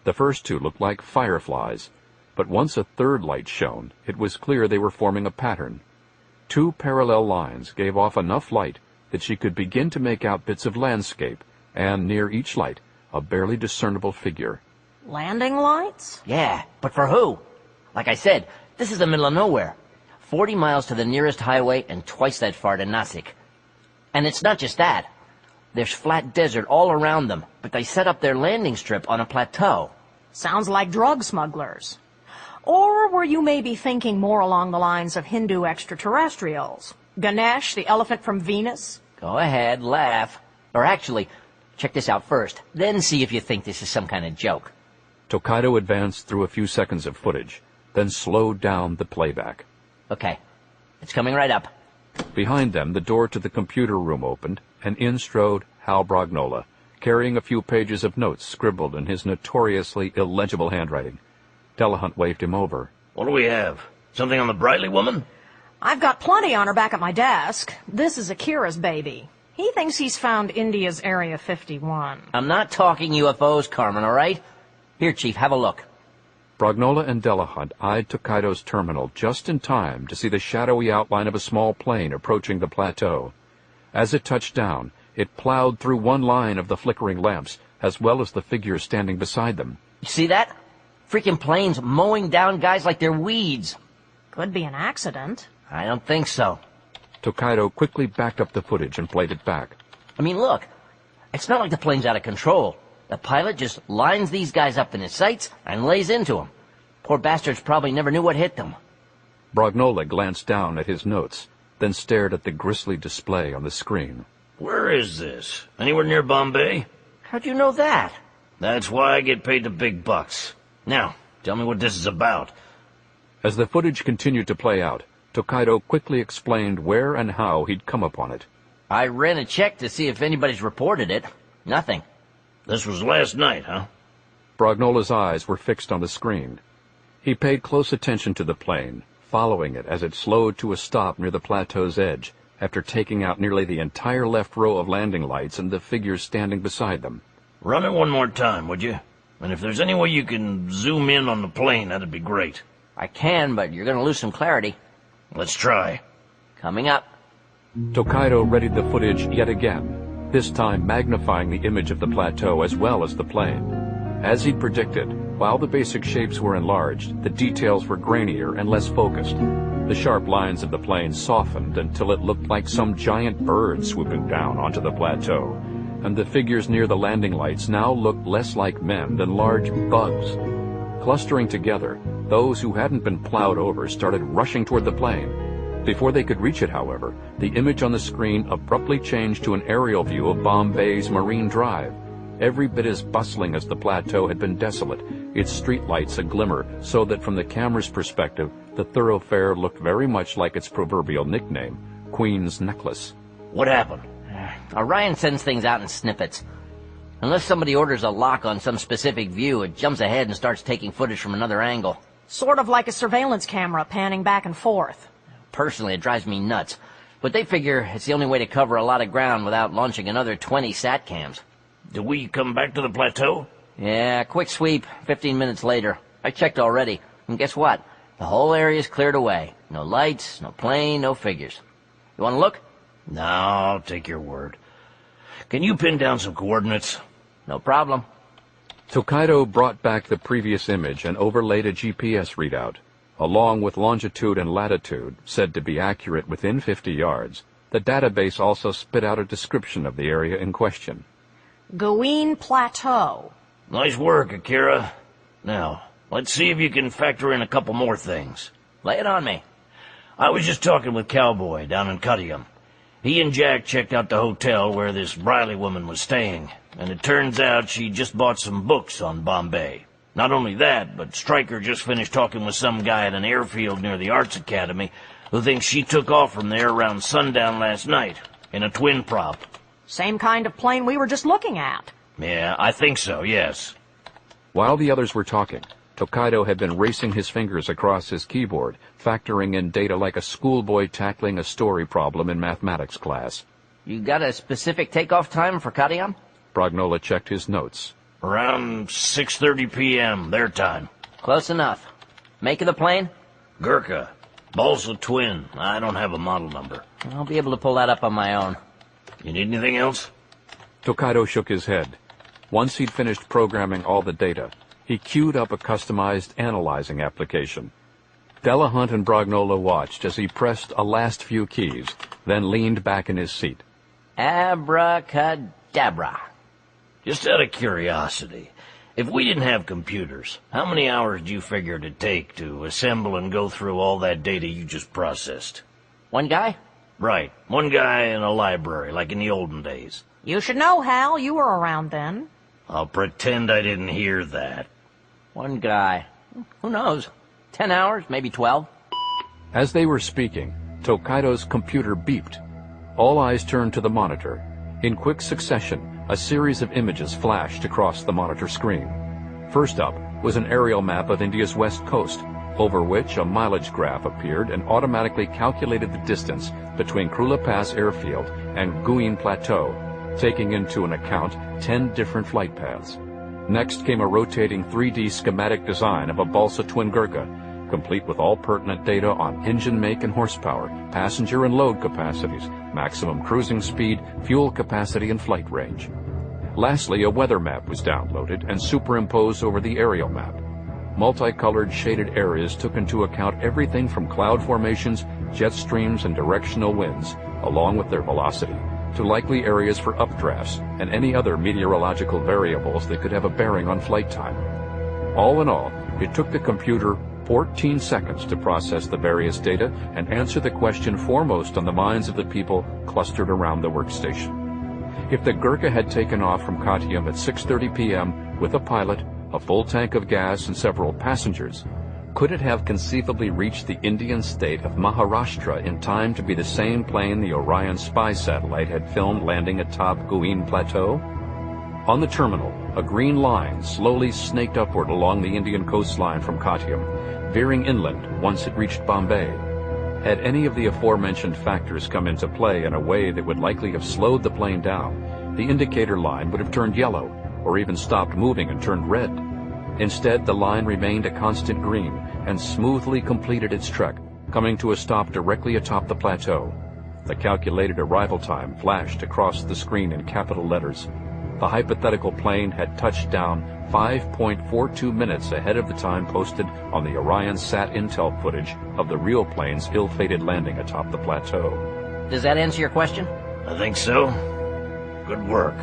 The first two looked like fireflies, but once a third light shone, it was clear they were forming a pattern. Two parallel lines gave off enough light that she could begin to make out bits of landscape, and near each light, a barely discernible figure. Landing lights? Yeah, but for who? Like I said, this is the middle of nowhere. 40 miles to the nearest highway and twice that far to Nasik. And it's not just that. There's flat desert all around them, but they set up their landing strip on a plateau. Sounds like drug smugglers. Or were you maybe thinking more along the lines of Hindu extraterrestrials? Ganesh, the elephant from Venus? Go ahead, laugh. Or actually, Check this out first, then see if you think this is some kind of joke. Tokaido advanced through a few seconds of footage, then slowed down the playback. Okay, it's coming right up. Behind them, the door to the computer room opened, and in strode Hal Brognola, carrying a few pages of notes scribbled in his notoriously illegible handwriting. Delahunt waved him over. What do we have? Something on the Briley woman? I've got plenty on her back at my desk. This is Akira's baby. He thinks he's found India's Area 51. I'm not talking UFOs, Carmen, all right? Here, Chief, have a look. Brognola and Delahunt eyed Tokaido's terminal just in time to see the shadowy outline of a small plane approaching the plateau. As it touched down, it plowed through one line of the flickering lamps, as well as the figures standing beside them. You see that? Freaking planes mowing down guys like they're weeds. Could be an accident. I don't think so. Tokaido quickly backed up the footage and played it back. I mean, look. It's not like the plane's out of control. The pilot just lines these guys up in his sights and lays into them. Poor bastards probably never knew what hit them. Brognola glanced down at his notes, then stared at the grisly display on the screen. Where is this? Anywhere near Bombay? How'd you know that? That's why I get paid the big bucks. Now, tell me what this is about. As the footage continued to play out, Tokaido quickly explained where and how he'd come upon it. I ran a check to see if anybody's reported it. Nothing. This was last night, huh? Brognola's eyes were fixed on the screen. He paid close attention to the plane, following it as it slowed to a stop near the plateau's edge, after taking out nearly the entire left row of landing lights and the figures standing beside them. Run it one more time, would you? And if there's any way you can zoom in on the plane, that'd be great. I can, but you're going to lose some clarity. Let's try. Coming up. Tokaido readied the footage yet again, this time magnifying the image of the plateau as well as the plane. As he'd predicted, while the basic shapes were enlarged, the details were grainier and less focused. The sharp lines of the plane softened until it looked like some giant bird swooping down onto the plateau, and the figures near the landing lights now looked less like men than large bugs. Clustering together, those who hadn't been plowed over started rushing toward the plane. Before they could reach it, however, the image on the screen abruptly changed to an aerial view of Bombay's Marine Drive. Every bit as bustling as the plateau had been desolate, its streetlights a glimmer, so that from the camera's perspective, the thoroughfare looked very much like its proverbial nickname, Queen's Necklace. What happened? Orion sends things out in snippets. Unless somebody orders a lock on some specific view, it jumps ahead and starts taking footage from another angle. Sort of like a surveillance camera panning back and forth. Personally, it drives me nuts. But they figure it's the only way to cover a lot of ground without launching another 20 SATCAMs. Do we come back to the plateau? Yeah, quick sweep, 15 minutes later. I checked already, and guess what? The whole area's cleared away. No lights, no plane, no figures. You want to look? No, I'll take your word. Can you pin down some coordinates? No problem. Tokaido brought back the previous image and overlaid a GPS readout. Along with longitude and latitude, said to be accurate within 50 yards, the database also spit out a description of the area in question. Gaween Plateau. Nice work, Akira. Now, let's see if you can factor in a couple more things. Lay it on me. I was just talking with Cowboy down in Cutium. He and Jack checked out the hotel where this Briley woman was staying, and it turns out she just bought some books on Bombay. Not only that, but Stryker just finished talking with some guy at an airfield near the Arts Academy who thinks she took off from there around sundown last night in a twin prop. Same kind of plane we were just looking at. Yeah, I think so, yes. While the others were talking, Tokaido had been racing his fingers across his keyboard, factoring in data like a schoolboy tackling a story problem in mathematics class. You got a specific takeoff time for Cutium? Brognola checked his notes. Around 6:30 p.m., their time. Close enough. Make of the plane? Gurkha. Balsa twin. I don't have a model number. I'll be able to pull that up on my own. You need anything else? Tokaido shook his head. Once he'd finished programming all the data, he queued up a customized analyzing application. Delahunt and Brognola watched as he pressed a last few keys, then leaned back in his seat. Abracadabra. Just out of curiosity, if we didn't have computers, how many hours do you figure it'd take to assemble and go through all that data you just processed? One guy? Right. One guy in a library, like in the olden days. You should know, Hal. You were around then. I'll pretend I didn't hear that. One guy. Who knows? 10 hours, maybe 12. As they were speaking, Tokaido's computer beeped. All eyes turned to the monitor. In quick succession, a series of images flashed across the monitor screen. First up was an aerial map of India's west coast, over which a mileage graph appeared and automatically calculated the distance between Krula Pass airfield and Guin Plateau, taking into an account 10 different flight paths. Next came a rotating 3D schematic design of a Balsa twin Gurkha, complete with all pertinent data on engine make and horsepower, passenger and load capacities, maximum cruising speed, fuel capacity, and flight range. Lastly, a weather map was downloaded and superimposed over the aerial map. Multicolored shaded areas took into account everything from cloud formations, jet streams, and directional winds, along with their velocity, to likely areas for updrafts and any other meteorological variables that could have a bearing on flight time. All in all, it took the computer 14 seconds to process the various data and answer the question foremost on the minds of the people clustered around the workstation. If the Gurkha had taken off from Kottayam at 6:30 p.m. with a pilot, a full tank of gas, and several passengers, could it have conceivably reached the Indian state of Maharashtra in time to be the same plane the Orion spy satellite had filmed landing atop Guin Plateau? On the terminal, a green line slowly snaked upward along the Indian coastline from Kottayam, veering inland once it reached Bombay. Had any of the aforementioned factors come into play in a way that would likely have slowed the plane down, the indicator line would have turned yellow, or even stopped moving and turned red. Instead, the line remained a constant green and smoothly completed its trek, coming to a stop directly atop the plateau. The calculated arrival time flashed across the screen in capital letters. The hypothetical plane had touched down 5.42 minutes ahead of the time posted on the Orion Sat Intel footage of the real plane's ill-fated landing atop the plateau. Does that answer your question? I think so. Good work.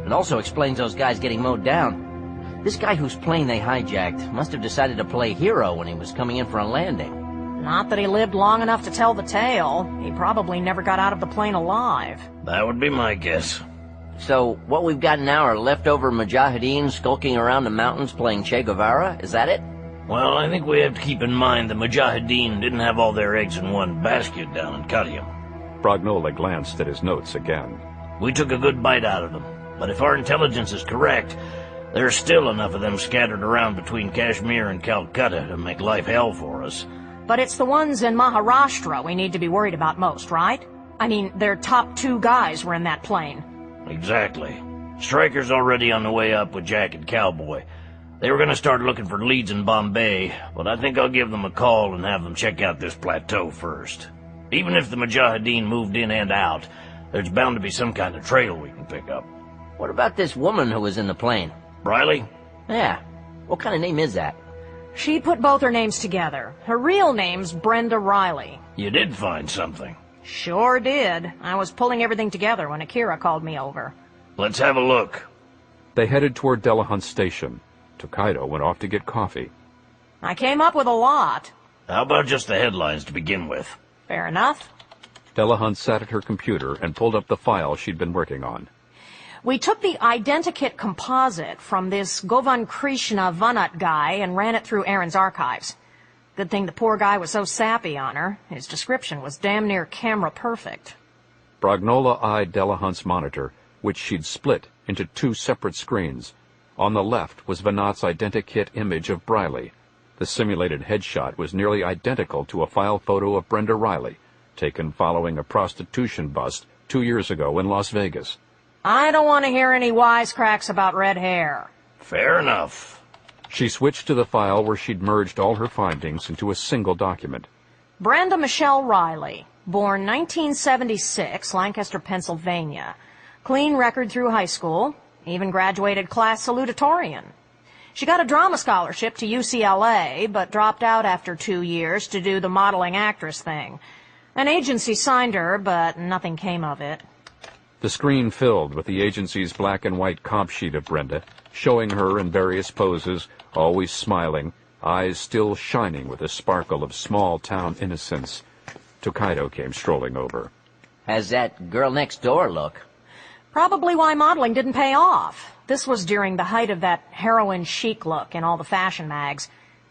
It also explains those guys getting mowed down. This guy whose plane they hijacked must have decided to play hero when he was coming in for a landing. Not that he lived long enough to tell the tale. He probably never got out of the plane alive. That would be my guess. So what we've got now are leftover mujahideen skulking around the mountains playing Che Guevara? Is that it? Well, I think we have to keep in mind the mujahideen didn't have all their eggs in one basket down in Kottayam. Brognola glanced at his notes again. We took a good bite out of them, but if our intelligence is correct, there's still enough of them scattered around between Kashmir and Calcutta to make life hell for us. But it's the ones in Maharashtra we need to be worried about most, right? I mean, their top 2 guys were in that plane. Exactly. Stryker's already on the way up with Jack and Cowboy. They were going to start looking for leads in Bombay, but I think I'll give them a call and have them check out this plateau first. Even if the mujahideen moved in and out, there's bound to be some kind of trail we can pick up. What about this woman who was in the plane? Riley? Yeah. What kind of name is that? She put both her names together. Her real name's Brenda Riley. You did find something. Sure did. I was pulling everything together when Akira called me over. Let's have a look. They headed toward Delahunt Station. Tokaido went off to get coffee. I came up with a lot. How about just the headlines to begin with? Fair enough. Delahunt sat at her computer and pulled up the file she'd been working on. We took the identikit composite from this Govan Krishna Vanat guy and ran it through Aaron's archives. Good thing the poor guy was so sappy on her. His description was damn near camera perfect. Brognola eyed Delahunt's monitor, which she'd split into 2 separate screens. On the left was Vanat's identikit image of Briley. The simulated headshot was nearly identical to a file photo of Brenda Riley, taken following a prostitution bust 2 years ago in Las Vegas. I don't want to hear any wisecracks about red hair. Fair enough. She switched to the file where she'd merged all her findings into a single document. Brenda Michelle Riley, born 1976, Lancaster, Pennsylvania. Clean record through high school, even graduated class salutatorian. She got a drama scholarship to UCLA, but dropped out after 2 years to do the modeling actress thing. An agency signed her, but nothing came of it. The screen filled with the agency's black and white comp sheet of Brenda, showing her in various poses, always smiling, eyes still shining with a sparkle of small-town innocence. Tokaido came strolling over. How's that girl next door look? Probably why modeling didn't pay off. This was during the height of that heroin chic look in all the fashion mags.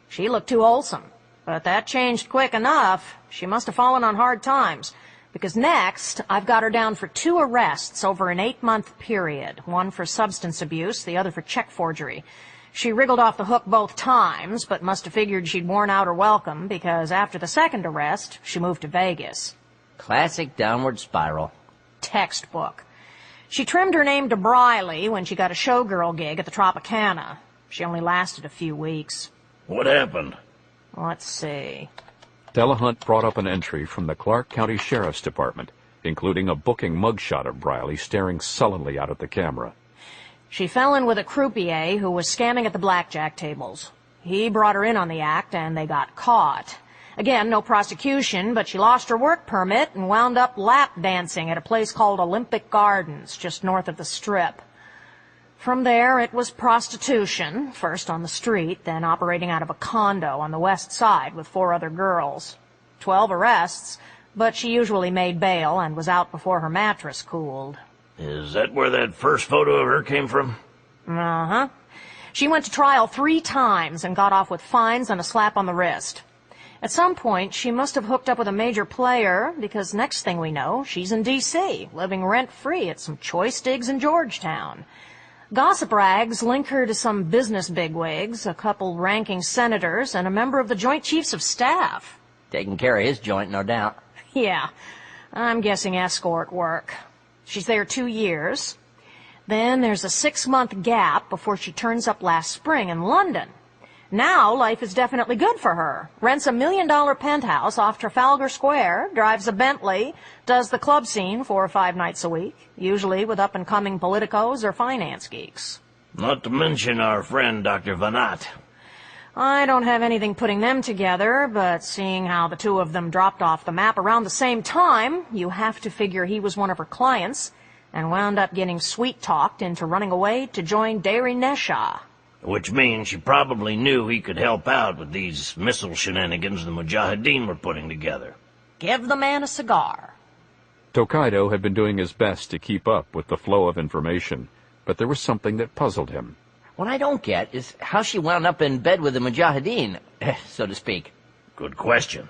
She looked too wholesome. But that changed quick enough. She must have fallen on hard times. Because next, I've got her down for 2 arrests over an 8-month period. One for substance abuse, the other for check forgery. She wriggled off the hook both times, but must have figured she'd worn out her welcome, because after the second arrest, she moved to Vegas. Classic downward spiral. Textbook. She trimmed her name to Briley when she got a showgirl gig at the Tropicana. She only lasted a few weeks. What happened? Let's see. Delahunt brought up an entry from the Clark County Sheriff's Department, including a booking mugshot of Briley staring sullenly out at the camera. She fell in with a croupier who was scamming at the blackjack tables. He brought her in on the act, and they got caught. Again, no prosecution, but she lost her work permit and wound up lap dancing at a place called Olympic Gardens, just north of the Strip. From there, it was prostitution, first on the street, then operating out of a condo on the west side with 4 other girls. 12 arrests, but she usually made bail and was out before her mattress cooled. Is that where that first photo of her came from? Uh-huh. She went to trial 3 times and got off with fines and a slap on the wrist. At some point, she must have hooked up with a major player, because next thing we know, she's in D.C., living rent-free at some choice digs in Georgetown. Gossip rags link her to some business bigwigs, a couple ranking senators, and a member of the Joint Chiefs of Staff. Taking care of his joint, no doubt. Yeah, I'm guessing escort work. She's there 2 years. Then there's a 6-month gap before she turns up last spring in London. Now life is definitely good for her. Rents a $1 million penthouse off Trafalgar Square, drives a Bentley, does the club scene 4 or 5 nights a week, usually with up-and-coming politicos or finance geeks. Not to mention our friend Dr. Vanat. I don't have anything putting them together, but seeing how the 2 of them dropped off the map around the same time, you have to figure he was one of her clients and wound up getting sweet-talked into running away to join Dairy Nesha. Which means she probably knew he could help out with these missile shenanigans the Mujahideen were putting together. Give the man a cigar. Tokaido had been doing his best to keep up with the flow of information, but there was something that puzzled him. What I don't get is how she wound up in bed with the Mujahideen, so to speak. Good question.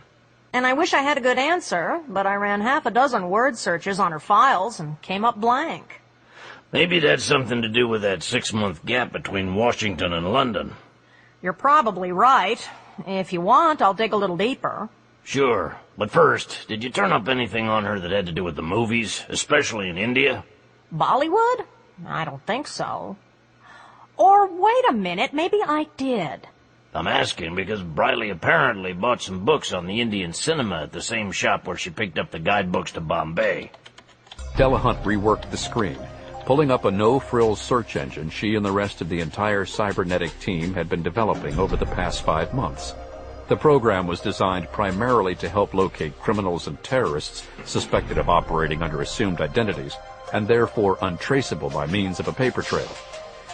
And I wish I had a good answer, but I ran half a dozen word searches on her files and came up blank. Maybe that's something to do with that 6-month gap between Washington and London. You're probably right. If you want, I'll dig a little deeper. Sure. But first, did you turn up anything on her that had to do with the movies, especially in India? Bollywood? I don't think so. Or wait a minute, maybe I did. I'm asking because Briley apparently bought some books on the Indian cinema at the same shop where she picked up the guidebooks to Bombay. Delahunt reworked the screen. Pulling up a no-frills search engine she and the rest of the entire cybernetic team had been developing over the past 5 months. The program was designed primarily to help locate criminals and terrorists suspected of operating under assumed identities, and therefore untraceable by means of a paper trail.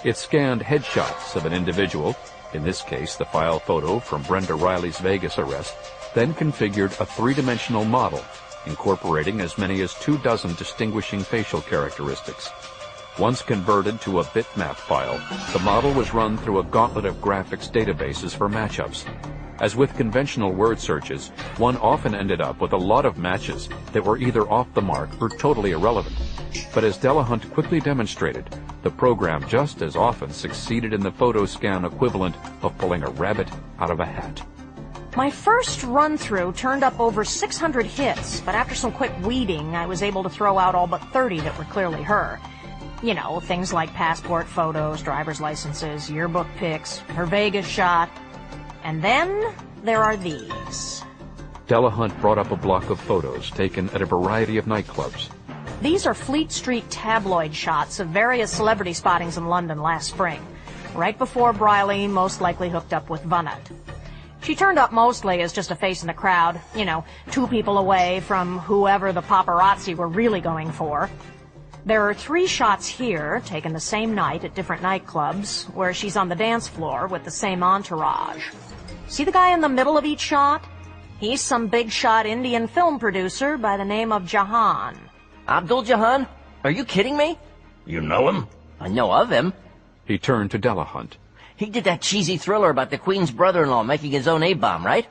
It scanned headshots of an individual, in this case the file photo from Brenda Riley's Vegas arrest, then configured a 3-dimensional model, incorporating as many as 24 distinguishing facial characteristics. Once converted to a bitmap file, the model was run through a gauntlet of graphics databases for matchups. As with conventional word searches, one often ended up with a lot of matches that were either off the mark or totally irrelevant. But as Delahunt quickly demonstrated, the program just as often succeeded in the photo scan equivalent of pulling a rabbit out of a hat. My first run-through turned up over 600 hits, but after some quick weeding, I was able to throw out all but 30 that were clearly her. You know, things like passport photos, driver's licenses, yearbook pics, her Vegas shot. And then there are these. Delahunt brought up a block of photos taken at a variety of nightclubs. These are Fleet Street tabloid shots of various celebrity spottings in London last spring, right before Briley most likely hooked up with Vanat. She turned up mostly as just a face in the crowd, you know, 2 people away from whoever the paparazzi were really going for. There are 3 shots here, taken the same night at different nightclubs, where she's on the dance floor with the same entourage. See the guy in the middle of each shot? He's some big-shot Indian film producer by the name of Jahan. Abdul Jahan? Are you kidding me? You know him? I know of him. He turned to Delahunt. He did that cheesy thriller about the Queen's brother-in-law making his own A-bomb, right?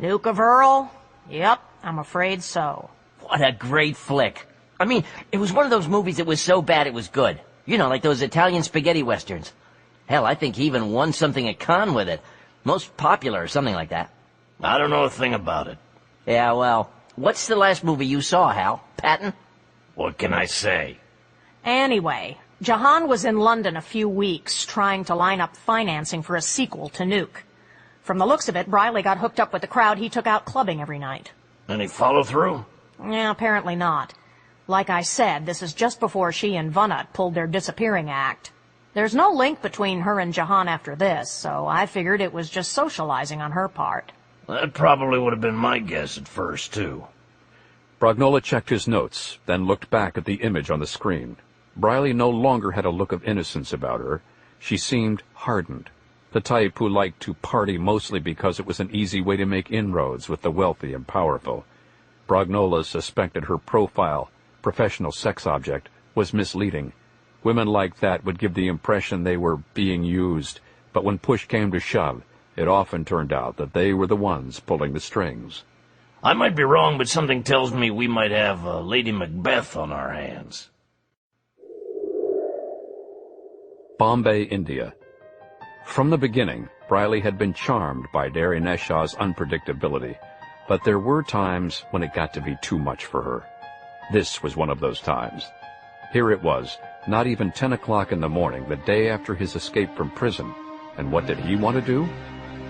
Duke of Earl? Yep, I'm afraid so. What a great flick. I mean, it was one of those movies that was so bad it was good. You know, like those Italian spaghetti westerns. Hell, I think he even won something at Cannes with it. Most popular or something like that. I don't know a thing about it. Yeah, well, what's the last movie you saw, Hal? Patton? What can I say? Anyway, Jahan was in London a few weeks trying to line up financing for a sequel to Nuke. From the looks of it, Briley got hooked up with the crowd he took out clubbing every night. Any follow-through? Yeah, apparently not. Like I said, this is just before she and Vunnut pulled their disappearing act. There's no link between her and Jahan after this, so I figured it was just socializing on her part. That probably would have been my guess at first, too. Brognola checked his notes, then looked back at the image on the screen. Briley no longer had a look of innocence about her. She seemed hardened, the type who liked to party mostly because it was an easy way to make inroads with the wealthy and powerful. Brognola suspected her profile, professional sex object, was misleading. Women like that would give the impression they were being used, but when push came to shove, it often turned out that they were the ones pulling the strings. I might be wrong, but something tells me we might have Lady Macbeth on our hands. Bombay, India. From the beginning, Briley had been charmed by Dari Neshaw's unpredictability, but there were times when it got to be too much for her. This was one of those times. Here it was, not even 10 o'clock in the morning, the day after his escape from prison. And what did he want to do?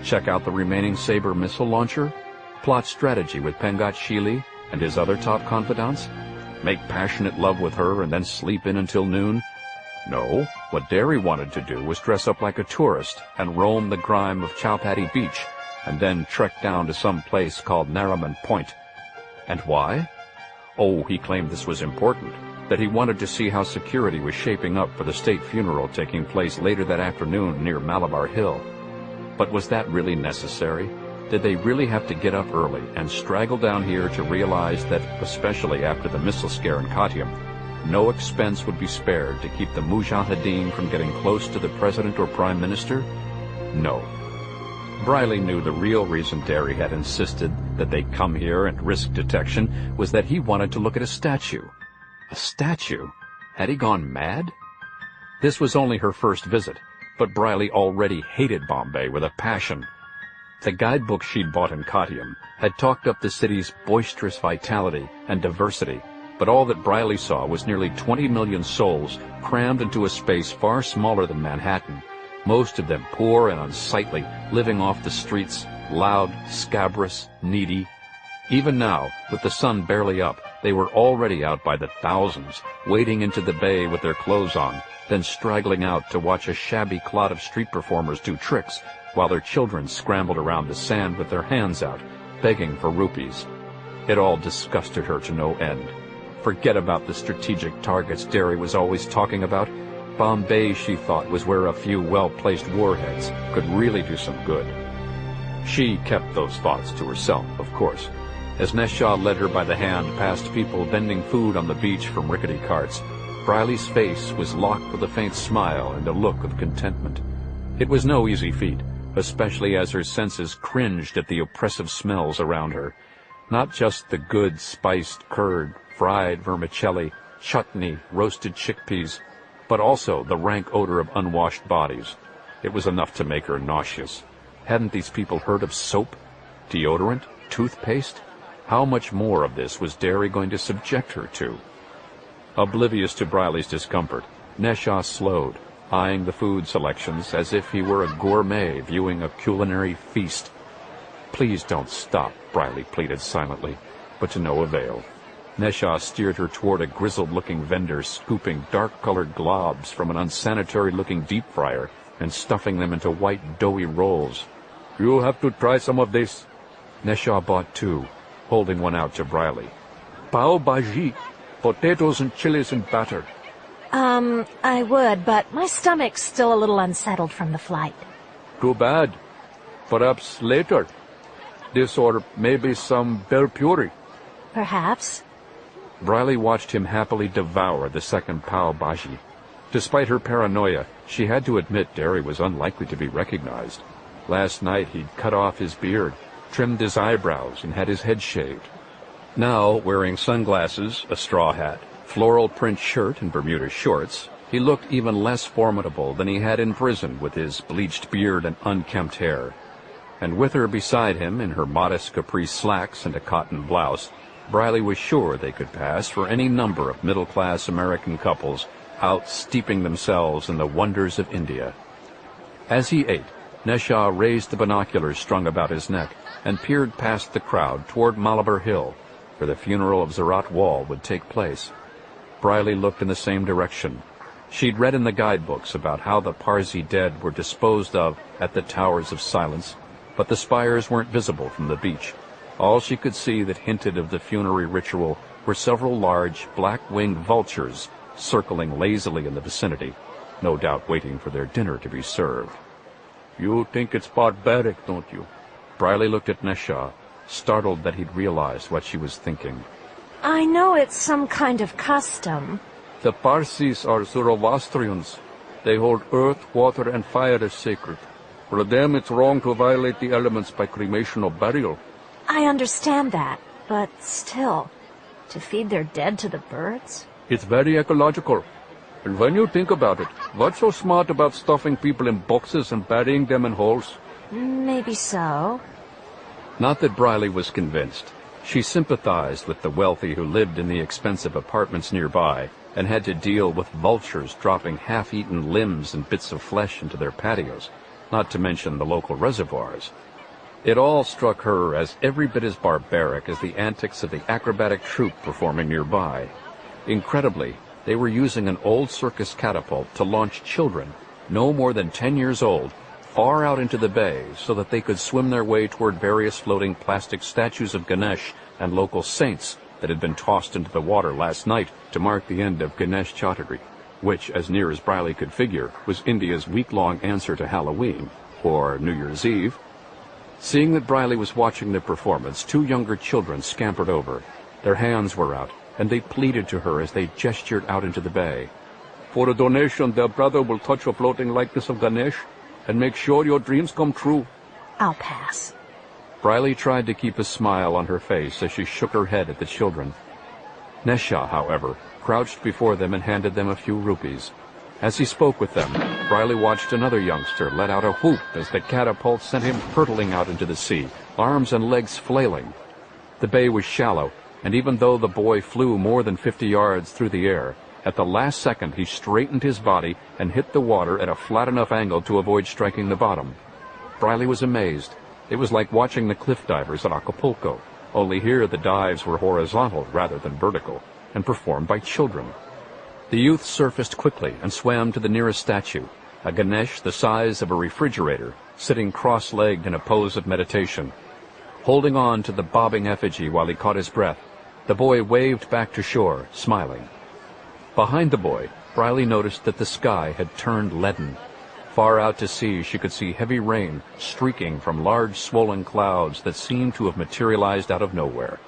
Check out the remaining Sabre missile launcher? Plot strategy with Pengat Shili and his other top confidants? Make passionate love with her and then sleep in until noon? No, what Dari wanted to do was dress up like a tourist and roam the grime of Chowpatty Beach and then trek down to some place called Nariman Point. And why? Oh, he claimed this was important, that he wanted to see how security was shaping up for the state funeral taking place later that afternoon near Malabar Hill. But was that really necessary? Did they really have to get up early and straggle down here to realize that, especially after the missile scare in Kottayam, no expense would be spared to keep the Mujahideen from getting close to the president or prime minister? No. Briley knew the real reason Dari had insisted that they come here and risk detection was that he wanted to look at a statue. A statue? Had he gone mad? This was only her first visit, but Briley already hated Bombay with a passion. The guidebook she'd bought in Kottayam had talked up the city's boisterous vitality and diversity, but all that Briley saw was nearly 20 million souls crammed into a space far smaller than Manhattan, most of them poor and unsightly, living off the streets, loud, scabrous, needy. Even now, with the sun barely up, they were already out by the thousands, wading into the bay with their clothes on, then straggling out to watch a shabby clot of street performers do tricks, while their children scrambled around the sand with their hands out, begging for rupees. It all disgusted her to no end. Forget about the strategic targets Dari was always talking about. Bombay, she thought, was where a few well-placed warheads could really do some good. She kept those thoughts to herself, of course. As Neshaw led her by the hand past people vending food on the beach from rickety carts, Briley's face was locked with a faint smile and a look of contentment. It was no easy feat, especially as her senses cringed at the oppressive smells around her. Not just the good spiced curd, fried vermicelli, chutney, roasted chickpeas, but also the rank odor of unwashed bodies. It was enough to make her nauseous. Hadn't these people heard of soap, deodorant, toothpaste? How much more of this was Dari going to subject her to? Oblivious to Briley's discomfort, Neshaw slowed, eyeing the food selections as if he were a gourmet viewing a culinary feast. Please don't stop, Briley pleaded silently, but to no avail. Neshaw steered her toward a grizzled-looking vendor scooping dark-colored globs from an unsanitary-looking deep fryer and stuffing them into white, doughy rolls. "You have to try some of this." Neshaw bought two, holding one out to Briley. "Pav bhaji, potatoes and chilies and batter." I would, but my stomach's still a little unsettled from the flight. Too bad. Perhaps later. This or maybe some bel puri. Perhaps. Briley watched him happily devour the second pav bhaji. Despite her paranoia, she had to admit Derry was unlikely to be recognized. Last night he'd cut off his beard, trimmed his eyebrows, and had his head shaved. Now, wearing sunglasses, a straw hat, floral print shirt, and Bermuda shorts, he looked even less formidable than he had in prison with his bleached beard and unkempt hair. And with her beside him in her modest capri slacks and a cotton blouse, Briley was sure they could pass for any number of middle-class American couples out steeping themselves in the wonders of India. As he ate, Nesha raised the binoculars strung about his neck and peered past the crowd toward Malabar Hill, where the funeral of Zarat Wall would take place. Briley looked in the same direction. She'd read in the guidebooks about how the Parsi dead were disposed of at the Towers of Silence, but the spires weren't visible from the beach. All she could see that hinted of the funerary ritual were several large, black-winged vultures circling lazily in the vicinity, no doubt waiting for their dinner to be served. You think it's barbaric, don't you? Briley looked at Nesha, startled that he'd realized what she was thinking. I know it's some kind of custom. The Parsis are Zoroastrians. They hold earth, water, and fire as sacred. For them, it's wrong to violate the elements by cremation or burial. I understand that, but still, to feed their dead to the birds? It's very ecological. And when you think about it, what's so smart about stuffing people in boxes and burying them in holes? Maybe so. Not that Briley was convinced. She sympathized with the wealthy who lived in the expensive apartments nearby and had to deal with vultures dropping half-eaten limbs and bits of flesh into their patios, not to mention the local reservoirs. It all struck her as every bit as barbaric as the antics of the acrobatic troupe performing nearby. Incredibly, they were using an old circus catapult to launch children, no more than 10 years old, far out into the bay so that they could swim their way toward various floating plastic statues of Ganesh and local saints that had been tossed into the water last night to mark the end of Ganesh Chaturthi, which, as near as Briley could figure, was India's week-long answer to Halloween, or New Year's Eve. Seeing that Briley was watching the performance, 2 younger children scampered over. Their hands were out, and they pleaded to her as they gestured out into the bay. For a donation, their brother will touch a floating likeness of Ganesh and make sure your dreams come true. I'll pass. Briley tried to keep a smile on her face as she shook her head at the children. Nesha, however, crouched before them and handed them a few rupees. As he spoke with them, Briley watched another youngster let out a whoop as the catapult sent him hurtling out into the sea, arms and legs flailing. The bay was shallow, and even though the boy flew more than 50 yards through the air, at the last second he straightened his body and hit the water at a flat enough angle to avoid striking the bottom. Briley was amazed. It was like watching the cliff divers at Acapulco, only here the dives were horizontal rather than vertical, and performed by children. The youth surfaced quickly and swam to the nearest statue, a Ganesh the size of a refrigerator, sitting cross-legged in a pose of meditation. Holding on to the bobbing effigy while he caught his breath, the boy waved back to shore, smiling. Behind the boy, Briley noticed that the sky had turned leaden. Far out to sea, she could see heavy rain streaking from large swollen clouds that seemed to have materialized out of nowhere.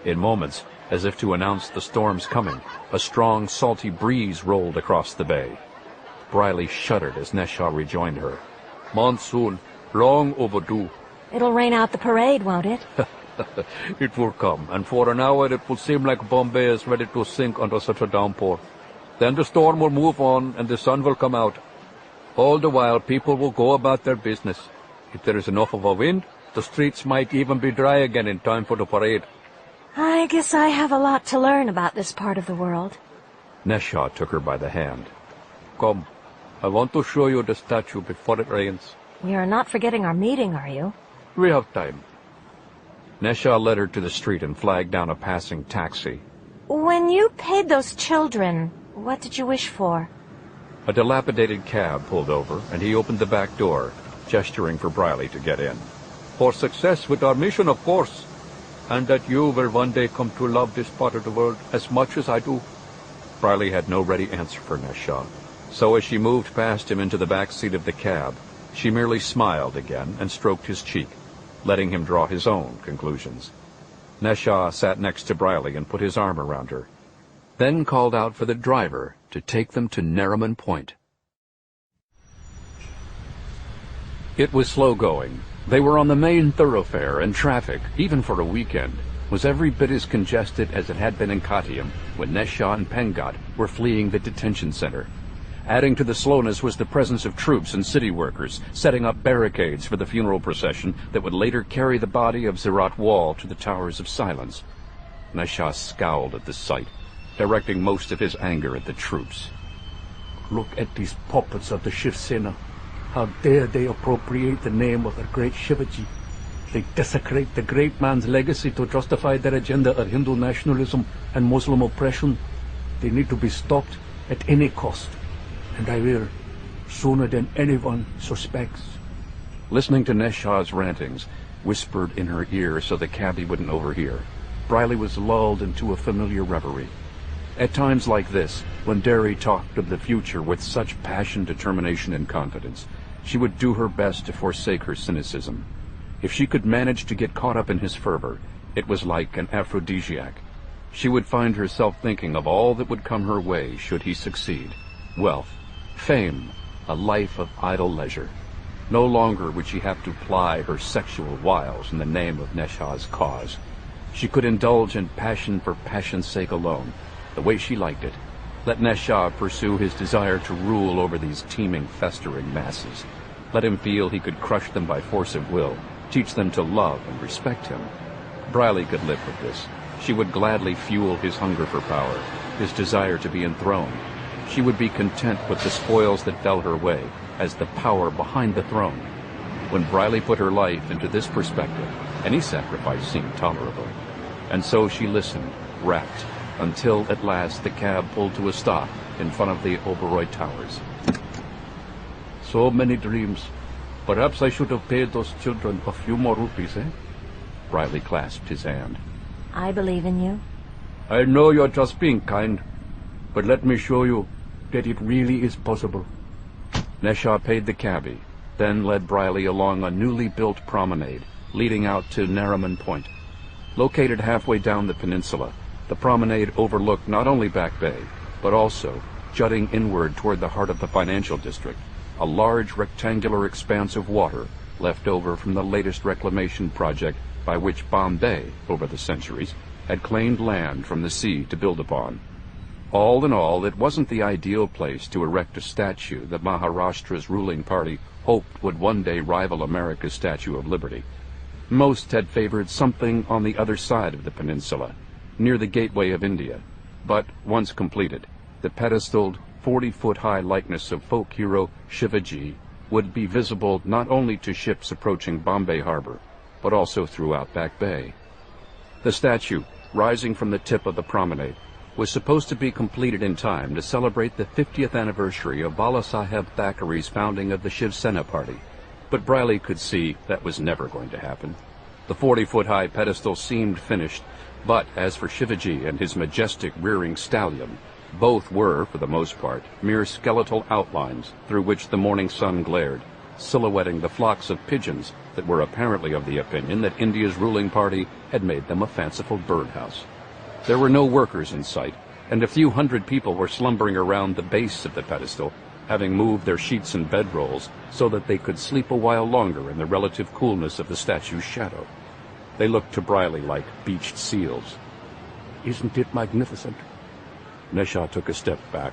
In moments, as if to announce the storm's coming, a strong, salty breeze rolled across the bay. Briley shuddered as Nesha rejoined her. Monsoon, long overdue. It'll rain out the parade, won't it? It will come, and for an hour it will seem like Bombay is ready to sink under such a downpour. Then the storm will move on, and the sun will come out. All the while, people will go about their business. If there is enough of a wind, the streets might even be dry again in time for the parade. I guess I have a lot to learn about this part of the world. Nesha took her by the hand. Come, I want to show you the statue before it rains. You're not forgetting our meeting, are you? We have time. Nesha led her to the street and flagged down a passing taxi. When you paid those children, what did you wish for? A dilapidated cab pulled over, and he opened the back door, gesturing for Briley to get in. For success with our mission, of course. And that you will one day come to love this part of the world as much as I do. Briley had no ready answer for Nesha, so as she moved past him into the back seat of the cab, she merely smiled again and stroked his cheek, letting him draw his own conclusions. Neshah sat next to Briley and put his arm around her, then called out for the driver to take them to Nariman Point. It was slow going. They were on the main thoroughfare, and traffic, even for a weekend, was every bit as congested as it had been in Katium when Neshah and Pengat were fleeing the detention center. Adding to the slowness was the presence of troops and city workers setting up barricades for the funeral procession that would later carry the body of Zirat Wall to the Towers of Silence. Neshah scowled at the sight, directing most of his anger at the troops. Look at these puppets of the Shiv Sena. How dare they appropriate the name of the great Shivaji? They desecrate the great man's legacy to justify their agenda of Hindu nationalism and Muslim oppression. They need to be stopped at any cost. And I will, sooner than anyone suspects. Listening to Neshah's rantings, whispered in her ear so the cabbie wouldn't overhear, Briley was lulled into a familiar reverie. At times like this, when Derry talked of the future with such passion, determination, and confidence, she would do her best to forsake her cynicism. If she could manage to get caught up in his fervor, it was like an aphrodisiac. She would find herself thinking of all that would come her way should he succeed. Wealth, fame, a life of idle leisure. No longer would she have to ply her sexual wiles in the name of Neshah's cause. She could indulge in passion for passion's sake alone, the way she liked it. Let Neshah pursue his desire to rule over these teeming, festering masses. Let him feel he could crush them by force of will, teach them to love and respect him. Briley could live with this. She would gladly fuel his hunger for power, his desire to be enthroned. She would be content with the spoils that fell her way as the power behind the throne. When Briley put her life into this perspective, any sacrifice seemed tolerable. And so she listened, rapt, until at last the cab pulled to a stop in front of the Oberoi Towers. So many dreams. Perhaps I should have paid those children a few more rupees, eh? Briley clasped his hand. I believe in you. I know you're just being kind, but let me show you that it really is possible. Neshah paid the cabbie, then led Briley along a newly built promenade leading out to Nariman Point. Located halfway down the peninsula, the promenade overlooked not only Back Bay, but also, jutting inward toward the heart of the financial district, a large rectangular expanse of water left over from the latest reclamation project by which Bombay, over the centuries, had claimed land from the sea to build upon. All in all, it wasn't the ideal place to erect a statue that Maharashtra's ruling party hoped would one day rival America's Statue of Liberty. Most had favored something on the other side of the peninsula, near the gateway of India. But once completed, the pedestaled 40-foot-high likeness of folk hero Shivaji would be visible not only to ships approaching Bombay harbor, but also throughout Back Bay. The statue, rising from the tip of the promenade, was supposed to be completed in time to celebrate the 50th anniversary of Balasaheb Thackeray's founding of the Shiv Sena Party, but Briley could see that was never going to happen. The 40-foot-high pedestal seemed finished, but as for Shivaji and his majestic rearing stallion, both were, for the most part, mere skeletal outlines through which the morning sun glared, silhouetting the flocks of pigeons that were apparently of the opinion that India's ruling party had made them a fanciful birdhouse. There were no workers in sight, and a few hundred people were slumbering around the base of the pedestal, having moved their sheets and bedrolls so that they could sleep a while longer in the relative coolness of the statue's shadow. They looked to Briley like beached seals. Isn't it magnificent? Neshah took a step back.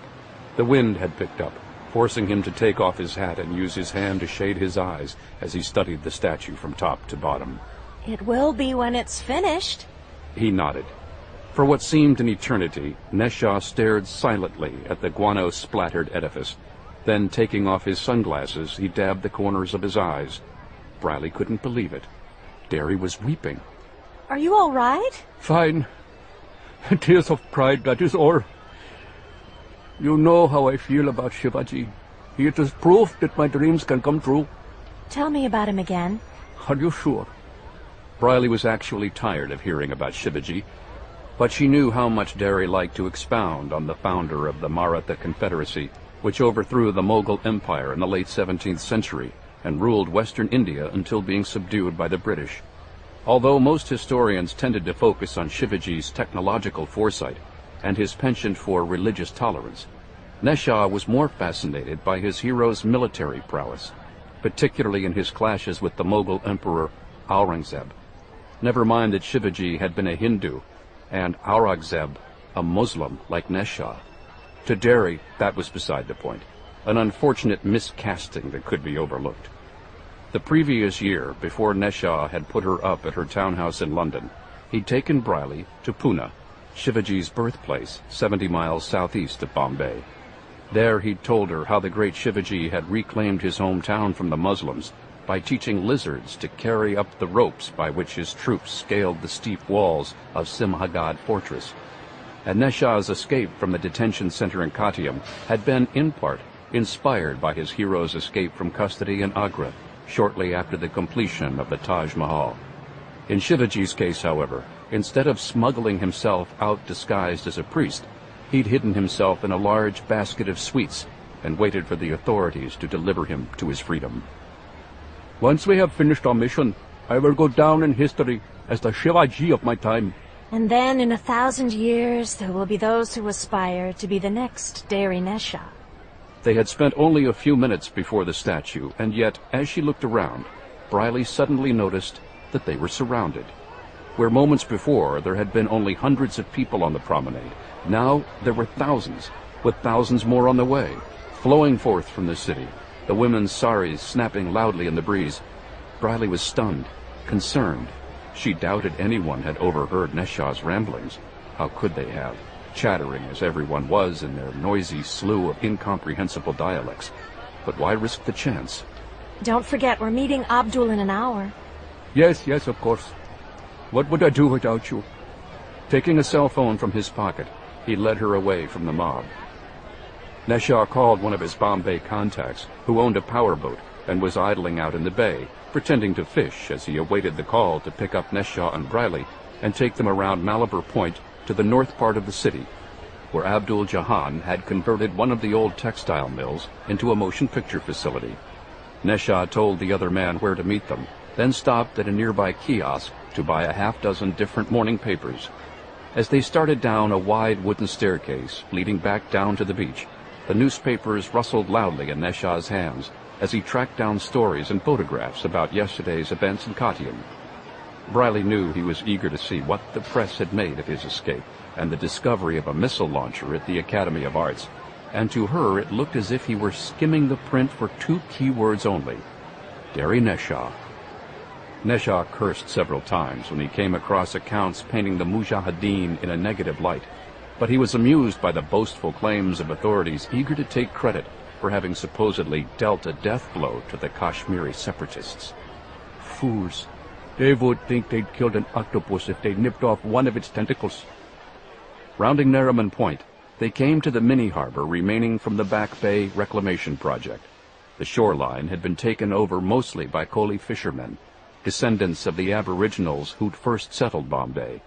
The wind had picked up, forcing him to take off his hat and use his hand to shade his eyes as he studied the statue from top to bottom. It will be when it's finished. He nodded. For what seemed an eternity, Neshah stared silently at the guano-splattered edifice. Then, taking off his sunglasses, he dabbed the corners of his eyes. Briley couldn't believe it. Derry was weeping. Are you all right? Fine. Tears of pride, that is all. You know how I feel about Shivaji. It is proof that my dreams can come true. Tell me about him again. Are you sure? Briley was actually tired of hearing about Shivaji, but she knew how much Derry liked to expound on the founder of the Maratha Confederacy, which overthrew the Mughal Empire in the late 17th century and ruled western India until being subdued by the British. Although most historians tended to focus on Shivaji's technological foresight and his penchant for religious tolerance, Nesha was more fascinated by his hero's military prowess, particularly in his clashes with the Mughal Emperor Aurangzeb. Never mind that Shivaji had been a Hindu and Aurangzeb a Muslim like Nesha. To Derry, that was beside the point, an unfortunate miscasting that could be overlooked. The previous year, before Nesha had put her up at her townhouse in London, he'd taken Briley to Pune, Shivaji's birthplace, 70 miles southeast of Bombay. There he'd told her how the great Shivaji had reclaimed his hometown from the Muslims by teaching lizards to carry up the ropes by which his troops scaled the steep walls of Simhagad fortress. And Nesha's escape from the detention center in Kottayam had been, in part, inspired by his hero's escape from custody in Agra shortly after the completion of the Taj Mahal. In Shivaji's case, however, instead of smuggling himself out disguised as a priest, he'd hidden himself in a large basket of sweets and waited for the authorities to deliver him to his freedom. Once we have finished our mission, I will go down in history as the Shivaji of my time. And then in 1,000 years, there will be those who aspire to be the next Derry Nesha. They had spent only a few minutes before the statue, and yet, as she looked around, Briley suddenly noticed that they were surrounded. Where moments before there had been only hundreds of people on the promenade, now there were thousands, with thousands more on the way, flowing forth from the city, the women's saris snapping loudly in the breeze. Briley was stunned, concerned. She doubted anyone had overheard Nesha's ramblings. How could they have, chattering as everyone was in their noisy slew of incomprehensible dialects? But why risk the chance? Don't forget, we're meeting Abdul in an hour. Yes, of course. What would I do without you? Taking a cell phone from his pocket, he led her away from the mob. Nesha called one of his Bombay contacts, who owned a powerboat and was idling out in the bay, pretending to fish as he awaited the call to pick up Nesha and Briley and take them around Malabar Point to the north part of the city, where Abdul Jahan had converted one of the old textile mills into a motion picture facility. Nesha told the other man where to meet them, then stopped at a nearby kiosk to buy a half-dozen different morning papers. As they started down a wide wooden staircase leading back down to the beach, the newspapers rustled loudly in Nesha's hands as he tracked down stories and photographs about yesterday's events in Kottayam. Briley knew he was eager to see what the press had made of his escape and the discovery of a missile launcher at the Academy of Arts, and to her it looked as if he were skimming the print for two keywords only: Derry Nesha. Nesha cursed several times when he came across accounts painting the Mujahideen in a negative light, but he was amused by the boastful claims of authorities eager to take credit for having supposedly dealt a death blow to the Kashmiri separatists. Fools. They would think they'd killed an octopus if they nipped off one of its tentacles. Rounding Nariman Point, they came to the mini-harbor remaining from the Back Bay reclamation project. The shoreline had been taken over mostly by Koli fishermen, descendants of the aboriginals who'd first settled Bombay.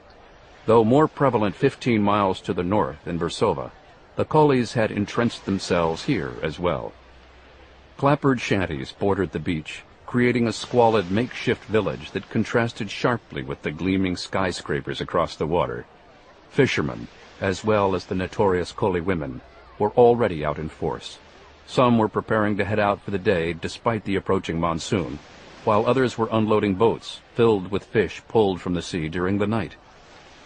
Though more prevalent 15 miles to the north in Versova, the Kolis had entrenched themselves here as well. Clapboard shanties bordered the beach, creating a squalid makeshift village that contrasted sharply with the gleaming skyscrapers across the water. Fishermen, as well as the notorious Koli women, were already out in force. Some were preparing to head out for the day despite the approaching monsoon, while others were unloading boats filled with fish pulled from the sea during the night.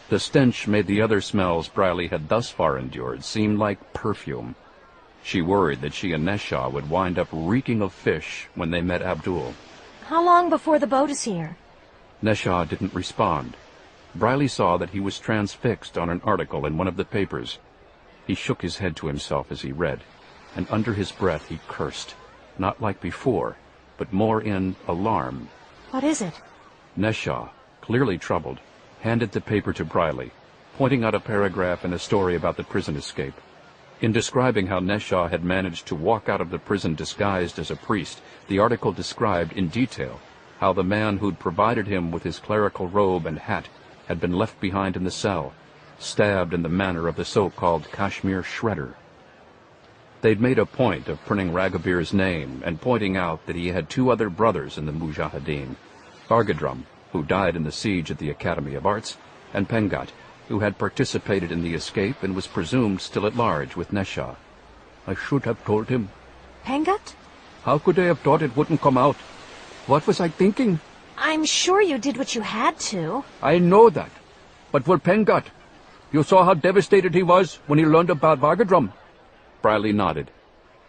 The stench made the other smells Briley had thus far endured seem like perfume. She worried that she and Nesha would wind up reeking of fish when they met Abdul. How long before the boat is here? Nesha didn't respond. Briley saw that he was transfixed on an article in one of the papers. He shook his head to himself as he read, and under his breath he cursed, not like before, but more in alarm. What is it? Nesha, clearly troubled, handed the paper to Briley, pointing out a paragraph in a story about the prison escape. In describing how Nesha had managed to walk out of the prison disguised as a priest, the article described in detail how the man who'd provided him with his clerical robe and hat had been left behind in the cell, stabbed in the manner of the so-called Kashmir shredder. They'd made a point of printing Raghabir's name and pointing out that he had two other brothers in the Mujahideen, Bargadrum who died in the siege at the Academy of Arts, and Pengat, who had participated in the escape and was presumed still at large with Nesha. I should have told him. Pengat? How could I have thought it wouldn't come out? What was I thinking? I'm sure you did what you had to. I know that. But for Pengat, you saw how devastated he was when he learned about Vargadrum. Briley nodded,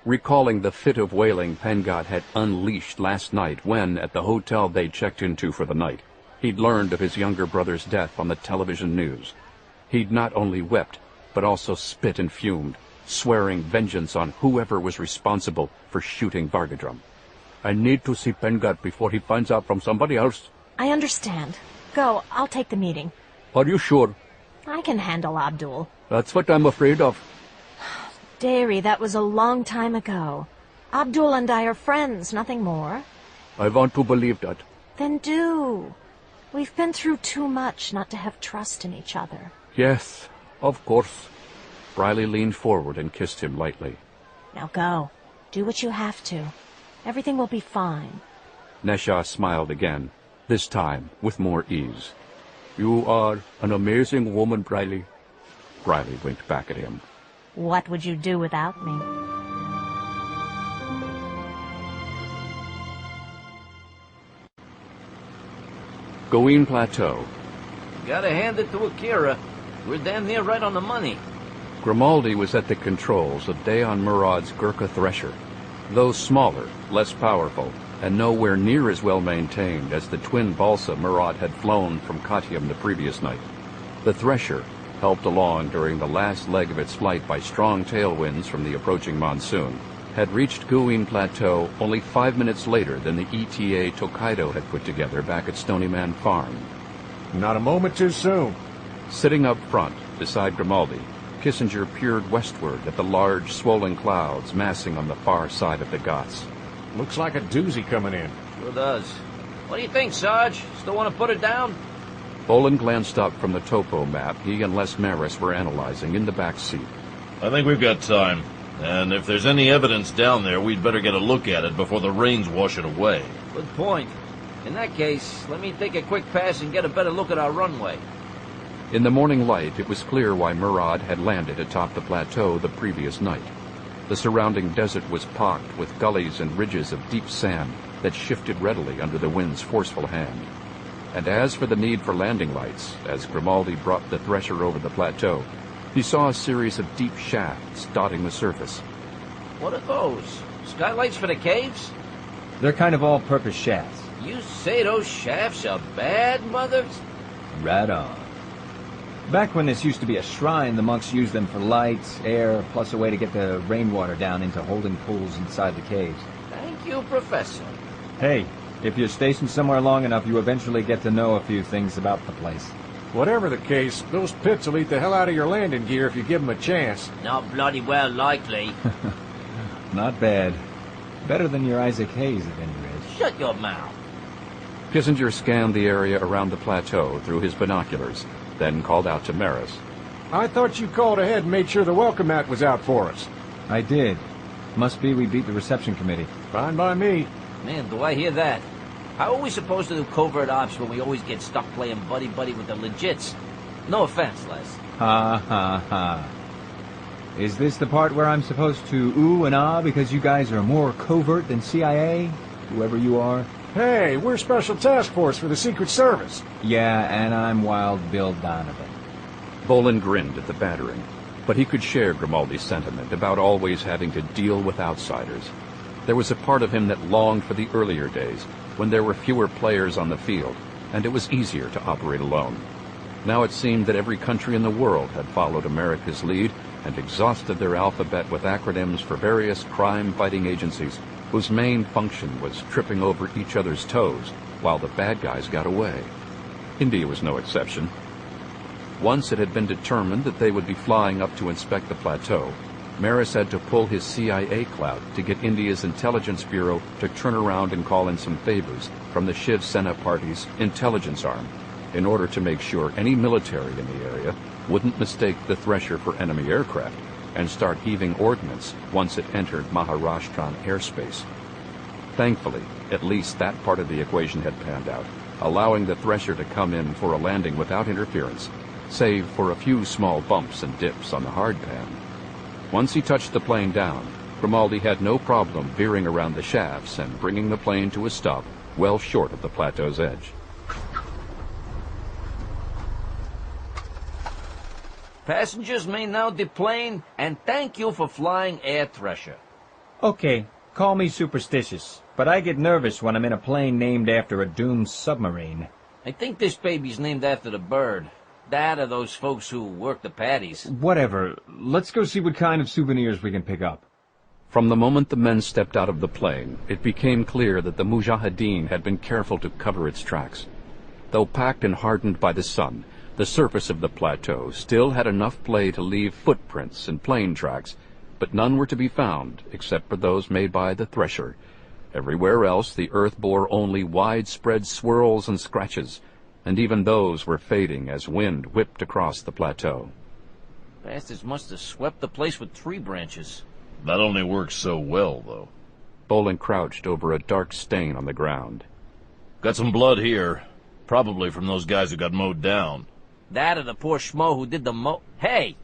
recalling the fit of wailing Pengat had unleashed last night when, at the hotel they checked into for the night, he'd learned of his younger brother's death on the television news. He'd not only wept, but also spit and fumed, swearing vengeance on whoever was responsible for shooting Vargadrum. I need to see Pengat before he finds out from somebody else. I understand. Go, I'll take the meeting. Are you sure? I can handle Abdul. That's what I'm afraid of. Dairy, that was a long time ago. Abdul and I are friends, nothing more. I want to believe that. Then do. We've been through too much not to have trust in each other. Yes, of course. Briley leaned forward and kissed him lightly. Now go. Do what you have to. Everything will be fine. Nesha smiled again, this time with more ease. You are an amazing woman, Briley. Briley winked back at him. What would you do without me? Goin Plateau. Gotta hand it to Akira. We're damn near right on the money. Grimaldi was at the controls of Dayan Murad's Gurkha Thresher. Though smaller, less powerful, and nowhere near as well maintained as the twin balsa Murad had flown from Kottayam the previous night, the Thresher, helped along during the last leg of its flight by strong tailwinds from the approaching monsoon, had reached Goin Plateau only 5 minutes later than the ETA Tokaido had put together back at Stonyman Farm. Not a moment too soon. Sitting up front, beside Grimaldi, Kissinger peered westward at the large, swollen clouds massing on the far side of the Ghats. Looks like a doozy coming in. Sure does. What do you think, Sarge? Still want to put it down? Bolan glanced up from the topo map he and Les Maris were analyzing in the back seat. I think we've got time. And if there's any evidence down there, we'd better get a look at it before the rains wash it away. Good point. In that case, let me take a quick pass and get a better look at our runway. In the morning light, it was clear why Murad had landed atop the plateau the previous night. The surrounding desert was pocked with gullies and ridges of deep sand that shifted readily under the wind's forceful hand. And as for the need for landing lights, as Grimaldi brought the Thresher over the plateau, he saw a series of deep shafts dotting the surface. What are those? Skylights for the caves? They're kind of all-purpose shafts. You say those shafts are bad, mothers? Right on. Back when this used to be a shrine, the monks used them for lights, air, plus a way to get the rainwater down into holding pools inside the caves. Thank you, Professor. Hey, if you're stationed somewhere long enough, you eventually get to know a few things about the place. Whatever the case, those pits will eat the hell out of your landing gear if you give them a chance. Not bloody well likely. Not bad. Better than your Isaac Hayes, at any rate. Shut your mouth. Kissinger scanned the area around the plateau through his binoculars, then called out to Maris. I thought you called ahead and made sure the welcome mat was out for us. I did. Must be we beat the reception committee. Fine by me. Man, do I hear that. How are we supposed to do covert ops when we always get stuck playing buddy-buddy with the legits? No offense, Les. Ha ha ha. Is this the part where I'm supposed to ooh and ah because you guys are more covert than CIA? Whoever you are? Hey, we're Special Task Force for the Secret Service. Yeah, and I'm Wild Bill Donovan. Bolan grinned at the battering, but he could share Grimaldi's sentiment about always having to deal with outsiders. There was a part of him that longed for the earlier days, when there were fewer players on the field, and it was easier to operate alone. Now it seemed that every country in the world had followed America's lead and exhausted their alphabet with acronyms for various crime-fighting agencies whose main function was tripping over each other's toes while the bad guys got away. India was no exception. Once it had been determined that they would be flying up to inspect the plateau, Maris had to pull his CIA clout to get India's intelligence bureau to turn around and call in some favors from the Shiv Sena party's intelligence arm in order to make sure any military in the area wouldn't mistake the Thresher for enemy aircraft and start heaving ordnance once it entered Maharashtran airspace. Thankfully, at least that part of the equation had panned out, allowing the thresher to come in for a landing without interference, save for a few small bumps and dips on the hardpan. Once he touched the plane down, Grimaldi had no problem veering around the shafts and bringing the plane to a stop well short of the plateau's edge. Passengers may now deplane, and thank you for flying Air Thresher. Okay, call me superstitious, but I get nervous when I'm in a plane named after a doomed submarine. I think this baby's named after the bird. That or those folks who work the patties. Whatever. Let's go see what kind of souvenirs we can pick up. From the moment the men stepped out of the plane, it became clear that the Mujahideen had been careful to cover its tracks. Though packed and hardened by the sun, the surface of the plateau still had enough play to leave footprints and plane tracks, but none were to be found except for those made by the thresher. Everywhere else the earth bore only widespread swirls and scratches, and even those were fading as wind whipped across the plateau. Bastards must have swept the place with tree branches. That only works so well, though. Bolan crouched over a dark stain on the ground. Got some blood here. Probably from those guys who got mowed down. That or the poor schmo who did the Hey!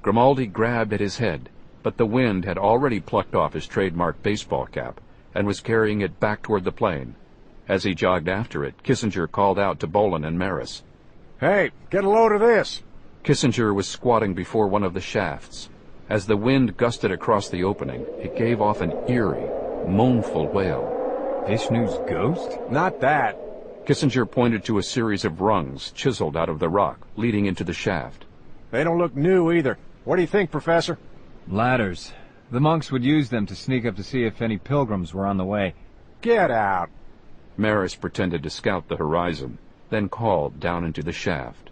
Grimaldi grabbed at his head, but the wind had already plucked off his trademark baseball cap and was carrying it back toward the plane. As he jogged after it, Kissinger called out to Bolan and Maris. Hey, get a load of this. Kissinger was squatting before one of the shafts. As the wind gusted across the opening, it gave off an eerie, mournful wail. Vishnu's ghost? Not that. Kissinger pointed to a series of rungs chiseled out of the rock, leading into the shaft. They don't look new either. What do you think, Professor? Ladders. The monks would use them to sneak up to see if any pilgrims were on the way. Get out. Maris pretended to scout the horizon, then called down into the shaft.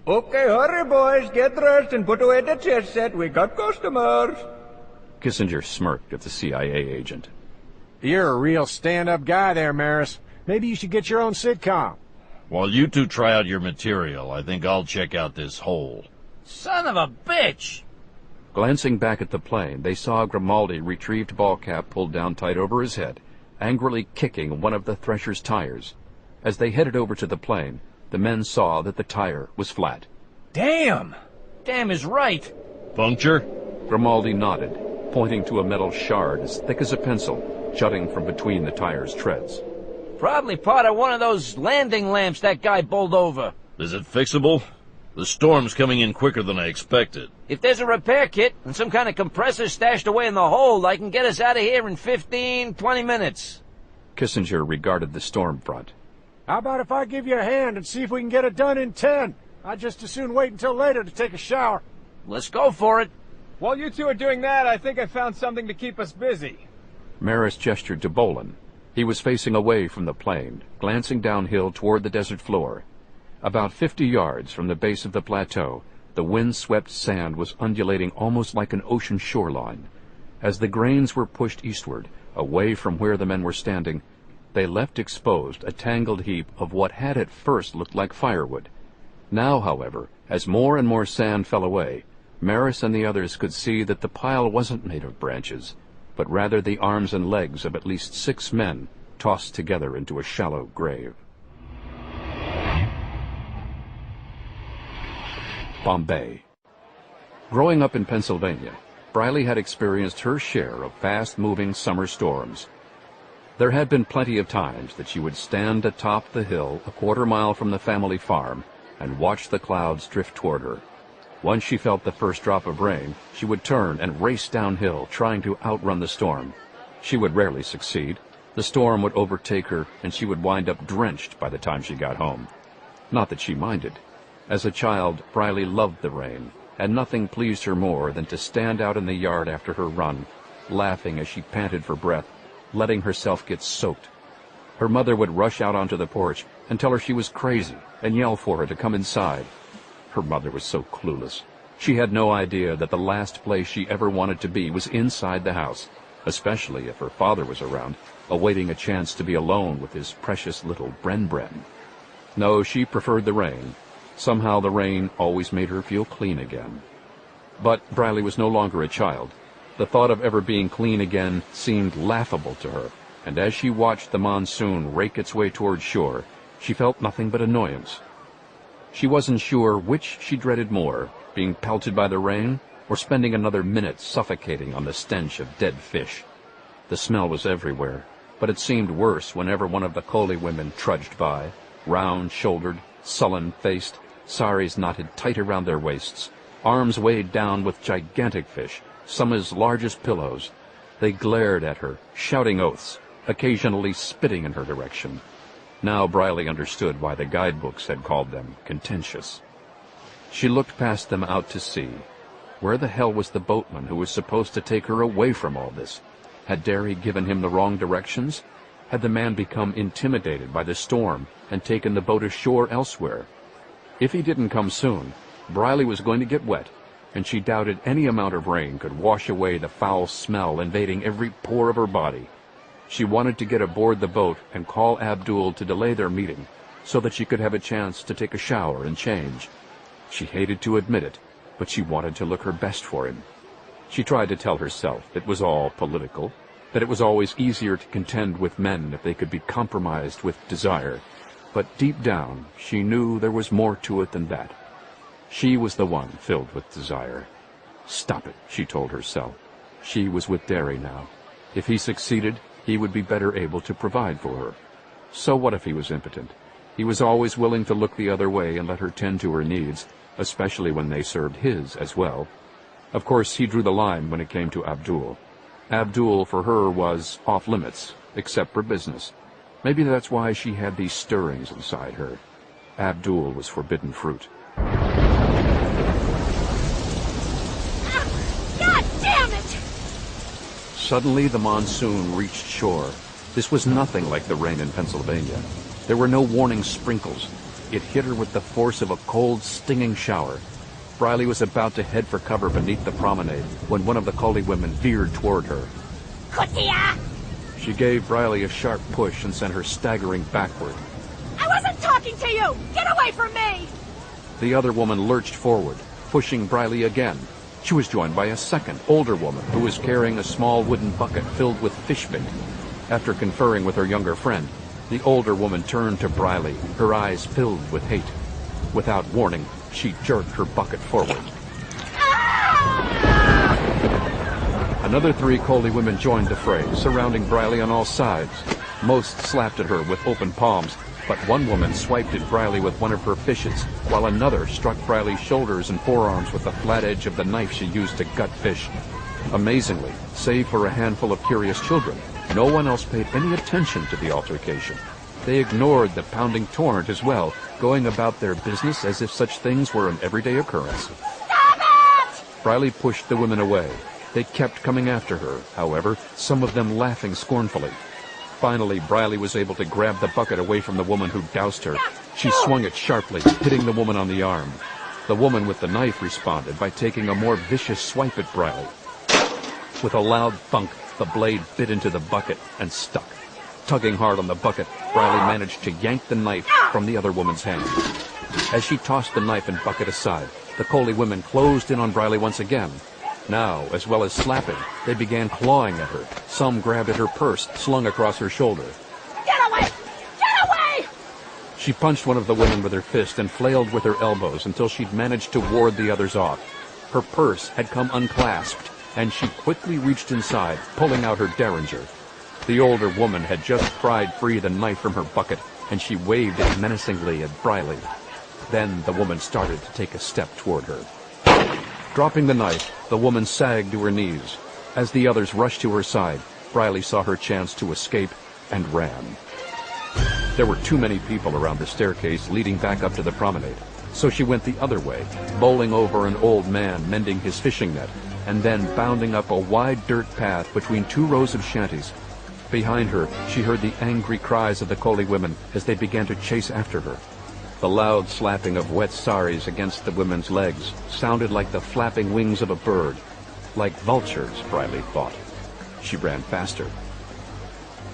Okay, hurry, boys. Get dressed and put away the chess set. We got customers. Kissinger smirked at the CIA agent. You're a real stand-up guy there, Maris. Maybe you should get your own sitcom. While you two try out your material, I think I'll check out this hole. Son of a bitch! Glancing back at the plane, they saw Grimaldi retrieved ball cap pulled down tight over his head, angrily kicking one of the thresher's tires. As they headed over to the plane, the men saw that the tire was flat. Damn! Damn is right. Puncture? Grimaldi nodded, pointing to a metal shard as thick as a pencil, jutting from between the tire's treads. Probably part of one of those landing lamps that guy bowled over. Is it fixable? The storm's coming in quicker than I expected. If there's a repair kit and some kind of compressor stashed away in the hold, I can get us out of here in 15, 20 minutes. Kissinger regarded the storm front. How about if I give you a hand and see if we can get it done in 10? I'd just as soon wait until later to take a shower. Let's go for it. While you two are doing that, I think I found something to keep us busy. Maris gestured to Bolan. He was facing away from the plane, glancing downhill toward the desert floor. About 50 yards from the base of the plateau, the wind-swept sand was undulating almost like an ocean shoreline. As the grains were pushed eastward, away from where the men were standing, they left exposed a tangled heap of what had at first looked like firewood. Now, however, as more and more sand fell away, Maris and the others could see that the pile wasn't made of branches, but rather the arms and legs of at least 6 men tossed together into a shallow grave. Bombay. Growing up in Pennsylvania, Briley had experienced her share of fast-moving summer storms. There had been plenty of times that she would stand atop the hill a quarter-mile from the family farm and watch the clouds drift toward her. Once she felt the first drop of rain, she would turn and race downhill, trying to outrun the storm. She would rarely succeed. The storm would overtake her, and she would wind up drenched by the time she got home. Not that she minded. As a child, Briley loved the rain, and nothing pleased her more than to stand out in the yard after her run, laughing as she panted for breath, letting herself get soaked. Her mother would rush out onto the porch and tell her she was crazy and yell for her to come inside. Her mother was so clueless. She had no idea that the last place she ever wanted to be was inside the house, especially if her father was around, awaiting a chance to be alone with his precious little Bren. No, she preferred the rain. Somehow the rain always made her feel clean again. But Briley was no longer a child. The thought of ever being clean again seemed laughable to her, and as she watched the monsoon rake its way toward shore, She felt nothing but annoyance. She wasn't sure which she dreaded more, being pelted by the rain or spending another minute suffocating on the stench of dead fish. The smell was everywhere, but it seemed worse whenever one of the Coley women trudged by, round-shouldered, sullen-faced, saris knotted tight around their waists, arms weighed down with gigantic fish, some as large as pillows. They glared at her, shouting oaths, occasionally spitting in her direction. Now Briley understood why the guidebooks had called them contentious. She looked past them out to sea. Where the hell was the boatman who was supposed to take her away from all this? Had Derry given him the wrong directions? Had the man become intimidated by the storm and taken the boat ashore elsewhere? If he didn't come soon, Briley was going to get wet, and she doubted any amount of rain could wash away the foul smell invading every pore of her body. She wanted to get aboard the boat and call Abdul to delay their meeting so that she could have a chance to take a shower and change. She hated to admit it, but she wanted to look her best for him. She tried to tell herself it was all political, that it was always easier to contend with men if they could be compromised with desire. But deep down, she knew there was more to it than that. She was the one filled with desire. Stop it, she told herself. She was with Derry now. If he succeeded, he would be better able to provide for her. So what if he was impotent? He was always willing to look the other way and let her tend to her needs, especially when they served his as well. Of course, he drew the line when it came to Abdul. Abdul, for her, was off-limits, except for business. Maybe that's why she had these stirrings inside her. Abdul was forbidden fruit. God damn it! Suddenly, the monsoon reached shore. This was nothing like the rain in Pennsylvania. There were no warning sprinkles. It hit her with the force of a cold, stinging shower. Briley was about to head for cover beneath the promenade when one of the Coley women veered toward her. Kutia! She gave Briley a sharp push and sent her staggering backward. I wasn't talking to you! Get away from me! The other woman lurched forward, pushing Briley again. She was joined by a second, older woman who was carrying a small wooden bucket filled with fish bait. After conferring with her younger friend, the older woman turned to Briley, her eyes filled with hate. Without warning, she jerked her bucket forward. Another 3 Coley women joined the fray, surrounding Briley on all sides. Most slapped at her with open palms, but one woman swiped at Briley with one of her fishes, while another struck Briley's shoulders and forearms with the flat edge of the knife she used to gut fish. Amazingly, save for a handful of curious children, no one else paid any attention to the altercation. They ignored the pounding torrent as well, going about their business as if such things were an everyday occurrence. Stop it! Briley pushed the women away. They kept coming after her, however, some of them laughing scornfully. Finally, Briley was able to grab the bucket away from the woman who doused her. She swung it sharply, hitting the woman on the arm. The woman with the knife responded by taking a more vicious swipe at Briley. With a loud thunk, the blade bit into the bucket and stuck. Tugging hard on the bucket, Briley managed to yank the knife from the other woman's hand. As she tossed the knife and bucket aside, the Coley women closed in on Briley once again. Now, as well as slapping, they began clawing at her. Some grabbed at her purse, slung across her shoulder. Get away! Get away! She punched one of the women with her fist and flailed with her elbows until she'd managed to ward the others off. Her purse had come unclasped, and she quickly reached inside, pulling out her derringer. The older woman had just pried free the knife from her bucket, and she waved it menacingly at Briley. Then the woman started to take a step toward her. Dropping the knife, the woman sagged to her knees. As the others rushed to her side, Briley saw her chance to escape and ran. There were too many people around the staircase leading back up to the promenade, so she went the other way, bowling over an old man mending his fishing net, and then bounding up a wide dirt path between 2 rows of shanties. Behind her, she heard the angry cries of the Coley women as they began to chase after her. The loud slapping of wet saris against the women's legs sounded like the flapping wings of a bird. Like vultures, Briley thought. She ran faster.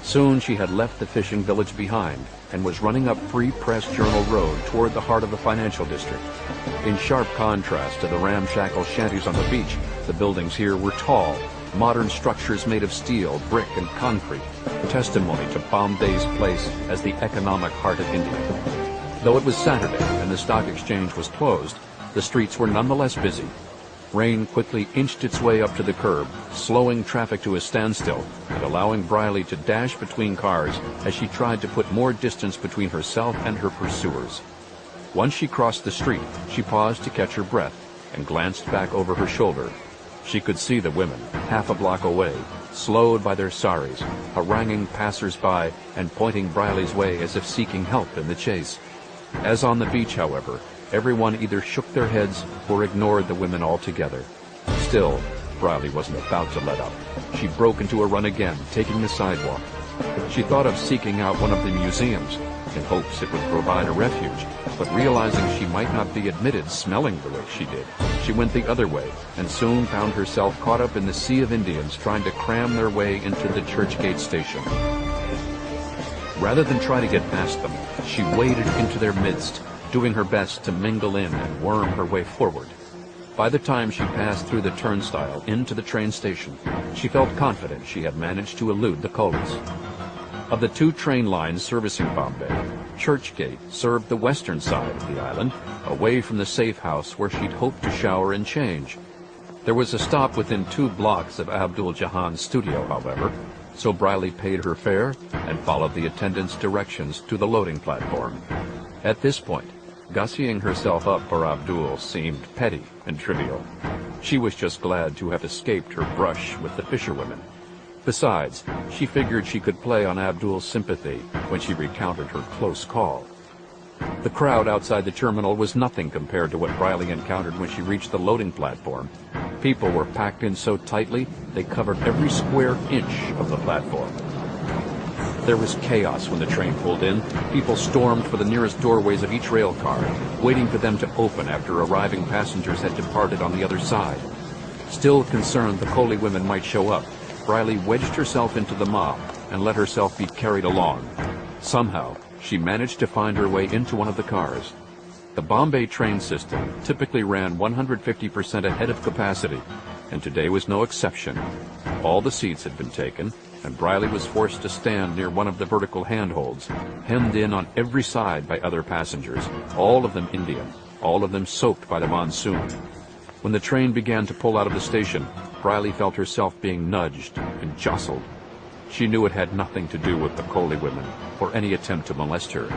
Soon she had left the fishing village behind and was running up Free Press Journal Road toward the heart of the financial district. In sharp contrast to the ramshackle shanties on the beach, the buildings here were tall, modern structures made of steel, brick, and concrete, testimony to Bombay's place as the economic heart of India. Though it was Saturday and the stock exchange was closed, the streets were nonetheless busy. Rain quickly inched its way up to the curb, slowing traffic to a standstill and allowing Briley to dash between cars as she tried to put more distance between herself and her pursuers. Once she crossed the street, she paused to catch her breath and glanced back over her shoulder. She could see the women, half a block away, slowed by their saris, haranguing passers-by and pointing Briley's way as if seeking help in the chase. As on the beach, however, everyone either shook their heads or ignored the women altogether. Still, Briley wasn't about to let up. She broke into a run again, taking the sidewalk. She thought of seeking out one of the museums, in hopes it would provide a refuge, but realizing she might not be admitted smelling the way she did, she went the other way and soon found herself caught up in the sea of Indians trying to cram their way into the Churchgate station. Rather than try to get past them, she waded into their midst, doing her best to mingle in and worm her way forward. By the time she passed through the turnstile into the train station, she felt confident she had managed to elude the coolies. Of the two train lines servicing Bombay, Churchgate served the western side of the island, away from the safe house where she'd hoped to shower and change. There was a stop within 2 blocks of Abdul Jahan's studio, however, so Briley paid her fare and followed the attendant's directions to the loading platform. At this point, gussying herself up for Abdul seemed petty and trivial. She was just glad to have escaped her brush with the fisherwomen. Besides, she figured she could play on Abdul's sympathy when she recounted her close call. The crowd outside the terminal was nothing compared to what Briley encountered when she reached the loading platform. People were packed in so tightly they covered every square inch of the platform. There was chaos when the train pulled in. People stormed for the nearest doorways of each rail car, waiting for them to open after arriving passengers had departed on the other side. Still concerned the Kohli women might show up, Briley wedged herself into the mob and let herself be carried along. Somehow, she managed to find her way into one of the cars. The Bombay train system typically ran 150% ahead of capacity, and today was no exception. All the seats had been taken, and Briley was forced to stand near one of the vertical handholds, hemmed in on every side by other passengers, all of them Indian, all of them soaked by the monsoon. When the train began to pull out of the station, Briley felt herself being nudged and jostled. She knew it had nothing to do with the Kohli women or any attempt to molest her.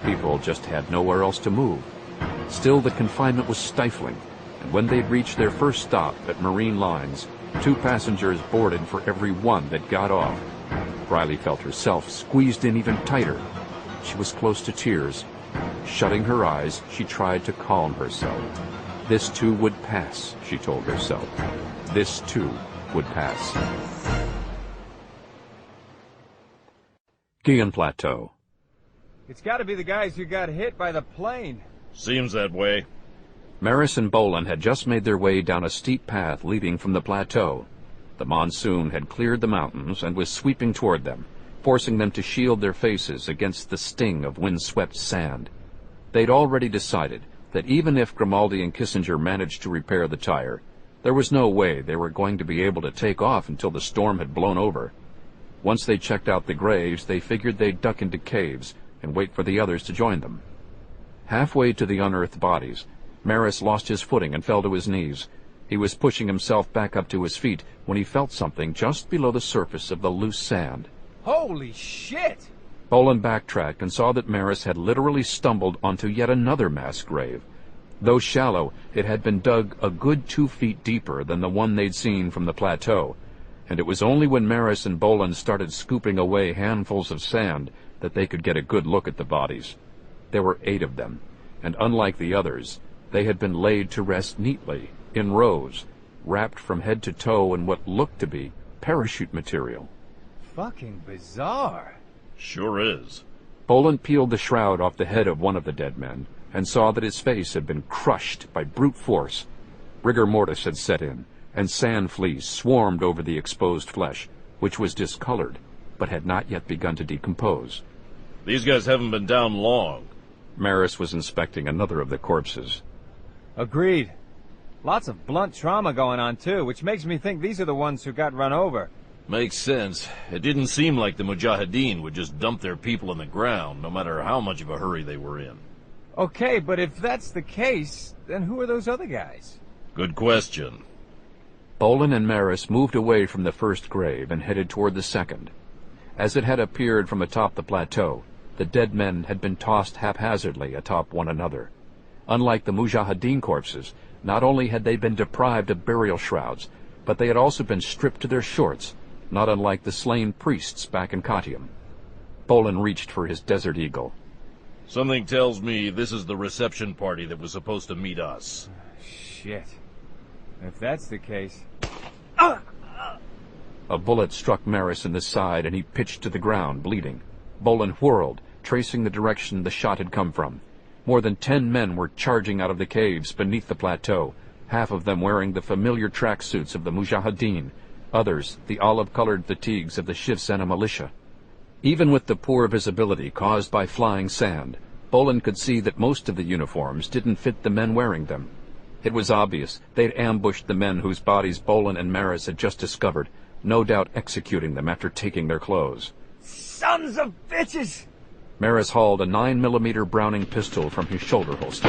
People just had nowhere else to move. Still, the confinement was stifling, and when they'd reached their first stop at Marine Lines, 2 passengers boarded for every one that got off. Briley felt herself squeezed in even tighter. She was close to tears. Shutting her eyes, she tried to calm herself. This too would pass, she told herself. This too would pass. Guyane Plateau. It's got to be the guys who got hit by the plane. Seems that way. Maris and Bolan had just made their way down a steep path leading from the plateau. The monsoon had cleared the mountains and was sweeping toward them, forcing them to shield their faces against the sting of wind-swept sand. They'd already decided that even if Grimaldi and Kissinger managed to repair the tire, there was no way they were going to be able to take off until the storm had blown over. Once they checked out the graves, they figured they'd duck into caves and wait for the others to join them. Halfway to the unearthed bodies, Maris lost his footing and fell to his knees. He was pushing himself back up to his feet when he felt something just below the surface of the loose sand. Holy shit! Bolan backtracked and saw that Maris had literally stumbled onto yet another mass grave. Though shallow, it had been dug a good 2 feet deeper than the one they'd seen from the plateau, and it was only when Maris and Bolan started scooping away handfuls of sand that they could get a good look at the bodies. There were 8 of them, and unlike the others, they had been laid to rest neatly, in rows, wrapped from head to toe in what looked to be parachute material. Fucking bizarre. Sure is. Bolan peeled the shroud off the head of one of the dead men and saw that his face had been crushed by brute force. Rigor mortis had set in, and sand fleas swarmed over the exposed flesh, which was discolored, but had not yet begun to decompose. These guys haven't been down long. Maris was inspecting another of the corpses. Agreed. Lots of blunt trauma going on, too, which makes me think these are the ones who got run over. Makes sense. It didn't seem like the Mujahideen would just dump their people in the ground, no matter how much of a hurry they were in. Okay, but if that's the case, then who are those other guys? Good question. Bolan and Maris moved away from the first grave and headed toward the second. As it had appeared from atop the plateau, the dead men had been tossed haphazardly atop one another. Unlike the Mujahideen corpses, not only had they been deprived of burial shrouds, but they had also been stripped to their shorts, not unlike the slain priests back in Kotium. Bolan reached for his Desert Eagle. Something tells me this is the reception party that was supposed to meet us. Shit. If that's the case... A bullet struck Maris in the side and he pitched to the ground, bleeding. Bolan whirled, tracing the direction the shot had come from. More than 10 men were charging out of the caves beneath the plateau, half of them wearing the familiar tracksuits of the Mujahideen, others the olive-colored fatigues of the Shiv Sena militia. Even with the poor visibility caused by flying sand, Bolan could see that most of the uniforms didn't fit the men wearing them. It was obvious they'd ambushed the men whose bodies Bolan and Maris had just discovered, no doubt executing them after taking their clothes. Sons of bitches! Maris hauled a 9mm Browning pistol from his shoulder holster.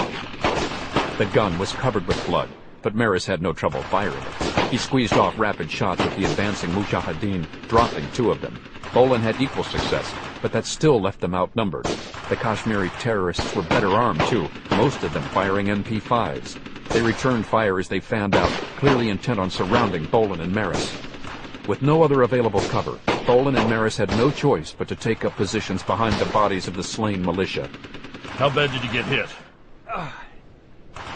The gun was covered with blood, but Maris had no trouble firing it. He squeezed off rapid shots at the advancing Mujahideen, dropping 2 of them. Bolan had equal success, but that still left them outnumbered. The Kashmiri terrorists were better armed, too, most of them firing MP5s. They returned fire as they fanned out, clearly intent on surrounding Bolan and Maris. With no other available cover, Bolan and Maris had no choice but to take up positions behind the bodies of the slain militia. How bad did you get hit?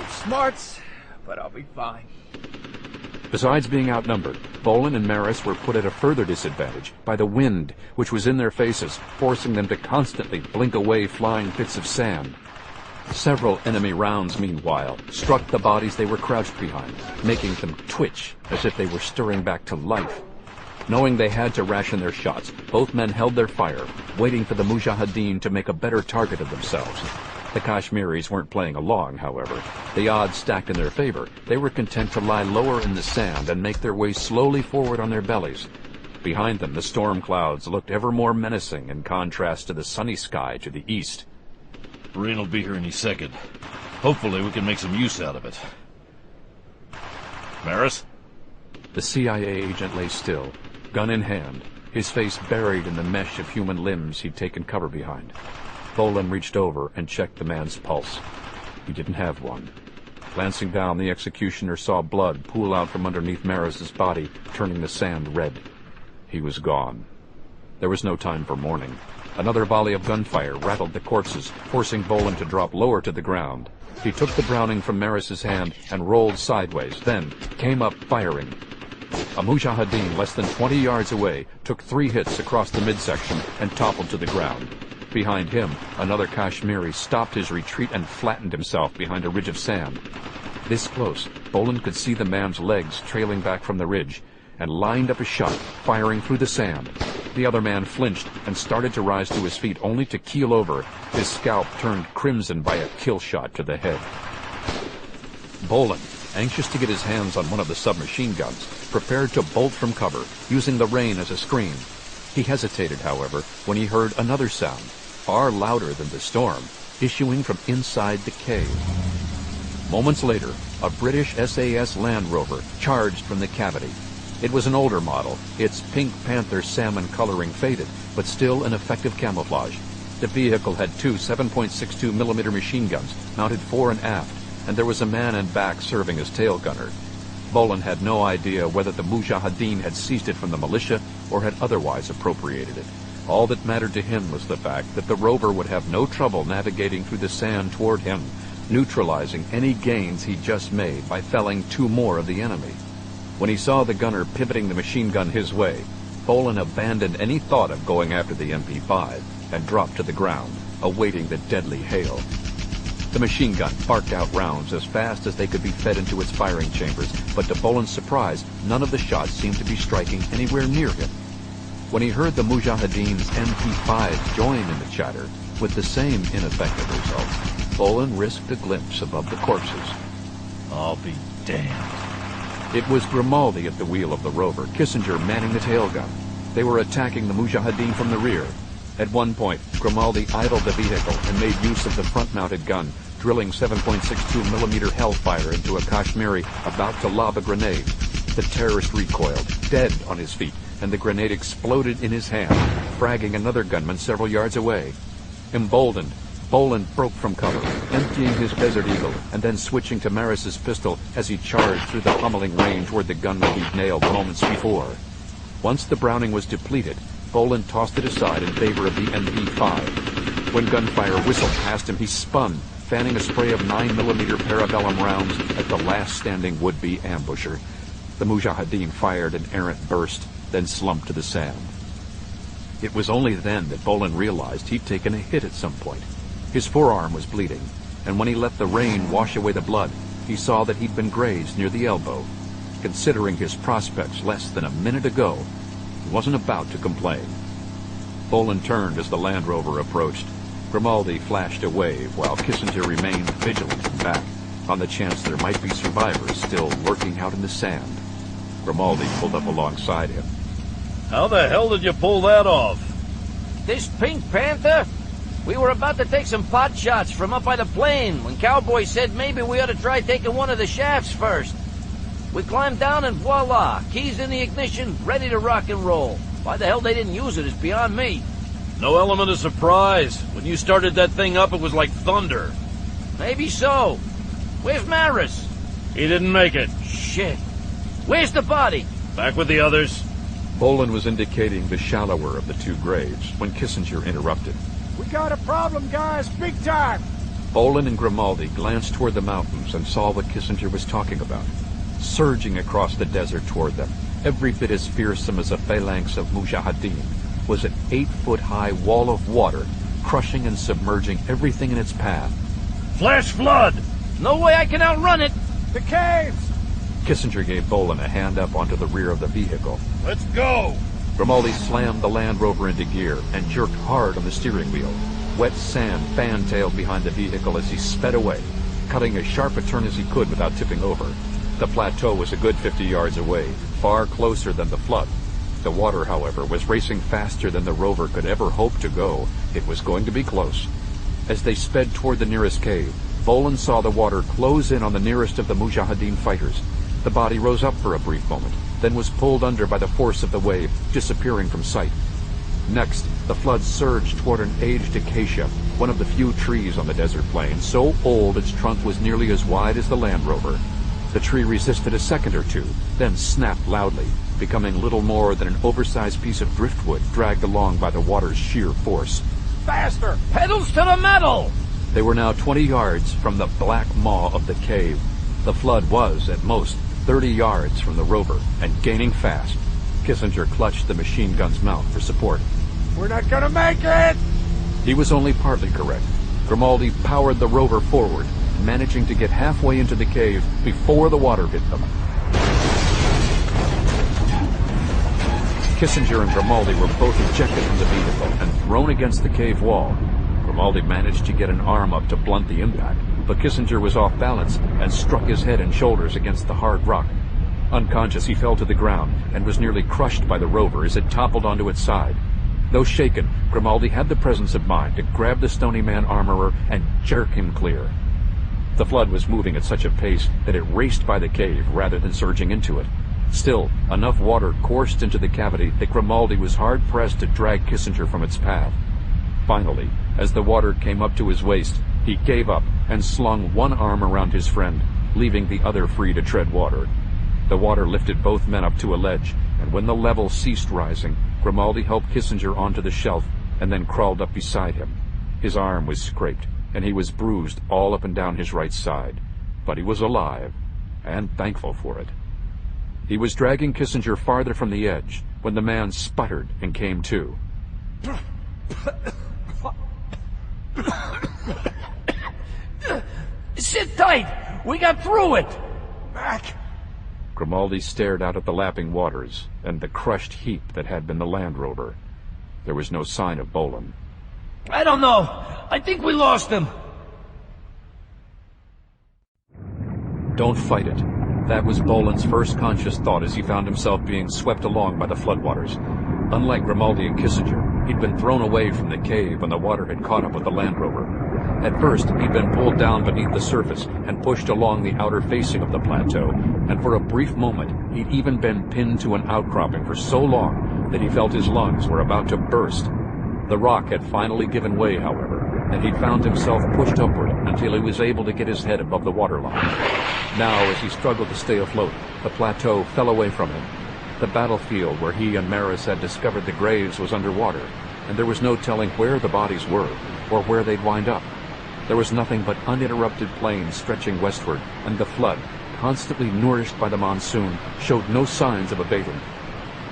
Smarts, but I'll be fine. Besides being outnumbered, Bolan and Maris were put at a further disadvantage by the wind, which was in their faces, forcing them to constantly blink away flying bits of sand. Several enemy rounds, meanwhile, struck the bodies they were crouched behind, making them twitch as if they were stirring back to life. Knowing they had to ration their shots, both men held their fire, waiting for the Mujahideen to make a better target of themselves. The Kashmiris weren't playing along, however. The odds stacked in their favor. They were content to lie lower in the sand and make their way slowly forward on their bellies. Behind them, the storm clouds looked ever more menacing in contrast to the sunny sky to the east. Rain will be here any second. Hopefully we can make some use out of it. Maris? The CIA agent lay still, gun in hand, his face buried in the mesh of human limbs he'd taken cover behind. Bolan reached over and checked the man's pulse. He didn't have one. Glancing down, the executioner saw blood pool out from underneath Maris's body, turning the sand red. He was gone. There was no time for mourning. Another volley of gunfire rattled the corpses, forcing Bolan to drop lower to the ground. He took the Browning from Maris's hand and rolled sideways, then came up firing. A Mujahideen less than 20 yards away took 3 hits across the midsection and toppled to the ground. Behind him, another Kashmiri stopped his retreat and flattened himself behind a ridge of sand. This close, Bolan could see the man's legs trailing back from the ridge, and lined up a shot, firing through the sand. The other man flinched and started to rise to his feet, only to keel over, his scalp turned crimson by a kill shot to the head. Bolan, anxious to get his hands on one of the submachine guns, prepared to bolt from cover, using the rain as a screen. He hesitated, however, when he heard another sound, far louder than the storm, issuing from inside the cave. Moments later, a British SAS Land Rover charged from the cavity. It was an older model, its Pink Panther salmon coloring faded, but still an effective camouflage. The vehicle had 2 7.62mm machine guns, mounted fore and aft, and there was a man in back serving as tail gunner. Bolan had no idea whether the Mujahideen had seized it from the militia or had otherwise appropriated it. All that mattered to him was the fact that the rover would have no trouble navigating through the sand toward him, neutralizing any gains he'd just made by felling 2 more of the enemy. When he saw the gunner pivoting the machine gun his way, Bolan abandoned any thought of going after the MP5 and dropped to the ground, awaiting the deadly hail. The machine gun barked out rounds as fast as they could be fed into its firing chambers, but to Bolan's surprise, none of the shots seemed to be striking anywhere near him. When he heard the Mujahideen's MP5 join in the chatter, with the same ineffective results, Bolan risked a glimpse above the corpses. I'll be Damn. It was Grimaldi at the wheel of the rover, Kissinger manning the tail gun. They were attacking the Mujahideen from the rear. At one point, Grimaldi idled the vehicle and made use of the front-mounted gun, drilling 7.62mm hellfire into a Kashmiri about to lob a grenade. The terrorist recoiled, dead on his feet, and the grenade exploded in his hand, fragging another gunman several yards away. Emboldened, Bolan broke from cover, emptying his Desert Eagle and then switching to Maris's pistol as he charged through the pummeling range where the gunman he'd nailed moments before. Once the Browning was depleted, Bolan tossed it aside in favor of the MP5. When gunfire whistled past him, he spun, fanning a spray of 9mm parabellum rounds at the last standing would-be ambusher. The Mujahideen fired an errant burst, then slumped to the sand. It was only then that Bolan realized he'd taken a hit at some point. His forearm was bleeding, and when he let the rain wash away the blood, he saw that he'd been grazed near the elbow. Considering his prospects less than a minute ago, he wasn't about to complain. Bolan turned as the Land Rover approached. Grimaldi flashed a wave while Kissinger remained vigilant in back, on the chance there might be survivors still lurking out in the sand. Grimaldi pulled up alongside him. How the hell did you pull that off? This Pink Panther? We were about to take some pot shots from up by the plane when Cowboy said maybe we ought to try taking one of the shafts first. We climbed down and voila, keys in the ignition, ready to rock and roll. Why the hell they didn't use it is beyond me. No element of surprise. When you started that thing up, it was like thunder. Maybe so. Where's Maris? He didn't make it. Shit. Where's the body? Back with the others. Bolan was indicating the shallower of the two graves when Kissinger interrupted. We got a problem, guys, big time! Bolan and Grimaldi glanced toward the mountains and saw what Kissinger was talking about. Surging across the desert toward them, every bit as fearsome as a phalanx of Mujahideen, was an 8-foot-high wall of water, crushing and submerging everything in its path. Flash flood! No way I can outrun it! The caves! Kissinger gave Bolan a hand up onto the rear of the vehicle. Let's go! Grimaldi slammed the Land Rover into gear and jerked hard on the steering wheel. Wet sand fan-tailed behind the vehicle as he sped away, cutting as sharp a turn as he could without tipping over. The plateau was a good 50 yards away, far closer than the flood. The water, however, was racing faster than the rover could ever hope to go. It was going to be close. As they sped toward the nearest cave, Bolan saw the water close in on the nearest of the Mujahideen fighters. The body rose up for a brief moment, then was pulled under by the force of the wave, disappearing from sight. Next, the flood surged toward an aged acacia, one of the few trees on the desert plain, so old its trunk was nearly as wide as the Land Rover. The tree resisted a second or two, then snapped loudly, becoming little more than an oversized piece of driftwood dragged along by the water's sheer force. Faster! Pedals to the metal! They were now 20 yards from the black maw of the cave. The flood was, at most, 30 yards from the rover, and gaining fast. Kissinger clutched the machine gun's mount for support. We're not gonna make it! He was only partly correct. Grimaldi powered the rover forward, managing to get halfway into the cave before the water hit them. Kissinger and Grimaldi were both ejected from the vehicle and thrown against the cave wall. Grimaldi managed to get an arm up to blunt the impact, but Kissinger was off balance and struck his head and shoulders against the hard rock. Unconscious, he fell to the ground and was nearly crushed by the rover as it toppled onto its side. Though shaken, Grimaldi had the presence of mind to grab the Stony Man armorer and jerk him clear. The flood was moving at such a pace that it raced by the cave rather than surging into it. Still, enough water coursed into the cavity that Grimaldi was hard-pressed to drag Kissinger from its path. Finally, as the water came up to his waist, he gave up and slung one arm around his friend, leaving the other free to tread water. The water lifted both men up to a ledge, and when the level ceased rising, Grimaldi helped Kissinger onto the shelf and then crawled up beside him. His arm was scraped, and he was bruised all up and down his right side, but he was alive, and thankful for it. He was dragging Kissinger farther from the edge when the man sputtered and came to. Sit tight! We got through it! Mack! Grimaldi stared out at the lapping waters and the crushed heap that had been the Land Rover. There was no sign of Bolan. I don't know. I think we lost him. Don't fight it. That was Bolan's first conscious thought as he found himself being swept along by the floodwaters. Unlike Grimaldi and Kissinger, he'd been thrown away from the cave when the water had caught up with the Land Rover. At first, he'd been pulled down beneath the surface and pushed along the outer facing of the plateau, and for a brief moment, he'd even been pinned to an outcropping for so long that he felt his lungs were about to burst. The rock had finally given way, however, and he'd found himself pushed upward until he was able to get his head above the waterline. Now, as he struggled to stay afloat, the plateau fell away from him. The battlefield where he and Maris had discovered the graves was underwater, and there was no telling where the bodies were or where they'd wind up. There was nothing but uninterrupted plains stretching westward, and the flood, constantly nourished by the monsoon, showed no signs of abating.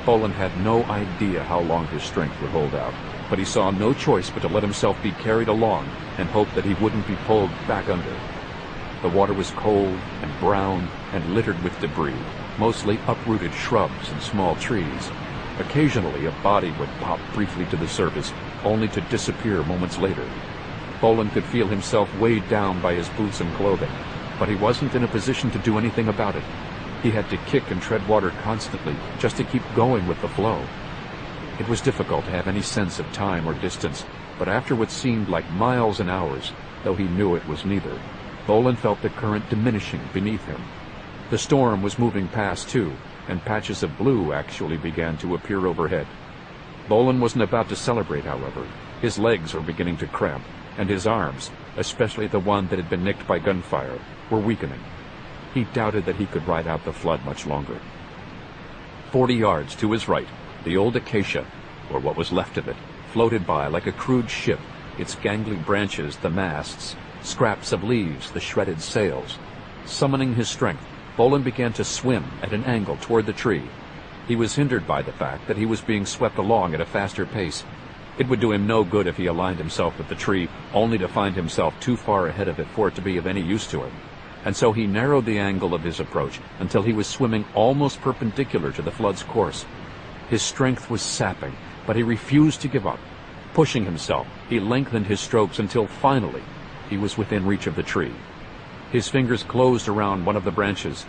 Bolan had no idea how long his strength would hold out, but he saw no choice but to let himself be carried along and hope that he wouldn't be pulled back under. The water was cold and brown and littered with debris, mostly uprooted shrubs and small trees. Occasionally, a body would pop briefly to the surface, only to disappear moments later. Bolan could feel himself weighed down by his boots and clothing, but he wasn't in a position to do anything about it. He had to kick and tread water constantly just to keep going with the flow. It was difficult to have any sense of time or distance, but after what seemed like miles and hours, though he knew it was neither, Bolan felt the current diminishing beneath him. The storm was moving past, too, and patches of blue actually began to appear overhead. Bolan wasn't about to celebrate, however. His legs were beginning to cramp, and his arms, especially the one that had been nicked by gunfire, were weakening. He doubted that he could ride out the flood much longer. 40 yards to his right, the old acacia, or what was left of it, floated by like a crude ship, its gangly branches the masts, scraps of leaves the shredded sails. Summoning his strength, Bolan began to swim at an angle toward the tree. He was hindered by the fact that he was being swept along at a faster pace. It would do him no good if he aligned himself with the tree, only to find himself too far ahead of it for it to be of any use to him. And so he narrowed the angle of his approach until he was swimming almost perpendicular to the flood's course. His strength was sapping, but he refused to give up. Pushing himself, he lengthened his strokes until finally he was within reach of the tree. His fingers closed around one of the branches.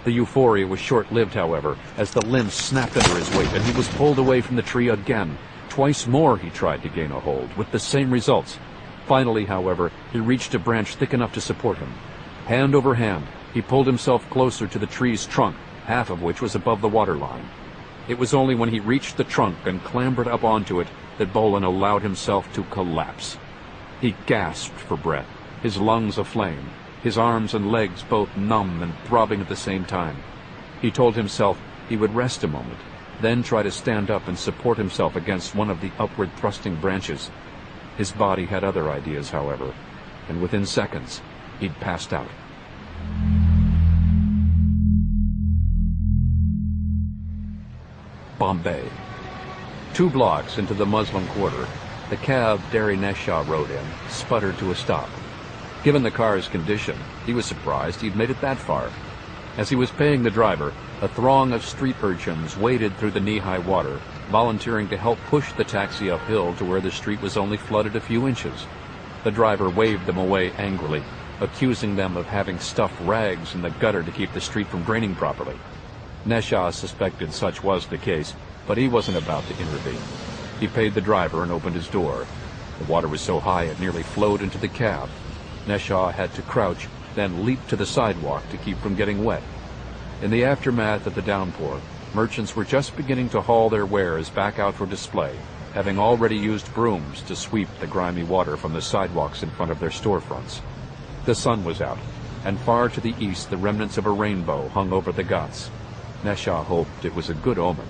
The euphoria was short-lived, however, as the limb snapped under his weight and he was pulled away from the tree again. Twice more he tried to gain a hold, with the same results. Finally, however, he reached a branch thick enough to support him. Hand over hand, he pulled himself closer to the tree's trunk, half of which was above the waterline. It was only when he reached the trunk and clambered up onto it that Bolan allowed himself to collapse. He gasped for breath, his lungs aflame, his arms and legs both numb and throbbing at the same time. He told himself he would rest a moment, then try to stand up and support himself against one of the upward-thrusting branches. His body had other ideas, however, and within seconds, he'd passed out. Bombay. 2 blocks into the Muslim quarter, the cab Derry Neshaw rode in sputtered to a stop. Given the car's condition, he was surprised he'd made it that far. As he was paying the driver, a throng of street urchins waded through the knee-high water, volunteering to help push the taxi uphill to where the street was only flooded a few inches. The driver waved them away angrily, accusing them of having stuffed rags in the gutter to keep the street from draining properly. Neshaw suspected such was the case, but he wasn't about to intervene. He paid the driver and opened his door. The water was so high it nearly flowed into the cab. Neshaw had to crouch, then leap to the sidewalk to keep from getting wet. In the aftermath of the downpour, merchants were just beginning to haul their wares back out for display, having already used brooms to sweep the grimy water from the sidewalks in front of their storefronts. The sun was out, and far to the east the remnants of a rainbow hung over the Ghats. Neshaw hoped it was a good omen.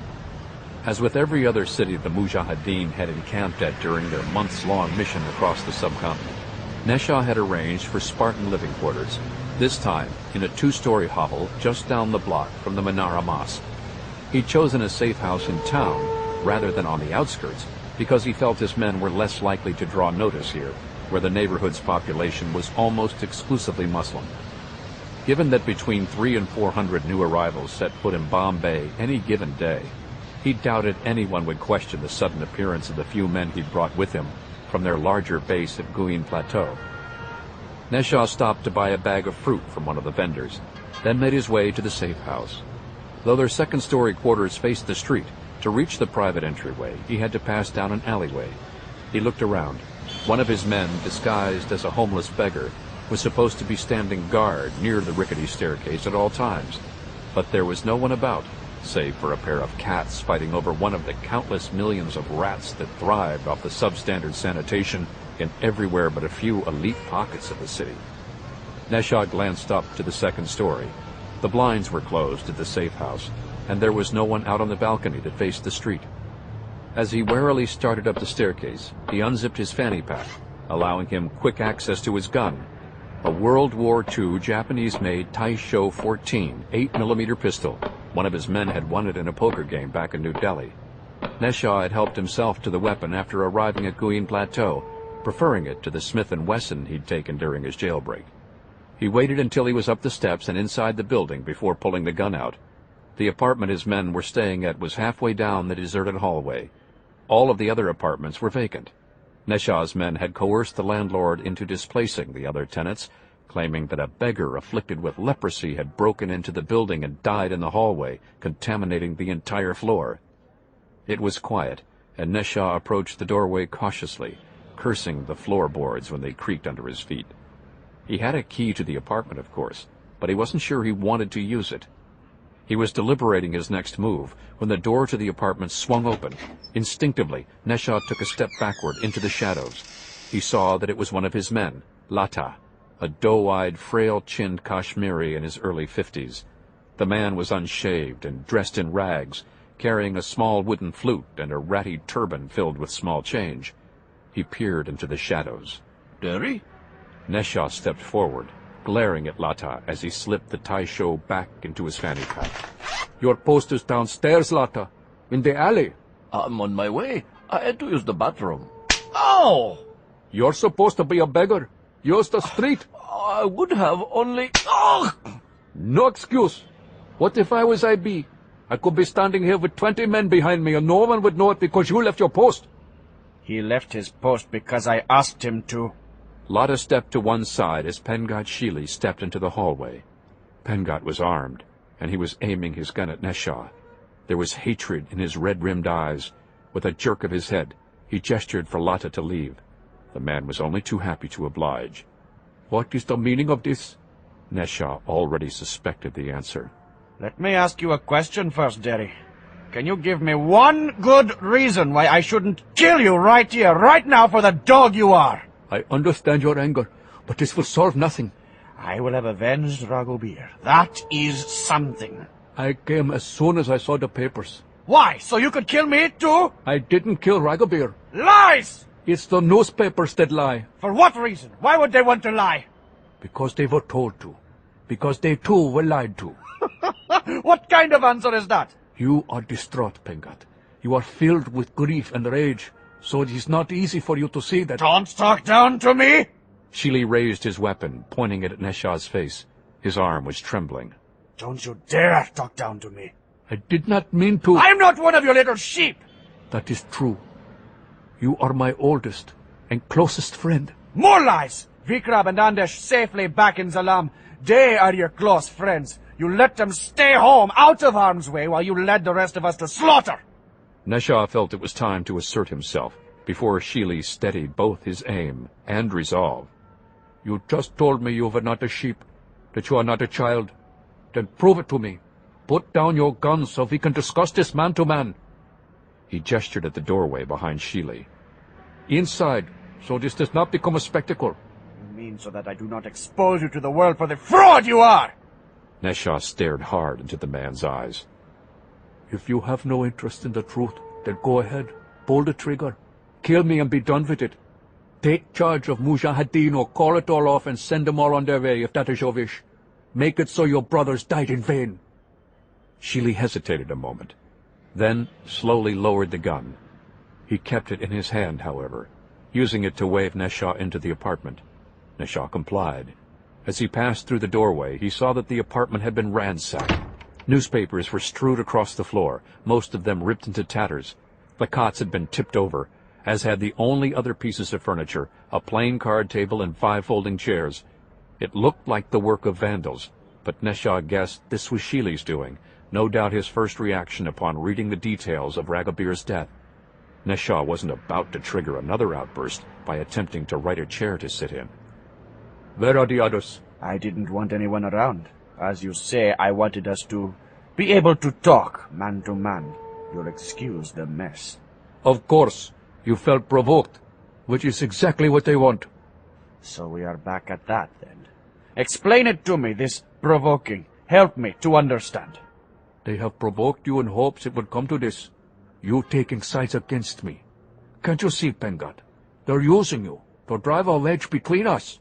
As with every other city the Mujahideen had encamped at during their months-long mission across the subcontinent, Neshaw had arranged for Spartan living quarters, this time in a 2-story hovel just down the block from the Menara Mosque. He'd chosen a safe house in town rather than on the outskirts because he felt his men were less likely to draw notice here, where the neighborhood's population was almost exclusively Muslim. Given that between 300 and 400 new arrivals set foot in Bombay any given day, he doubted anyone would question the sudden appearance of the few men he'd brought with him from their larger base at Guin Plateau. Neshaw stopped to buy a bag of fruit from one of the vendors. then made his way to the safe house. Though their second-story quarters faced the street, to reach the private entryway, he had to pass down an alleyway. He looked around. One of his men, disguised as a homeless beggar, was supposed to be standing guard near the rickety staircase at all times. But there was no one about, save for a pair of cats fighting over one of the countless millions of rats that thrived off the substandard sanitation in everywhere but a few elite pockets of the city. Neshaw glanced up to the second story. The blinds were closed at the safe house, and there was no one out on the balcony that faced the street. As he warily started up the staircase, he unzipped his fanny pack, allowing him quick access to his gun, a World War II Japanese-made Taisho 14 8mm pistol. One of his men had won it in a poker game back in New Delhi. Neshaw had helped himself to the weapon after arriving at Guin Plateau, preferring it to the Smith & Wesson he'd taken during his jailbreak. He waited until he was up the steps and inside the building before pulling the gun out. The apartment his men were staying at was halfway down the deserted hallway. All of the other apartments were vacant. Neshaw's men had coerced the landlord into displacing the other tenants, claiming that a beggar afflicted with leprosy had broken into the building and died in the hallway, contaminating the entire floor. It was quiet, and Neshaw approached the doorway cautiously, cursing the floorboards when they creaked under his feet. He had a key to the apartment, of course, but he wasn't sure he wanted to use it. He was deliberating his next move when the door to the apartment swung open. Instinctively, Neshaw took a step backward into the shadows. He saw that it was one of his men, Lata, a doe-eyed, frail-chinned Kashmiri in his early 50s. The man was unshaved and dressed in rags, carrying a small wooden flute and a ratty turban filled with small change. He peered into the shadows. Derry? Neshaw stepped forward, glaring at Lata as he slipped the Taisho back into his fanny pack. Your post is downstairs, Lata. In the alley. I'm on my way. I had to use the bathroom. Oh! You're supposed to be a beggar. Use the street. I would have only... Oh! No excuse. What if I was IB? I could be standing here with 20 men behind me and no one would know it because you left your post. He left his post because I asked him to. Lata stepped to one side as Pengat Shili stepped into the hallway. Pengat was armed, and he was aiming his gun at Neshaw. There was hatred in his red-rimmed eyes. With a jerk of his head, he gestured for Lata to leave. The man was only too happy to oblige. What is the meaning of this? Neshaw already suspected the answer. Let me ask you a question first, Derry. Can you give me one good reason why I shouldn't kill you right here, right now, for the dog you are? I understand your anger, but this will solve nothing. I will have avenged Raghubir. That is something. I came as soon as I saw the papers. Why? So you could kill me too? I didn't kill Raghubir. Lies! It's the newspapers that lie. For what reason? Why would they want to lie? Because they were told to. Because they too were lied to. What kind of answer is that? You are distraught, Pengat. You are filled with grief and rage, so it is not easy for you to see that... Don't talk down to me! Shili raised his weapon, pointing it at Neshaw's face. His arm was trembling. Don't you dare talk down to me. I did not mean to... I'm not one of your little sheep! That is true. You are my oldest and closest friend. More lies! Vikrab and Andesh safely back in Zalam. They are your close friends. You let them stay home, out of harm's way, while you led the rest of us to slaughter. Neshaw felt it was time to assert himself, before Shili steadied both his aim and resolve. You just told me you were not a sheep, that you are not a child. Then prove it to me. Put down your guns so we can discuss this man to man. He gestured at the doorway behind Shili. Inside, so this does not become a spectacle. You mean so that I do not expose you to the world for the fraud you are? Neshaw stared hard into the man's eyes. If you have no interest in the truth, then go ahead. Pull the trigger. Kill me and be done with it. Take charge of Mujahideen or call it all off and send them all on their way if that is your wish. Make it so your brothers died in vain. Shili hesitated a moment, then slowly lowered the gun. He kept it in his hand, however, using it to wave Neshaw into the apartment. Neshaw complied. As he passed through the doorway, he saw that the apartment had been ransacked. Newspapers were strewed across the floor, most of them ripped into tatters. The cots had been tipped over, as had the only other pieces of furniture, a plain card table and 5 folding chairs. It looked like the work of vandals, but Nesha guessed this was Sheely's doing, no doubt his first reaction upon reading the details of Ragobir's death. Nesha wasn't about to trigger another outburst by attempting to right a chair to sit in. Where are the others? I didn't want anyone around. As you say, I wanted us to be able to talk, man to man. You'll excuse the mess. Of course. You felt provoked, which is exactly what they want. So we are back at that, then. Explain it to me, this provoking. Help me to understand. They have provoked you in hopes it would come to this. You taking sides against me. Can't you see, Pengat? They're using you to drive a wedge between us.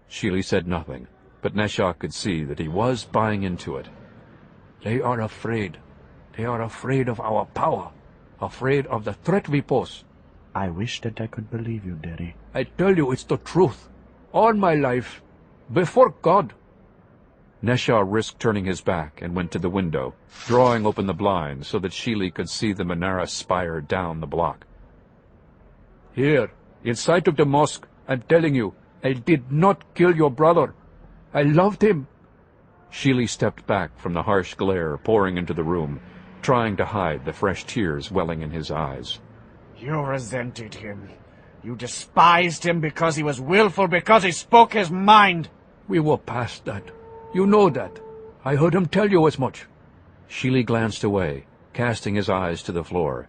Sheely said nothing, but Nesha could see that he was buying into it. They are afraid. They are afraid of our power, afraid of the threat we pose. I wish that I could believe you, Daddy. I tell you, it's the truth. All my life. Before God. Nesha risked turning his back and went to the window, drawing open the blinds so that Sheely could see the Menara spire down the block. Here, in sight of the mosque, I'm telling you, I did not kill your brother. I loved him. Sheely stepped back from the harsh glare pouring into the room, trying to hide the fresh tears welling in his eyes. You resented him. You despised him because he was willful, because he spoke his mind. We were past that. You know that. I heard him tell you as much. Sheely glanced away, casting his eyes to the floor.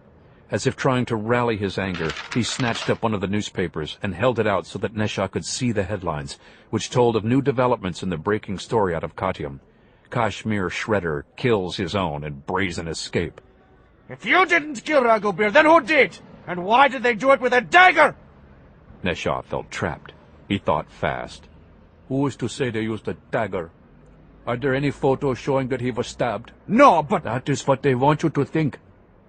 As if trying to rally his anger, he snatched up one of the newspapers and held it out so that Nesha could see the headlines, which told of new developments in the breaking story out of Kottayam. Kashmir Shredder kills his own in brazen escape. If you didn't kill Ragobir, then who did? And why did they do it with a dagger? Nesha felt trapped. He thought fast. Who is to say they used a dagger? Are there any photos showing that he was stabbed? No, but... That is what they want you to think.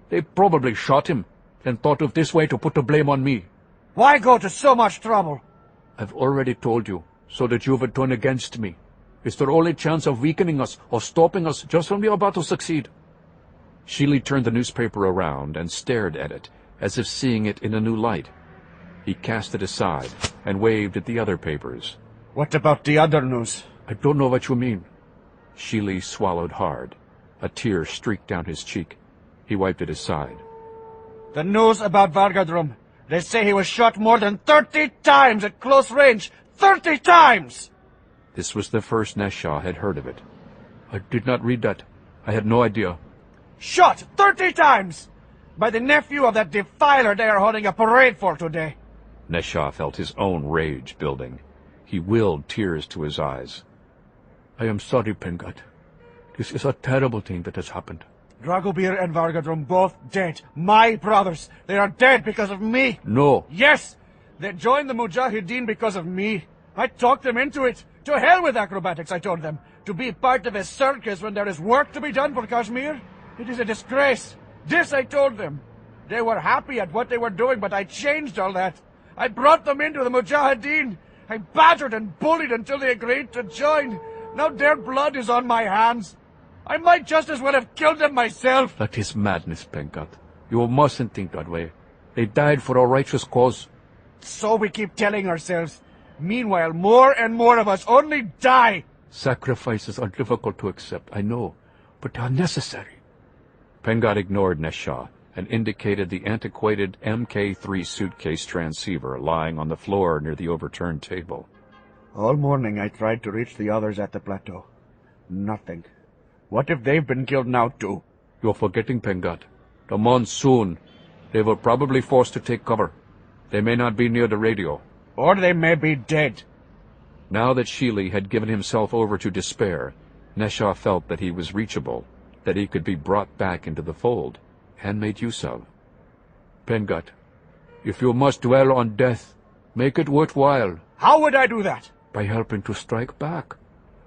They probably shot him, then thought of this way to put the blame on me. Why go to so much trouble? I've already told you, so that you would turn against me. It's their only chance of weakening us or stopping us just when we are about to succeed. Sheely turned the newspaper around and stared at it, as if seeing it in a new light. He cast it aside and waved at the other papers. What about the other news? I don't know what you mean. Sheely swallowed hard. A tear streaked down his cheek. He wiped it aside. The news about Vargadrum. They say he was shot more than 30 times at close range. 30 times! This was the first Nesha had heard of it. I did not read that. I had no idea. Shot 30 times! By the nephew of that defiler they are holding a parade for today. Nesha felt his own rage building. He willed tears to his eyes. I am sorry, Pengat. This is a terrible thing that has happened. Ragobir and Vargadrum both dead. My brothers. They are dead because of me. No. Yes! They joined the Mujahideen because of me. I talked them into it. To hell with acrobatics, I told them. To be part of a circus when there is work to be done for Kashmir? It is a disgrace. This I told them. They were happy at what they were doing, but I changed all that. I brought them into the Mujahideen. I battered and bullied until they agreed to join. Now their blood is on my hands. I might just as well have killed them myself. That is madness, Pengat. You mustn't think that way. They died for a righteous cause. So we keep telling ourselves. Meanwhile, more and more of us only die. Sacrifices are difficult to accept, I know, but they are necessary. Pengat ignored Nesha and indicated the antiquated MK3 suitcase transceiver lying on the floor near the overturned table. All morning I tried to reach the others at the plateau. Nothing. What if they've been killed now too? You're forgetting, Pengat. The monsoon. They were probably forced to take cover. They may not be near the radio. Or they may be dead. Now that Sheely had given himself over to despair, Nesha felt that he was reachable, that he could be brought back into the fold, and made use of. Pengat, if you must dwell on death, make it worthwhile. How would I do that? By helping to strike back.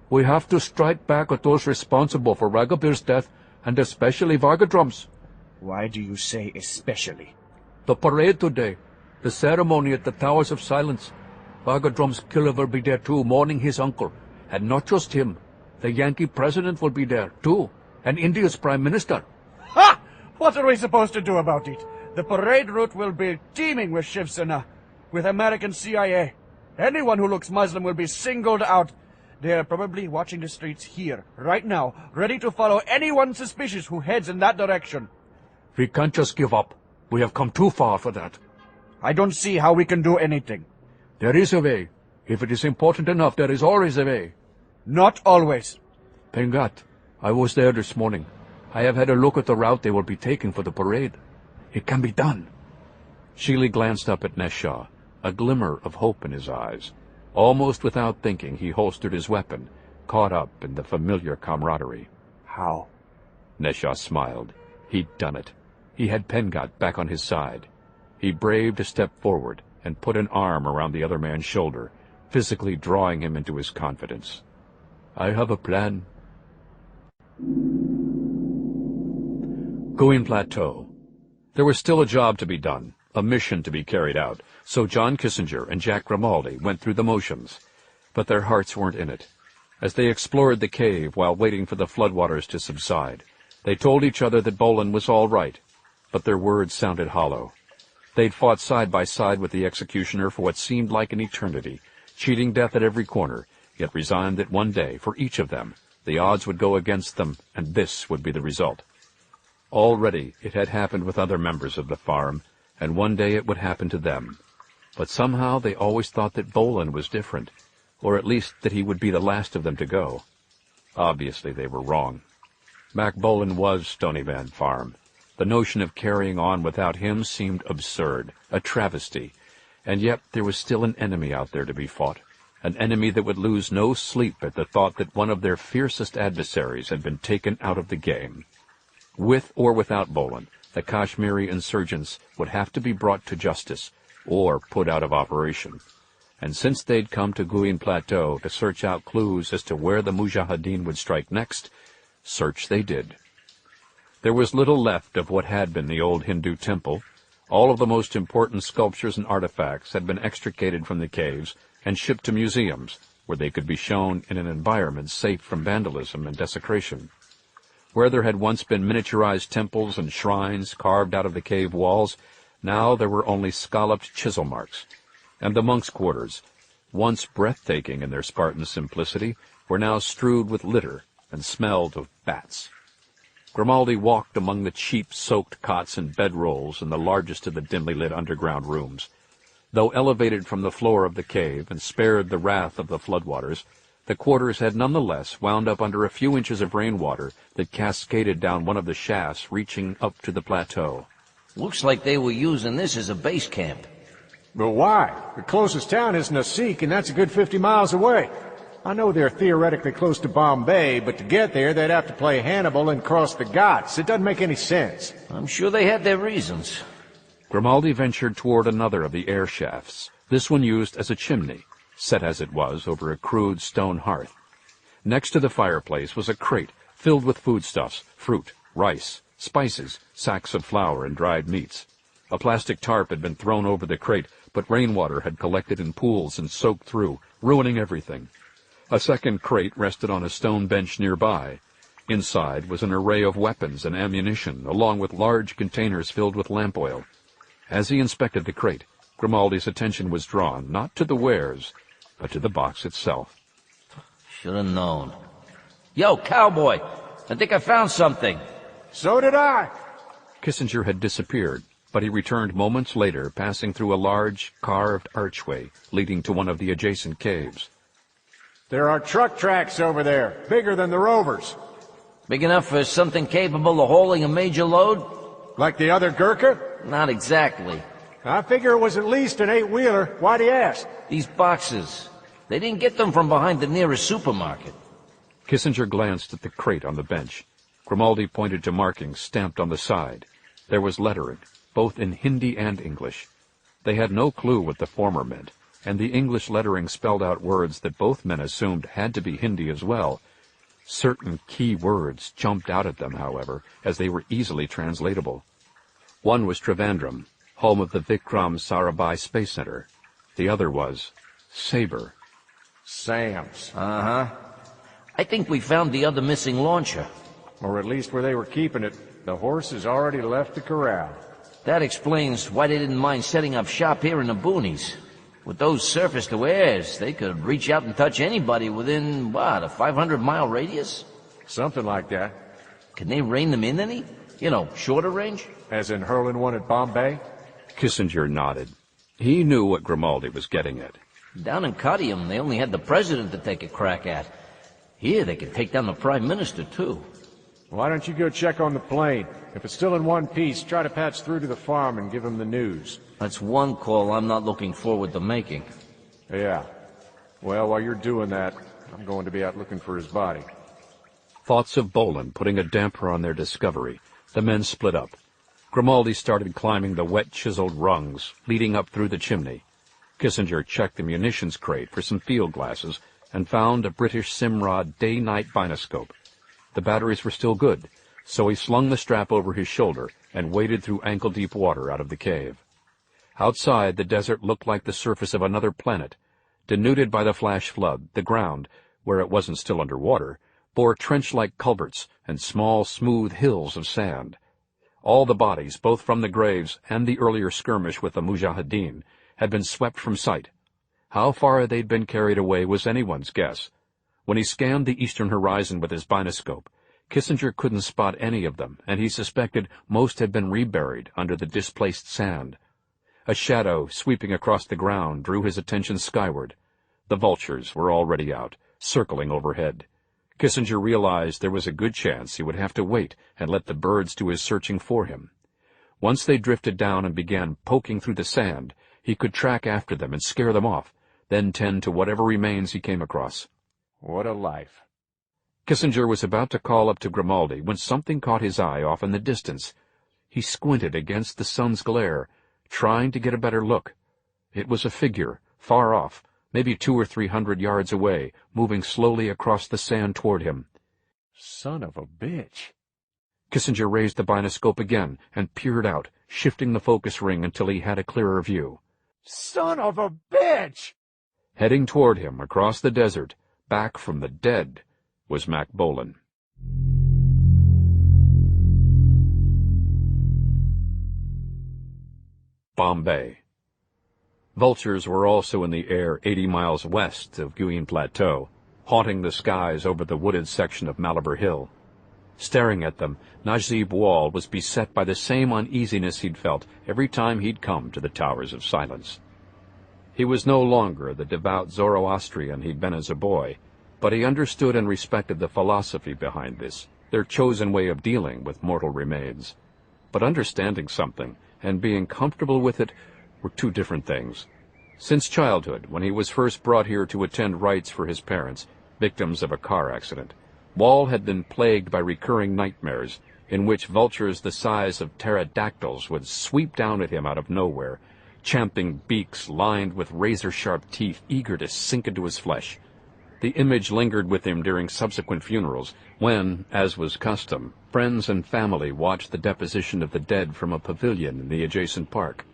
We have to strike back at those responsible for Ragobir's death, and especially Vargadrum's. Why do you say especially? The parade today, the ceremony at the Towers of Silence. Vargadrum's killer will be there too, mourning his uncle. And not just him. The Yankee president will be there too, and India's prime minister. Ha! What are we supposed to do about it? The parade route will be teeming with Shiv Sena, with American CIA. Anyone who looks Muslim will be singled out. They are probably watching the streets here, right now, ready to follow anyone suspicious who heads in that direction. We can't just give up. We have come too far for that. I don't see how we can do anything. There is a way. If it is important enough, there is always a way. Not always. Pengat, I was there this morning. I have had a look at the route they will be taking for the parade. It can be done. Sheely glanced up at Neshaw, a glimmer of hope in his eyes. Almost without thinking, he holstered his weapon, caught up in the familiar camaraderie. How? Neshaw smiled. He'd done it. He had Pengat back on his side. He braved a step forward and put an arm around the other man's shoulder, physically drawing him into his confidence. I have a plan. Guin Plateau. There was still a job to be done, a mission to be carried out, so John Kissinger and Jack Grimaldi went through the motions. But their hearts weren't in it. As they explored the cave while waiting for the floodwaters to subside, they told each other that Bolan was all right, but their words sounded hollow. They'd fought side by side with the executioner for what seemed like an eternity, cheating death at every corner, yet resigned that one day, for each of them, the odds would go against them, and this would be the result. Already it had happened with other members of the farm, and one day it would happen to them. But somehow they always thought that Bolan was different, or at least that he would be the last of them to go. Obviously they were wrong. Mack Bolan was Stony Van Farm. The notion of carrying on without him seemed absurd, a travesty, and yet there was still an enemy out there to be fought, an enemy that would lose no sleep at the thought that one of their fiercest adversaries had been taken out of the game. With or without Bolan, the Kashmiri insurgents would have to be brought to justice, or put out of operation. And since they'd come to Guin Plateau to search out clues as to where the Mujahideen would strike next, search they did. There was little left of what had been the old Hindu temple. All of the most important sculptures and artifacts had been extricated from the caves and shipped to museums, where they could be shown in an environment safe from vandalism and desecration. Where there had once been miniaturized temples and shrines carved out of the cave walls, now there were only scalloped chisel marks. And the monks' quarters, once breathtaking in their Spartan simplicity, were now strewed with litter and smelled of bats. Grimaldi walked among the cheap, soaked cots and bedrolls in the largest of the dimly lit underground rooms. Though elevated from the floor of the cave and spared the wrath of the floodwaters, the quarters had nonetheless wound up under a few inches of rainwater that cascaded down one of the shafts reaching up to the plateau. Looks like they were using this as a base camp. But why? The closest town is Nasik, and that's a good 50 miles away. I know they're theoretically close to Bombay, but to get there, they'd have to play Hannibal and cross the Ghats. It doesn't make any sense. I'm sure they had their reasons. Grimaldi ventured toward another of the air shafts, this one used as a chimney, set as it was over a crude stone hearth. Next to the fireplace was a crate filled with foodstuffs, fruit, rice, spices, sacks of flour, and dried meats. A plastic tarp had been thrown over the crate, but rainwater had collected in pools and soaked through, ruining everything. A second crate rested on a stone bench nearby. Inside was an array of weapons and ammunition, along with large containers filled with lamp oil. As he inspected the crate, Grimaldi's attention was drawn not to the wares, but to the box itself. Should have known. Yo, cowboy! I think I found something. So did I. Kissinger had disappeared, but he returned moments later, passing through a large, carved archway leading to one of the adjacent caves. There are truck tracks over there, bigger than the Rovers. Big enough for something capable of hauling a major load? Like the other Gurkha? Not exactly. I figure it was at least an 8-wheeler. Why do you ask? These boxes. They didn't get them from behind the nearest supermarket. Kissinger glanced at the crate on the bench. Grimaldi pointed to markings stamped on the side. There was lettering, both in Hindi and English. They had no clue what the former meant, and the English lettering spelled out words that both men assumed had to be Hindi as well. Certain key words jumped out at them, however, as they were easily translatable. One was Trivandrum, home of the Vikram Sarabhai Space Center. The other was Sabre. Sam's. Uh-huh. I think we found the other missing launcher. Or at least where they were keeping it. The horse has already left the corral. That explains why they didn't mind setting up shop here in the boonies. With those surface-to-airs, they could reach out and touch anybody within, what, a 500-mile radius? Something like that. Can they rein them in any? You know, shorter range? As in hurling one at Bombay? Kissinger nodded. He knew what Grimaldi was getting at. Down in Cadium, they only had the president to take a crack at. Here, they could take down the prime minister, too. Why don't you go check on the plane? If it's still in one piece, try to patch through to the farm and give him the news. That's one call I'm not looking forward to making. Yeah. Well, while you're doing that, I'm going to be out looking for his body. Thoughts of Bolan putting a damper on their discovery, the men split up. Grimaldi started climbing the wet, chiseled rungs, leading up through the chimney. Kissinger checked the munitions crate for some field glasses and found a British Simrod day-night binoscope. The batteries were still good, so he slung the strap over his shoulder and waded through ankle-deep water out of the cave. Outside, the desert looked like the surface of another planet. Denuded by the flash flood, the ground, where it wasn't still under water, bore trench-like culverts and small, smooth hills of sand. All the bodies, both from the graves and the earlier skirmish with the Mujahideen, had been swept from sight. How far they'd been carried away was anyone's guess. When he scanned the eastern horizon with his binoscope, Kissinger couldn't spot any of them, and he suspected most had been reburied under the displaced sand. A shadow sweeping across the ground drew his attention skyward. The vultures were already out, circling overhead. Kissinger realized there was a good chance he would have to wait and let the birds do his searching for him. Once they drifted down and began poking through the sand, he could track after them and scare them off, then tend to whatever remains he came across. What a life. Kissinger was about to call up to Grimaldi when something caught his eye off in the distance. He squinted against the sun's glare, trying to get a better look. It was a figure, far off, maybe 200 or 300 yards away, moving slowly across the sand toward him. Son of a bitch. Kissinger raised the binoscope again and peered out, shifting the focus ring until he had a clearer view. Son of a bitch! Heading toward him across the desert, back from the dead, was Mack Bolan. Bombay. Vultures were also in the air 80 miles west of Guian Plateau, haunting the skies over the wooded section of Malabar Hill. Staring at them, Najib Wall was beset by the same uneasiness he'd felt every time he'd come to the Towers of Silence. He was no longer the devout Zoroastrian he'd been as a boy, but he understood and respected the philosophy behind this, their chosen way of dealing with mortal remains. But understanding something and being comfortable with it were two different things. Since childhood, when he was first brought here to attend rites for his parents, victims of a car accident, Wall had been plagued by recurring nightmares in which vultures the size of pterodactyls would sweep down at him out of nowhere, champing beaks lined with razor-sharp teeth eager to sink into his flesh. The image lingered with him during subsequent funerals, when, as was custom, friends and family watched the deposition of the dead from a pavilion in the adjacent park.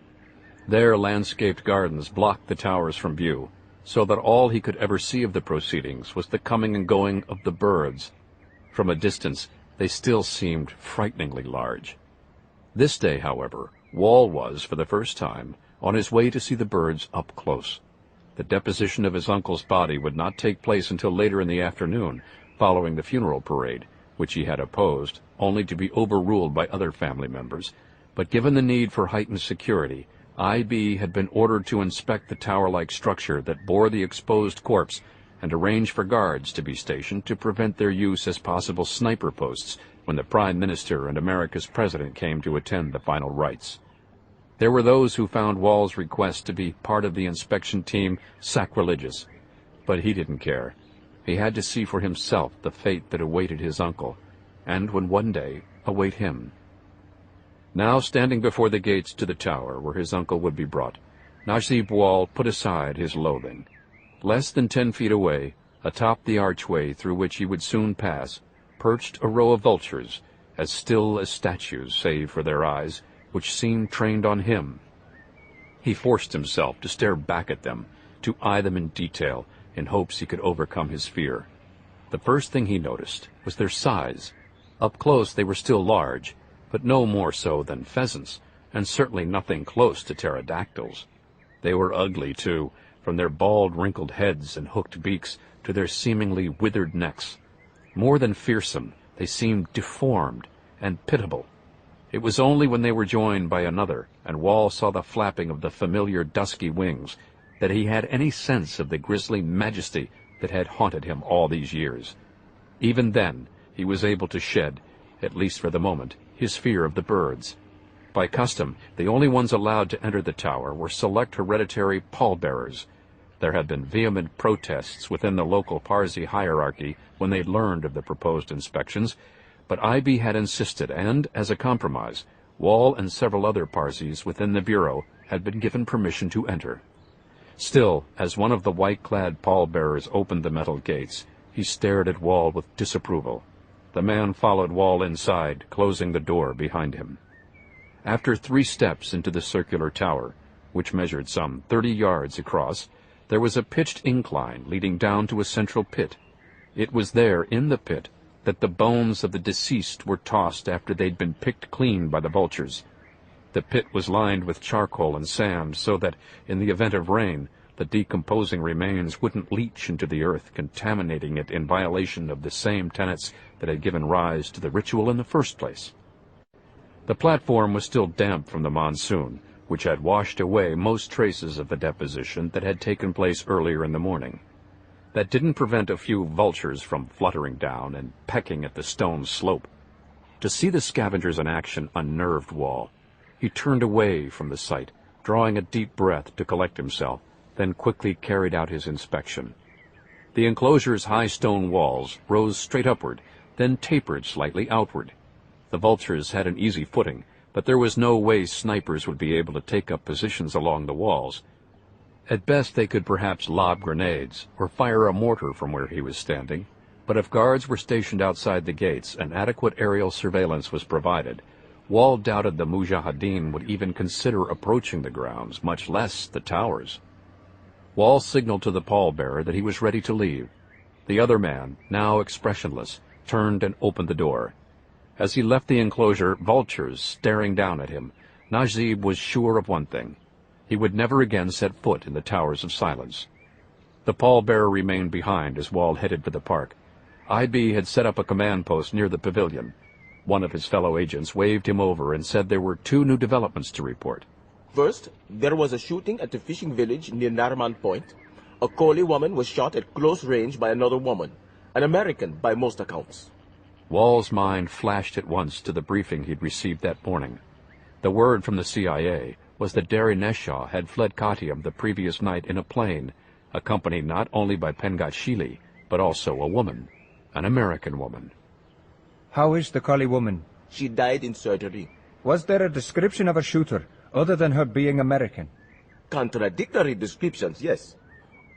Their landscaped gardens blocked the towers from view, so that all he could ever see of the proceedings was the coming and going of the birds. From a distance, they still seemed frighteningly large. This day, however, Wall was, for the first time, on his way to see the birds up close. The deposition of his uncle's body would not take place until later in the afternoon, following the funeral parade, which he had opposed, only to be overruled by other family members. But given the need for heightened security, I.B. had been ordered to inspect the tower-like structure that bore the exposed corpse and arrange for guards to be stationed to prevent their use as possible sniper posts when the Prime Minister and America's President came to attend the final rites. There were those who found Wall's request to be part of the inspection team sacrilegious, but he didn't care. He had to see for himself the fate that awaited his uncle, and would one day await him. Now, standing before the gates to the tower where his uncle would be brought, Najib Wall put aside his loathing. Less than 10 feet away, atop the archway through which he would soon pass, perched a row of vultures, as still as statues save for their eyes, which seemed trained on him. He forced himself to stare back at them, to eye them in detail, in hopes he could overcome his fear. The first thing he noticed was their size. Up close they were still large, but no more so than pheasants, and certainly nothing close to pterodactyls. They were ugly, too, from their bald, wrinkled heads and hooked beaks to their seemingly withered necks. More than fearsome, they seemed deformed and pitiable. It was only when they were joined by another, and Wall saw the flapping of the familiar dusky wings, that he had any sense of the grisly majesty that had haunted him all these years. Even then, he was able to shed, at least for the moment, his fear of the birds. By custom, the only ones allowed to enter the tower were select hereditary pallbearers. There had been vehement protests within the local Parsi hierarchy when they learned of the proposed inspections, but IB had insisted, and, as a compromise, Wall and several other Parsis within the Bureau had been given permission to enter. Still, as one of the white-clad pallbearers opened the metal gates, he stared at Wall with disapproval. The man followed Wall inside, closing the door behind him. After 3 steps into the circular tower, which measured some 30 yards across, there was a pitched incline leading down to a central pit. It was there, in the pit, that the bones of the deceased were tossed after they'd been picked clean by the vultures. The pit was lined with charcoal and sand so that, in the event of rain, the decomposing remains wouldn't leach into the earth, contaminating it in violation of the same tenets that had given rise to the ritual in the first place. The platform was still damp from the monsoon, which had washed away most traces of the deposition that had taken place earlier in the morning. That didn't prevent a few vultures from fluttering down and pecking at the stone slope. To see the scavengers in action unnerved Wall. He turned away from the sight, drawing a deep breath to collect himself, then quickly carried out his inspection. The enclosure's high stone walls rose straight upward, then tapered slightly outward. The vultures had an easy footing, but there was no way snipers would be able to take up positions along the walls. At best they could perhaps lob grenades, or fire a mortar from where he was standing, but if guards were stationed outside the gates and adequate aerial surveillance was provided, Wall doubted the Mujahideen would even consider approaching the grounds, much less the towers. Wall signaled to the pallbearer that he was ready to leave. The other man, now expressionless, turned and opened the door. As he left the enclosure, vultures staring down at him, Najib was sure of one thing. He would never again set foot in the Towers of Silence. The pallbearer remained behind as Wall headed for the park. IB had set up a command post near the pavilion. One of his fellow agents waved him over and said there were 2 new developments to report. First, there was a shooting at the fishing village near Narman Point. A Koli woman was shot at close range by another woman, an American by most accounts. Wall's mind flashed at once to the briefing he'd received that morning. The word from the CIA was that Dari Neshaw had fled Katium the previous night in a plane, accompanied not only by Pengat Shili, but also a woman, an American woman. How is the Kali woman? She died in surgery. Was there a description of a shooter, other than her being American? Contradictory descriptions, yes.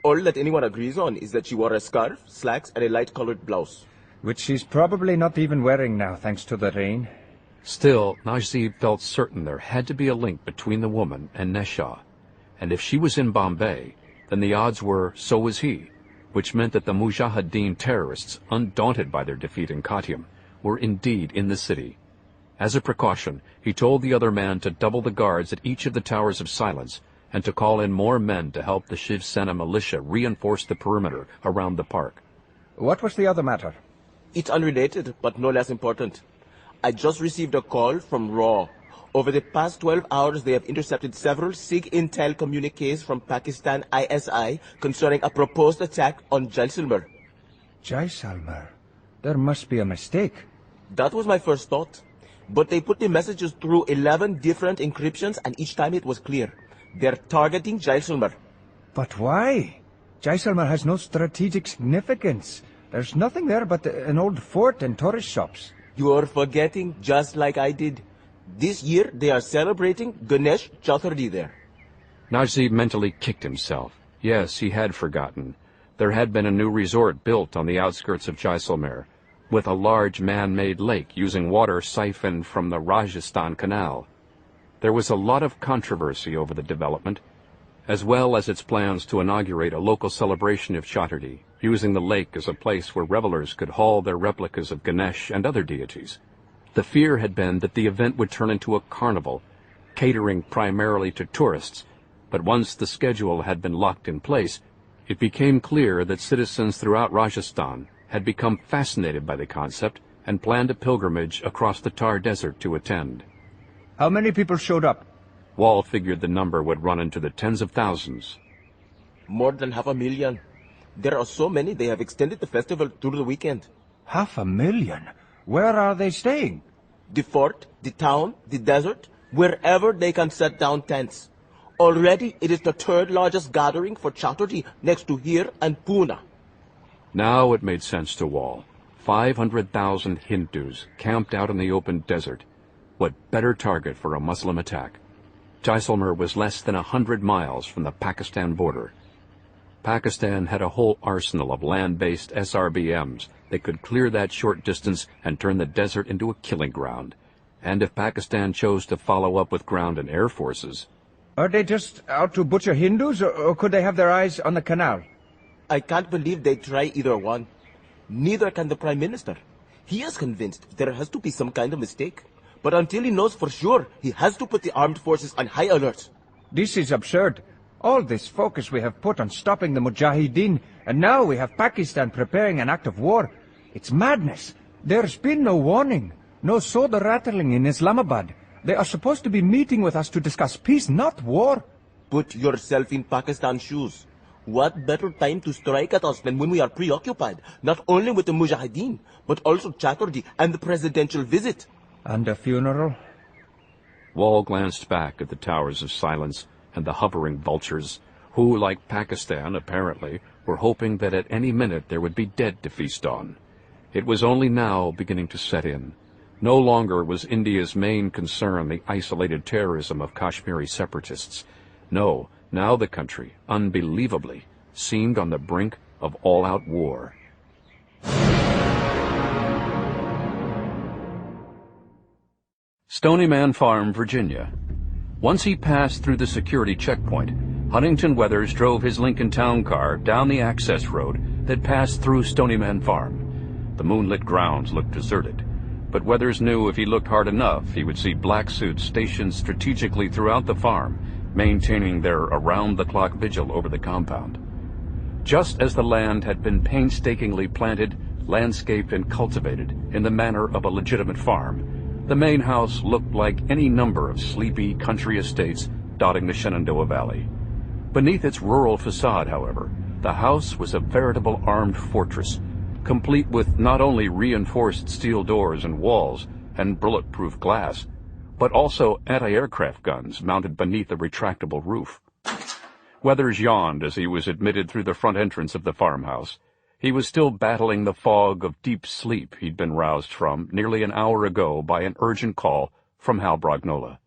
All that anyone agrees on is that she wore a scarf, slacks, and a light-colored blouse. Which she's probably not even wearing now, thanks to the rain. Still, Najib felt certain there had to be a link between the woman and Neshaw. And if she was in Bombay, then the odds were so was he, which meant that the Mujahideen terrorists, undaunted by their defeat in Katium, were indeed in the city. As a precaution, he told the other man to double the guards at each of the Towers of Silence and to call in more men to help the Shiv Sena militia reinforce the perimeter around the park. What was the other matter? It's unrelated, but no less important. I just received a call from RAW. Over the past 12 hours, they have intercepted several SIG intel communiques from Pakistan ISI concerning a proposed attack on Jaisalmer. Jaisalmer? There must be a mistake. That was my first thought. But they put the messages through 11 different encryptions, and each time it was clear. They're targeting Jaisalmer. But why? Jaisalmer has no strategic significance. There's nothing there but an old fort and tourist shops. You're forgetting, just like I did. This year, they are celebrating Ganesh Chaturthi there. Najib mentally kicked himself. Yes, he had forgotten. There had been a new resort built on the outskirts of Jaisalmer, with a large man-made lake using water siphoned from the Rajasthan Canal. There was a lot of controversy over the development, as well as its plans to inaugurate a local celebration of Chaturthi, using the lake as a place where revelers could haul their replicas of Ganesh and other deities. The fear had been that the event would turn into a carnival, catering primarily to tourists, But once the schedule had been locked in place, it became clear that citizens throughout Rajasthan had become fascinated by the concept and planned a pilgrimage across the Thar Desert to attend. How many people showed up? Wall figured the number would run into the tens of thousands. More than 500,000. There are so many they have extended the festival through the weekend. 500,000? Where are they staying? The fort, the town, the desert, wherever they can set down tents. Already it is the third largest gathering for Chaturji next to here and Pune. Now it made sense to Wall. 500,000 Hindus camped out in the open desert. What better target for a Muslim attack? Jaisalmer was less than 100 miles from the Pakistan border. Pakistan had a whole arsenal of land-based SRBMs that could clear that short distance and turn the desert into a killing ground. And if Pakistan chose to follow up with ground and air forces... Are they just out to butcher Hindus, or could they have their eyes on the canal? I can't believe they try either one. Neither can the Prime Minister. He is convinced there has to be some kind of mistake. But until he knows for sure, he has to put the armed forces on high alert. This is absurd. All this focus we have put on stopping the Mujahideen, and now we have Pakistan preparing an act of war. It's madness. There's been no warning, no sword rattling in Islamabad. They are supposed to be meeting with us to discuss peace, not war. Put yourself in Pakistan's shoes. What better time to strike at us than when we are preoccupied, not only with the Mujahideen, but also Chaturji and the presidential visit? And a funeral? Wall glanced back at the towers of silence and the hovering vultures, who, like Pakistan, apparently, were hoping that at any minute there would be dead to feast on. It was only now beginning to set in. No longer was India's main concern the isolated terrorism of Kashmiri separatists. No, now the country, unbelievably, seemed on the brink of all-out war. Stonyman Farm, Virginia. Once he passed through the security checkpoint, Huntington Weathers drove his Lincoln Town Car down the access road that passed through Stonyman Farm. The moonlit grounds looked deserted, but Weathers knew if he looked hard enough he would see black suits stationed strategically throughout the farm, maintaining their around-the-clock vigil over the compound. Just as the land had been painstakingly planted, landscaped, and cultivated in the manner of a legitimate farm, the main house looked like any number of sleepy country estates dotting the Shenandoah Valley. Beneath its rural facade, however, the house was a veritable armed fortress, complete with not only reinforced steel doors and walls and bulletproof glass, but also anti-aircraft guns mounted beneath a retractable roof. Weathers yawned as he was admitted through the front entrance of the farmhouse. He was still battling the fog of deep sleep he'd been roused from nearly an hour ago by an urgent call from Hal Brognola.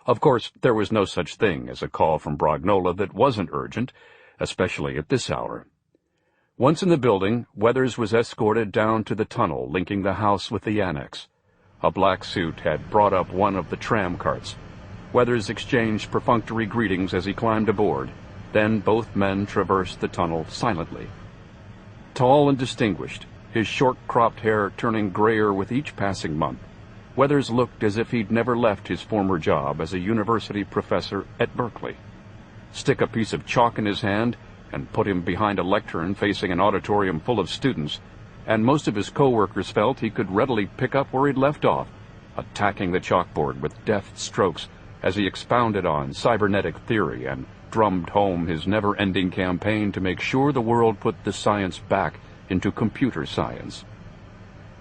Of course, there was no such thing as a call from Brognola that wasn't urgent, especially at this hour. Once in the building, Weathers was escorted down to the tunnel linking the house with the annex. A black suit had brought up one of the tram carts. Weathers exchanged perfunctory greetings as he climbed aboard. Then both men traversed the tunnel silently. Tall and distinguished, his short-cropped hair turning grayer with each passing month, Weathers looked as if he'd never left his former job as a university professor at Berkeley. Stick a piece of chalk in his hand and put him behind a lectern facing an auditorium full of students, and most of his co-workers felt he could readily pick up where he'd left off, attacking the chalkboard with deft strokes as he expounded on cybernetic theory and drummed home his never-ending campaign to make sure the world put the science back into computer science.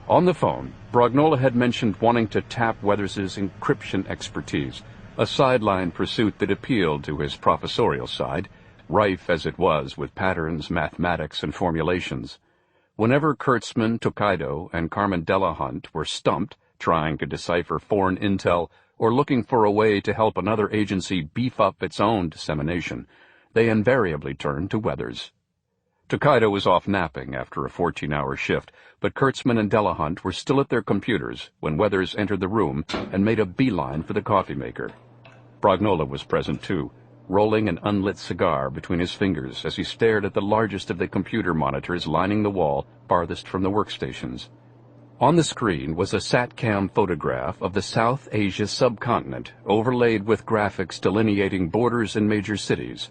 On the phone, Brognola had mentioned wanting to tap Weathers's encryption expertise, a sideline pursuit that appealed to his professorial side, rife as it was with patterns, mathematics, and formulations. Whenever Kurtzman, Tokaido, and Carmen Delahunt were stumped, trying to decipher foreign intel or looking for a way to help another agency beef up its own dissemination, they invariably turned to Weathers. Tokaido was off napping after a 14-hour shift, but Kurtzman and Delahunt were still at their computers when Weathers entered the room and made a beeline for the coffee maker. Brognola was present too, rolling an unlit cigar between his fingers as he stared at the largest of the computer monitors lining the wall farthest from the workstations. On the screen was a SATCAM photograph of the South Asia subcontinent, overlaid with graphics delineating borders and major cities.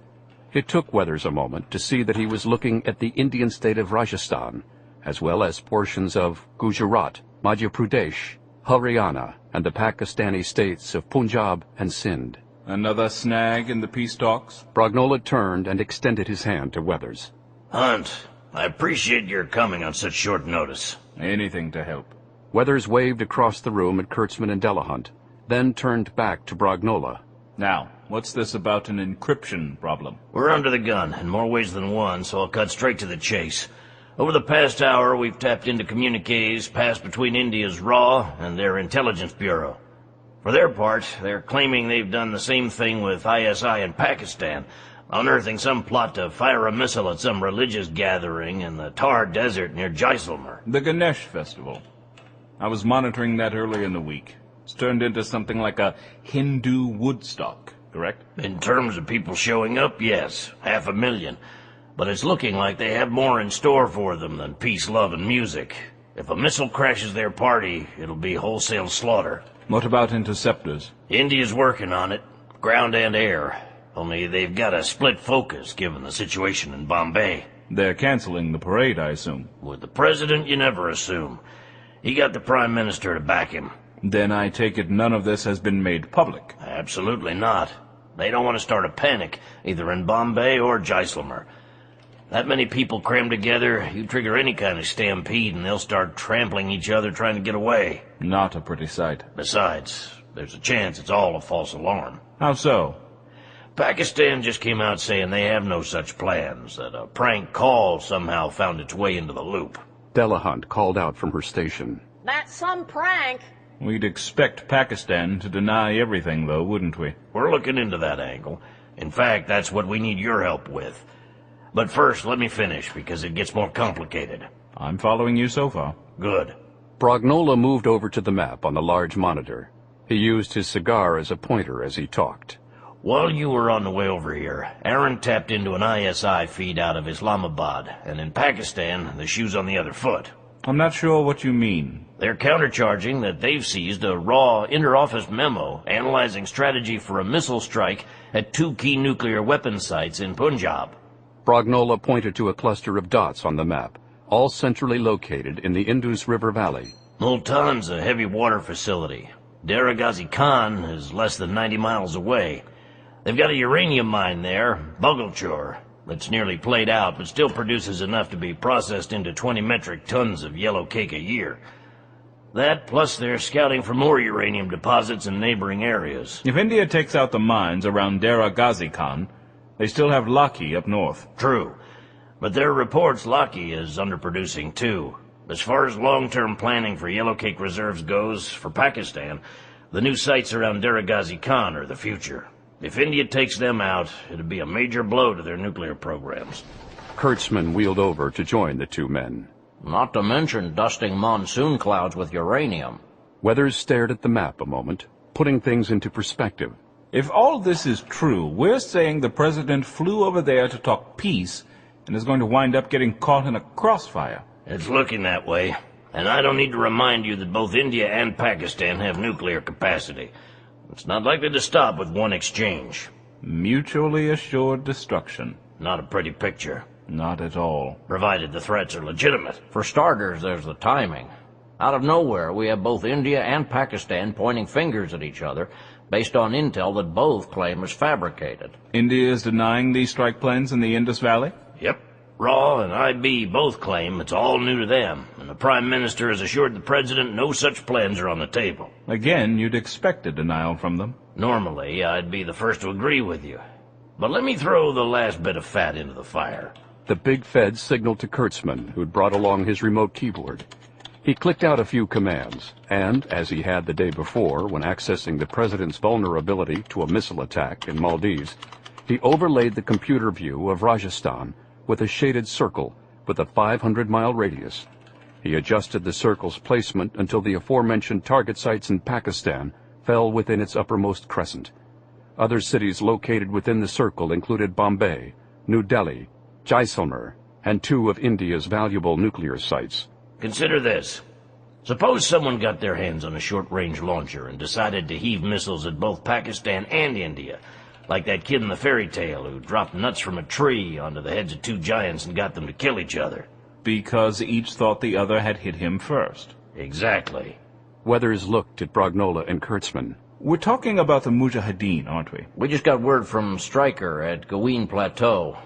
It took Weathers a moment to see that he was looking at the Indian state of Rajasthan, as well as portions of Gujarat, Madhya Pradesh, Haryana, and the Pakistani states of Punjab and Sindh. Another snag in the peace talks? Brognola turned and extended his hand to Weathers. Hunt, I appreciate your coming on such short notice. Anything to help. Weathers waved across the room at Kurtzman and Delahunt, then turned back to Brognola. Now, what's this about an encryption problem? We're under the gun, in more ways than one, so I'll cut straight to the chase. Over the past hour, we've tapped into communiques passed between India's RAW and their intelligence bureau. For their part, they're claiming they've done the same thing with ISI in Pakistan, unearthing some plot to fire a missile at some religious gathering in the Thar Desert near Jaisalmer. The Ganesh Festival. I was monitoring that early in the week. It's turned into something like a Hindu Woodstock, correct? In terms of people showing up, yes, 500,000. But it's looking like they have more in store for them than peace, love, and music. If a missile crashes their party, it'll be wholesale slaughter. What about interceptors? India's working on it, ground and air. Only they've got a split focus, given the situation in Bombay. They're canceling the parade, I assume. With the president, you never assume. He got the prime minister to back him. Then I take it none of this has been made public. Absolutely not. They don't want to start a panic, either in Bombay or Jaisalmer. That many people crammed together, you trigger any kind of stampede and they'll start trampling each other trying to get away. Not a pretty sight. Besides, there's a chance it's all a false alarm. How so? Pakistan just came out saying they have no such plans, that a prank call somehow found its way into the loop. Delahunt called out from her station. That's some prank. We'd expect Pakistan to deny everything, though, wouldn't we? We're looking into that angle. In fact, that's what we need your help with. But first, let me finish, because it gets more complicated. I'm following you so far. Good. Brognola moved over to the map on the large monitor. He used his cigar as a pointer as he talked. While you were on the way over here, Aaron tapped into an ISI feed out of Islamabad, and in Pakistan, the shoe's on the other foot. I'm not sure what you mean. They're countercharging that they've seized a raw inter-office memo analyzing strategy for a missile strike at 2 key nuclear weapon sites in Punjab. Brognola pointed to a cluster of dots on the map, all centrally located in the Indus River Valley. Multan's a heavy water facility. Dera Ghazi Khan is less than 90 miles away. They've got a uranium mine there, Bugulchur, that's nearly played out but still produces enough to be processed into 20 metric tons of yellow cake a year. That, plus they're scouting for more uranium deposits in neighboring areas. If India takes out the mines around Dera Ghazi Khan, they still have Laki up north. True. But there are reports Laki is underproducing too. As far as long-term planning for yellow cake reserves goes, for Pakistan, the new sites around Dera Ghazi Khan are the future. If India takes them out, it'd be a major blow to their nuclear programs. Kurtzman wheeled over to join the two men. Not to mention dusting monsoon clouds with uranium. Weathers stared at the map a moment, putting things into perspective. If all this is true, we're saying the president flew over there to talk peace and is going to wind up getting caught in a crossfire. It's looking that way. And I don't need to remind you that both India and Pakistan have nuclear capacity. It's not likely to stop with one exchange. Mutually assured destruction. Not a pretty picture. Not at all. Provided the threats are legitimate. For starters, there's the timing. Out of nowhere, we have both India and Pakistan pointing fingers at each other, based on intel that both claim is fabricated. India is denying these strike planes in the Indus Valley? Yep. RAW and IB both claim it's all new to them, and the Prime Minister has assured the President no such plans are on the table. Again, you'd expect a denial from them. Normally, I'd be the first to agree with you. But let me throw the last bit of fat into the fire. The big Fed signaled to Kurtzman, who'd brought along his remote keyboard. He clicked out a few commands, and, as he had the day before when accessing the President's vulnerability to a missile attack in Maldives, he overlaid the computer view of Rajasthan with a shaded circle with a 500-mile radius. He adjusted the circle's placement until the aforementioned target sites in Pakistan fell within its uppermost crescent. Other cities located within the circle included Bombay, New Delhi, Jaisalmer, and 2 of India's valuable nuclear sites. Consider this. Suppose someone got their hands on a short-range launcher and decided to heave missiles at both Pakistan and India, like that kid in the fairy tale who dropped nuts from a tree onto the heads of two giants and got them to kill each other. Because each thought the other had hit him first. Exactly. Weathers looked at Brognola and Kurtzman. We're talking about the Mujahideen, aren't we? We just got word from Stryker at Gaween Plateau.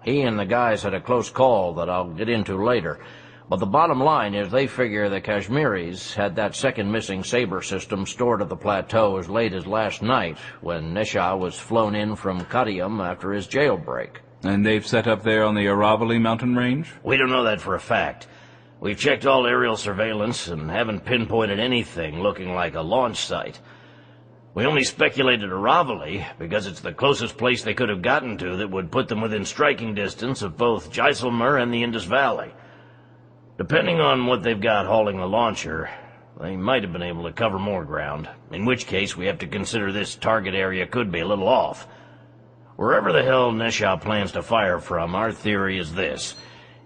He and the guys had a close call that I'll get into later. But the bottom line is they figure the Kashmiris had that second missing Sabre system stored at the plateau as late as last night, when Nesha was flown in from Kadium after his jailbreak. And they've set up there on the Aravali mountain range? We don't know that for a fact. We've checked all aerial surveillance and haven't pinpointed anything looking like a launch site. We only speculated Aravali because it's the closest place they could have gotten to that would put them within striking distance of both Jaisalmer and the Indus Valley. Depending on what they've got hauling the launcher, they might have been able to cover more ground, in which case we have to consider this target area could be a little off. Wherever the hell Nesha plans to fire from, our theory is this.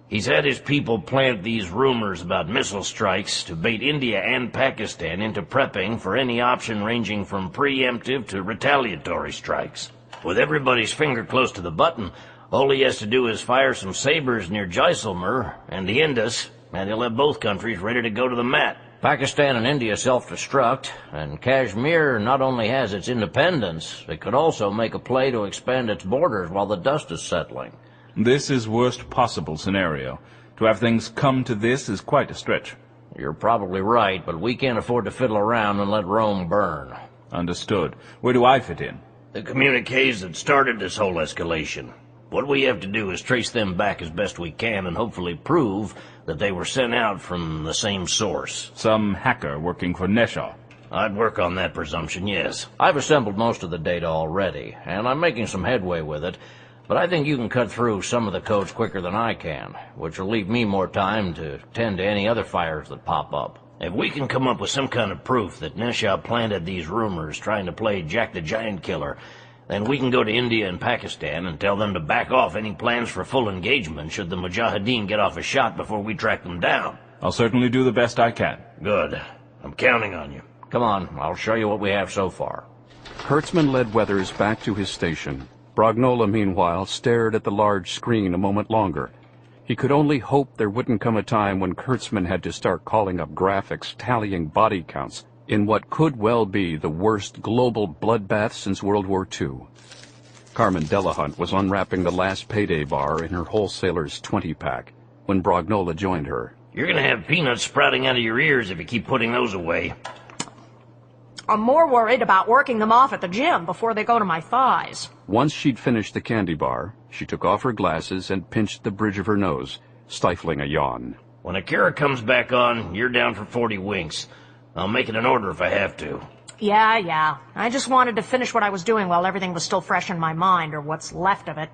He's had his people plant these rumors about missile strikes to bait India and Pakistan into prepping for any option ranging from preemptive to retaliatory strikes. With everybody's finger close to the button, all he has to do is fire some sabers near Jaisalmer and the Indus, and he'll have both countries ready to go to the mat. Pakistan and India self-destruct, and Kashmir not only has its independence, it could also make a play to expand its borders while the dust is settling. This is worst possible scenario. To have things come to this is quite a stretch. You're probably right, but we can't afford to fiddle around and let Rome burn. Understood. Where do I fit in? The communiques that started this whole escalation. What we have to do is trace them back as best we can and hopefully prove that they were sent out from the same source. Some hacker working for Nesha. I'd work on that presumption, yes. I've assembled most of the data already, and I'm making some headway with it, but I think you can cut through some of the codes quicker than I can, which will leave me more time to tend to any other fires that pop up. If we can come up with some kind of proof that Nesha planted these rumors trying to play Jack the Giant Killer, then we can go to India and Pakistan and tell them to back off any plans for full engagement should the Mujahideen get off a shot before we track them down. I'll certainly do the best I can. Good. I'm counting on you. Come on, I'll show you what we have so far. Kurtzman led Weathers back to his station. Brognola, meanwhile, stared at the large screen a moment longer. He could only hope there wouldn't come a time when Kurtzman had to start calling up graphics, tallying body counts, in what could well be the worst global bloodbath since World War II. Carmen Delahunt was unwrapping the last payday bar in her wholesaler's 20-pack when Brognola joined her. You're gonna have peanuts sprouting out of your ears if you keep putting those away. I'm more worried about working them off at the gym before they go to my thighs. Once she'd finished the candy bar, she took off her glasses and pinched the bridge of her nose, stifling a yawn. When Akira comes back on, you're down for 40 winks. I'll make it an order if I have to. Yeah. I just wanted to finish what I was doing while everything was still fresh in my mind, or what's left of it.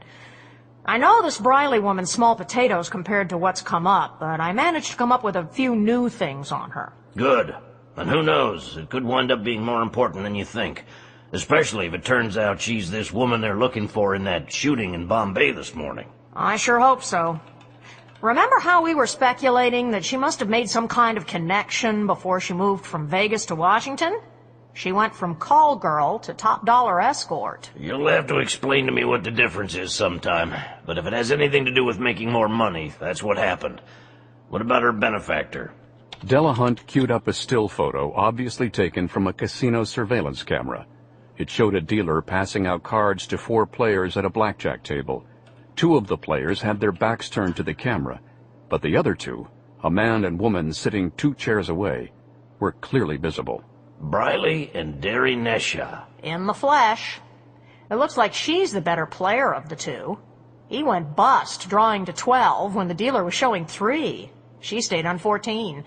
I know this Briley woman's small potatoes compared to what's come up, but I managed to come up with a few new things on her. Good. And who knows, it could wind up being more important than you think. Especially if it turns out she's this woman they're looking for in that shooting in Bombay this morning. I sure hope so. Remember how we were speculating that she must have made some kind of connection before she moved from Vegas to Washington? She went from call girl to top dollar escort. You'll have to explain to me what the difference is sometime. But if it has anything to do with making more money, that's what happened. What about her benefactor? Delahunt queued up a still photo, obviously taken from a casino surveillance camera. It showed a dealer passing out cards to 4 players at a blackjack table. 2 of the players had their backs turned to the camera, but the other 2, a man and woman sitting 2 chairs away, were clearly visible. Briley and Derry Nesha. In the flesh. It looks like she's the better player of the 2. He went bust, drawing to 12 when the dealer was showing 3. She stayed on 14.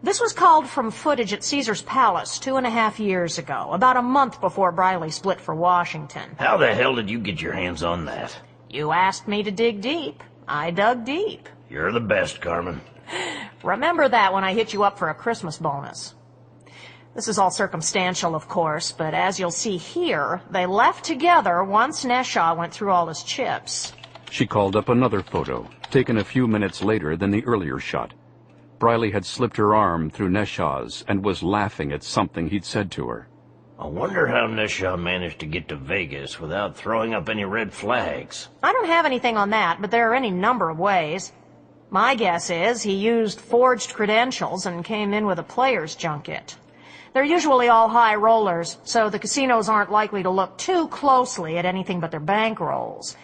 This was called from footage at Caesar's Palace 2.5 years ago, about a month before Briley split for Washington. How the hell did you get your hands on that? You asked me to dig deep. I dug deep. You're the best, Carmen. Remember that when I hit you up for a Christmas bonus. This is all circumstantial, of course, but as you'll see here, they left together once Nesha went through all his chips. She called up another photo, taken a few minutes later than the earlier shot. Briley had slipped her arm through Neshaw's and was laughing at something he'd said to her. I wonder how Neshaw managed to get to Vegas without throwing up any red flags. I don't have anything on that, but there are any number of ways. My guess is he used forged credentials and came in with a player's junket. They're usually all high rollers, so the casinos aren't likely to look too closely at anything but their bankrolls.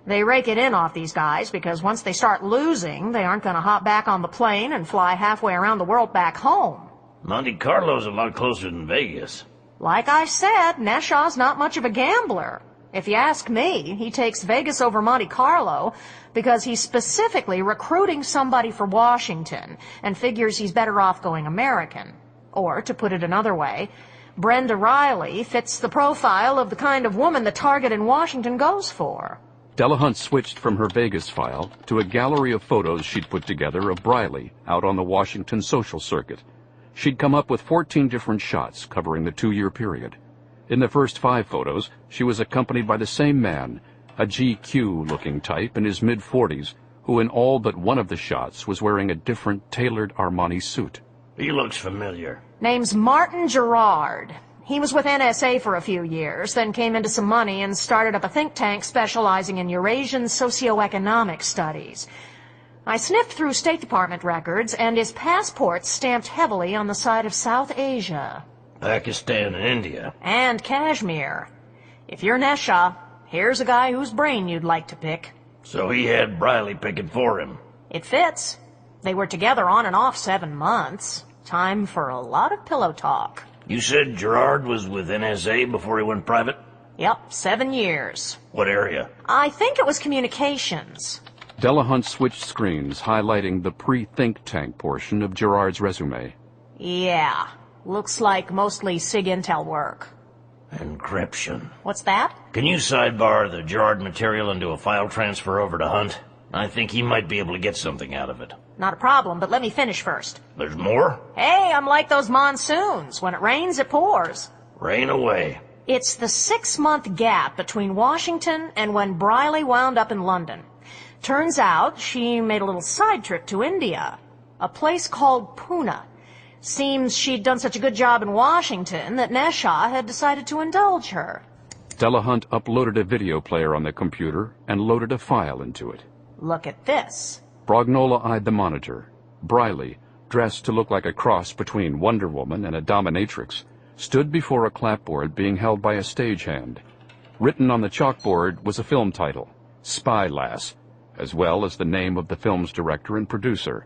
They rake it in off these guys because once they start losing, they aren't going to hop back on the plane and fly halfway around the world back home. Monte Carlo's a lot closer than Vegas. Like I said, Neshaw's not much of a gambler. If you ask me, he takes Vegas over Monte Carlo because he's specifically recruiting somebody for Washington and figures he's better off going American. Or, to put it another way, Brenda Riley fits the profile of the kind of woman the target in Washington goes for. Delahunt switched from her Vegas file to a gallery of photos she'd put together of Briley out on the Washington social circuit. She'd come up with 14 different shots covering the 2-year period. In the first 5 photos, she was accompanied by the same man, a GQ-looking type in his mid-40s, who in all but one of the shots was wearing a different tailored Armani suit. He looks familiar. Name's Martin Gerard. He was with NSA for a few years, then came into some money and started up a think tank specializing in Eurasian socioeconomic studies. I sniffed through State Department records, and his passport's stamped heavily on the side of South Asia. Pakistan and India. And Kashmir. If you're Neshaw, here's a guy whose brain you'd like to pick. So he had Briley picking for him. It fits. They were together on and off 7 months. Time for a lot of pillow talk. You said Gerard was with NSA before he went private? Yep, 7 years. What area? I think it was communications. Delahunt switched screens, highlighting the pre-think tank portion of Gerard's resume. Yeah, looks like mostly SIG intel work. Encryption. What's that? Can you sidebar the Gerard material into a file transfer over to Hunt? I think he might be able to get something out of it. Not a problem, but let me finish first. There's more? Hey, I'm like those monsoons. When it rains, it pours. Rain away. It's the 6-month gap between Washington and when Briley wound up in London. Turns out she made a little side trip to India, a place called Pune. Seems she'd done such a good job in Washington that Neshaw had decided to indulge her. Delahunt uploaded a video player on the computer and loaded a file into it. Look at this. Brognola eyed the monitor. Briley, dressed to look like a cross between Wonder Woman and a dominatrix, stood before a clapboard being held by a stagehand. Written on the chalkboard was a film title, Spy Lass, as well as the name of the film's director and producer.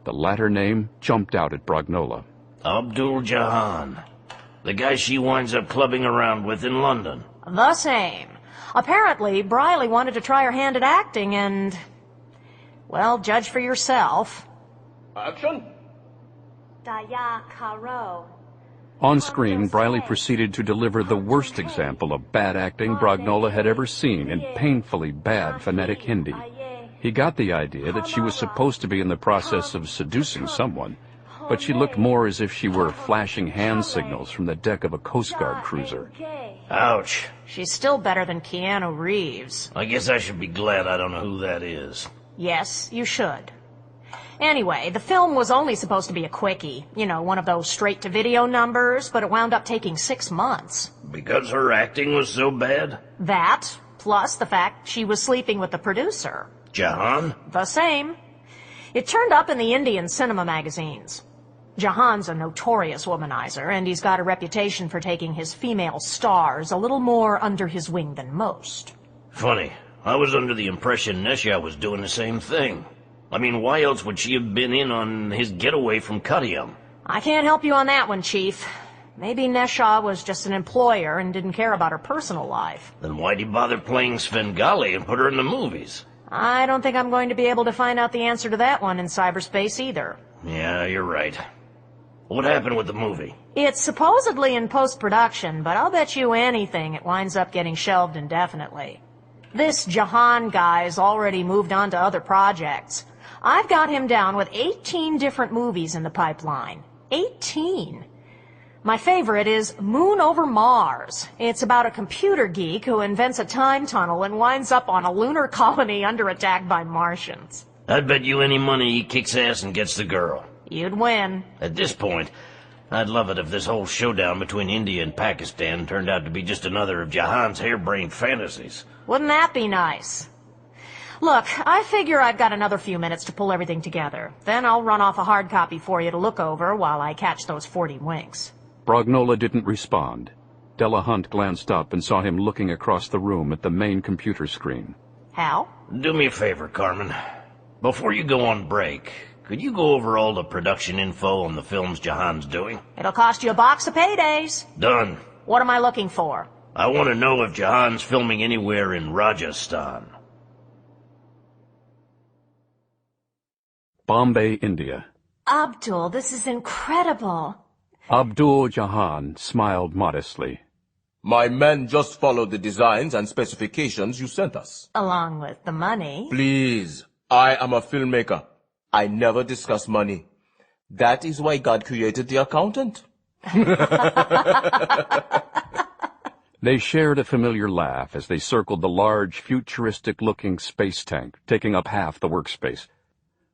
The latter name jumped out at Brognola. Abdul Jahan. The guy she winds up clubbing around with in London. The same. Apparently, Briley wanted to try her hand at acting and... well, judge for yourself. Action! Daya Karo. On screen, Briley proceeded to deliver the worst example of bad acting Brognola had ever seen in painfully bad phonetic Hindi. He got the idea that she was supposed to be in the process of seducing someone, but she looked more as if she were flashing hand signals from the deck of a Coast Guard cruiser. Ouch. She's still better than Keanu Reeves. I guess I should be glad I don't know who that is. Yes, you should. Anyway, the film was only supposed to be a quickie. You know, one of those straight-to-video numbers, but it wound up taking 6 months. Because her acting was so bad? That, plus the fact she was sleeping with the producer. Jahan? The same. It turned up in the Indian cinema magazines. Jahan's a notorious womanizer, and he's got a reputation for taking his female stars a little more under his wing than most. Funny. I was under the impression Neshaw was doing the same thing. I mean, why else would she have been in on his getaway from Kadiyam? I can't help you on that one, Chief. Maybe Neshaw was just an employer and didn't care about her personal life. Then why'd he bother playing Svengali and put her in the movies? I don't think I'm going to be able to find out the answer to that one in cyberspace either. Yeah, you're right. What happened with the movie? It's supposedly in post-production, but I'll bet you anything it winds up getting shelved indefinitely. This Jahan guy's already moved on to other projects. I've got him down with 18 different movies in the pipeline. 18! My favorite is Moon Over Mars. It's about a computer geek who invents a time tunnel and winds up on a lunar colony under attack by Martians. I'd bet you any money he kicks ass and gets the girl. You'd win. At this point, I'd love it if this whole showdown between India and Pakistan turned out to be just another of Jahan's harebrained fantasies. Wouldn't that be nice? Look, I figure I've got another few minutes to pull everything together. Then I'll run off a hard copy for you to look over while I catch those 40 winks. Brognola didn't respond. Della Hunt glanced up and saw him looking across the room at the main computer screen. Hal? Do me a favor, Carmen. Before you go on break, could you go over all the production info on the films Jahan's doing? It'll cost you a box of paydays. Done. What am I looking for? I want to know if Jahan's filming anywhere in Rajasthan. Bombay, India. Abdul, this is incredible. Abdul Jahan smiled modestly. My men just followed the designs and specifications you sent us. Along with the money. Please, I am a filmmaker. I never discuss money. That is why God created the accountant. They shared a familiar laugh as they circled the large, futuristic-looking space tank, taking up half the workspace.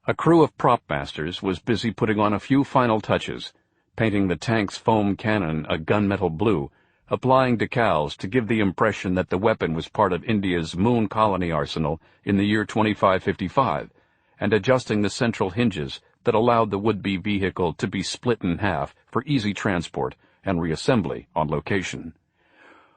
A crew of prop masters was busy putting on a few final touches, painting the tank's foam cannon a gunmetal blue, applying decals to give the impression that the weapon was part of India's moon colony arsenal in the year 2555, and adjusting the central hinges that allowed the would-be vehicle to be split in half for easy transport and reassembly on location.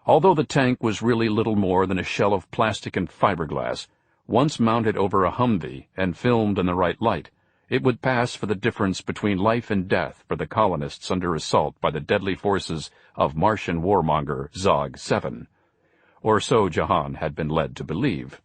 Although the tank was really little more than a shell of plastic and fiberglass, once mounted over a Humvee and filmed in the right light, it would pass for the difference between life and death for the colonists under assault by the deadly forces of Martian warmonger Zog 7. Or so Jahan had been led to believe.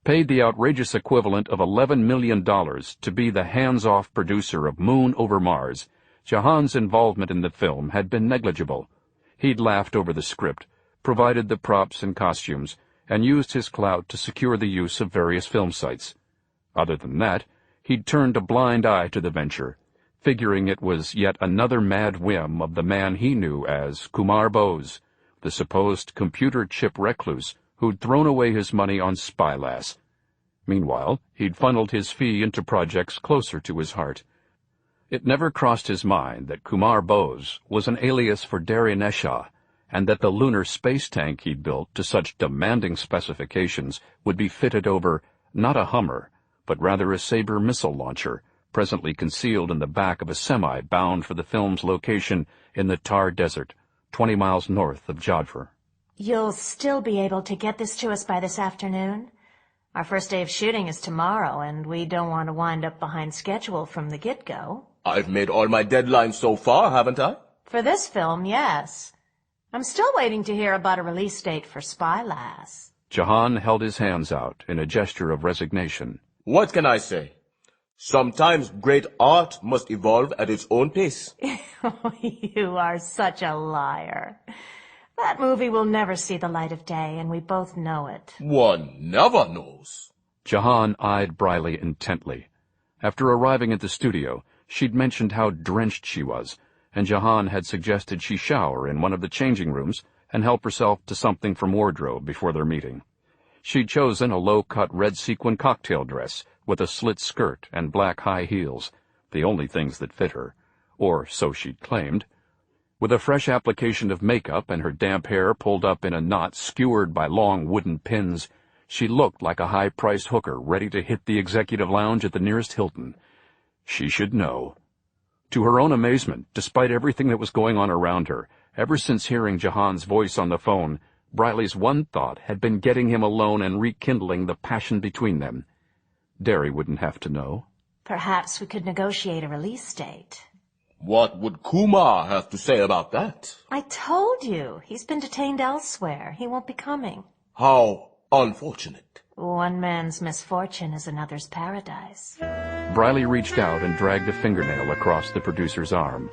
Paid the outrageous equivalent of $11 million to be the hands-off producer of Moon over Mars, Jahan's involvement in the film had been negligible. He'd laughed over the script, provided the props and costumes, and used his clout to secure the use of various film sites. Other than that, he'd turned a blind eye to the venture, figuring it was yet another mad whim of the man he knew as Kumar Bose, the supposed computer chip recluse who'd thrown away his money on spy-lass. Meanwhile, he'd funneled his fee into projects closer to his heart. It never crossed his mind that Kumar Bose was an alias for Daryanesha, and that the lunar space tank he'd built to such demanding specifications would be fitted over not a Hummer, but rather a Sabre missile launcher, presently concealed in the back of a semi bound for the film's location in the Thar Desert, 20 miles north of Jodhpur. You'll still be able to get this to us by this afternoon? Our first day of shooting is tomorrow, and we don't want to wind up behind schedule from the get-go. I've made all my deadlines so far, haven't I? For this film, yes. I'm still waiting to hear about a release date for Spy Lass. Jahan held his hands out in a gesture of resignation. What can I say? Sometimes great art must evolve at its own pace. You are such a liar. That movie will never see the light of day, and we both know it. One never knows. Jahan eyed Briley intently. After arriving at the studio, she'd mentioned how drenched she was, and Jahan had suggested she shower in one of the changing rooms and help herself to something from wardrobe before their meeting. She'd chosen a low-cut red sequin cocktail dress with a slit skirt and black high heels, the only things that fit her, or so she'd claimed. With a fresh application of makeup and her damp hair pulled up in a knot skewered by long wooden pins, she looked like a high-priced hooker ready to hit the executive lounge at the nearest Hilton. She should know. To her own amazement, despite everything that was going on around her, ever since hearing Jahan's voice on the phone, Briley's one thought had been getting him alone and rekindling the passion between them. Derry wouldn't have to know. Perhaps we could negotiate a release date. What would Kumar have to say about that? I told you. He's been detained elsewhere. He won't be coming. How unfortunate. One man's misfortune is another's paradise. Briley reached out and dragged a fingernail across the producer's arm.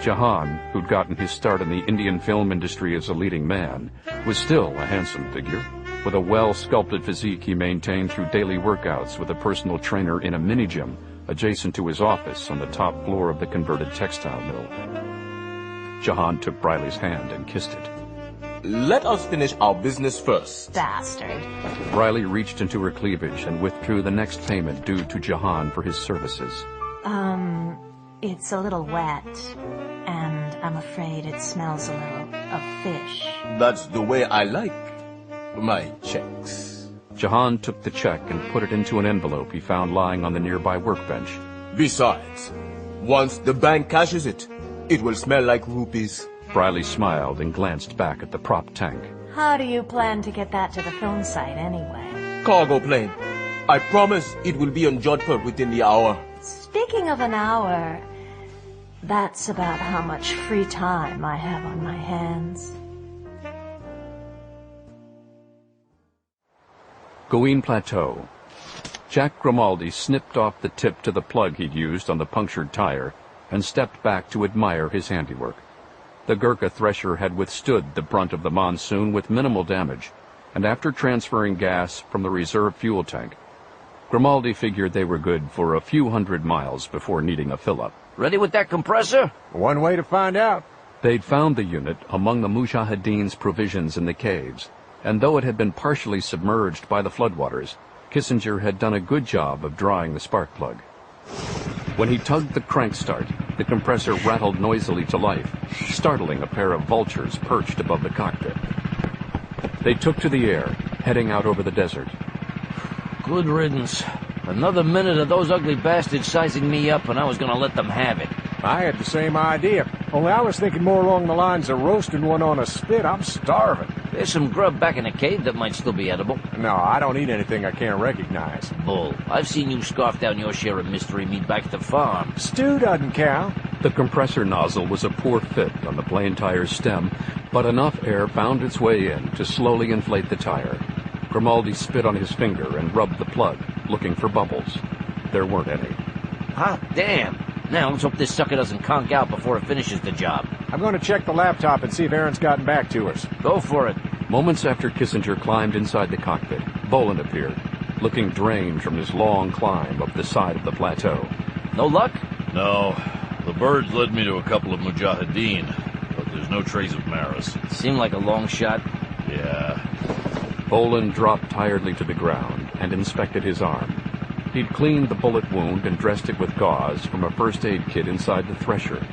Jahan, who'd gotten his start in the Indian film industry as a leading man, was still a handsome figure, with a well-sculpted physique he maintained through daily workouts with a personal trainer in a mini-gym adjacent to his office on the top floor of the converted textile mill. Jahan took Briley's hand and kissed it. let us finish our business first. Bastard. Riley reached into her cleavage and withdrew the next payment due to Jahan for his services. It's a little wet, and I'm afraid it smells a little of fish. That's the way I like my checks. Jahan took the check and put it into an envelope he found lying on the nearby workbench. Besides, once the bank cashes it, it will smell like rupees. Riley smiled and glanced back at the prop tank. How do you plan to get that to the film site anyway? Cargo plane. I promise it will be on Jodhpur within the hour. Speaking of an hour, that's about how much free time I have on my hands. Goin Plateau. Jack Grimaldi snipped off the tip to the plug he'd used on the punctured tire and stepped back to admire his handiwork. The Gurkha thresher had withstood the brunt of the monsoon with minimal damage, and after transferring gas from the reserve fuel tank, Grimaldi figured they were good for a few hundred miles before needing a fill-up. Ready with that compressor? One way to find out. They'd found the unit among the Mujahideen's provisions in the caves, and though it had been partially submerged by the floodwaters, Kissinger had done a good job of drawing the spark plug. When he tugged the crank start, the compressor rattled noisily to life, startling a pair of vultures perched above the cockpit. They took to the air, heading out over the desert. Good riddance. Another minute of those ugly bastards sizing me up and I was gonna let them have it. I had the same idea, only I was thinking more along the lines of roasting one on a spit. I'm starving. There's some grub back in the cave that might still be edible. No, I don't eat anything I can't recognize. Bull. I've seen you scarf down your share of mystery meat back at the farm. Stew doesn't count. The compressor nozzle was a poor fit on the plane tire's stem, but enough air found its way in to slowly inflate the tire. Grimaldi spit on his finger and rubbed the plug, looking for bubbles. There weren't any. Hot damn. Now let's hope this sucker doesn't conk out before it finishes the job. I'm going to check the laptop and see if Aaron's gotten back to us. Go for it. Moments after Kissinger climbed inside the cockpit, Bolan appeared, looking drained from his long climb up the side of the plateau. No luck? No. The birds led me to a couple of Mujahideen, but there's no trace of Maris. Seemed like a long shot. Yeah. Bolan dropped tiredly to the ground and inspected his arm. He'd cleaned the bullet wound and dressed it with gauze from a first aid kit inside the thresher.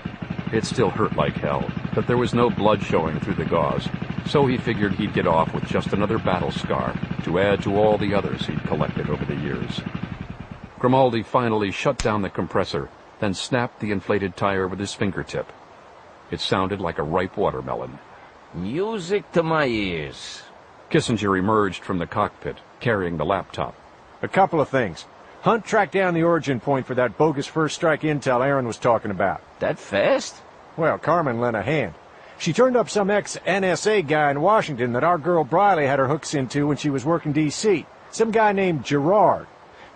It still hurt like hell, but there was no blood showing through the gauze, so he figured he'd get off with just another battle scar to add to all the others he'd collected over the years. Grimaldi finally shut down the compressor, then snapped the inflated tire with his fingertip. It sounded like a ripe watermelon. Music to my ears. Kissinger emerged from the cockpit, carrying the laptop. A couple of things. Hunt tracked down the origin point for that bogus first strike intel Aaron was talking about. That fast? Well, Carmen lent a hand. She turned up some ex-NSA guy in Washington that our girl Briley had her hooks into when she was working D.C. Some guy named Gerard.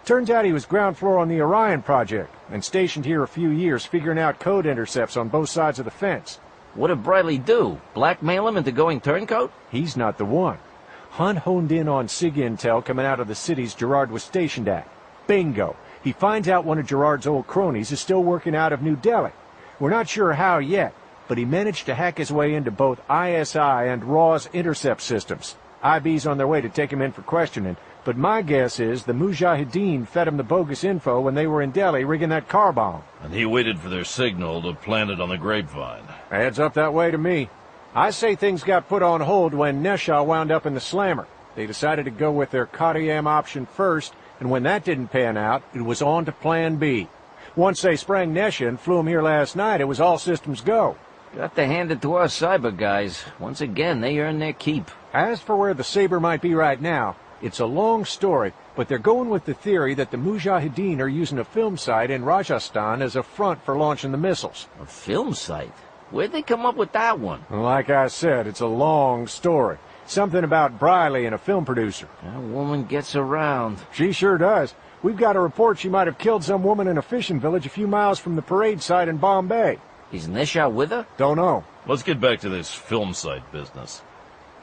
Turns out he was ground floor on the Orion project and stationed here a few years figuring out code intercepts on both sides of the fence. What did Briley do? Blackmail him into going turncoat? He's not the one. Hunt honed in on SIG intel coming out of the cities Gerard was stationed at. Bingo. He finds out one of Gerard's old cronies is still working out of New Delhi. We're not sure how yet, but he managed to hack his way into both ISI and RAW's intercept systems. IB's on their way to take him in for questioning, but my guess is the Mujahideen fed him the bogus info when they were in Delhi rigging that car bomb. And he waited for their signal to plant it on the grapevine. Adds up that way to me. I say things got put on hold when Nesha wound up in the slammer. They decided to go with their Qattayam option first, and when that didn't pan out, it was on to Plan B. Once they sprang Nesha and flew him here last night, it was all systems go. Got to hand it to our cyber guys. Once again, they earn their keep. As for where the Sabre might be right now, it's a long story, but they're going with the theory that the Mujahideen are using a film site in Rajasthan as a front for launching the missiles. A film site? Where'd they come up with that one? Like I said, it's a long story. Something about Briley and a film producer. That woman gets around. She sure does. We've got a report she might have killed some woman in a fishing village a few miles from the parade site in Bombay. Is Nesha with her? Don't know. Let's get back to this film site business.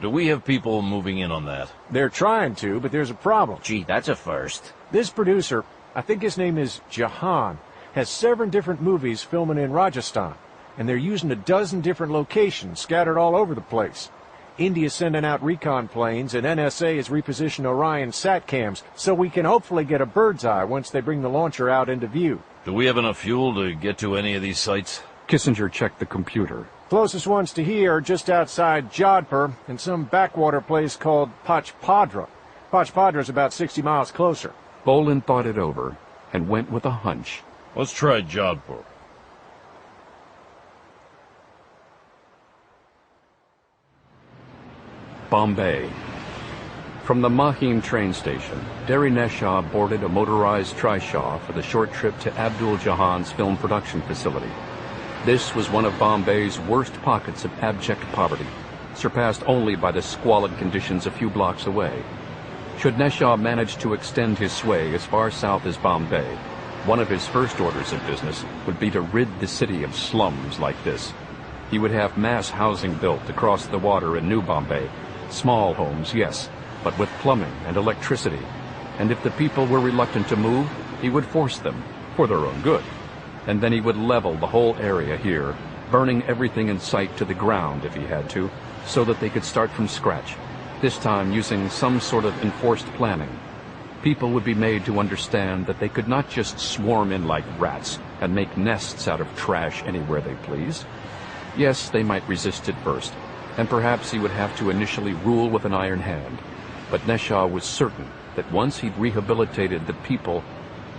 Do we have people moving in on that? They're trying to, but there's a problem. Gee, that's a first. This producer, I think his name is Jahan, has 7 different movies filming in Rajasthan, and they're using a dozen different locations scattered all over the place. India's sending out recon planes, and NSA has repositioned Orion SATCAMs, so we can hopefully get a bird's eye once they bring the launcher out into view. Do we have enough fuel to get to any of these sites? Kissinger checked the computer. Closest ones to here are just outside Jodhpur, in some backwater place called Pachpadra. Pachpadra's about 60 miles closer. Bolan thought it over and went with a hunch. Let's try Jodhpur. Bombay. From the Mahim train station, Dari Neshaw boarded a motorized trishaw for the short trip to Abdul Jahan's film production facility. This was one of Bombay's worst pockets of abject poverty, surpassed only by the squalid conditions a few blocks away. Should Neshaw manage to extend his sway as far south as Bombay, one of his first orders of business would be to rid the city of slums like this. He would have mass housing built across the water in New Bombay. Small homes, yes, but with plumbing and electricity. And if the people were reluctant to move, he would force them, for their own good. And then he would level the whole area here, burning everything in sight to the ground if he had to, so that they could start from scratch, this time using some sort of enforced planning. People would be made to understand that they could not just swarm in like rats and make nests out of trash anywhere they pleased. Yes, they might resist at first, and perhaps he would have to initially rule with an iron hand. But Neshaw was certain that once he'd rehabilitated the people,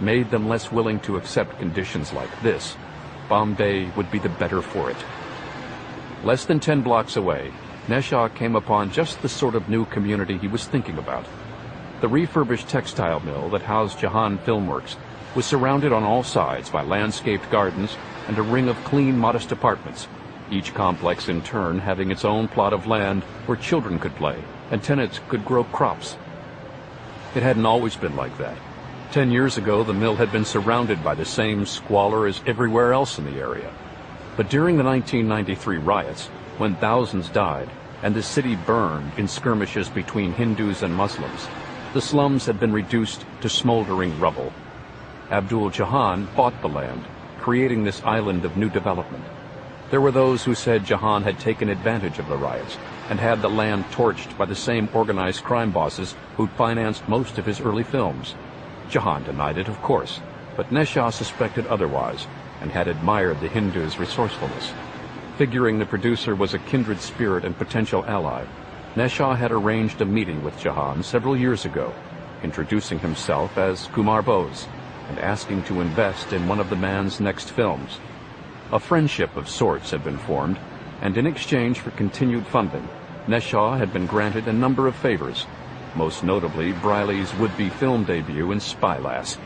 made them less willing to accept conditions like this, Bombay would be the better for it. Less than 10 blocks away, Neshaw came upon just the sort of new community he was thinking about. The refurbished textile mill that housed Jahan Filmworks was surrounded on all sides by landscaped gardens and a ring of clean, modest apartments, each complex in turn having its own plot of land where children could play and tenants could grow crops. It hadn't always been like that. 10 years ago, the mill had been surrounded by the same squalor as everywhere else in the area. But during the 1993 riots, when thousands died and the city burned in skirmishes between Hindus and Muslims, the slums had been reduced to smoldering rubble. Abdul Jahan bought the land, creating this island of new development. There were those who said Jahan had taken advantage of the riots and had the land torched by the same organized crime bosses who'd financed most of his early films. Jahan denied it, of course, but Neshaw suspected otherwise and had admired the Hindu's resourcefulness. Figuring the producer was a kindred spirit and potential ally, Neshaw had arranged a meeting with Jahan several years ago, introducing himself as Kumar Bose and asking to invest in one of the man's next films. A friendship of sorts had been formed, and in exchange for continued funding, Neshaw had been granted a number of favors, most notably Briley's would-be film debut in Spy Lass.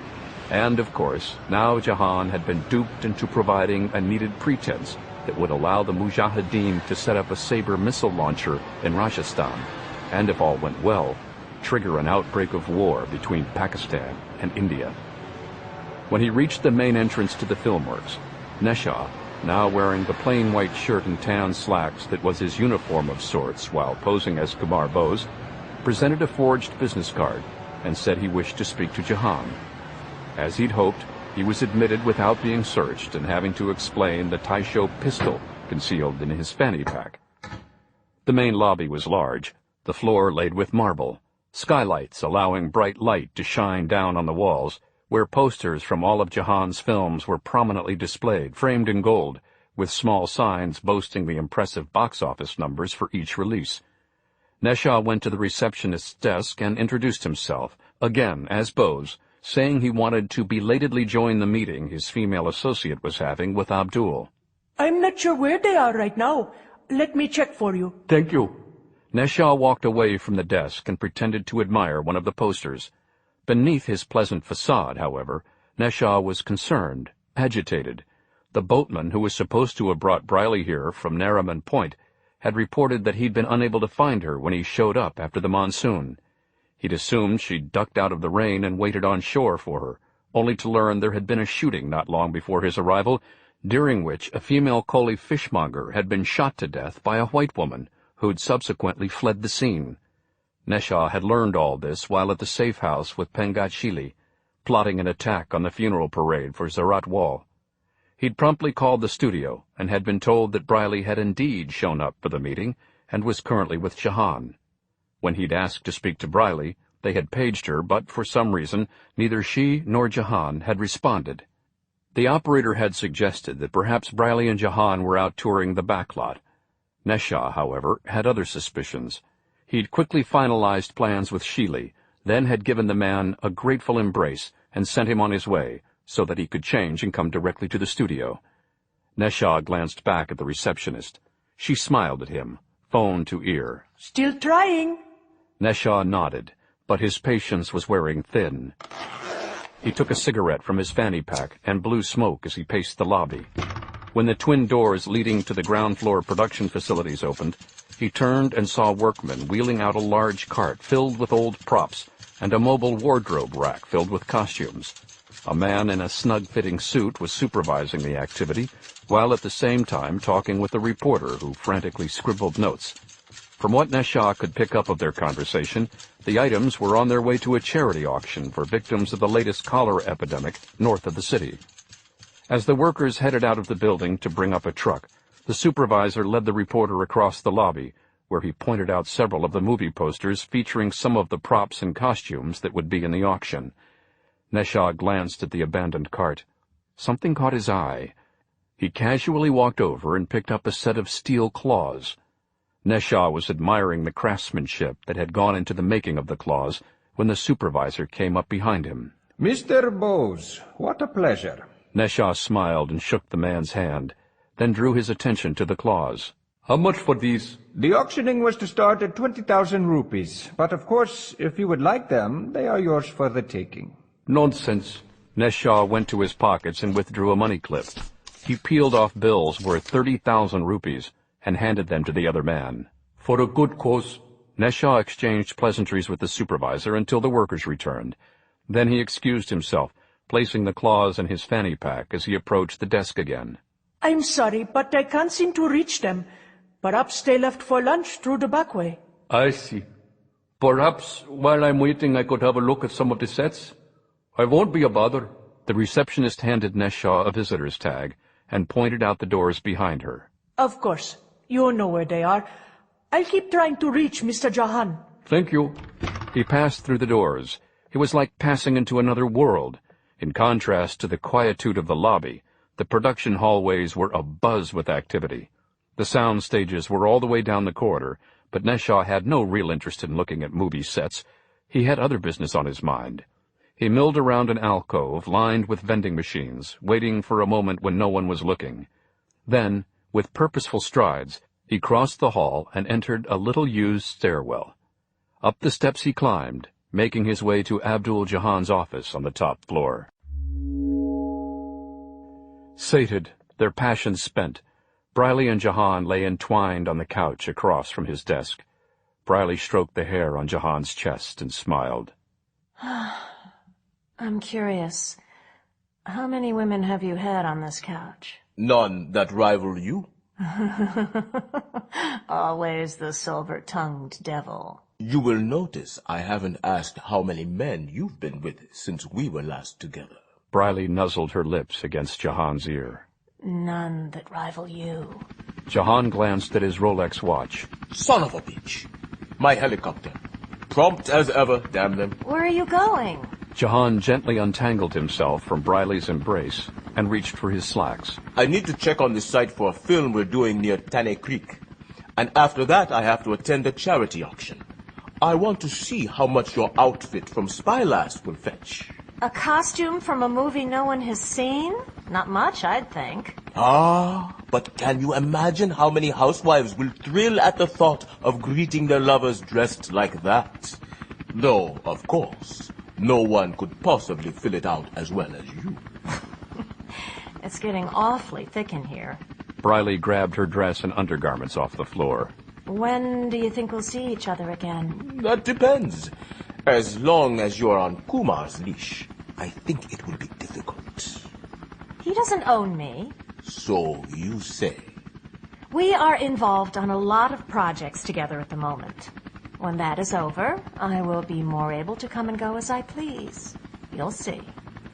And, of course, now Jahan had been duped into providing a needed pretense that would allow the Mujahideen to set up a Sabre missile launcher in Rajasthan, and if all went well, trigger an outbreak of war between Pakistan and India. When he reached the main entrance to the Filmworks, Neshaw, now wearing the plain white shirt and tan slacks that was his uniform of sorts while posing as Kumar Bose, presented a forged business card and said he wished to speak to Jahan. As he'd hoped, he was admitted without being searched and having to explain the Taisho pistol concealed in his fanny pack. The main lobby was large, the floor laid with marble, skylights allowing bright light to shine down on the walls, where posters from all of Jahan's films were prominently displayed, framed in gold, with small signs boasting the impressive box office numbers for each release. Neshaw went to the receptionist's desk and introduced himself, again as Bose, saying he wanted to belatedly join the meeting his female associate was having with Abdul. I'm not sure where they are right now. Let me check for you. Thank you. Neshaw walked away from the desk and pretended to admire one of the posters. Beneath his pleasant facade, however, Neshaw was concerned, agitated. The boatman who was supposed to have brought Briley here from Nariman Point had reported that he'd been unable to find her when he showed up after the monsoon. He'd assumed she'd ducked out of the rain and waited on shore for her, only to learn there had been a shooting not long before his arrival, during which a female Koli fishmonger had been shot to death by a white woman, who'd subsequently fled the scene. Neshaw had learned all this while at the safe house with Pengachili, plotting an attack on the funeral parade for Zarat Wall. He'd promptly called the studio and had been told that Briley had indeed shown up for the meeting, and was currently with Jahan. When he'd asked to speak to Briley, they had paged her, but for some reason, neither she nor Jahan had responded. The operator had suggested that perhaps Briley and Jahan were out touring the backlot. Neshaw, however, had other suspicions. He'd quickly finalized plans with Sheely, then had given the man a grateful embrace and sent him on his way so that he could change and come directly to the studio. Neshaw glanced back at the receptionist. She smiled at him, phone to ear. Still trying. Neshaw nodded, but his patience was wearing thin. He took a cigarette from his fanny pack and blew smoke as he paced the lobby. When the twin doors leading to the ground floor production facilities opened, he turned and saw workmen wheeling out a large cart filled with old props and a mobile wardrobe rack filled with costumes. A man in a snug-fitting suit was supervising the activity, while at the same time talking with a reporter who frantically scribbled notes. From what Neshaw could pick up of their conversation, the items were on their way to a charity auction for victims of the latest cholera epidemic north of the city. As the workers headed out of the building to bring up a truck, the supervisor led the reporter across the lobby, where he pointed out several of the movie posters featuring some of the props and costumes that would be in the auction. Neshaw glanced at the abandoned cart. Something caught his eye. He casually walked over and picked up a set of steel claws. Neshaw was admiring the craftsmanship that had gone into the making of the claws when the supervisor came up behind him. Mr. Bose, what a pleasure. Neshaw smiled and shook the man's hand, then drew his attention to the claws. How much for these? The auctioning was to start at 20,000 rupees, but of course, if you would like them, they are yours for the taking. Nonsense. Neshaw went to his pockets and withdrew a money clip. He peeled off bills worth 30,000 rupees and handed them to the other man. For a good cause. Neshaw exchanged pleasantries with the supervisor until the workers returned. Then he excused himself, placing the claws in his fanny pack as he approached the desk again. I'm sorry, but I can't seem to reach them. Perhaps they left for lunch through the back way. I see. Perhaps while I'm waiting I could have a look at some of the sets. I won't be a bother. The receptionist handed Neshaw a visitor's tag and pointed out the doors behind her. Of course. You know where they are. I'll keep trying to reach Mr. Jahan. Thank you. He passed through the doors. It was like passing into another world. In contrast to the quietude of the lobby, the production hallways were abuzz with activity. The sound stages were all the way down the corridor, but Neshaw had no real interest in looking at movie sets. He had other business on his mind. He milled around an alcove lined with vending machines, waiting for a moment when no one was looking. Then, with purposeful strides, he crossed the hall and entered a little-used stairwell. Up the steps he climbed, making his way to Abdul Jahan's office on the top floor. Sated, their passions spent, Briley and Jahan lay entwined on the couch across from his desk. Briley stroked the hair on Jahan's chest and smiled. I'm curious. How many women have you had on this couch? None that rival you. Always the silver-tongued devil. You will notice I haven't asked how many men you've been with since we were last together. Briley nuzzled her lips against Jahan's ear. None that rival you. Jahan glanced at his Rolex watch. Son of a bitch. My helicopter. Prompt as ever, damn them. Where are you going? Jahan gently untangled himself from Briley's embrace and reached for his slacks. I need to check on the site for a film we're doing near Tane Creek. And after that, I have to attend a charity auction. I want to see how much your outfit from Spylast will fetch. A costume from a movie no one has seen? Not much, I'd think. But can you imagine how many housewives will thrill at the thought of greeting their lovers dressed like that? Though, of course, no one could possibly fill it out as well as you. It's getting awfully thick in here. Briley grabbed her dress and undergarments off the floor. When do you think we'll see each other again? That depends. As long as you're on Kumar's leash, I think it will be difficult. He doesn't own me. So you say. We are involved on a lot of projects together at the moment. When that is over, I will be more able to come and go as I please. You'll see.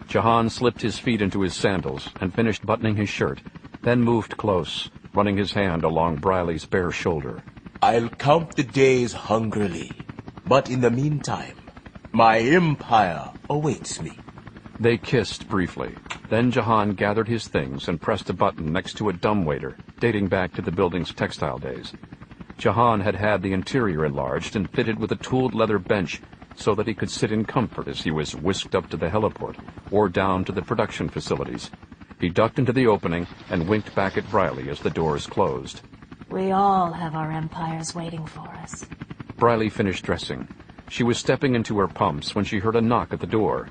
Jahan slipped his feet into his sandals and finished buttoning his shirt, then moved close, running his hand along Briley's bare shoulder. I'll count the days hungrily. But in the meantime, my empire awaits me. They kissed briefly. Then Jahan gathered his things and pressed a button next to a dumbwaiter dating back to the building's textile days. Jahan had had the interior enlarged and fitted with a tooled leather bench so that he could sit in comfort as he was whisked up to the heliport or down to the production facilities. He ducked into the opening and winked back at Briley as the doors closed. We all have our empires waiting for us. Briley finished dressing. She was stepping into her pumps when she heard a knock at the door.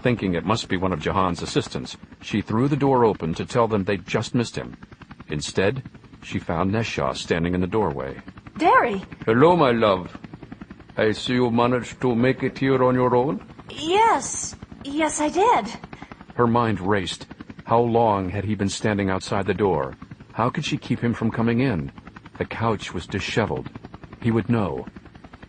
Thinking it must be one of Jahan's assistants, she threw the door open to tell them they'd just missed him. Instead, she found Nesha standing in the doorway. Derry! Hello, my love. I see you managed to make it here on your own? Yes. Yes, I did. Her mind raced. How long had he been standing outside the door? How could she keep him from coming in? The couch was disheveled. He would know.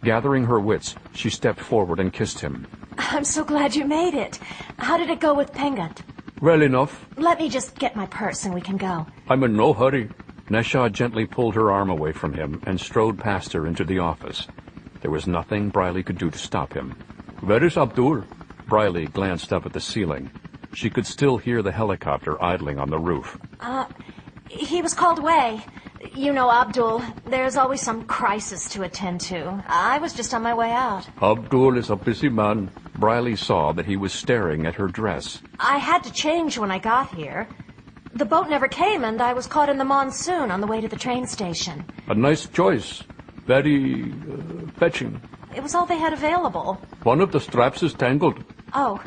Gathering her wits, she stepped forward and kissed him. I'm so glad you made it. How did it go with Pengut? Well enough. Let me just get my purse and we can go. I'm in no hurry. Nesha gently pulled her arm away from him and strode past her into the office. There was nothing Briley could do to stop him. Where is Abdul? Briley glanced up at the ceiling. She could still hear the helicopter idling on the roof. He was called away. You know, Abdul, there's always some crisis to attend to. I was just on my way out. Abdul is a busy man. Briley saw that he was staring at her dress. I had to change when I got here. The boat never came, and I was caught in the monsoon on the way to the train station. A nice choice. Very fetching. It was all they had available. One of the straps is tangled. Oh,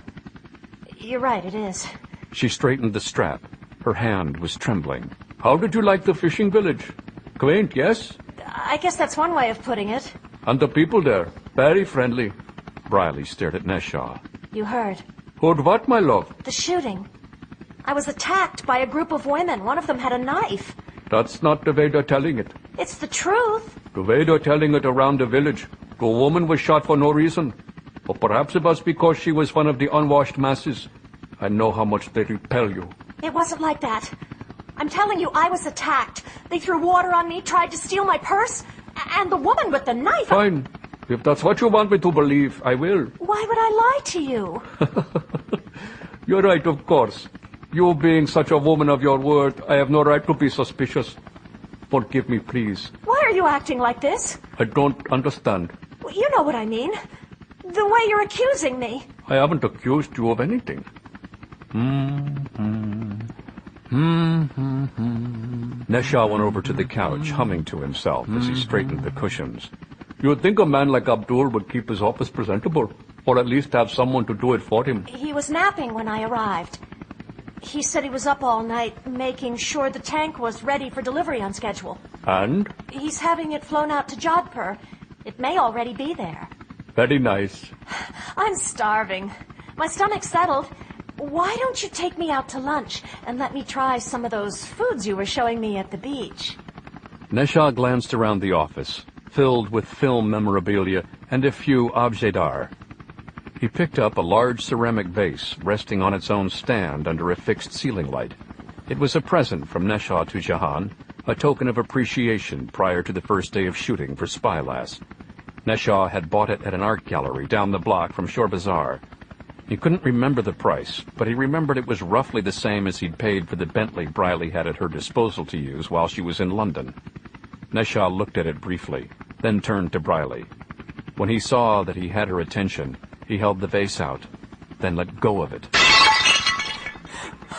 you're right, it is. She straightened the strap. Her hand was trembling. How did you like the fishing village? Quaint, yes? I guess that's one way of putting it. And the people there, very friendly. Briley stared at Nesha. You heard. Heard what, my love? The shooting. I was attacked by a group of women. One of them had a knife. That's not the way they're telling it. It's the truth. The way they're telling it around the village, the woman was shot for no reason. Or perhaps it was because she was one of the unwashed masses. I know how much they repel you. It wasn't like that. I'm telling you, I was attacked. They threw water on me, tried to steal my purse, and the woman with the knife... Fine. If that's what you want me to believe, I will. Why would I lie to you? You're right, of course. You being such a woman of your word, I have no right to be suspicious. Forgive me, please. Why are you acting like this? I don't understand. Well, you know what I mean. The way you're accusing me. I haven't accused you of anything. Nesha went over to the couch, humming to himself as he straightened the cushions. You'd think a man like Abdul would keep his office presentable, or at least have someone to do it for him. He was napping when I arrived. He said he was up all night, making sure the tank was ready for delivery on schedule. And? He's having it flown out to Jodhpur. It may already be there. Very nice. I'm starving. My stomach's settled. Why don't you take me out to lunch and let me try some of those foods you were showing me at the beach? Nesha glanced around the office, filled with film memorabilia and a few objets d'art. He picked up a large ceramic vase resting on its own stand under a fixed ceiling light. It was a present from Nesha to Jahan, a token of appreciation prior to the first day of shooting for Spy Lass. Nesha had bought it at an art gallery down the block from Shore Bazaar. He couldn't remember the price, but he remembered it was roughly the same as he'd paid for the Bentley Briley had at her disposal to use while she was in London. Nesha looked at it briefly, then turned to Briley. When he saw that he had her attention, he held the vase out, then let go of it.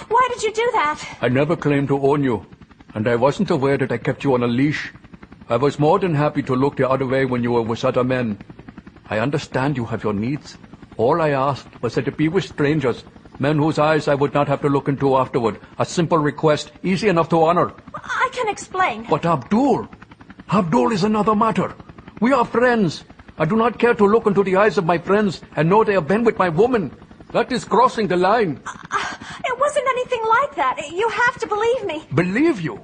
Why did you do that? I never claimed to own you, and I wasn't aware that I kept you on a leash. I was more than happy to look the other way when you were with other men. I understand you have your needs. All I asked was that it be with strangers, men whose eyes I would not have to look into afterward. A simple request, easy enough to honor. I can explain. But Abdul is another matter. We are friends. I do not care to look into the eyes of my friends and know they have been with my woman. That is crossing the line. It wasn't anything like that. You have to believe me. Believe you?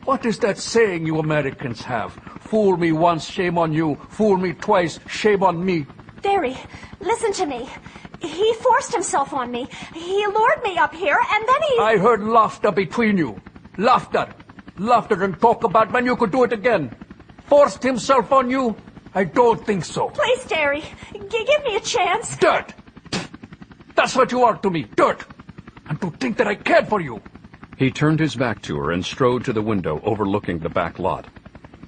What is that saying you Americans have? Fool me once, shame on you. Fool me twice, shame on me. Derry, listen to me. He forced himself on me. He lured me up here, and then he... I heard laughter between you. Laughter. Laughter and talk about when you could do it again. Forced himself on you? I don't think so. Please, Terry, give me a chance. Dirt! That's what you are to me, dirt! And to think that I cared for you. He turned his back to her and strode to the window overlooking the back lot.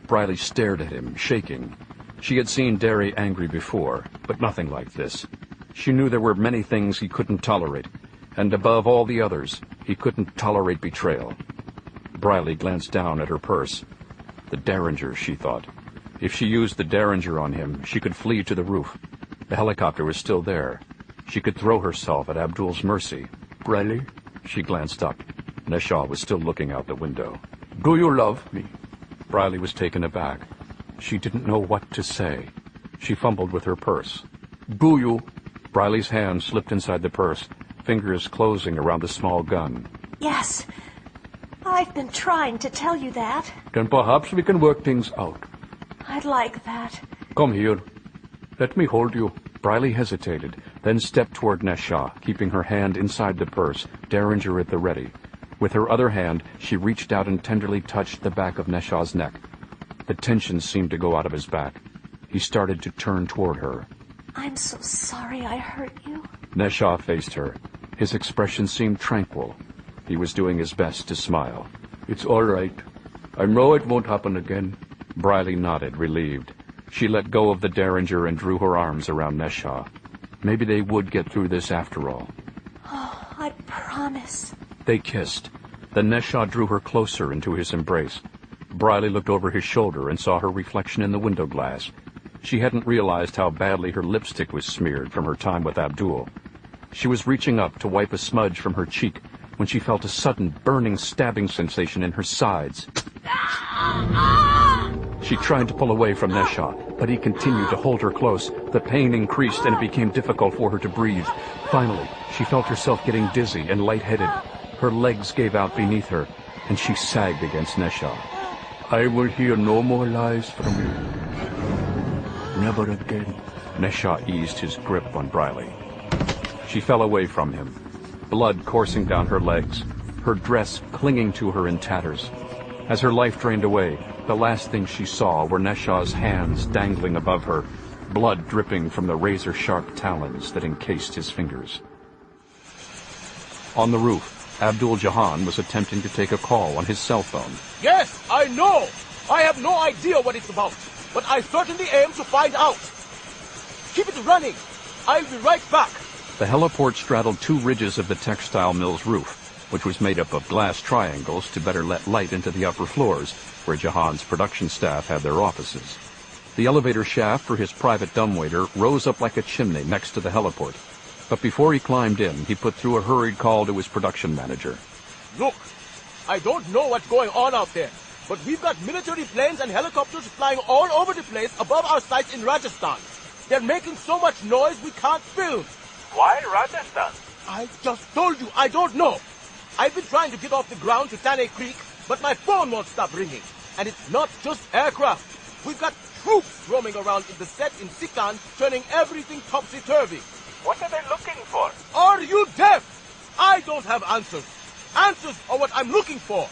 Briley stared at him, shaking. She had seen Derry angry before, but nothing like this. She knew there were many things he couldn't tolerate, and above all the others, he couldn't tolerate betrayal. Briley glanced down at her purse. The Derringer, she thought. If she used the Derringer on him, she could flee to the roof. The helicopter was still there. She could throw herself at Abdul's mercy. Briley? She glanced up. Neshaw was still looking out the window. Do you love me? Briley was taken aback. She didn't know what to say. She fumbled with her purse. Do you? Briley's hand slipped inside the purse, fingers closing around the small gun. Yes. I've been trying to tell you that. Then perhaps we can work things out. I'd like that. Come here. Let me hold you. Briley hesitated, then stepped toward Neshaw, keeping her hand inside the purse, Derringer at the ready. With her other hand, she reached out and tenderly touched the back of Neshaw's neck. The tension seemed to go out of his back. He started to turn toward her. I'm so sorry I hurt you. Neshaw faced her. His expression seemed tranquil. He was doing his best to smile. It's all right. I know it won't happen again. Briley nodded, relieved. She let go of the Derringer and drew her arms around Neshaw. Maybe they would get through this after all. Oh, I promise. They kissed. Then Neshaw drew her closer into his embrace. Briley looked over his shoulder and saw her reflection in the window glass. She hadn't realized how badly her lipstick was smeared from her time with Abdul. She was reaching up to wipe a smudge from her cheek when she felt a sudden burning stabbing sensation in her sides. She tried to pull away from Neshaw, but he continued to hold her close. The pain increased and it became difficult for her to breathe. Finally, she felt herself getting dizzy and lightheaded. Her legs gave out beneath her, and she sagged against Neshaw. I will hear no more lies from you. Never again. Neshaw eased his grip on Briley. She fell away from him, blood coursing down her legs, her dress clinging to her in tatters. As her life drained away, the last thing she saw were Neshaw's hands dangling above her, blood dripping from the razor-sharp talons that encased his fingers. On the roof, Abdul Jahan was attempting to take a call on his cell phone. Yes, I know! I have no idea what it's about, but I certainly aim to find out. Keep it running. I'll be right back. The heliport straddled two ridges of the textile mill's roof, which was made up of glass triangles to better let light into the upper floors, where Jahan's production staff had their offices. The elevator shaft for his private dumbwaiter rose up like a chimney next to the heliport. But before he climbed in, he put through a hurried call to his production manager. Look, I don't know what's going on out there, but we've got military planes and helicopters flying all over the place above our sites in Rajasthan. They're making so much noise we can't film. Why Rajasthan? I just told you, I don't know. I've been trying to get off the ground to Tane Creek, but my phone won't stop ringing. And it's not just aircraft. We've got troops roaming around in the set in Sikkan, turning everything topsy-turvy. What are they looking for? Are you deaf? I don't have answers. Answers are what I'm looking for.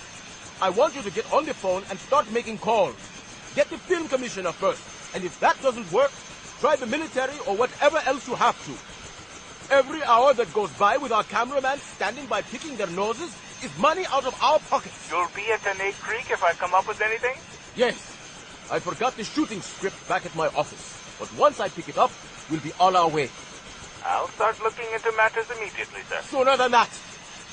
I want you to get on the phone and start making calls. Get the film commissioner first, and if that doesn't work, try the military or whatever else you have to. Every hour that goes by with our cameraman standing by picking their noses is money out of our pockets. You'll be at Tane Creek if I come up with anything? Yes. I forgot the shooting script back at my office, but once I pick it up, we'll be on our way. I'll start looking into matters immediately, sir. Sooner than that.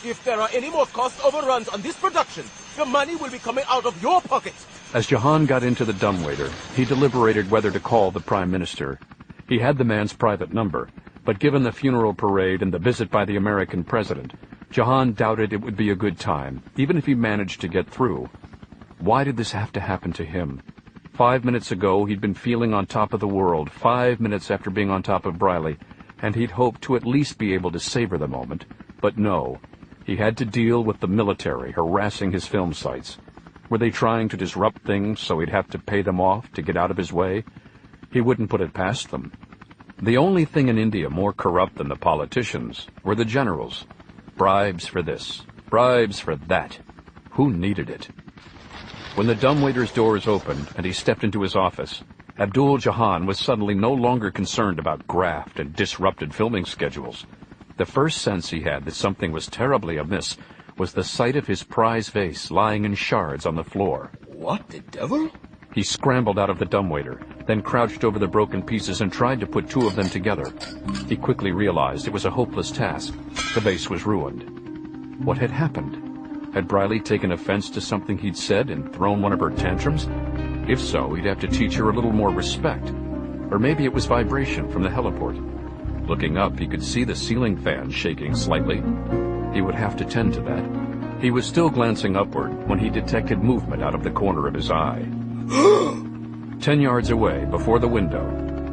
If there are any more cost overruns on this production, the money will be coming out of your pocket. As Jahan got into the dumbwaiter, he deliberated whether to call the Prime Minister. He had the man's private number, but given the funeral parade and the visit by the American president, Jahan doubted it would be a good time, even if he managed to get through. Why did this have to happen to him? 5 minutes ago, he'd been feeling on top of the world, 5 minutes after being on top of Briley, and he'd hoped to at least be able to savor the moment. But no, he had to deal with the military harassing his film sites. Were they trying to disrupt things so he'd have to pay them off to get out of his way? He wouldn't put it past them. The only thing in India more corrupt than the politicians were the generals. Bribes for this, bribes for that. Who needed it? When the dumbwaiter's doors opened and he stepped into his office, Abdul Jahan was suddenly no longer concerned about graft and disrupted filming schedules. The first sense he had that something was terribly amiss was the sight of his prize vase lying in shards on the floor. What the devil? He scrambled out of the dumbwaiter, then crouched over the broken pieces and tried to put two of them together. He quickly realized it was a hopeless task. The vase was ruined. What had happened? Had Briley taken offense to something he'd said and thrown one of her tantrums? If so, he'd have to teach her a little more respect. Or maybe it was vibration from the heliport. Looking up, he could see the ceiling fan shaking slightly. He would have to tend to that. He was still glancing upward when he detected movement out of the corner of his eye. 10 yards away, before the window,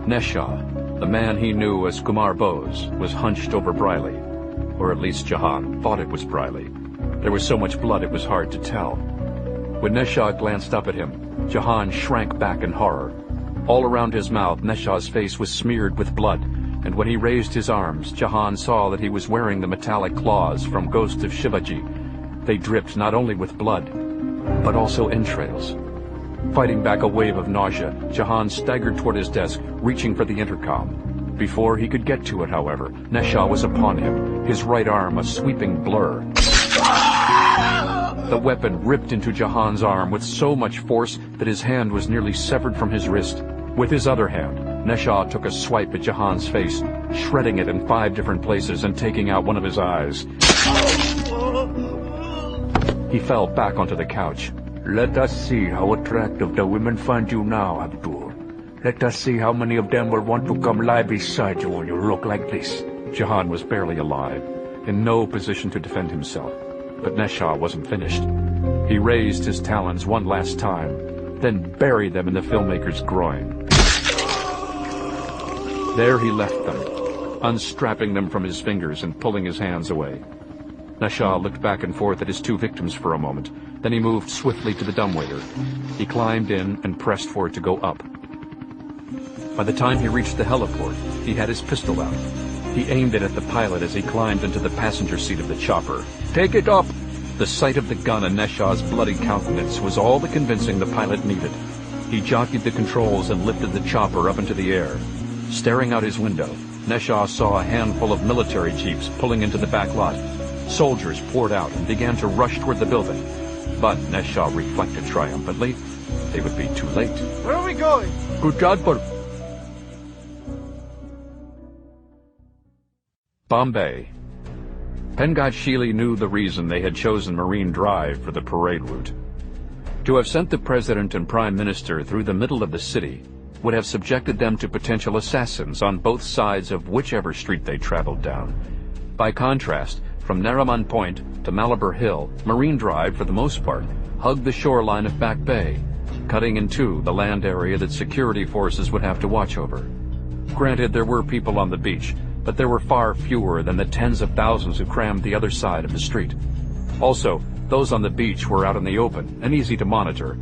Nesha, the man he knew as Kumar Bose, was hunched over Briley. Or at least Jahan thought it was Briley. There was so much blood it was hard to tell. When Nesha glanced up at him, Jahan shrank back in horror. All around his mouth, Nesha's face was smeared with blood, and when he raised his arms, Jahan saw that he was wearing the metallic claws from Ghost of Shivaji. They dripped not only with blood, but also entrails. Fighting back a wave of nausea, Jahan staggered toward his desk, reaching for the intercom. Before he could get to it, however, Nesha was upon him, his right arm a sweeping blur. The weapon ripped into Jahan's arm with so much force that his hand was nearly severed from his wrist. With his other hand, Nesha took a swipe at Jahan's face, shredding it in 5 different places and taking out one of his eyes. He fell back onto the couch. Let us see how attractive the women find you now, Abdul. Let us see how many of them will want to come lie beside you when you look like this. Jahan was barely alive, in no position to defend himself. But Nesha wasn't finished. He raised his talons one last time, then buried them in the filmmaker's groin. There he left them, unstrapping them from his fingers and pulling his hands away. Nesha looked back and forth at his 2 victims for a moment. Then he moved swiftly to the dumbwaiter. He climbed in and pressed for it to go up. By the time he reached the heliport, he had his pistol out. He aimed it at the pilot as he climbed into the passenger seat of the chopper. Take it up! The sight of the gun and Nesha's bloody countenance was all the convincing the pilot needed. He jockeyed the controls and lifted the chopper up into the air. Staring out his window, Nesha saw a handful of military jeeps pulling into the back lot. Soldiers poured out and began to rush toward the building. But Nesha reflected triumphantly, they would be too late. Where are we going? Gurjadpur. Bombay. Pengat Sheely knew the reason they had chosen Marine Drive for the parade route. To have sent the President and Prime Minister through the middle of the city would have subjected them to potential assassins on both sides of whichever street they traveled down. By contrast, from Nariman Point to Malabar Hill, Marine Drive, for the most part, hugged the shoreline of Back Bay, cutting in two the land area that security forces would have to watch over. Granted, there were people on the beach, but there were far fewer than the tens of thousands who crammed the other side of the street. Also, those on the beach were out in the open and easy to monitor,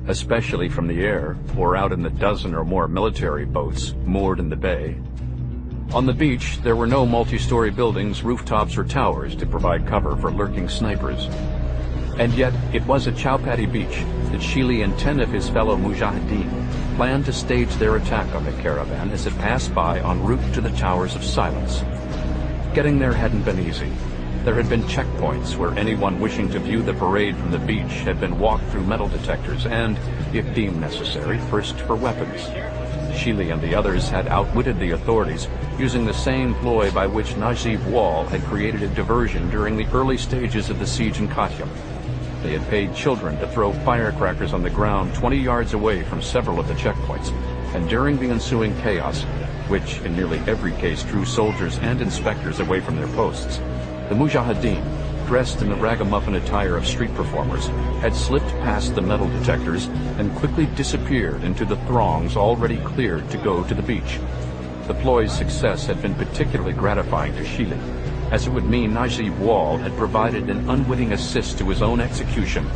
especially from the air or out in the dozen or more military boats moored in the bay. On the beach, there were no multi-story buildings, rooftops, or towers to provide cover for lurking snipers. And yet, it was at Chowpatty Beach that Sheely and 10 of his fellow Mujahideen planned to stage their attack on the caravan as it passed by en route to the Towers of Silence. Getting there hadn't been easy. There had been checkpoints where anyone wishing to view the parade from the beach had been walked through metal detectors and, if deemed necessary, frisked for weapons. Sheely and the others had outwitted the authorities, using the same ploy by which Najib Wall had created a diversion during the early stages of the siege in Katyam. They had paid children to throw firecrackers on the ground 20 yards away from several of the checkpoints, and during the ensuing chaos, which in nearly every case drew soldiers and inspectors away from their posts, the Mujahideen, dressed in the ragamuffin attire of street performers, had slipped past the metal detectors and quickly disappeared into the throngs already cleared to go to the beach. The ploy's success had been particularly gratifying to Sheely, as it would mean Najib Wall had provided an unwitting assist to his own execution,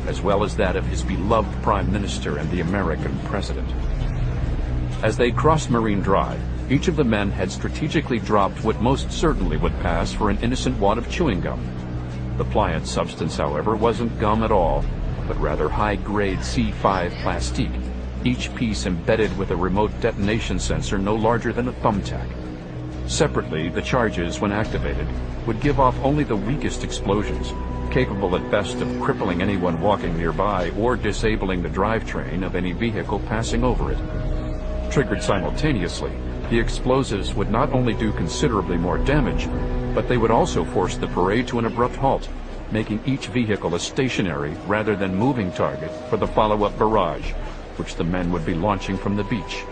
as well as that of his beloved Prime Minister and the American President. As they crossed Marine Drive, each of the men had strategically dropped what most certainly would pass for an innocent wad of chewing gum. The pliant substance, however, wasn't gum at all. but rather high-grade C5 plastique, each piece embedded with a remote detonation sensor no larger than a thumbtack. Separately, the charges, when activated, would give off only the weakest explosions, capable at best of crippling anyone walking nearby or disabling the drivetrain of any vehicle passing over it. Triggered simultaneously, the explosives would not only do considerably more damage, but they would also force the parade to an abrupt halt, making each vehicle a stationary rather than moving target for the follow-up barrage, which the men would be launching from the beach.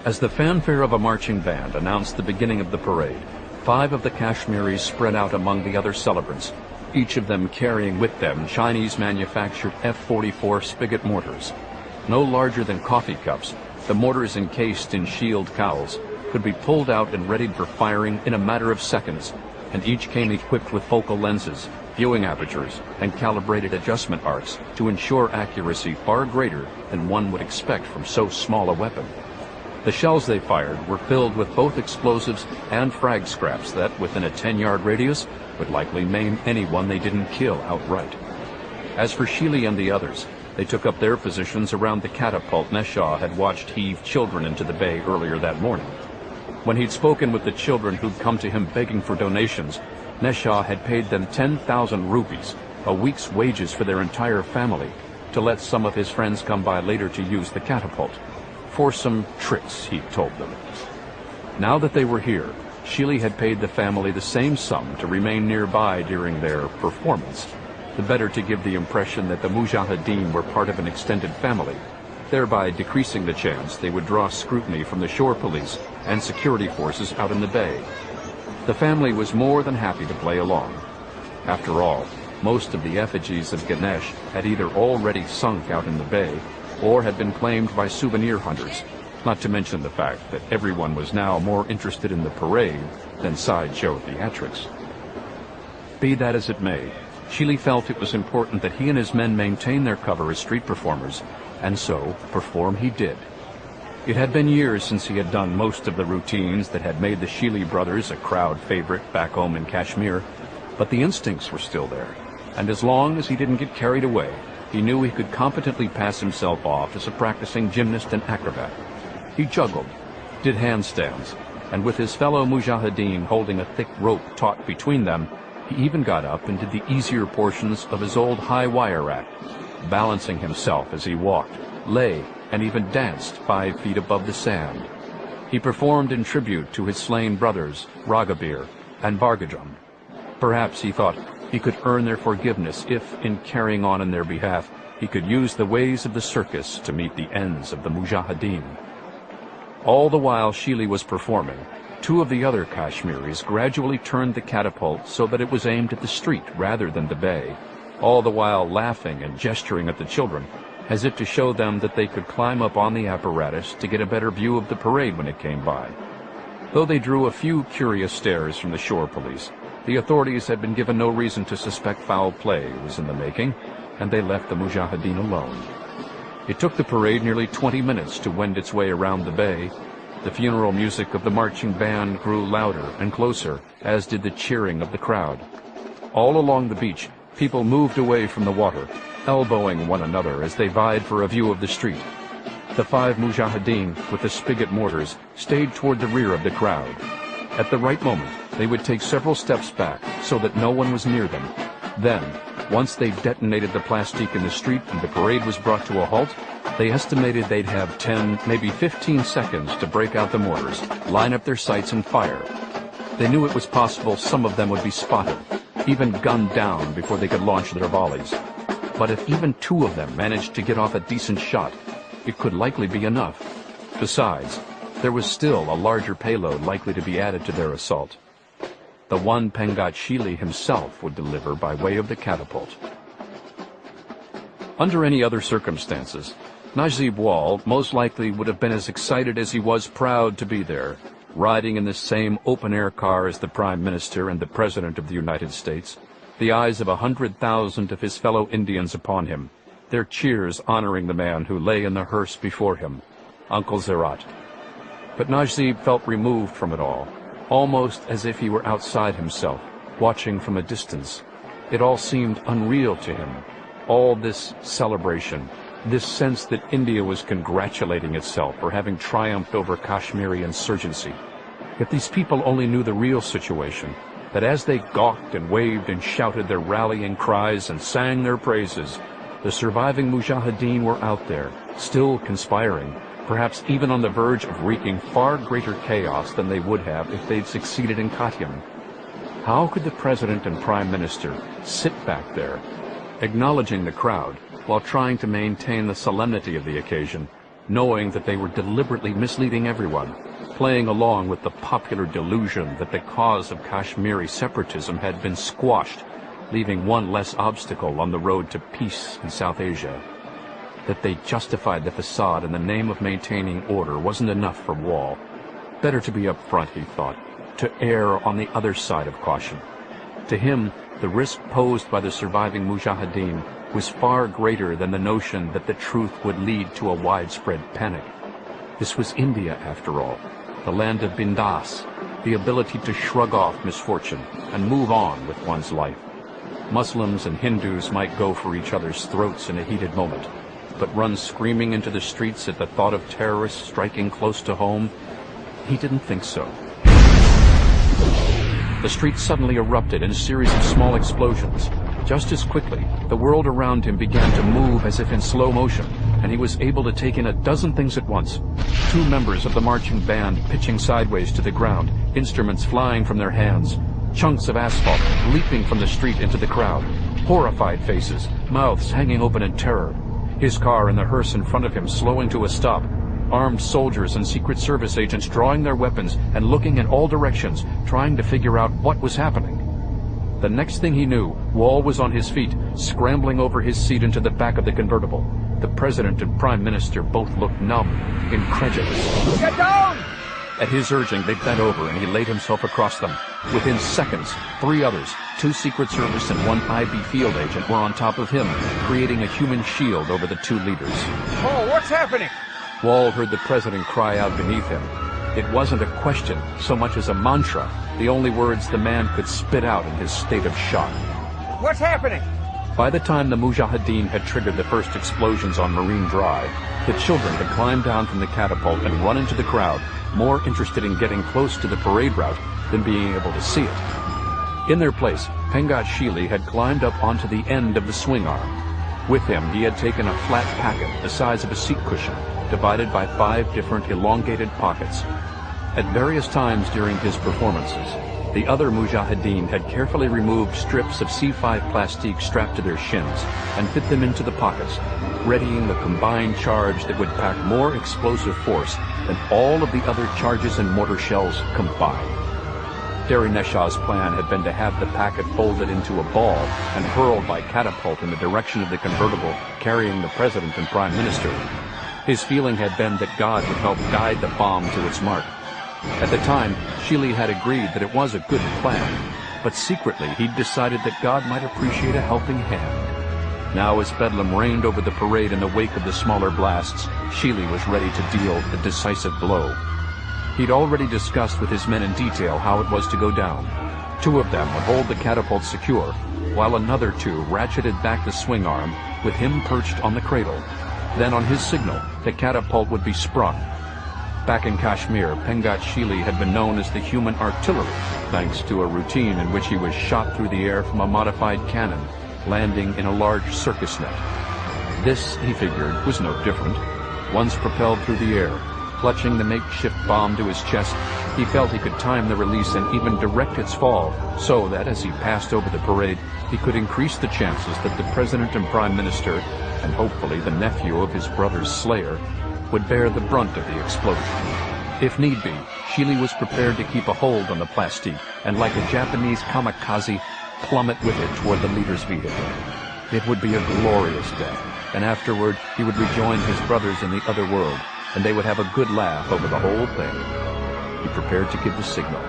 As the fanfare of a marching band announced the beginning of the parade, 5 of the Kashmiris spread out among the other celebrants, each of them carrying with them Chinese-manufactured F-44 spigot mortars. No larger than coffee cups, the mortars encased in shield cowls could be pulled out and readied for firing in a matter of seconds, and each came equipped with focal lenses, viewing apertures, and calibrated adjustment arcs to ensure accuracy far greater than one would expect from so small a weapon. The shells they fired were filled with both explosives and frag scraps that, within a 10-yard radius, would likely maim anyone they didn't kill outright. As for Sheely and the others, they took up their positions around the catapult Neshaw had watched heave children into the bay earlier that morning. When he'd spoken with the children who'd come to him begging for donations, Neshaw had paid them 10,000 rupees, a week's wages for their entire family, to let some of his friends come by later to use the catapult. For some tricks, he'd told them. Now that they were here, Sheely had paid the family the same sum to remain nearby during their performance, the better to give the impression that the Mujahideen were part of an extended family, thereby decreasing the chance they would draw scrutiny from the shore police and security forces out in the bay. The family was more than happy to play along. After all, most of the effigies of Ganesh had either already sunk out in the bay or had been claimed by souvenir hunters, not to mention the fact that everyone was now more interested in the parade than sideshow theatrics. Be that as it may, Sheely felt it was important that he and his men maintain their cover as street performers, and so perform he did. It had been years since he had done most of the routines that had made the Sheely brothers a crowd favorite back home in Kashmir, but the instincts were still there, and as long as he didn't get carried away, he knew he could competently pass himself off as a practicing gymnast and acrobat. He juggled, did handstands, and with his fellow Mujahideen holding a thick rope taut between them, he even got up and did the easier portions of his old high wire act, balancing himself as he walked, lay, and even danced 5 feet above the sand. He performed in tribute to his slain brothers, Raghabir and Bhargajam. Perhaps, he thought, he could earn their forgiveness if, in carrying on in their behalf, he could use the ways of the circus to meet the ends of the Mujahideen. All the while Sheely was performing, 2 of the other Kashmiris gradually turned the catapult so that it was aimed at the street rather than the bay, all the while laughing and gesturing at the children, as if to show them that they could climb up on the apparatus to get a better view of the parade when it came by. Though they drew a few curious stares from the shore police, the authorities had been given no reason to suspect foul play was in the making, and they left the Mujahideen alone. It took the parade nearly 20 minutes to wend its way around the bay. The funeral music of the marching band grew louder and closer, as did the cheering of the crowd. All along the beach, people moved away from the water, elbowing one another as they vied for a view of the street. The 5 Mujahideen, with the spigot mortars, stayed toward the rear of the crowd. At the right moment, they would take several steps back so that no one was near them. Then, once they detonated the plastique in the street and the parade was brought to a halt, they estimated they'd have 10, maybe 15 seconds to break out the mortars, line up their sights and fire. They knew it was possible some of them would be spotted, even gunned down before they could launch their volleys. But if even 2 of them managed to get off a decent shot, it could likely be enough. Besides, there was still a larger payload likely to be added to their assault. The one Pengat Sheely himself would deliver by way of the catapult. Under any other circumstances, Najib Wall most likely would have been as excited as he was proud to be there, riding in the same open-air car as the Prime Minister and the President of the United States, the eyes of 100,000 of his fellow Indians upon him, their cheers honoring the man who lay in the hearse before him, Uncle Zerat. But Najib felt removed from it all, almost as if he were outside himself, watching from a distance. It all seemed unreal to him. all this celebration, this sense that India was congratulating itself for having triumphed over Kashmiri insurgency. If these people only knew the real situation, that as they gawked and waved and shouted their rallying cries and sang their praises, the surviving Mujahideen were out there, still conspiring, perhaps even on the verge of wreaking far greater chaos than they would have if they'd succeeded in Katiam. How could the President and Prime Minister sit back there, acknowledging the crowd, while trying to maintain the solemnity of the occasion, knowing that they were deliberately misleading everyone, playing along with the popular delusion that the cause of Kashmiri separatism had been squashed, leaving one less obstacle on the road to peace in South Asia? That they justified the facade in the name of maintaining order wasn't enough for Wall. Better to be up front, he thought, to err on the other side of caution. To him, the risk posed by the surviving Mujahideen was far greater than the notion that the truth would lead to a widespread panic. This was India, after all, the land of bindas, the ability to shrug off misfortune and move on with one's life. Muslims and Hindus might go for each other's throats in a heated moment, but run screaming into the streets at the thought of terrorists striking close to home? He didn't think so. The street suddenly erupted in a series of small explosions. Just as quickly, the world around him began to move as if in slow motion, and he was able to take in a dozen things at once. 2 members of the marching band pitching sideways to the ground, instruments flying from their hands, chunks of asphalt leaping from the street into the crowd, horrified faces, mouths hanging open in terror. His car and the hearse in front of him slowing to a stop, armed soldiers and Secret Service agents drawing their weapons and looking in all directions, trying to figure out what was happening. The next thing he knew, Wall was on his feet, scrambling over his seat into the back of the convertible. The President and Prime Minister both looked numb, incredulous. Get down! At his urging, they bent over and he laid himself across them. Within seconds, 3 others, 2 Secret Service and 1 IB field agent, were on top of him, creating a human shield over the 2 leaders. Oh, what's happening? Wall heard the President cry out beneath him. It wasn't a question so much as a mantra, the only words the man could spit out in his state of shock. What's happening? By the time the Mujahideen had triggered the first explosions on Marine Drive, the children had climbed down from the catapult and run into the crowd, more interested in getting close to the parade route than being able to see it. In their place, Pengat Shili had climbed up onto the end of the swing arm. With him, he had taken a flat packet the size of a seat cushion, divided by 5 different elongated pockets. At various times during his performances, the other Mujahideen had carefully removed strips of C5 plastique strapped to their shins and fit them into the pockets, readying the combined charge that would pack more explosive force than all of the other charges and mortar shells combined. Dari Neshah's plan had been to have the packet folded into a ball and hurled by catapult in the direction of the convertible carrying the President and Prime Minister. His feeling had been that God would help guide the bomb to its mark. At the time, Shili had agreed that it was a good plan, but secretly he'd decided that God might appreciate a helping hand. Now as Bedlam reigned over the parade in the wake of the smaller blasts, Shili was ready to deal the decisive blow. He'd already discussed with his men in detail how it was to go down. 2 of them would hold the catapult secure, while another 2 ratcheted back the swing arm, with him perched on the cradle. Then on his signal, the catapult would be sprung. Back in Kashmir, Pengat Shili had been known as the human artillery, thanks to a routine in which he was shot through the air from a modified cannon, landing in a large circus net. This, he figured, was no different. Once propelled through the air, clutching the makeshift bomb to his chest, he felt he could time the release and even direct its fall, so that as he passed over the parade, he could increase the chances that the President and Prime Minister, and hopefully the nephew of his brother's slayer, would bear the brunt of the explosion. If need be, Shili was prepared to keep a hold on the plastique and, like a Japanese kamikaze, plummet with it toward the leader's vehicle. It would be a glorious death, and afterward he would rejoin his brothers in the other world, and they would have a good laugh over the whole thing. He prepared to give the signal.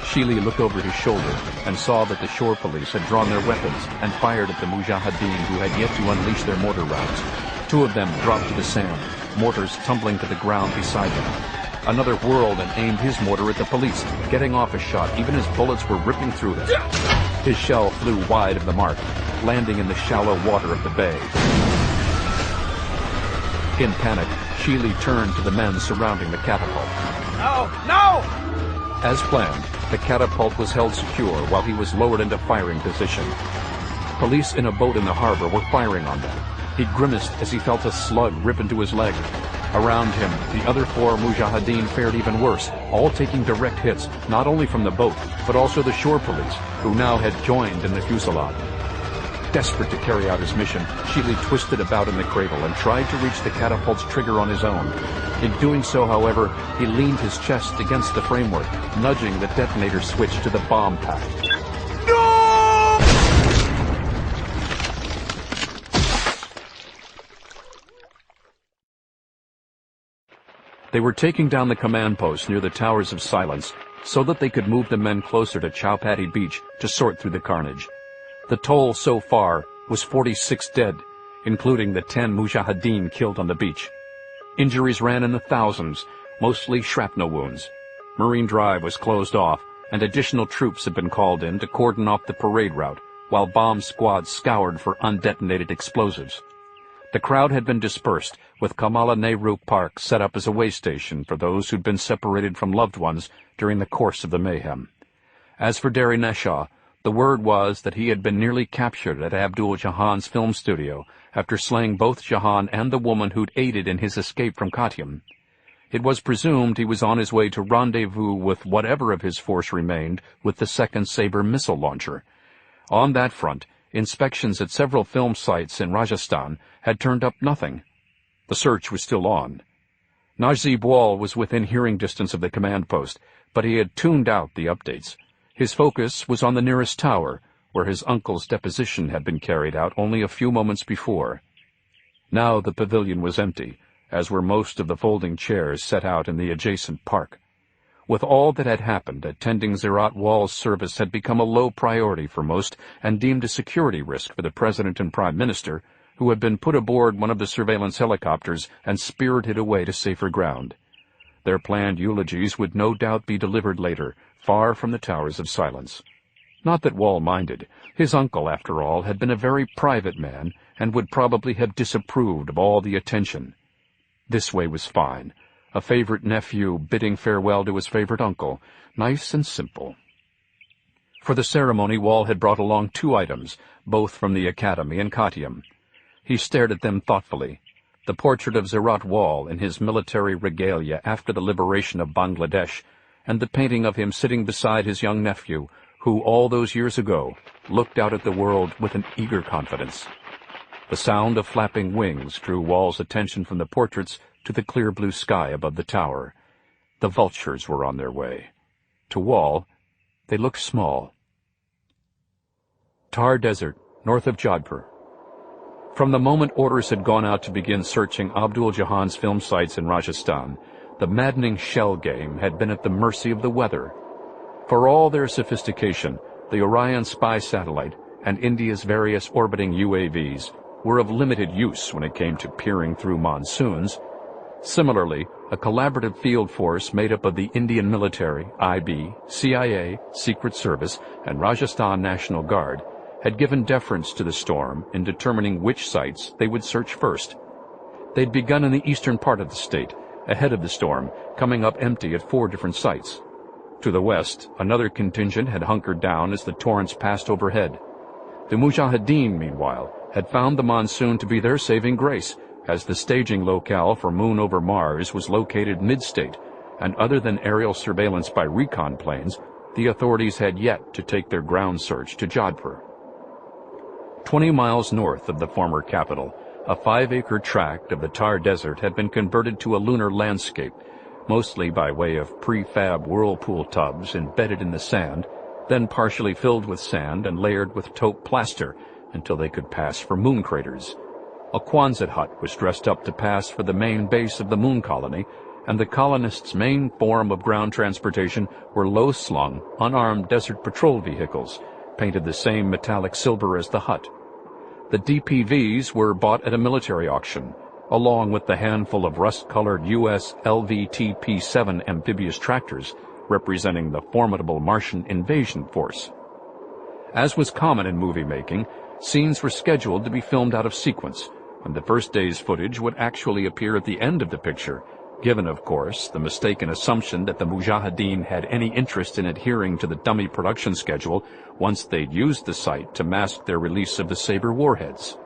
Shili looked over his shoulder and saw that the shore police had drawn their weapons and fired at the Mujahideen who had yet to unleash their mortar rounds. 2 of them dropped to the sand, mortars tumbling to the ground beside them. Another whirled and aimed his mortar at the police, getting off a shot even as bullets were ripping through them. His shell flew wide of the mark, landing in the shallow water of the bay. In panic, Sheely turned to the men surrounding the catapult. No! No! As planned, the catapult was held secure while he was lowered into firing position. Police in a boat in the harbor were firing on them. He grimaced as he felt a slug rip into his leg. Around him, the other 4 Mujahideen fared even worse, all taking direct hits, not only from the boat, but also the shore police, who now had joined in the fusillade. Desperate to carry out his mission, Sheely twisted about in the cradle and tried to reach the catapult's trigger on his own. In doing so, however, he leaned his chest against the framework, nudging the detonator switch to the bomb pack. They were taking down the command post near the Towers of Silence so that they could move the men closer to Chowpatty Beach to sort through the carnage. The toll so far was 46 dead, including the 10 Mujahideen killed on the beach. Injuries ran in the thousands, mostly shrapnel wounds. Marine Drive was closed off, and additional troops had been called in to cordon off the parade route, while bomb squads scoured for undetonated explosives. The crowd had been dispersed, with Kamala Nehru Park set up as a way station for those who'd been separated from loved ones during the course of the mayhem. As for Dari Neshaw, the word was that he had been nearly captured at Abdul Jahan's film studio after slaying both Jahan and the woman who'd aided in his escape from Kottayam. It was presumed he was on his way to rendezvous with whatever of his force remained with the 2nd Sabre missile launcher. On that front, inspections at several film sites in Rajasthan had turned up nothing. The search was still on. Najib Wall was within hearing distance of the command post, but he had tuned out the updates. His focus was on the nearest tower, where his uncle's deposition had been carried out only a few moments before. Now the pavilion was empty, as were most of the folding chairs set out in the adjacent park. With all that had happened, attending Zerat Wall's service had become a low priority for most and deemed a security risk for the President and Prime Minister, who had been put aboard one of the surveillance helicopters and spirited away to safer ground. Their planned eulogies would no doubt be delivered later, far from the Towers of Silence. Not that Wall minded. His uncle, after all, had been a very private man and would probably have disapproved of all the attention. This way was fine. A favorite nephew bidding farewell to his favorite uncle. Nice and simple. For the ceremony, Wall had brought along 2 items, both from the academy in Kottayam. He stared at them thoughtfully. The portrait of Zerat Wall in his military regalia after the liberation of Bangladesh, and the painting of him sitting beside his young nephew, who all those years ago looked out at the world with an eager confidence. The sound of flapping wings drew Wall's attention from the portraits to the clear blue sky above the tower. The vultures were on their way. To Wall, they looked small. Tar Desert, north of Jodhpur. From the moment orders had gone out to begin searching Abdul Jahan's film sites in Rajasthan, the maddening shell game had been at the mercy of the weather. For all their sophistication, the Orion spy satellite and India's various orbiting UAVs were of limited use when it came to peering through monsoons. Similarly, a collaborative field force made up of the Indian military, IB, CIA, Secret Service, and Rajasthan National Guard had given deference to the storm in determining which sites they would search first. They'd begun in the eastern part of the state, ahead of the storm, coming up empty at 4 different sites. To the west, another contingent had hunkered down as the torrents passed overhead. The Mujahideen, meanwhile, had found the monsoon to be their saving grace, as the staging locale for Moon over Mars was located mid-state, and other than aerial surveillance by recon planes, the authorities had yet to take their ground search to Jodhpur. 20 miles north of the former capital, a 5-acre tract of the Tar Desert had been converted to a lunar landscape, mostly by way of prefab whirlpool tubs embedded in the sand, then partially filled with sand and layered with taupe plaster until they could pass for moon craters. A Quonset hut was dressed up to pass for the main base of the moon colony, and the colonists' main form of ground transportation were low-slung, unarmed desert patrol vehicles, painted the same metallic silver as the hut. The DPVs were bought at a military auction, along with the handful of rust-colored U.S. LVT-P7 amphibious tractors representing the formidable Martian invasion force. As was common in movie making, scenes were scheduled to be filmed out of sequence, and the first day's footage would actually appear at the end of the picture, given, of course, the mistaken assumption that the Mujahideen had any interest in adhering to the dummy production schedule once they'd used the site to mask their release of the Sabre warheads.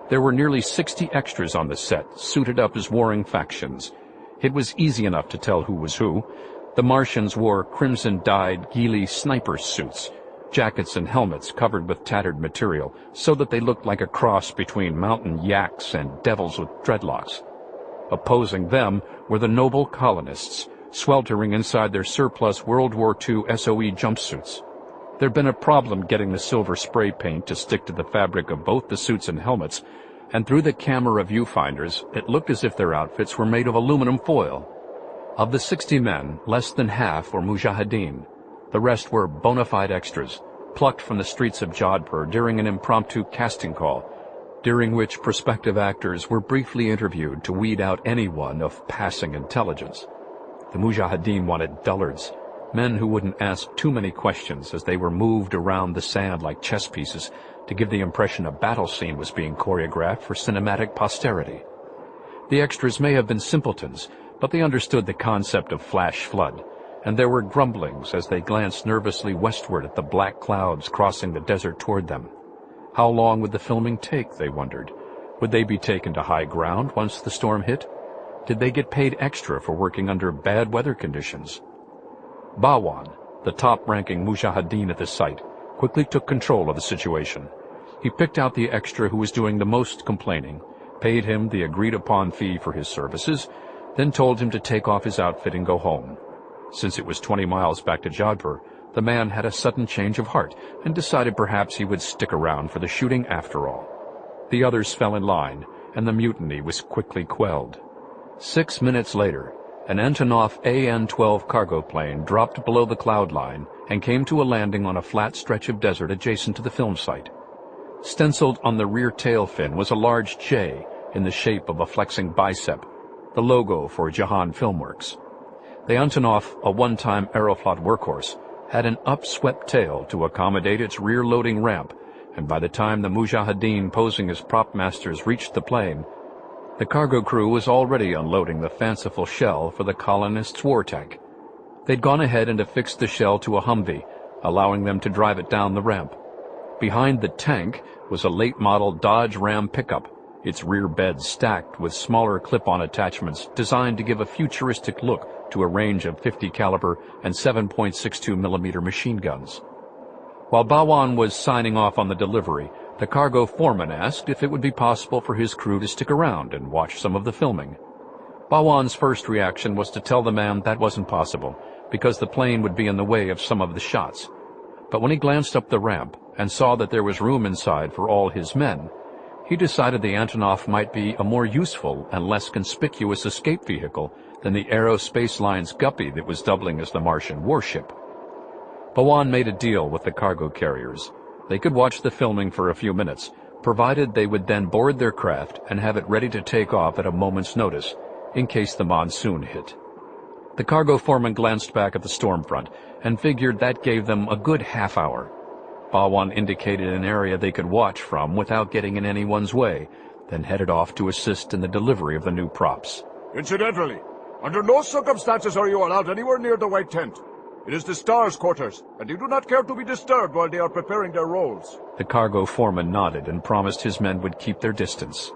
There were nearly 60 extras on the set, suited up as warring factions. It was easy enough to tell who was who. The Martians wore crimson-dyed ghillie sniper suits, jackets and helmets covered with tattered material, so that they looked like a cross between mountain yaks and devils with dreadlocks. Opposing them were the noble colonists, sweltering inside their surplus World War II SOE jumpsuits. There'd been a problem getting the silver spray paint to stick to the fabric of both the suits and helmets, and through the camera viewfinders, it looked as if their outfits were made of aluminum foil. Of the 60 men, less than half were Mujahideen. The rest were bona fide extras, plucked from the streets of Jodhpur during an impromptu casting call, during which prospective actors were briefly interviewed to weed out anyone of passing intelligence. The Mujahideen wanted dullards, men who wouldn't ask too many questions as they were moved around the sand like chess pieces to give the impression a battle scene was being choreographed for cinematic posterity. The extras may have been simpletons, but they understood the concept of flash flood, and there were grumblings as they glanced nervously westward at the black clouds crossing the desert toward them. How long would the filming take, they wondered? Would they be taken to high ground once the storm hit? Did they get paid extra for working under bad weather conditions? Bolan, the top-ranking Mujahideen at the site, quickly took control of the situation. He picked out the extra who was doing the most complaining, paid him the agreed-upon fee for his services, then told him to take off his outfit and go home. Since it was 20 miles back to Jodhpur, the man had a sudden change of heart and decided perhaps he would stick around for the shooting after all. The others fell in line, and the mutiny was quickly quelled. 6 minutes later, an Antonov AN-12 cargo plane dropped below the cloud line and came to a landing on a flat stretch of desert adjacent to the film site. Stenciled on the rear tail fin was a large J in the shape of a flexing bicep, the logo for Jahan Filmworks. The Antonov, a one-time Aeroflot workhorse, had an upswept tail to accommodate its rear-loading ramp, and by the time the Mujahideen posing as prop masters reached the plane, the cargo crew was already unloading the fanciful shell for the colonists' war tank. They'd gone ahead and affixed the shell to a Humvee, allowing them to drive it down the ramp. Behind the tank was a late-model Dodge Ram pickup, its rear bed stacked with smaller clip-on attachments designed to give a futuristic look to a range of 50 caliber and 7.62 millimeter machine guns. While Bolan was signing off on the delivery, the cargo foreman asked if it would be possible for his crew to stick around and watch some of the filming. Bowan's first reaction was to tell the man that wasn't possible, because the plane would be in the way of some of the shots. But when he glanced up the ramp and saw that there was room inside for all his men, he decided the Antonov might be a more useful and less conspicuous escape vehicle than the Aerospace Line's Guppy that was doubling as the Martian warship. Bolan made a deal with the cargo carriers. They could watch the filming for a few minutes, provided they would then board their craft and have it ready to take off at a moment's notice, in case the monsoon hit. The cargo foreman glanced back at the storm front and figured that gave them a good half hour. Bolan indicated an area they could watch from without getting in anyone's way, then headed off to assist in the delivery of the new props. Incidentally, under no circumstances are you allowed anywhere near the white tent. It is the stars' quarters, and you do not care to be disturbed while they are preparing their roles. The cargo foreman nodded and promised his men would keep their distance.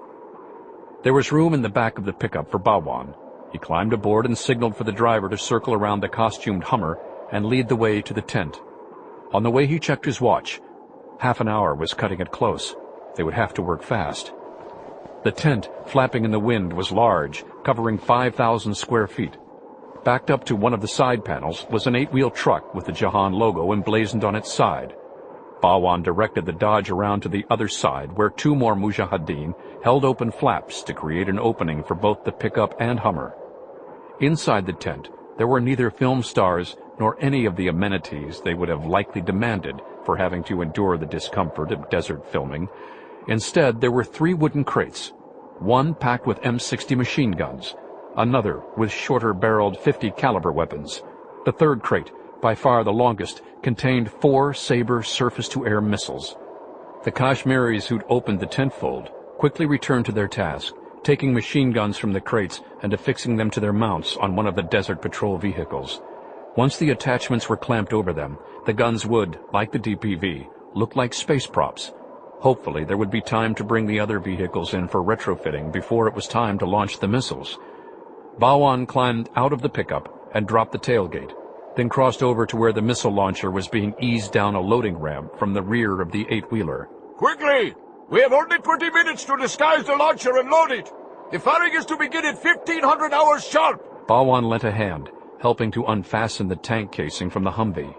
There was room in the back of the pickup for Bolan. He climbed aboard and signaled for the driver to circle around the costumed Hummer and lead the way to the tent. On the way he checked his watch. Half an hour was cutting it close. They would have to work fast. The tent, flapping in the wind, was large, covering 5,000 square feet. Backed up to one of the side panels was an 8-wheel truck with the Jahan logo emblazoned on its side. Bolan directed the Dodge around to the other side, where 2 more Mujahideen held open flaps to create an opening for both the pickup and Hummer. Inside the tent, there were neither film stars nor any of the amenities they would have likely demanded for having to endure the discomfort of desert filming. Instead, there were 3 wooden crates, one packed with M60 machine guns, another with shorter-barreled .50 caliber weapons, the third crate by far the longest, contained 4 Sabre surface-to-air missiles. The Kashmiris who'd opened the tent fold quickly returned to their task, taking machine guns from the crates and affixing them to their mounts on one of the desert patrol vehicles. Once the attachments were clamped over them, the guns would, like the DPV, look like space props. Hopefully there would be time to bring the other vehicles in for retrofitting before it was time to launch the missiles. Bolan climbed out of the pickup and dropped the tailgate, then crossed over to where the missile launcher was being eased down a loading ramp from the rear of the 8-wheeler. Quickly! We have only 20 minutes to disguise the launcher and load it. The firing is to begin at 1500 hours sharp. Bolan lent a hand, helping to unfasten the tank casing from the Humvee.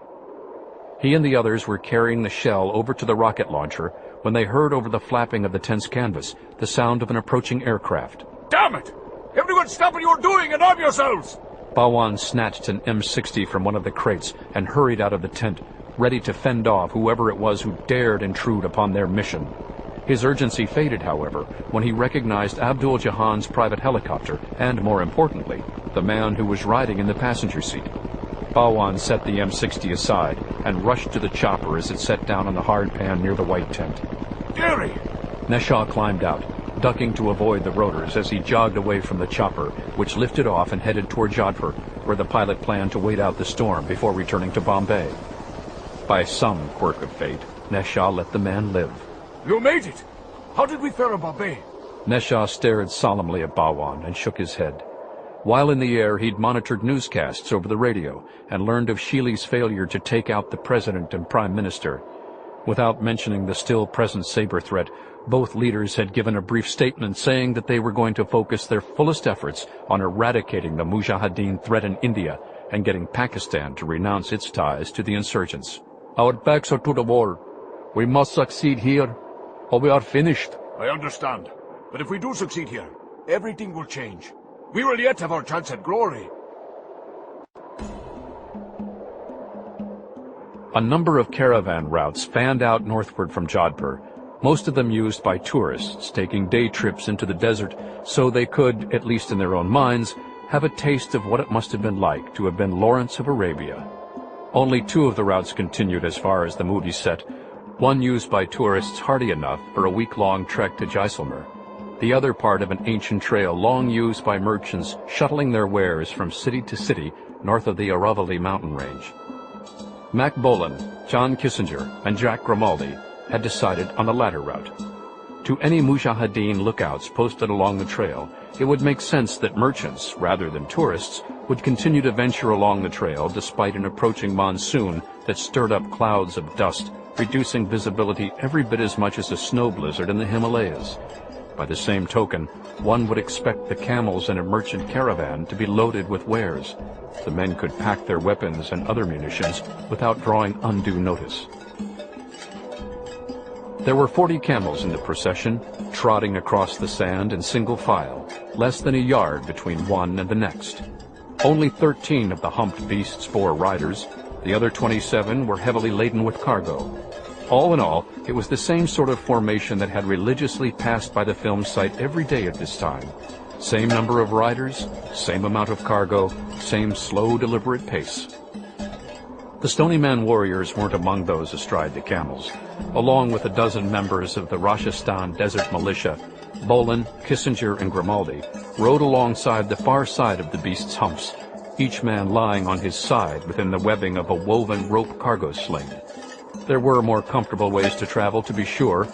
He and the others were carrying the shell over to the rocket launcher when they heard over the flapping of the tent's canvas the sound of an approaching aircraft. Damn it! Everyone stop what you're doing and arm yourselves! Bolan snatched an M60 from one of the crates and hurried out of the tent, ready to fend off whoever it was who dared intrude upon their mission. His urgency faded, however, when he recognized Abdul Jahan's private helicopter and, more importantly, the man who was riding in the passenger seat. Bolan set the M60 aside and rushed to the chopper as it set down on the hard pan near the white tent. Gary! Neshaw climbed out, ducking to avoid the rotors as he jogged away from the chopper, which lifted off and headed toward Jodhpur, where the pilot planned to wait out the storm before returning to Bombay. By some quirk of fate, Neshaw let the man live. You made it! How did we fare in Bombay? Neshaw stared solemnly at Bolan and shook his head. While in the air, he'd monitored newscasts over the radio and learned of Sheely's failure to take out the president and prime minister. Without mentioning the still-present Sabre threat, both leaders had given a brief statement saying that they were going to focus their fullest efforts on eradicating the Mujahideen threat in India and getting Pakistan to renounce its ties to the insurgents. Our backs are to the wall. We must succeed here, or we are finished. I understand. But if we do succeed here, everything will change. We will yet have our chance at glory. A number of caravan routes fanned out northward from Jodhpur, most of them used by tourists taking day trips into the desert so they could, at least in their own minds, have a taste of what it must have been like to have been Lawrence of Arabia. Only 2 of the routes continued as far as the Moody set, one used by tourists hardy enough for a week-long trek to Jaisalmer, the other part of an ancient trail long used by merchants shuttling their wares from city to city north of the Aravalli mountain range. Mack Bolan, John Kissinger, and Jack Grimaldi had decided on the latter route. To any Mujahideen lookouts posted along the trail, it would make sense that merchants, rather than tourists, would continue to venture along the trail despite an approaching monsoon that stirred up clouds of dust, reducing visibility every bit as much as a snow blizzard in the Himalayas. By the same token, one would expect the camels in a merchant caravan to be loaded with wares. The men could pack their weapons and other munitions without drawing undue notice. There were 40 camels in the procession, trotting across the sand in single file, less than a yard between one and the next. Only 13 of the humped beasts bore riders. The other 27 were heavily laden with cargo. All in all, it was the same sort of formation that had religiously passed by the film site every day at this time. Same number of riders, same amount of cargo, same slow, deliberate pace. The Stony Man warriors weren't among those astride the camels. Along with a dozen members of the Rajasthan Desert Militia, Bolan, Kissinger, and Grimaldi rode alongside the far side of the beast's humps, each man lying on his side within the webbing of a woven rope cargo sling. There were more comfortable ways to travel, to be sure.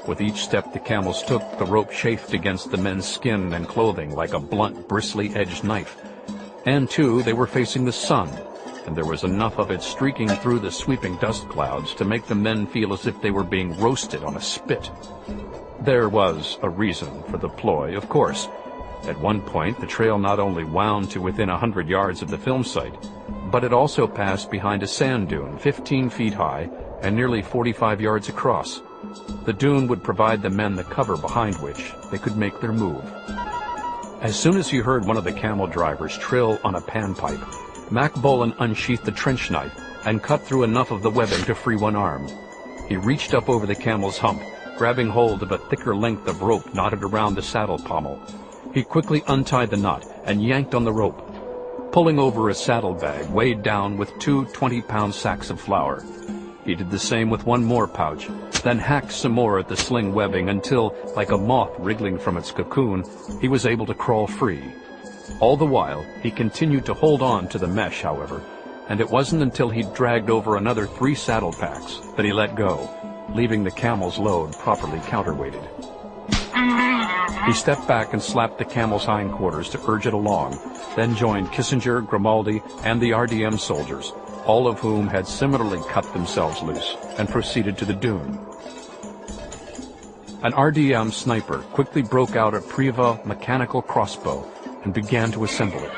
With each step the camels took, the rope chafed against the men's skin and clothing like a blunt, bristly-edged knife. And, too, they were facing the sun, and there was enough of it streaking through the sweeping dust clouds to make the men feel as if they were being roasted on a spit. There was a reason for the ploy, of course. At one point, the trail not only wound to within 100 yards of the film site, but it also passed behind a sand dune 15 feet high and nearly 45 yards across. The dune would provide the men the cover behind which they could make their move. As soon as he heard one of the camel drivers trill on a panpipe, Mack Bolan unsheathed the trench knife and cut through enough of the webbing to free one arm. He reached up over the camel's hump, grabbing hold of a thicker length of rope knotted around the saddle pommel. He quickly untied the knot and yanked on the rope. pulling over a saddlebag weighed down with 2 20-pound sacks of flour. He did the same with one more pouch, then hacked some more at the sling webbing until, like a moth wriggling from its cocoon, he was able to crawl free. All the while, he continued to hold on to the mesh, however, and it wasn't until he'd dragged over another 3 saddle packs that he let go, leaving the camel's load properly counterweighted. He stepped back and slapped the camel's hindquarters to urge it along, then joined Kissinger, Grimaldi, and the RDM soldiers, all of whom had similarly cut themselves loose, and proceeded to the dune. An RDM sniper quickly broke out a Priva mechanical crossbow and began to assemble it.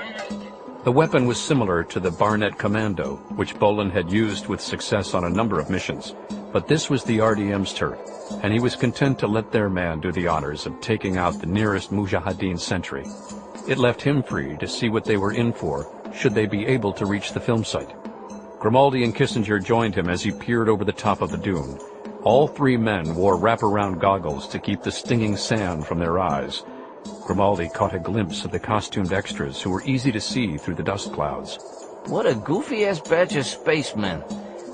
The weapon was similar to the Barnett Commando, which Bolan had used with success on a number of missions, but this was the RDM's turf, and he was content to let their man do the honors of taking out the nearest Mujahideen sentry. It left him free to see what they were in for, should they be able to reach the film site. Grimaldi and Kissinger joined him as he peered over the top of the dune. All 3 men wore wraparound goggles to keep the stinging sand from their eyes. Grimaldi caught a glimpse of the costumed extras who were easy to see through the dust clouds. What a goofy-ass batch of spacemen.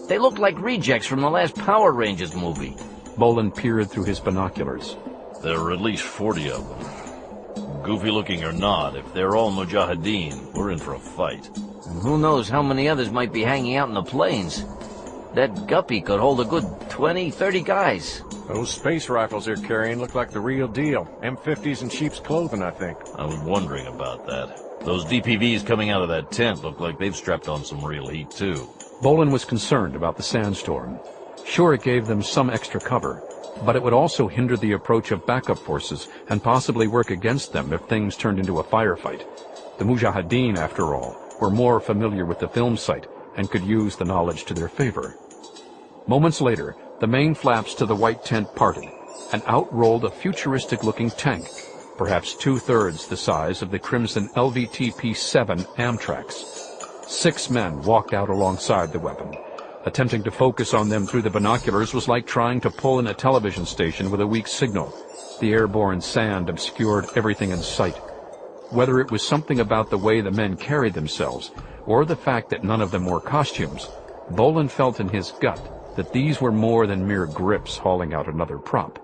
They look like rejects from the last Power Rangers movie. Bolan peered through his binoculars. There are at least 40 of them. Goofy-looking or not, if they're all Mujahideen, we're in for a fight. And who knows how many others might be hanging out in the plains. That guppy could hold a good 20, 30 guys. Those space rifles they're carrying look like the real deal. M50s in sheep's clothing, I think. I was wondering about that. Those DPVs coming out of that tent look like they've strapped on some real heat, too. Bolan was concerned about the sandstorm. Sure, it gave them some extra cover, but it would also hinder the approach of backup forces and possibly work against them if things turned into a firefight. The Mujahideen, after all, were more familiar with the film site and could use the knowledge to their favor. Moments later, the main flaps to the white tent parted, and out rolled a futuristic-looking tank, perhaps 2/3 the size of the crimson LVT-P7 Amtrax. 6 men walked out alongside the weapon. Attempting to focus on them through the binoculars was like trying to pull in a television station with a weak signal. The airborne sand obscured everything in sight. Whether it was something about the way the men carried themselves, or the fact that none of them wore costumes, Bolan felt in his gut that these were more than mere grips hauling out another prop.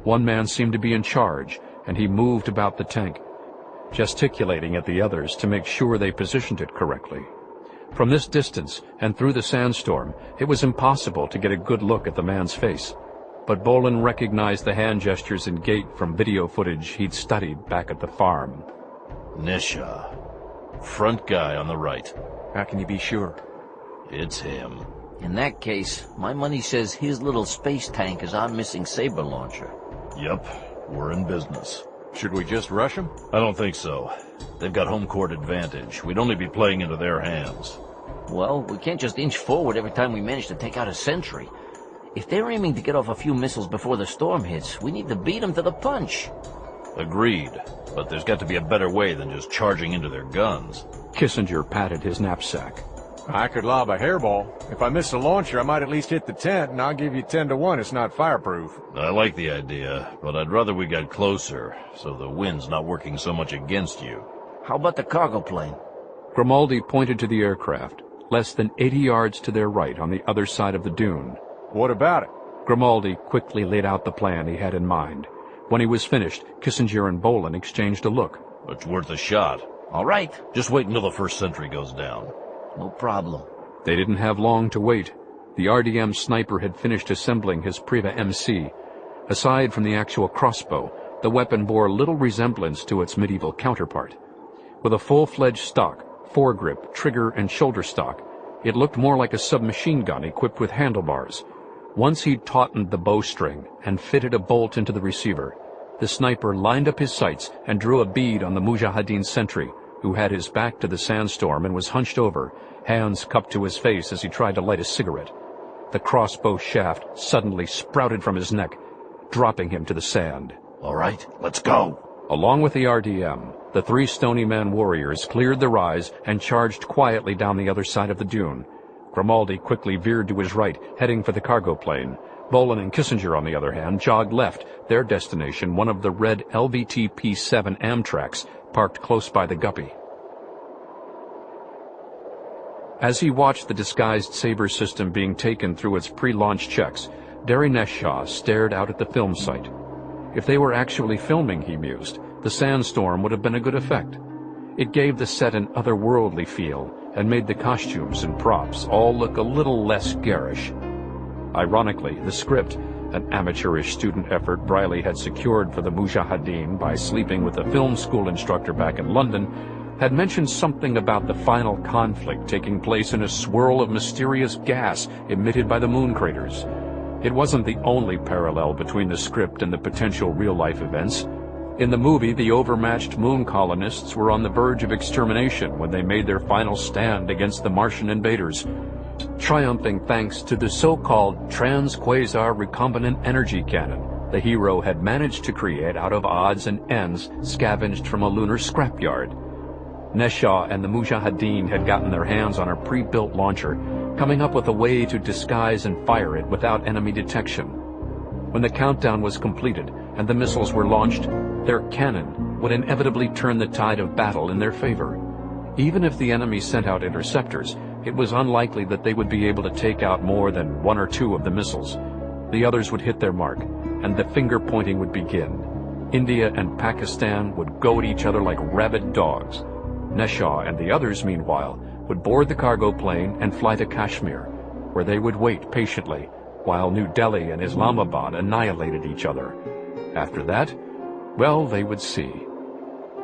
One man seemed to be in charge, and he moved about the tank, gesticulating at the others to make sure they positioned it correctly. From this distance, and through the sandstorm, it was impossible to get a good look at the man's face, but Bolan recognized the hand gestures and gait from video footage he'd studied back at the farm. Nisha. Front guy on the right. How can you be sure? It's him. In that case, my money says his little space tank is our missing saber launcher. Yep, we're in business. Should we just rush them? I don't think so. They've got home court advantage. We'd only be playing into their hands. Well, we can't just inch forward every time we manage to take out a sentry. If they're aiming to get off a few missiles before the storm hits, we need to beat them to the punch. Agreed. But there's got to be a better way than just charging into their guns. Kissinger patted his knapsack. I could lob a hairball. If I miss the launcher, I might at least hit the tent, and I'll give you 10-1 it's not fireproof. I like the idea, but I'd rather we got closer, so the wind's not working so much against you. How about the cargo plane? Grimaldi pointed to the aircraft, less than 80 yards to their right on the other side of the dune. What about it? Grimaldi quickly laid out the plan he had in mind. When he was finished, Kissinger and Bolan exchanged a look. It's worth a shot. All right. Just wait until the first sentry goes down. No problem. They didn't have long to wait. The RDM sniper had finished assembling his Priva MC. Aside from the actual crossbow, the weapon bore little resemblance to its medieval counterpart. With a full-fledged stock, foregrip, trigger, and shoulder stock, it looked more like a submachine gun equipped with handlebars. Once he'd tautened the bowstring and fitted a bolt into the receiver, the sniper lined up his sights and drew a bead on the Mujahideen sentry, who had his back to the sandstorm and was hunched over, hands cupped to his face as he tried to light a cigarette. The crossbow shaft suddenly sprouted from his neck, dropping him to the sand. All right, let's go. Along with the RDM, the 3 Stony Man warriors cleared the rise and charged quietly down the other side of the dune. Grimaldi quickly veered to his right, heading for the cargo plane. Bolan and Kissinger, on the other hand, jogged left, their destination one of the red LVT-P7 Amtrax parked close by the guppy. As he watched the disguised Sabre system being taken through its pre-launch checks, Derry Neshaw stared out at the film site. If they were actually filming, he mused, the sandstorm would have been a good effect. It gave the set an otherworldly feel and made the costumes and props all look a little less garish. Ironically, the script, an amateurish student effort Briley had secured for the Mujahideen by sleeping with a film school instructor back in London, had mentioned something about the final conflict taking place in a swirl of mysterious gas emitted by the moon craters. It wasn't the only parallel between the script and the potential real-life events. In the movie, the overmatched moon colonists were on the verge of extermination when they made their final stand against the Martian invaders, triumphing thanks to the so-called trans-quasar recombinant energy cannon the hero had managed to create out of odds and ends scavenged from a lunar scrapyard. Neshaw and the Mujahideen had gotten their hands on a pre-built launcher, coming up with a way to disguise and fire it without enemy detection. When the countdown was completed and the missiles were launched, their cannon would inevitably turn the tide of battle in their favor. Even if the enemy sent out interceptors, it was unlikely that they would be able to take out more than 1 or 2 of the missiles. The others would hit their mark, and the finger-pointing would begin. India and Pakistan would go at each other like rabid dogs. Neshaw and the others, meanwhile, would board the cargo plane and fly to Kashmir, where they would wait patiently while New Delhi and Islamabad annihilated each other. After that, well, they would see.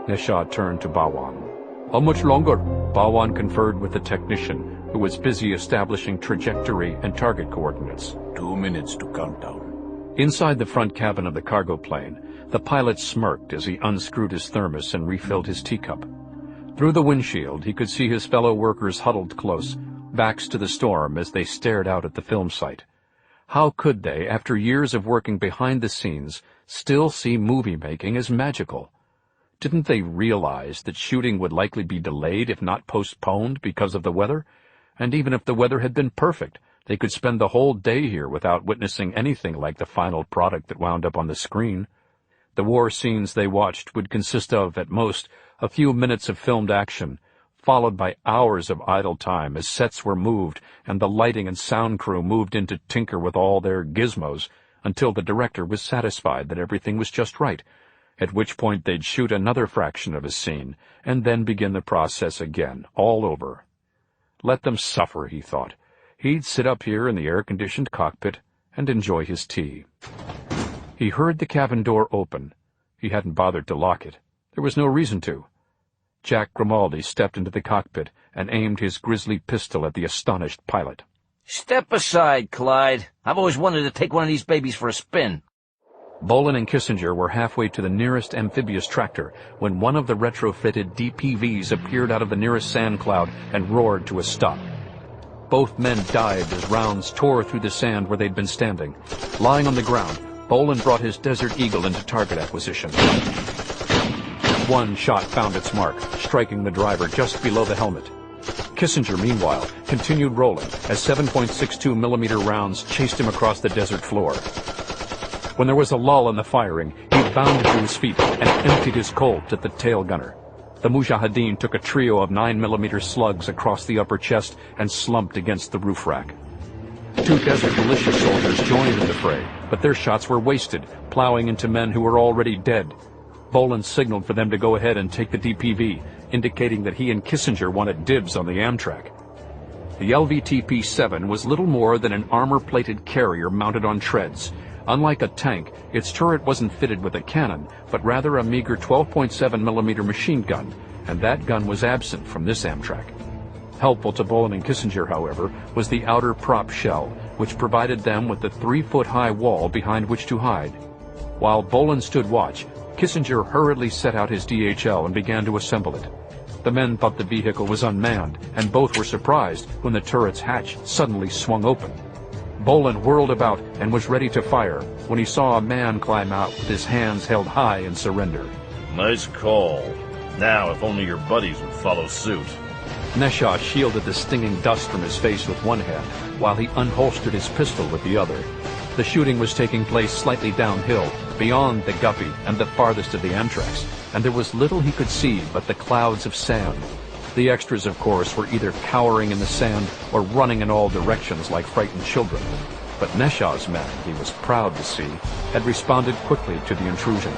Neshaw turned to Bolan. "How much longer?" Bolan conferred with the technician, who was busy establishing trajectory and target coordinates. 2 minutes to countdown. Inside the front cabin of the cargo plane, the pilot smirked as he unscrewed his thermos and refilled his teacup. Through the windshield, he could see his fellow workers huddled close, backs to the storm as they stared out at the film site. How could they, after years of working behind the scenes, still see movie-making as magical? Didn't they realize that shooting would likely be delayed if not postponed because of the weather? And even if the weather had been perfect, they could spend the whole day here without witnessing anything like the final product that wound up on the screen. The war scenes they watched would consist of, at most, a few minutes of filmed action, followed by hours of idle time as sets were moved and the lighting and sound crew moved in to tinker with all their gizmos until the director was satisfied that everything was just right, at which point they'd shoot another fraction of a scene and then begin the process again, all over. Let them suffer, he thought. He'd sit up here in the air-conditioned cockpit and enjoy his tea. He heard the cabin door open. He hadn't bothered to lock it. There was no reason to. Jack Grimaldi stepped into the cockpit and aimed his grisly pistol at the astonished pilot. "Step aside, Clyde. I've always wanted to take one of these babies for a spin." Bolan and Kissinger were halfway to the nearest amphibious tractor when one of the retrofitted DPVs appeared out of the nearest sand cloud and roared to a stop. Both men dived as rounds tore through the sand where they'd been standing. Lying on the ground, Bolan brought his Desert Eagle into target acquisition. One shot found its mark, striking the driver just below the helmet. Kissinger, meanwhile, continued rolling as 7.62mm rounds chased him across the desert floor. When there was a lull in the firing, he bounded to his feet and emptied his Colt at the tail gunner. The Mujahideen took a trio of 9mm slugs across the upper chest and slumped against the roof rack. 2 desert militia soldiers joined in the fray, but their shots were wasted, plowing into men who were already dead. Bolan signaled for them to go ahead and take the DPV, indicating that he and Kissinger wanted dibs on the Amtrak. The LVTP-7 was little more than an armor-plated carrier mounted on treads. Unlike a tank, its turret wasn't fitted with a cannon, but rather a meager 12.7mm machine gun, and that gun was absent from this Amtrak. Helpful to Bolan and Kissinger, however, was the outer prop shell, which provided them with a 3-foot-high wall behind which to hide. While Bolan stood watch, Kissinger hurriedly set out his DHL and began to assemble it. The men thought the vehicle was unmanned, and both were surprised when the turret's hatch suddenly swung open. Bolan whirled about and was ready to fire when he saw a man climb out with his hands held high in surrender. "Nice call. Now, if only your buddies would follow suit." Neshaw shielded the stinging dust from his face with one hand, while he unholstered his pistol with the other. The shooting was taking place slightly downhill, beyond the Guppy and the farthest of the Amtraks, and there was little he could see but the clouds of sand. The extras, of course, were either cowering in the sand or running in all directions like frightened children. But Neshaw's men, he was proud to see, had responded quickly to the intrusion.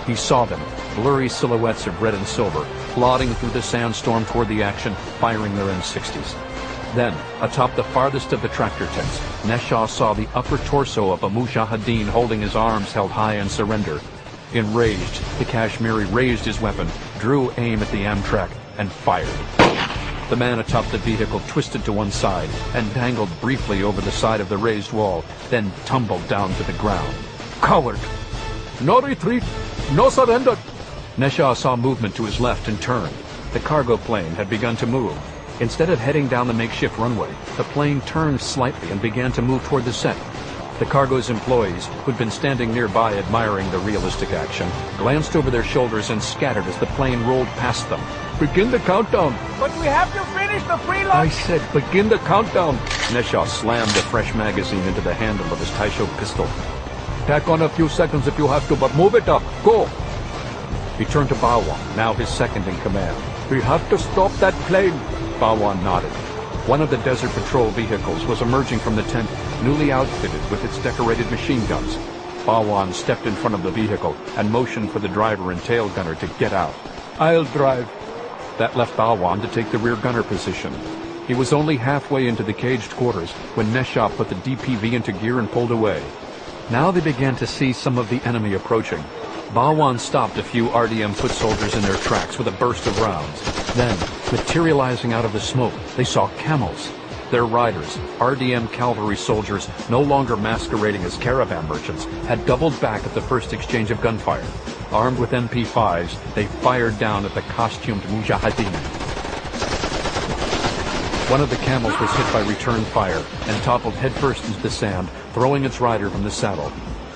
He saw them, blurry silhouettes of red and silver, plodding through the sandstorm toward the action, firing their M60s. Then, atop the farthest of the tractor tents, Neshaw saw the upper torso of a mujahideen holding his arms held high in surrender. Enraged, the Kashmiri raised his weapon, drew aim at the Amtrak, and fired. The man atop the vehicle twisted to one side and dangled briefly over the side of the raised wall, then tumbled down to the ground. Coward! No retreat! No surrender! Neshaw saw movement to his left and turned. The cargo plane had begun to move. Instead of heading down the makeshift runway, the plane turned slightly and began to move toward the set. The cargo's employees, who'd been standing nearby admiring the realistic action, glanced over their shoulders and scattered as the plane rolled past them. Begin the countdown! But we have to finish the free I lunch! said begin the countdown! Neshaw slammed a fresh magazine into the handle of his Taisho pistol. Tack on a few seconds if you have to, but move it up. Go! He turned to Bolan, now his second in command. We have to stop that plane. Bolan nodded. One of the Desert Patrol vehicles was emerging from the tent, newly outfitted with its decorated machine guns. Bolan stepped in front of the vehicle and motioned for the driver and tail gunner to get out. I'll drive. That left Bolan to take the rear gunner position. He was only halfway into the caged quarters when Neshaw put the DPV into gear and pulled away. Now they began to see some of the enemy approaching. Bolan stopped a few RDM foot soldiers in their tracks with a burst of rounds. Then, materializing out of the smoke, they saw camels. Their riders, RDM cavalry soldiers no longer masquerading as caravan merchants, had doubled back at the first exchange of gunfire. Armed with MP5s, they fired down at the costumed mujahideen. One of the camels was hit by return fire and toppled headfirst into the sand, throwing its rider from the saddle.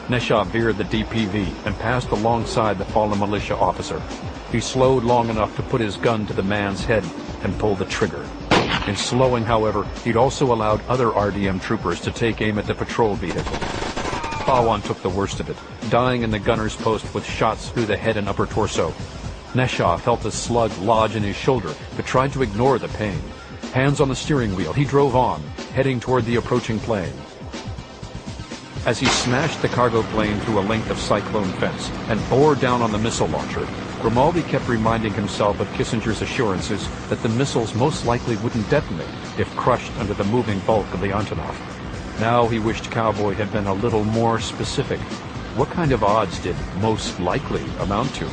Neshaw veered the DPV and passed alongside the fallen militia officer. He slowed long enough to put his gun to the man's head and pull the trigger. In slowing, however, he'd also allowed other RDM troopers to take aim at the patrol vehicle. Bolan took the worst of it, dying in the gunner's post with shots through the head and upper torso. Neshaw felt a slug lodge in his shoulder, but tried to ignore the pain. Hands on the steering wheel, he drove on, heading toward the approaching plane. As he smashed the cargo plane through a length of cyclone fence and bore down on the missile launcher, Grimaldi kept reminding himself of Kissinger's assurances that the missiles most likely wouldn't detonate if crushed under the moving bulk of the Antonov. Now he wished Cowboy had been a little more specific. What kind of odds did most likely amount to?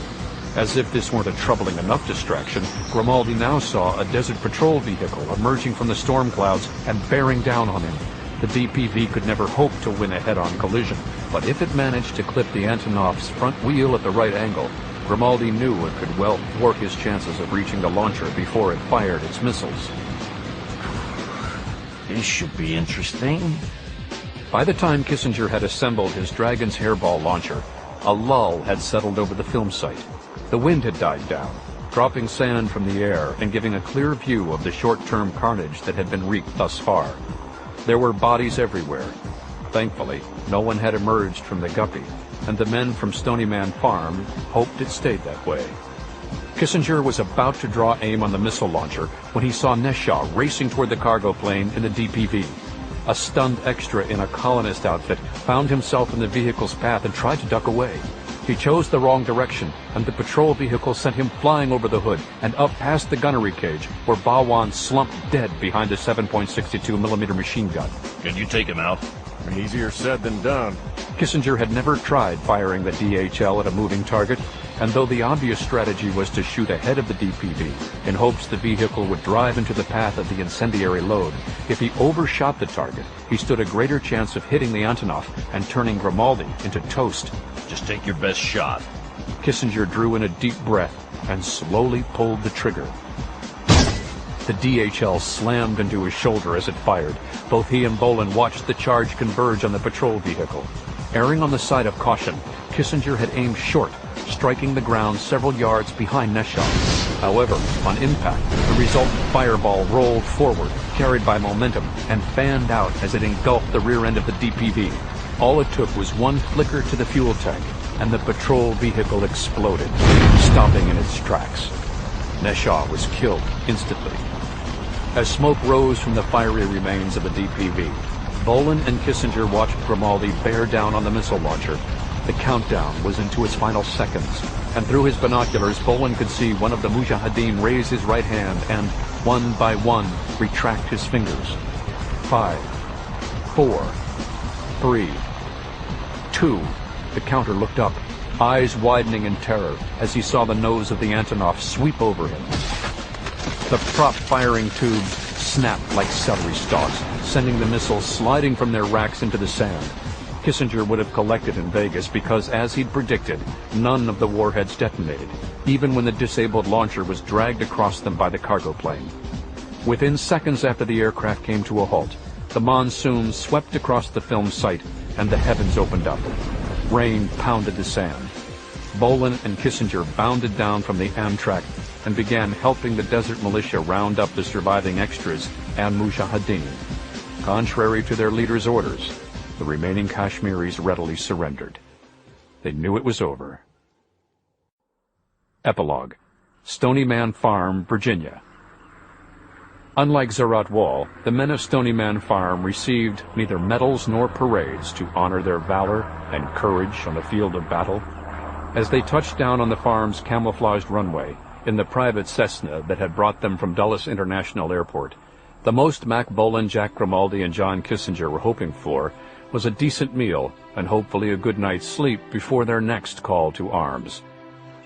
As if this weren't a troubling enough distraction, Grimaldi now saw a Desert Patrol vehicle emerging from the storm clouds and bearing down on him. The DPV could never hope to win a head-on collision, but if it managed to clip the Antonov's front wheel at the right angle, Grimaldi knew it could well thwart his chances of reaching the launcher before it fired its missiles. This should be interesting. By the time Kissinger had assembled his Dragon's hairball launcher, a lull had settled over the film site. The wind had died down, dropping sand from the air and giving a clear view of the short-term carnage that had been wreaked thus far. There were bodies everywhere. Thankfully, no one had emerged from the guppy, and the men from Stony Man Farm hoped it stayed that way. Kissinger was about to draw aim on the missile launcher when he saw Neshaw racing toward the cargo plane in the DPV. A stunned extra in a colonist outfit found himself in the vehicle's path and tried to duck away. He chose the wrong direction, and the patrol vehicle sent him flying over the hood and up past the gunnery cage, where Bolan slumped dead behind a 7.62mm machine gun. Can you take him out? Easier said than done. Kissinger had never tried firing the DHL at a moving target, and though the obvious strategy was to shoot ahead of the DPV in hopes the vehicle would drive into the path of the incendiary load, if he overshot the target, he stood a greater chance of hitting the Antonov and turning Grimaldi into toast. Just take your best shot. Kissinger drew in a deep breath and slowly pulled the trigger. The DHL slammed into his shoulder as it fired. Both he and Bolan watched the charge converge on the patrol vehicle. Erring on the side of caution, Kissinger had aimed short, striking the ground several yards behind Neshaw. However, on impact, the resultant fireball rolled forward, carried by momentum, and fanned out as it engulfed the rear end of the DPV. All it took was one flicker to the fuel tank, and the patrol vehicle exploded, stopping in its tracks. Neshaw was killed instantly. As smoke rose from the fiery remains of the DPV, Bolan and Kissinger watched Grimaldi bear down on the missile launcher. The countdown was into its final seconds, and through his binoculars, Bolan could see one of the Mujahideen raise his right hand and, one by one, retract his fingers. 5, 4, 3, 2. The counter looked up, eyes widening in terror as he saw the nose of the Antonov sweep over him. The prop firing tubes snapped like celery stalks, sending the missiles sliding from their racks into the sand. Kissinger would have collected in Vegas because, as he'd predicted, none of the warheads detonated, even when the disabled launcher was dragged across them by the cargo plane. Within seconds after the aircraft came to a halt, the monsoon swept across the film site and the heavens opened up. Rain pounded the sand. Bolan and Kissinger bounded down from the Amtrak and began helping the desert militia round up the surviving extras and Mujahideen. Contrary to their leader's orders, the remaining Kashmiris readily surrendered. They knew it was over. Epilogue. Stony Man Farm, Virginia. Unlike Zerat Wall, the men of Stony Man Farm received neither medals nor parades to honor their valor and courage on the field of battle. As they touched down on the farm's camouflaged runway, in the private Cessna that had brought them from Dulles International Airport, the most Mack, Bolan, Jack Grimaldi, and John Kissinger were hoping for was a decent meal and hopefully a good night's sleep before their next call to arms.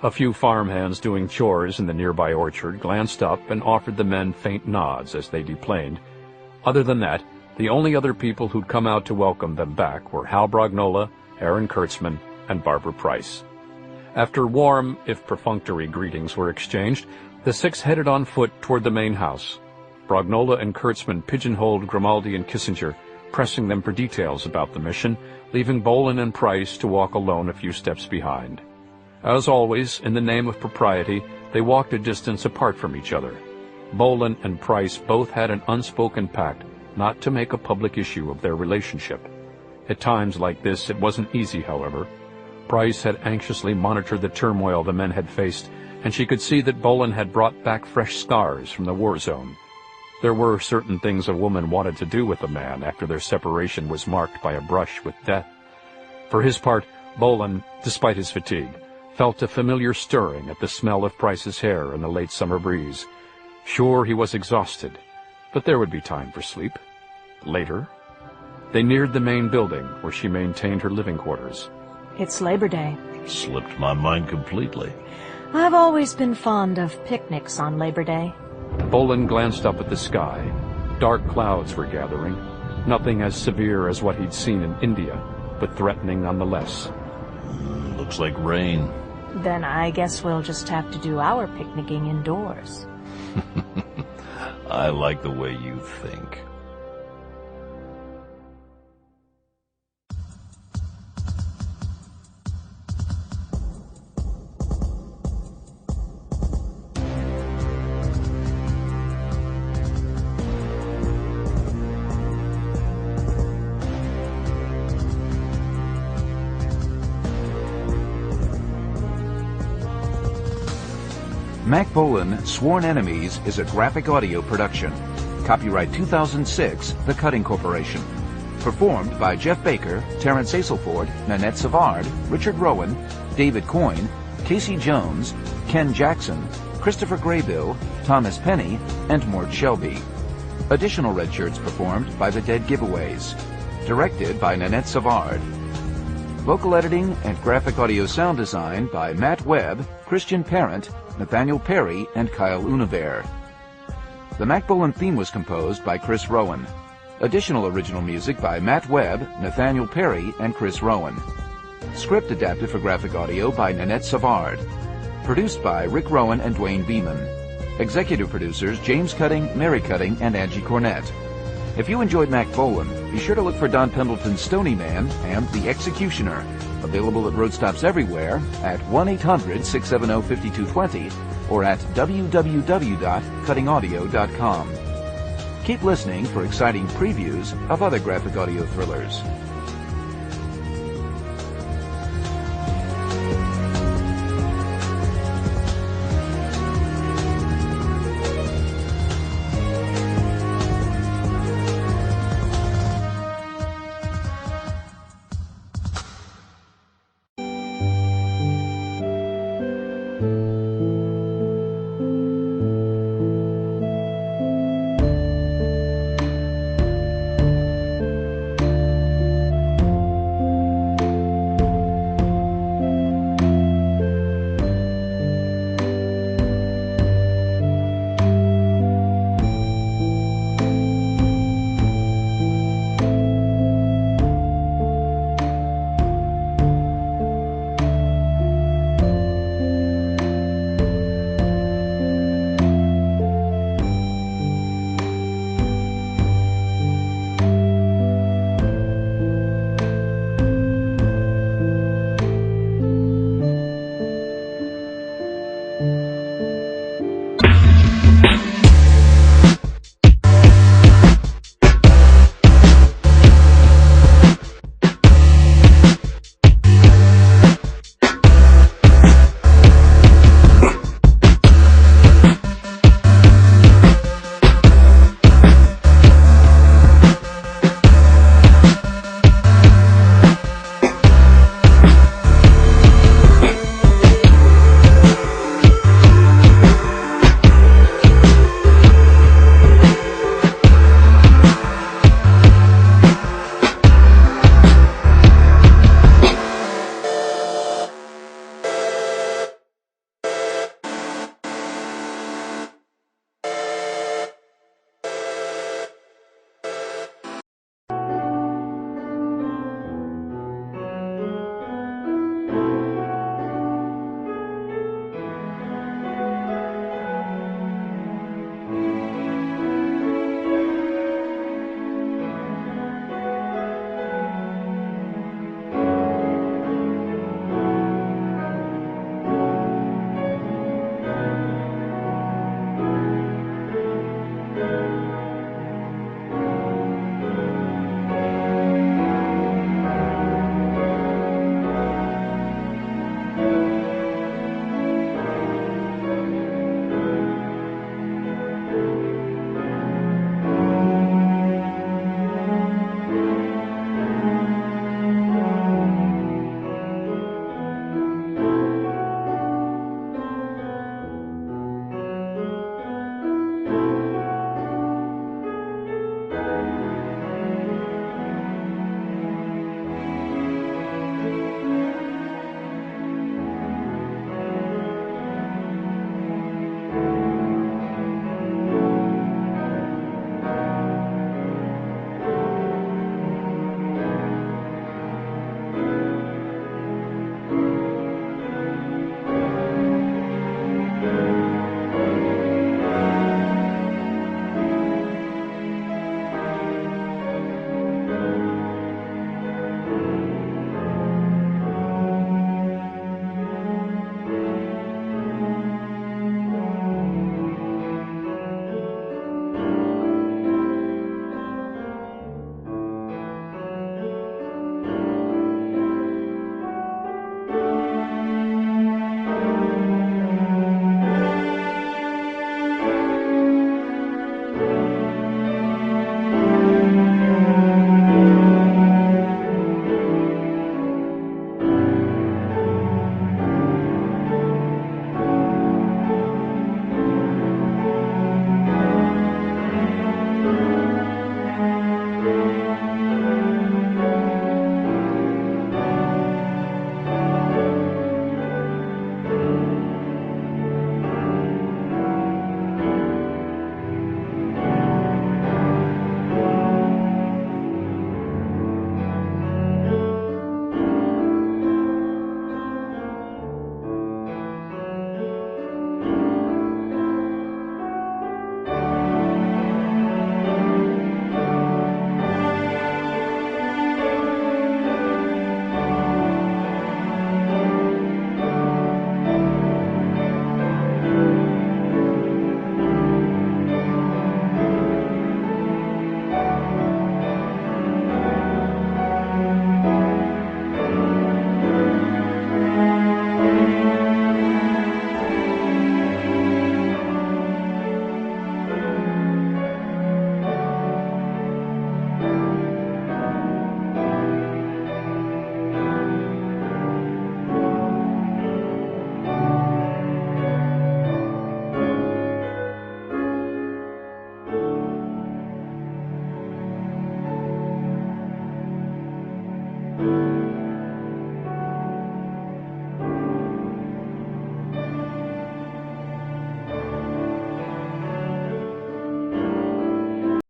A few farmhands doing chores in the nearby orchard glanced up and offered the men faint nods as they deplaned. Other than that, the only other people who'd come out to welcome them back were Hal Brognola, Aaron Kurtzman, and Barbara Price. After warm, if perfunctory, greetings were exchanged, the six headed on foot toward the main house. Brognola and Kurtzman pigeonholed Grimaldi and Kissinger, pressing them for details about the mission, leaving Bolan and Price to walk alone a few steps behind. As always, in the name of propriety, they walked a distance apart from each other. Bolan and Price both had an unspoken pact not to make a public issue of their relationship. At times like this, it wasn't easy, however. Price had anxiously monitored the turmoil the men had faced, and she could see that Bolan had brought back fresh scars from the war zone. There were certain things a woman wanted to do with a man after their separation was marked by a brush with death. For his part, Bolan, despite his fatigue, felt a familiar stirring at the smell of Price's hair in the late summer breeze. Sure, he was exhausted, but there would be time for sleep. Later, they neared the main building where she maintained her living quarters. It's Labor Day. Slipped my mind completely. I've always been fond of picnics on Labor Day. Bolan glanced up at the sky. Dark clouds were gathering, nothing as severe as what he'd seen in India, but threatening nonetheless. Looks like rain. Then I guess we'll just have to do our picnicking indoors. I like the way you think. Mack Bolan, Sworn Enemies is a graphic audio production. Copyright 2006, The Cutting Corporation. Performed by Jeff Baker, Terrence Aselford, Nanette Savard, Richard Rowan, David Coyne, Casey Jones, Ken Jackson, Christopher Graybill, Thomas Penny, and Mort Shelby. Additional red shirts performed by the Dead Giveaways. Directed by Nanette Savard. Vocal editing and graphic audio sound design by Matt Webb, Christian Parent, Nathaniel Perry, and Kyle Univere. The Mack Bolan theme was composed by Chris Rowan. Additional original music by Matt Webb, Nathaniel Perry, and Chris Rowan. Script adapted for graphic audio by Nanette Savard. Produced by Rick Rowan and Dwayne Beeman. Executive producers James Cutting, Mary Cutting, and Angie Cornett. If you enjoyed Mack Bolan, be sure to look for Don Pendleton's Stony Man and The Executioner, available at road stops everywhere at 1-800-670-5220 or at www.cuttingaudio.com. Keep listening for exciting previews of other graphic audio thrillers.